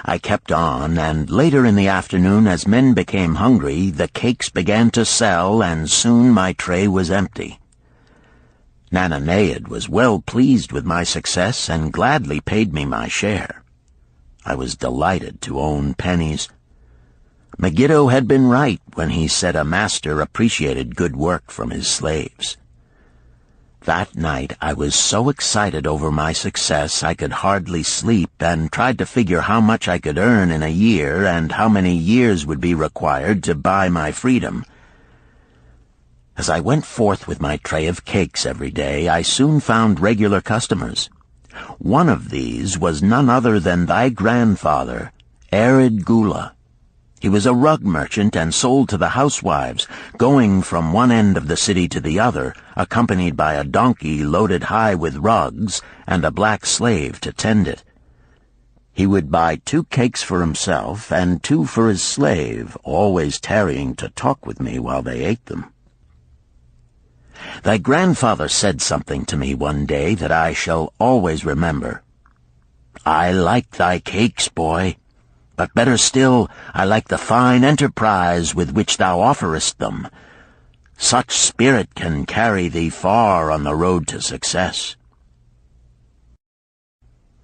I kept on, and later in the afternoon, as men became hungry, the cakes began to sell, and soon my tray was empty. Nananeid was well pleased with my success and gladly paid me my share. I was delighted to own pennies. Megiddo had been right when he said a master appreciated good work from his slaves. That night I was so excited over my success I could hardly sleep, and tried to figure how much I could earn in a year and how many years would be required to buy my freedom. As I went forth with my tray of cakes every day, I soon found regular customers. One of these was none other than thy grandfather, Revered. He was a rug merchant and sold to the housewives, going from one end of the city to the other, accompanied by a donkey loaded high with rugs and a black slave to tend it. He would buy 2 cakes for himself and 2 for his slave, always tarrying to talk with me while they ate them. Thy grandfather said something to me one day that I shall always remember. "I like thy cakes, boy. But better still, I like the fine enterprise with which thou offerest them. Such spirit can carry thee far on the road to success."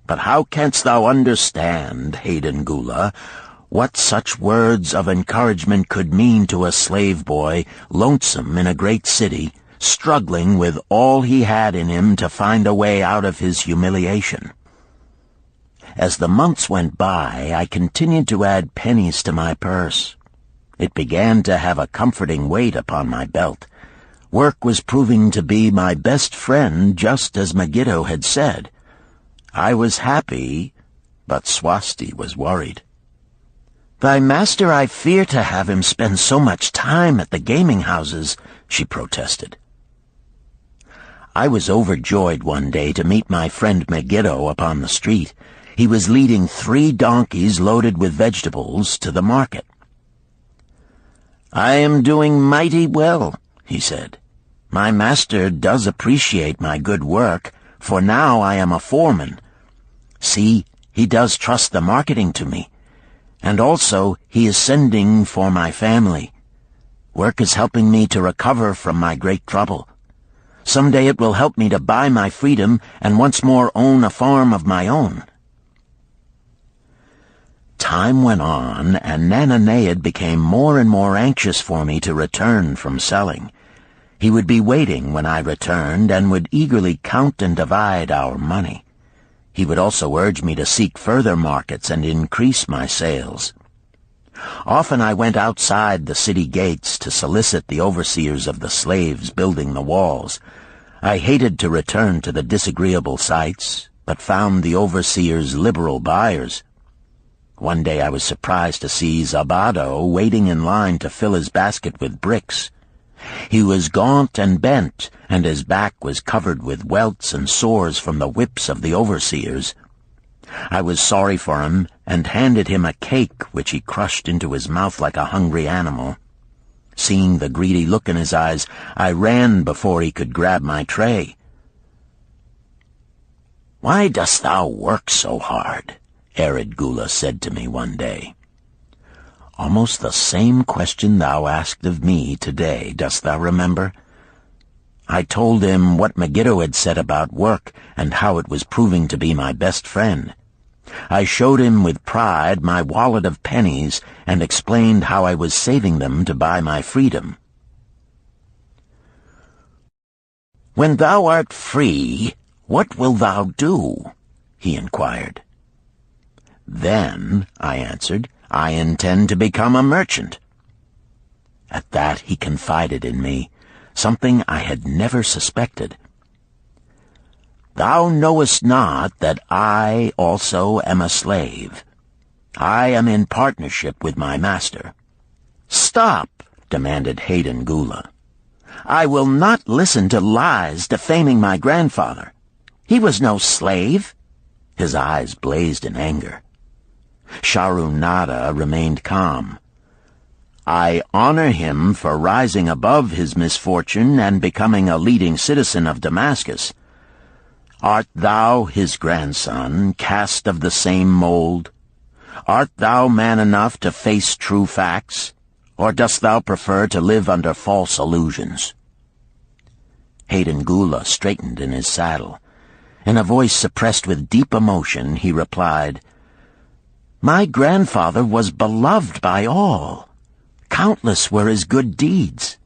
But how canst thou understand, Hayden Gula, what such words of encouragement could mean to a slave boy, lonesome in a great city, struggling with all he had in him to find a way out of his humiliation? As the months went by, I continued to add pennies to my purse. It began to have a comforting weight upon my belt. Work was proving to be my best friend, just as Megiddo had said. I was happy, but Swasti was worried. "Thy master, I fear to have him spend so much time at the gaming houses," she protested. I was overjoyed one day to meet my friend Megiddo upon the street. He was leading 3 donkeys loaded with vegetables to the market. "I am doing mighty well," he said. "My master does appreciate my good work, for now I am a foreman. See, he does trust the marketing to me. And also he is sending for my family. Work is helping me to recover from my great trouble. Someday it will help me to buy my freedom and once more own a farm of my own." Time went on, and Nananeid became more and more anxious for me to return from selling. He would be waiting when I returned, and would eagerly count and divide our money. He would also urge me to seek further markets and increase my sales. Often I went outside the city gates to solicit the overseers of the slaves building the walls. I hated to return to the disagreeable sights, but found the overseers liberal buyers. One day I was surprised to see Zabado waiting in line to fill his basket with bricks. He was gaunt and bent, and his back was covered with welts and sores from the whips of the overseers. I was sorry for him, and handed him a cake which he crushed into his mouth like a hungry animal. Seeing the greedy look in his eyes, I ran before he could grab my tray. "Why dost thou work so hard?" Revered said to me one day. "Almost the same question thou asked of me today, dost thou remember?" I told him what Megiddo had said about work and how it was proving to be my best friend. I showed him with pride my wallet of pennies and explained how I was saving them to buy my freedom. "When thou art free, what wilt thou do?" he inquired. "Then," I answered, "I intend to become a merchant." At that he confided in me, something I had never suspected. "Thou knowest not that I also am a slave. I am in partnership with my master." "Stop," demanded Hayden Gula. "I will not listen to lies defaming my grandfather. He was no slave." His eyes blazed in anger. Sharunada remained calm. "I honor him for rising above his misfortune and becoming a leading citizen of Damascus. Art thou his grandson, cast of the same mold? Art thou man enough to face true facts, or dost thou prefer to live under false illusions?" Hayden Gula straightened in his saddle. In a voice suppressed with deep emotion, he replied, "My grandfather was beloved by all. Countless were his good deeds.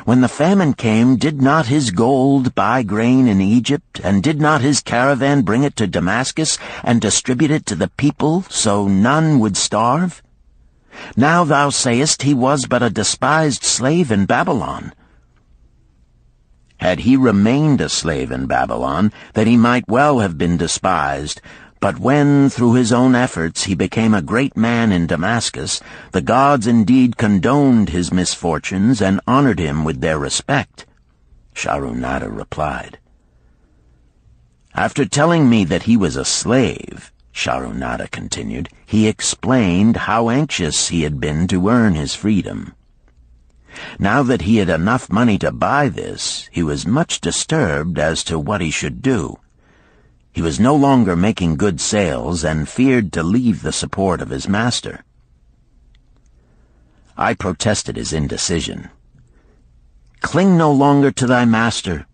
When the famine came, did not his gold buy grain in Egypt, and did not his caravan bring it to Damascus and distribute it to the people so none would starve? Now thou sayest he was but a despised slave in Babylon. Had he remained a slave in Babylon, that he might well have been despised, but when, through his own efforts, he became a great man in Damascus, the gods indeed condoned his misfortunes and honored him with their respect," Sharunada replied. "After telling me that he was a slave," Sharunada continued, "he explained how anxious he had been to earn his freedom. Now that he had enough money to buy this, he was much disturbed as to what he should do. He was no longer making good sales and feared to leave the support of his master." I protested his indecision. "Cling no longer to thy master.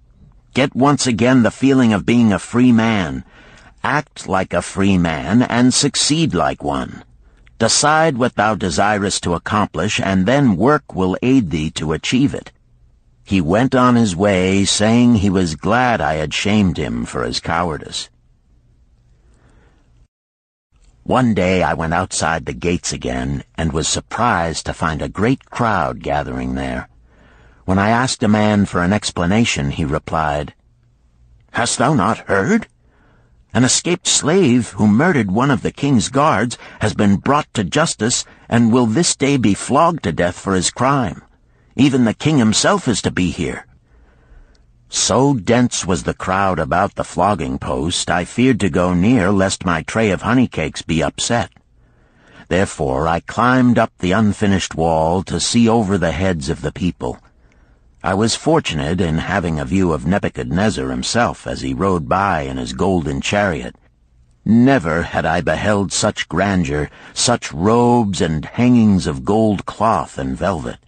Get once again the feeling of being a free man. Act like a free man and succeed like one. Decide what thou desirest to accomplish, and then work will aid thee to achieve it." He went on his way, saying he was glad I had shamed him for his cowardice. One day I went outside the gates again, and was surprised to find a great crowd gathering there. When I asked a man for an explanation, he replied, "Hast thou not heard? An escaped slave who murdered one of the king's guards has been brought to justice and will this day be flogged to death for his crime. Even the king himself is to be here." So dense was the crowd about the flogging post, I feared to go near lest my tray of honey cakes be upset. Therefore I climbed up the unfinished wall to see over the heads of the people. I was fortunate in having a view of Nebuchadnezzar himself as he rode by in his golden chariot. Never had I beheld such grandeur, such robes and hangings of gold cloth and velvet.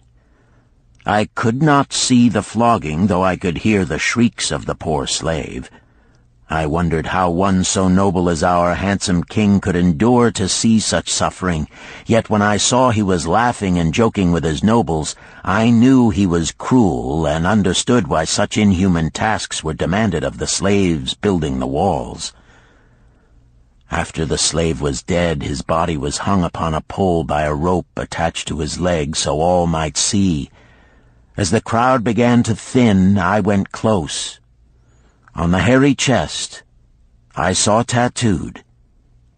I could not see the flogging, though I could hear the shrieks of the poor slave. I wondered how one so noble as our handsome king could endure to see such suffering, yet when I saw he was laughing and joking with his nobles, I knew he was cruel and understood why such inhuman tasks were demanded of the slaves building the walls. After the slave was dead, his body was hung upon a pole by a rope attached to his leg so all might see. As the crowd began to thin, I went close. On the hairy chest, I saw tattooed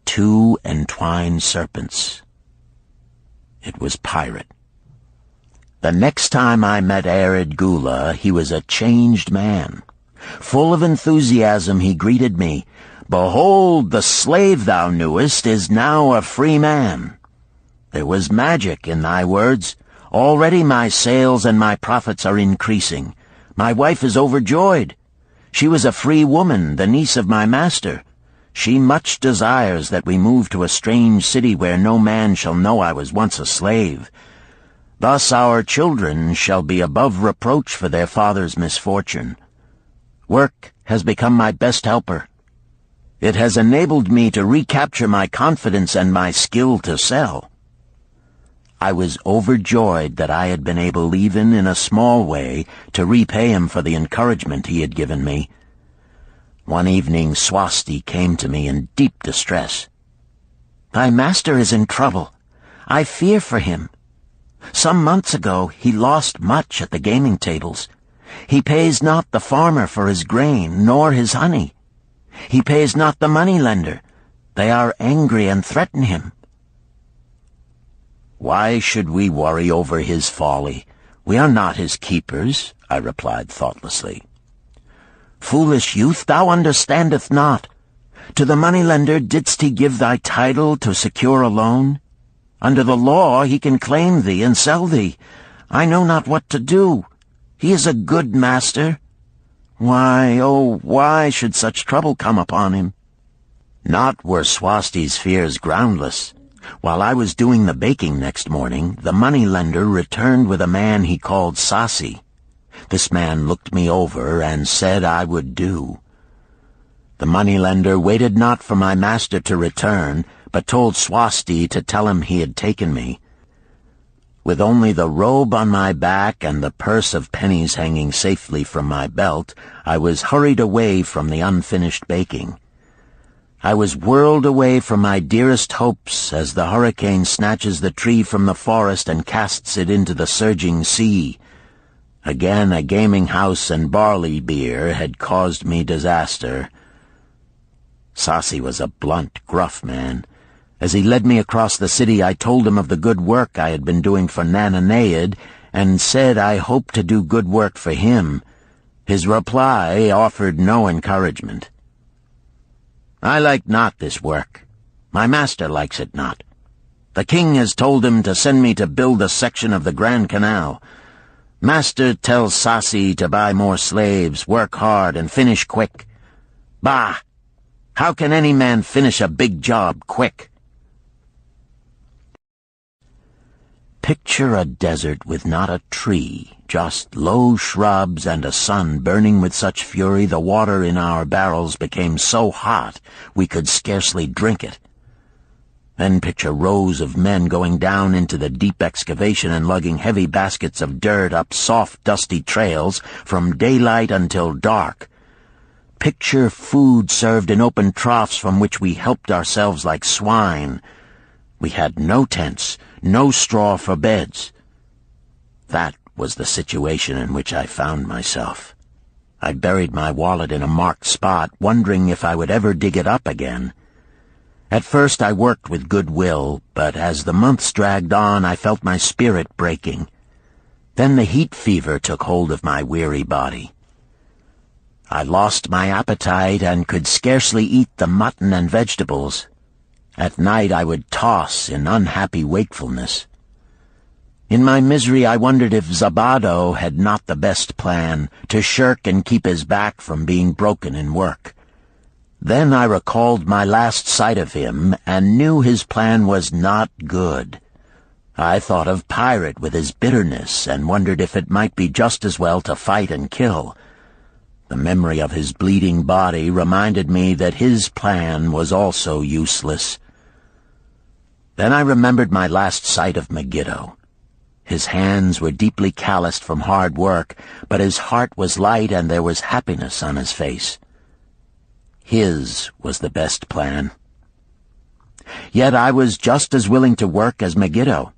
2 entwined serpents. It was Pirate. The next time I met Arid Gula, he was a changed man. Full of enthusiasm, he greeted me. "Behold, the slave thou knewest is now a free man. There was magic in thy words. Already my sales and my profits are increasing. My wife is overjoyed. She was a free woman, the niece of my master. She much desires that we move to a strange city where no man shall know I was once a slave. Thus our children shall be above reproach for their father's misfortune. Work has become my best helper. It has enabled me to recapture my confidence and my skill to sell." I was overjoyed that I had been able, even in a small way, to repay him for the encouragement he had given me. One evening Swasti came to me in deep distress. "Thy master is in trouble. I fear for him. Some months ago he lost much at the gaming tables. He pays not the farmer for his grain, nor his honey. He pays not the money-lender. They are angry and threaten him." "Why should we worry over his folly? We are not his keepers," I replied thoughtlessly. "Foolish youth, thou understandest not. To the moneylender didst he give thy title to secure a loan? Under the law he can claim thee and sell thee. I know not what to do. He is a good master. Why, oh, why should such trouble come upon him? Not were Swasti's fears groundless. While I was doing the baking next morning, the moneylender returned with a man he called Sasi. This man looked me over and said I would do. The moneylender waited not for my master to return, but told Swasti to tell him he had taken me. With only the robe on my back and the purse of pennies hanging safely from my belt, I was hurried away from the unfinished baking. I was whirled away from my dearest hopes as the hurricane snatches the tree from the forest and casts it into the surging sea. Again a gaming house and barley beer had caused me disaster. Sasi was a blunt, gruff man. As he led me across the city, I told him of the good work I had been doing for Nananeid, and said I hoped to do good work for him. His reply offered no encouragement. I like not this work. My master likes it not. The king has told him to send me to build a section of the Grand Canal. Master tells Sasi to buy more slaves, work hard, and finish quick. Bah! How can any man finish a big job quick? Picture a desert with not a tree, just low shrubs and a sun burning with such fury the water in our barrels became so hot we could scarcely drink it. Then picture rows of men going down into the deep excavation and lugging heavy baskets of dirt up soft, dusty trails from daylight until dark. Picture food served in open troughs from which we helped ourselves like swine. We had no tents, no straw for beds. That was the situation in which I found myself. I buried my wallet in a marked spot, wondering if I would ever dig it up again. At first I worked with good will, but as the months dragged on I felt my spirit breaking. Then the heat fever took hold of my weary body. I lost my appetite and could scarcely eat the mutton and vegetables. At night I would toss in unhappy wakefulness. In my misery I wondered if Zabado had not the best plan, to shirk and keep his back from being broken in work. Then I recalled my last sight of him and knew his plan was not good. I thought of Pirate with his bitterness and wondered if it might be just as well to fight and kill. The memory of his bleeding body reminded me that his plan was also useless. Then I remembered my last sight of Megiddo. His hands were deeply calloused from hard work, but his heart was light and there was happiness on his face. His was the best plan. Yet I was just as willing to work as Megiddo.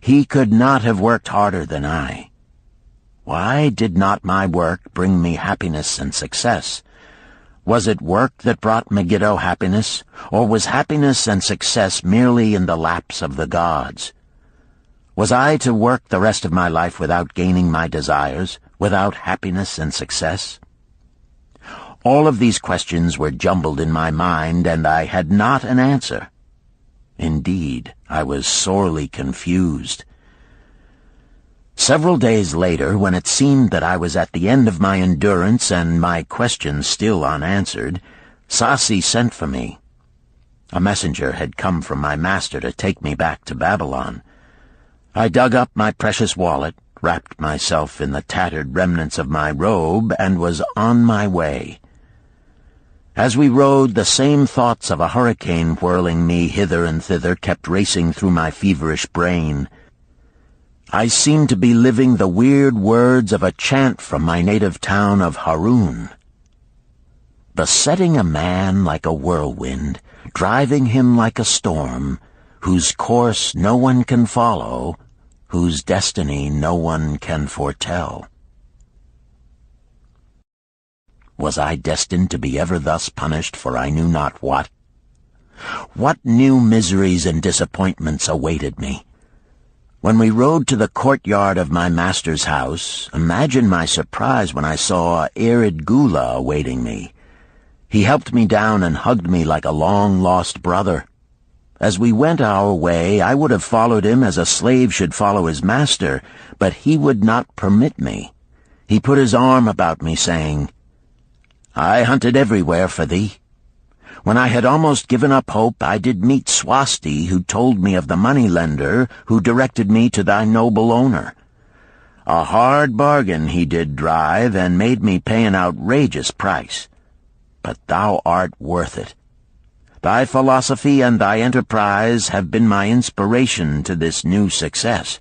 He could not have worked harder than I. Why did not my work bring me happiness and success? Was it work that brought Megiddo happiness, or was happiness and success merely in the laps of the gods? Was I to work the rest of my life without gaining my desires, without happiness and success? All of these questions were jumbled in my mind, and I had not an answer. Indeed, I was sorely confused. Several days later, when it seemed that I was at the end of my endurance and my questions still unanswered, Sasi sent for me. A messenger had come from my master to take me back to Babylon. I dug up my precious wallet, wrapped myself in the tattered remnants of my robe, and was on my way. As we rode, the same thoughts of a hurricane whirling me hither and thither kept racing through my feverish brain. I seemed to be living the weird words of a chant from my native town of Harun. Besetting a man like a whirlwind, driving him like a storm, whose course no one can follow, whose destiny no one can foretell. Was I destined to be ever thus punished for I knew not what? What new miseries and disappointments awaited me? When we rode to the courtyard of my master's house, imagine my surprise when I saw Arid Gula awaiting me. He helped me down and hugged me like a long-lost brother. As we went our way, I would have followed him as a slave should follow his master, but he would not permit me. He put his arm about me, saying, "I hunted everywhere for thee. When I had almost given up hope, I did meet Swasti, who told me of the money-lender who directed me to thy noble owner. A hard bargain he did drive, and made me pay an outrageous price. But thou art worth it. Thy philosophy and thy enterprise have been my inspiration to this new success."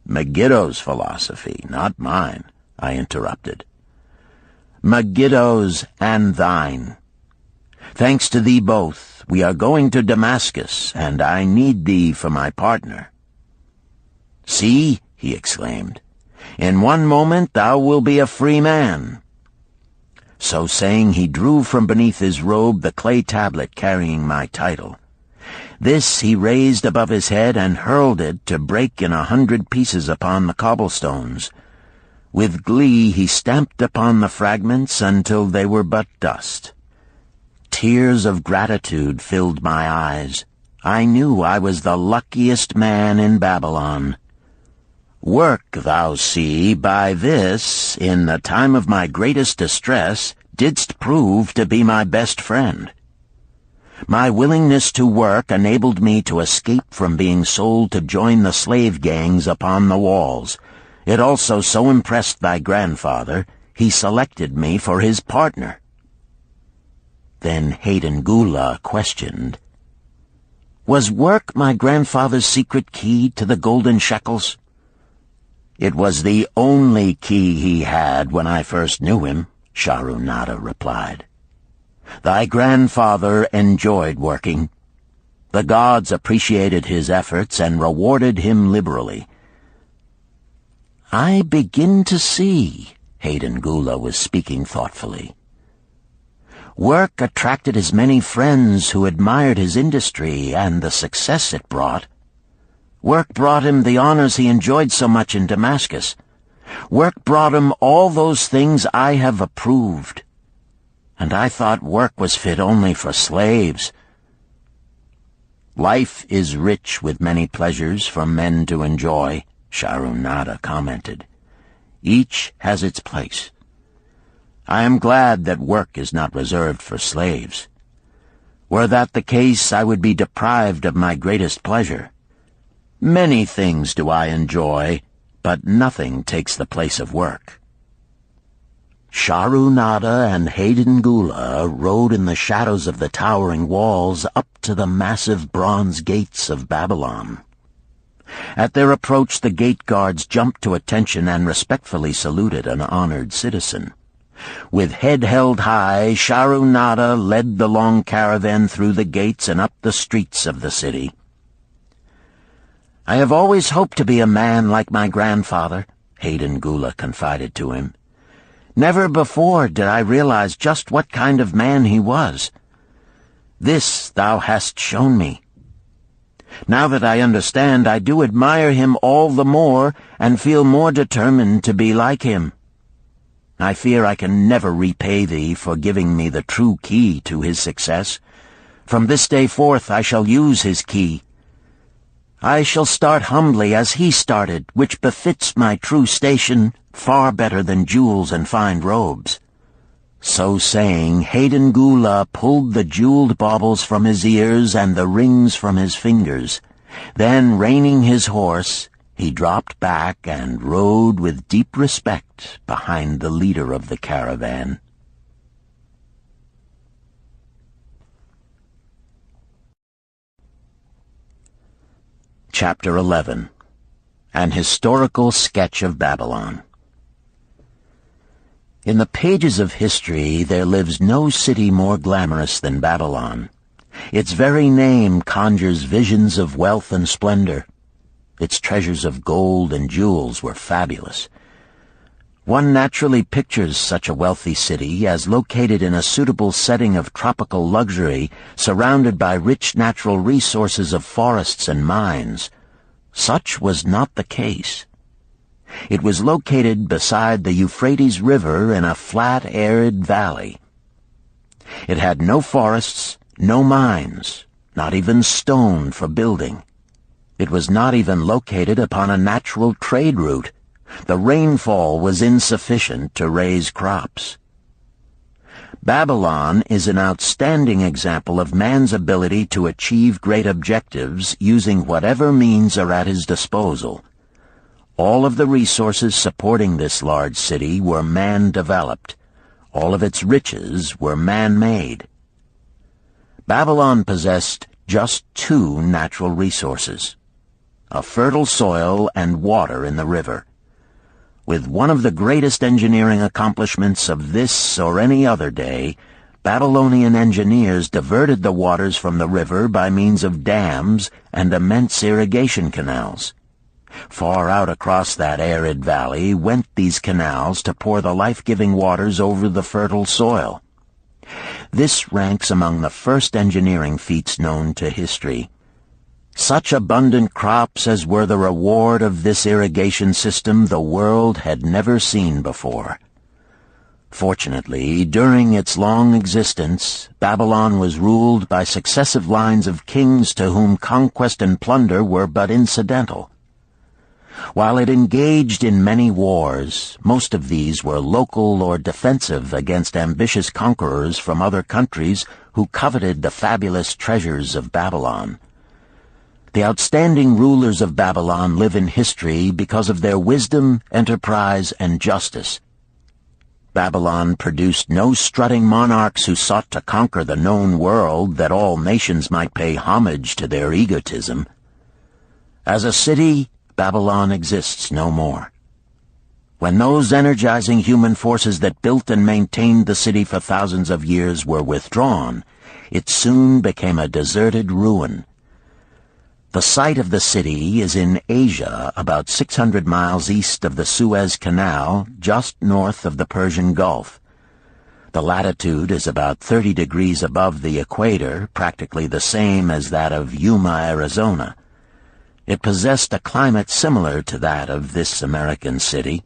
"Megiddo's philosophy, not mine," I interrupted. "Megiddo's and thine. Thanks to thee both, we are going to Damascus, and I need thee for my partner." "See," he exclaimed, "in one moment thou wilt be a free man." So saying, he drew from beneath his robe the clay tablet carrying my title. This he raised above his head and hurled it to break in 100 pieces upon the cobblestones. With glee he stamped upon the fragments until they were but dust. Tears of gratitude filled my eyes. I knew I was the luckiest man in Babylon. "Work, thou see, by this, in the time of my greatest distress, didst prove to be my best friend. My willingness to work enabled me to escape from being sold to join the slave gangs upon the walls. It also so impressed thy grandfather, he selected me for his partner." Then Hayden Gula questioned, "Was work my grandfather's secret key to the golden shekels?" "It was the only key he had when I first knew him," Sharunada replied. "Thy grandfather enjoyed working. The gods appreciated his efforts and rewarded him liberally." "I begin to see," Hayden Gula was speaking thoughtfully. "Work attracted his many friends who admired his industry and the success it brought. Work brought him the honors he enjoyed so much in Damascus. Work brought him all those things I have approved. And I thought work was fit only for slaves." "Life is rich with many pleasures for men to enjoy," Sharunada commented. "Each has its place. I am glad that work is not reserved for slaves. Were that the case, I would be deprived of my greatest pleasure. Many things do I enjoy, but nothing takes the place of work." Sharunada and Hayden Gula rode in the shadows of the towering walls up to the massive bronze gates of Babylon. At their approach, the gate guards jumped to attention and respectfully saluted an honored citizen. With head held high, Sharunada led the long caravan through the gates and up the streets of the city. "I have always hoped to be a man like my grandfather," Hayden Gula confided to him. "Never before did I realize just what kind of man he was. This thou hast shown me. Now that I understand, I do admire him all the more and feel more determined to be like him. I fear I can never repay thee for giving me the true key to his success. From this day forth I shall use his key. I shall start humbly as he started, which befits my true station far better than jewels and fine robes." So saying, Hayden Gula pulled the jeweled baubles from his ears and the rings from his fingers. Then, reining his horse, he dropped back and rode with deep respect behind the leader of the caravan. Chapter 11. An Historical Sketch of Babylon. In the pages of history there lives no city more glamorous than Babylon. Its very name conjures visions of wealth and splendor. Its treasures of gold and jewels were fabulous. One naturally pictures such a wealthy city as located in a suitable setting of tropical luxury, surrounded by rich natural resources of forests and mines. Such was not the case. It was located beside the Euphrates River in a flat, arid valley. It had no forests, no mines, not even stone for building. It was not even located upon a natural trade route. The rainfall was insufficient to raise crops. Babylon is an outstanding example of man's ability to achieve great objectives using whatever means are at his disposal. All of the resources supporting this large city were man-developed. All of its riches were man-made. Babylon possessed just two natural resources: a fertile soil and water in the river. With one of the greatest engineering accomplishments of this or any other day, Babylonian engineers diverted the waters from the river by means of dams and immense irrigation canals. Far out across that arid valley went these canals to pour the life-giving waters over the fertile soil. This ranks among the first engineering feats known to history. Such abundant crops as were the reward of this irrigation system the world had never seen before. Fortunately, during its long existence, Babylon was ruled by successive lines of kings to whom conquest and plunder were but incidental. While it engaged in many wars, most of these were local or defensive against ambitious conquerors from other countries who coveted the fabulous treasures of Babylon. The outstanding rulers of Babylon live in history because of their wisdom, enterprise, and justice. Babylon produced no strutting monarchs who sought to conquer the known world that all nations might pay homage to their egotism. As a city, Babylon exists no more. When those energizing human forces that built and maintained the city for thousands of years were withdrawn, it soon became a deserted ruin. The site of the city is in Asia, about 600 miles east of the Suez Canal, just north of the Persian Gulf. The latitude is about 30 degrees above the equator, practically the same as that of Yuma, Arizona. It possessed a climate similar to that of this American city,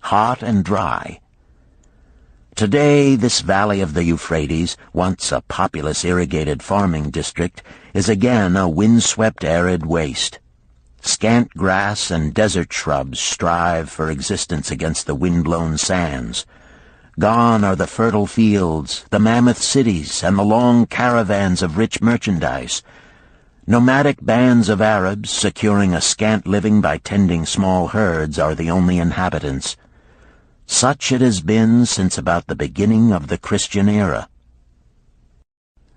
hot and dry. Today, this valley of the Euphrates, once a populous irrigated farming district, is again a windswept arid waste. Scant grass and desert shrubs strive for existence against the wind-blown sands. Gone are the fertile fields, the mammoth cities, and the long caravans of rich merchandise. Nomadic bands of Arabs, securing a scant living by tending small herds, are the only inhabitants. Such it has been since about the beginning of the Christian era.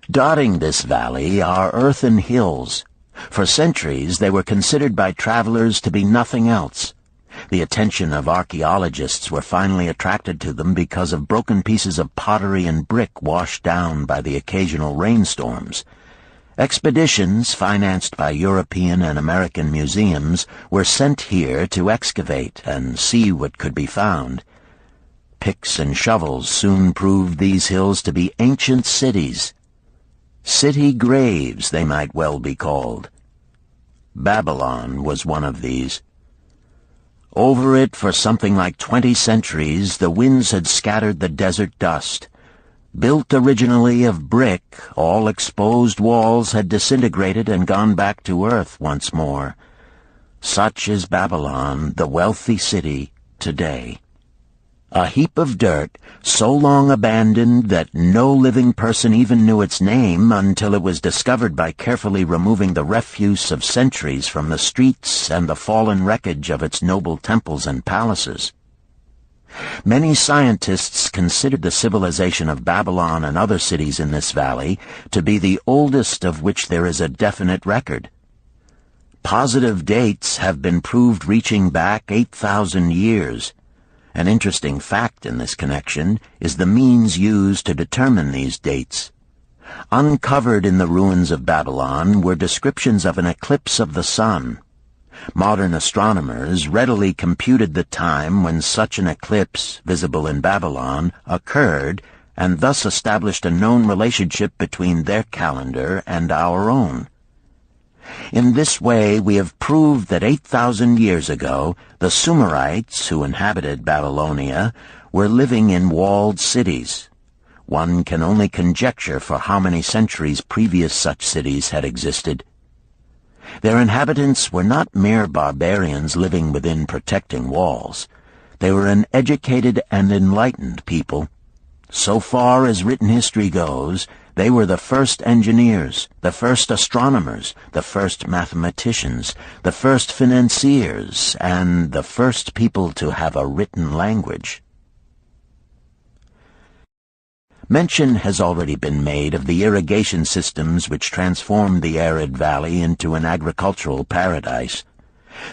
Dotting this valley are earthen hills. For centuries they were considered by travelers to be nothing else. The attention of archaeologists were finally attracted to them because of broken pieces of pottery and brick washed down by the occasional rainstorms. Expeditions, financed by European and American museums, were sent here to excavate and see what could be found. Picks and shovels soon proved these hills to be ancient cities. City graves, they might well be called. Babylon was one of these. Over it for something like 20 centuries, the winds had scattered the desert dust. Built originally of brick, all exposed walls had disintegrated and gone back to earth once more. Such is Babylon, the wealthy city, today. A heap of dirt, so long abandoned that no living person even knew its name until it was discovered by carefully removing the refuse of centuries from the streets and the fallen wreckage of its noble temples and palaces. Many scientists considered the civilization of Babylon and other cities in this valley to be the oldest of which there is a definite record. Positive dates have been proved reaching back 8,000 years. An interesting fact in this connection is the means used to determine these dates. Uncovered in the ruins of Babylon were descriptions of an eclipse of the sun. Modern astronomers readily computed the time when such an eclipse, visible in Babylon, occurred, and thus established a known relationship between their calendar and our own. In this way, we have proved that 8,000 years ago, the Sumerites, who inhabited Babylonia, were living in walled cities. one can only conjecture for how many centuries previous such cities had existed. Their inhabitants were not mere barbarians living within protecting walls. They were an educated and enlightened people. So far as written history goes, they were the first engineers, the first astronomers, the first mathematicians, the first financiers, and the first people to have a written language. Mention has already been made of the irrigation systems which transformed the arid valley into an agricultural paradise.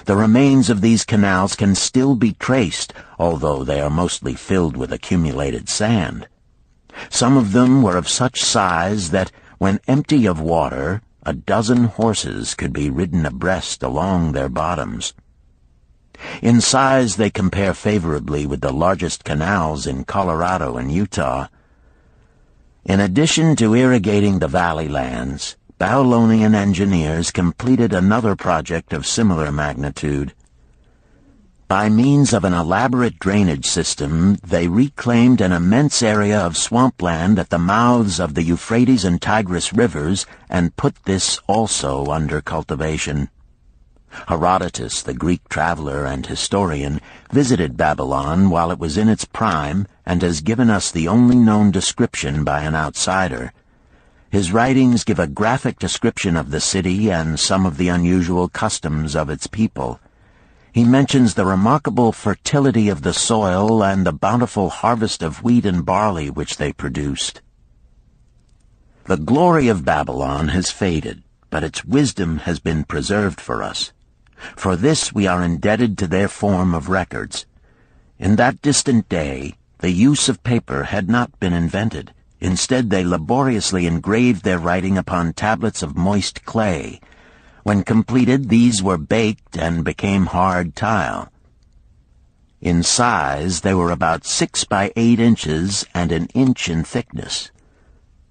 The remains of these canals can still be traced, although they are mostly filled with accumulated sand. Some of them were of such size that, when empty of water, a dozen horses could be ridden abreast along their bottoms. In size they compare favorably with the largest canals in Colorado and Utah. In addition to irrigating the valley lands, Babylonian engineers completed another project of similar magnitude. By means of an elaborate drainage system, they reclaimed an immense area of swampland at the mouths of the Euphrates and Tigris rivers and put this also under cultivation. Herodotus, the Greek traveler and historian, visited Babylon while it was in its prime and has given us the only known description by an outsider. His writings give a graphic description of the city and some of the unusual customs of its people. He mentions the remarkable fertility of the soil and the bountiful harvest of wheat and barley which they produced. The glory of Babylon has faded, but its wisdom has been preserved for us. For this we are indebted to their form of records. In that distant day, the use of paper had not been invented. Instead, they laboriously engraved their writing upon tablets of moist clay. When completed, these were baked and became hard tile. In size, they were about 6 by 8 inches and an inch in thickness.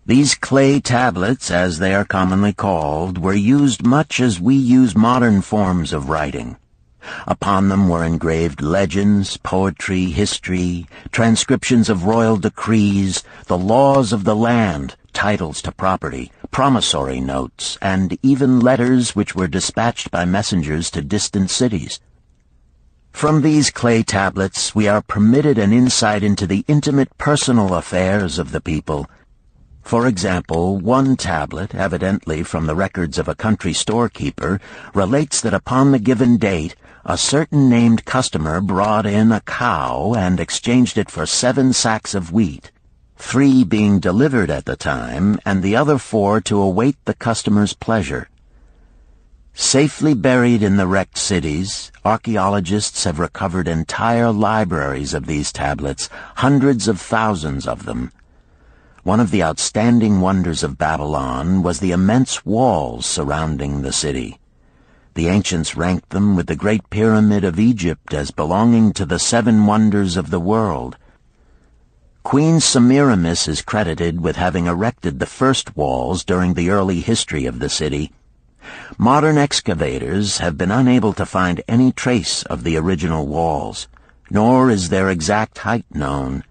These clay tablets, as they are commonly called, were used much as we use modern forms of writing. Upon them were engraved legends, poetry, history, transcriptions of royal decrees, the laws of the land, titles to property, promissory notes, and even letters which were dispatched by messengers to distant cities. From these clay tablets we are permitted an insight into the intimate personal affairs of the people. For example, one tablet, evidently from the records of a country storekeeper, relates that upon the given date, a certain named customer brought in a cow and exchanged it for 7 sacks of wheat, 3 being delivered at the time, and the other 4 to await the customer's pleasure. Safely buried in the wrecked cities, archaeologists have recovered entire libraries of these tablets, hundreds of thousands of them. One of the outstanding wonders of Babylon was the immense walls surrounding the city. The ancients ranked them with the Great Pyramid of Egypt as belonging to the 7 wonders of the world. Queen Semiramis is credited with having erected the first walls during the early history of the city. Modern excavators have been unable to find any trace of the original walls, nor is their exact height known.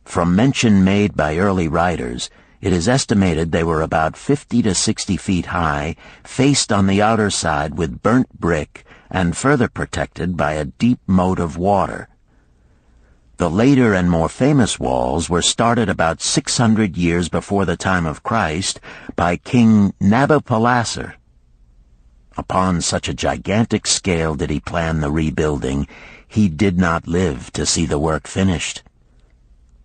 From mention made by early writers, it is estimated they were about 50 to 60 feet high, faced on the outer side with burnt brick, and further protected by a deep moat of water. The later and more famous walls were started about 600 years before the time of Christ by King Nabopolassar. Upon such a gigantic scale did he plan the rebuilding, he did not live to see the work finished.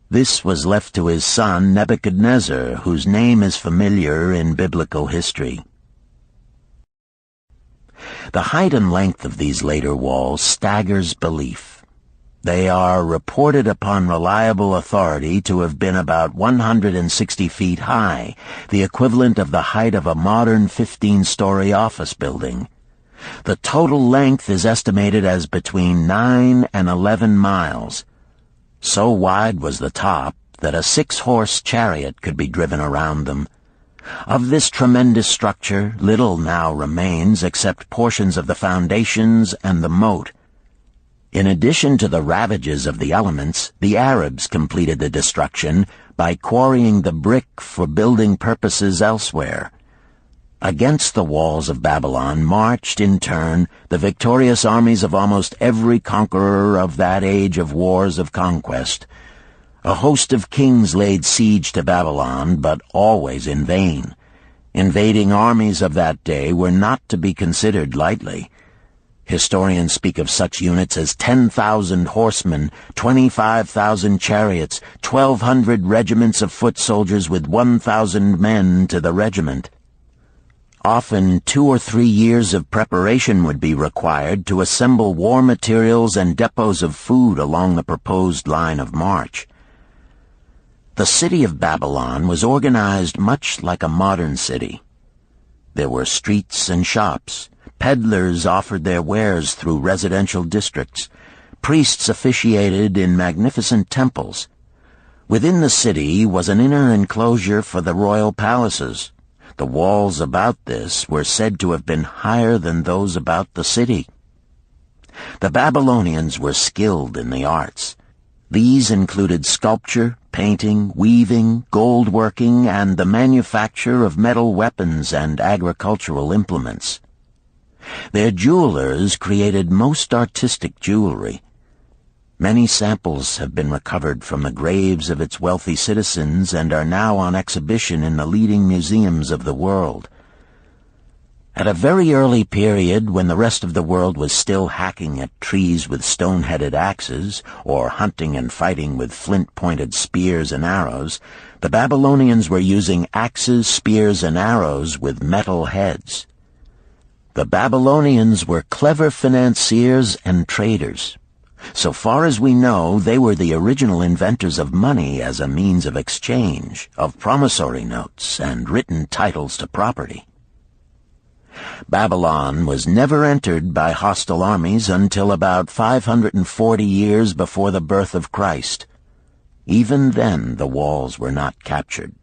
This was left to his son Nebuchadnezzar, whose name is familiar in biblical history. The height and length of these later walls staggers belief. They are reported upon reliable authority to have been about 160 feet high, the equivalent of the height of a modern 15-story office building. The total length is estimated as between 9 and 11 miles. So wide was the top that a 6-horse chariot could be driven around them. Of this tremendous structure, little now remains except portions of the foundations and the moat. In addition to the ravages of the elements, the Arabs completed the destruction by quarrying the brick for building purposes elsewhere. Against the walls of Babylon marched, in turn, the victorious armies of almost every conqueror of that age of wars of conquest. A host of kings laid siege to Babylon, but always in vain. Invading armies of that day were not to be considered lightly. Historians speak of such units as 10,000 horsemen, 25,000 chariots, 1,200 regiments of foot soldiers with 1,000 men to the regiment. Often 2 or 3 years of preparation would be required to assemble war materials and depots of food along the proposed line of march. The city of Babylon was organized much like a modern city. There were streets and shops. Peddlers offered their wares through residential districts. Priests officiated in magnificent temples. Within the city was an inner enclosure for the royal palaces. The walls about this were said to have been higher than those about the city. The Babylonians were skilled in the arts. These included sculpture, painting, weaving, gold working, and the manufacture of metal weapons and agricultural implements. Their jewelers created most artistic jewelry. Many samples have been recovered from the graves of its wealthy citizens and are now on exhibition in the leading museums of the world. At a very early period, when the rest of the world was still hacking at trees with stone-headed axes, or hunting and fighting with flint-pointed spears and arrows, the Babylonians were using axes, spears, and arrows with metal heads. The Babylonians were clever financiers and traders. So far as we know, they were the original inventors of money as a means of exchange, of promissory notes, and written titles to property. Babylon was never entered by hostile armies until about 540 years before the birth of Christ. Even then the walls were not captured.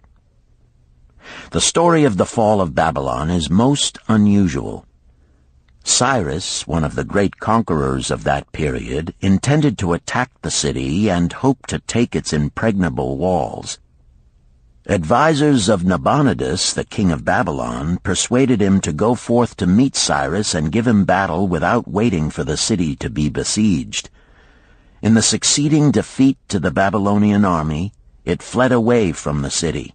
The story of the fall of Babylon is most unusual. Cyrus, one of the great conquerors of that period, intended to attack the city and hoped to take its impregnable walls. Advisors of Nabonidus, the king of Babylon, persuaded him to go forth to meet Cyrus and give him battle without waiting for the city to be besieged. In the succeeding defeat to the Babylonian army, it fled away from the city.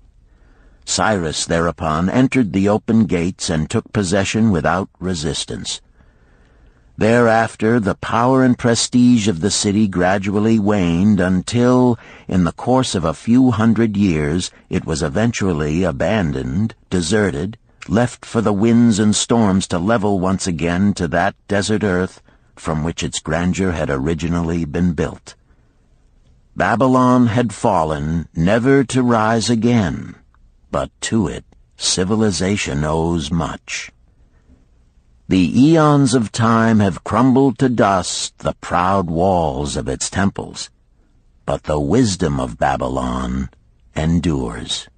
Cyrus thereupon entered the open gates and took possession without resistance. Thereafter, the power and prestige of the city gradually waned until, in the course of a few hundred years, it was eventually abandoned, deserted, left for the winds and storms to level once again to that desert earth from which its grandeur had originally been built. Babylon had fallen, never to rise again. But to it, civilization owes much. The eons of time have crumbled to dust the proud walls of its temples, but the wisdom of Babylon endures.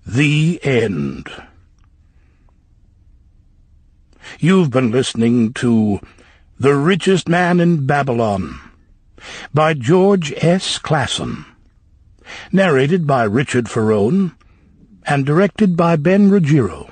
The End. You've been listening to The Richest Man in Babylon by George S. Clason, narrated by Richard Ferrone, and directed by Ben Ruggiero.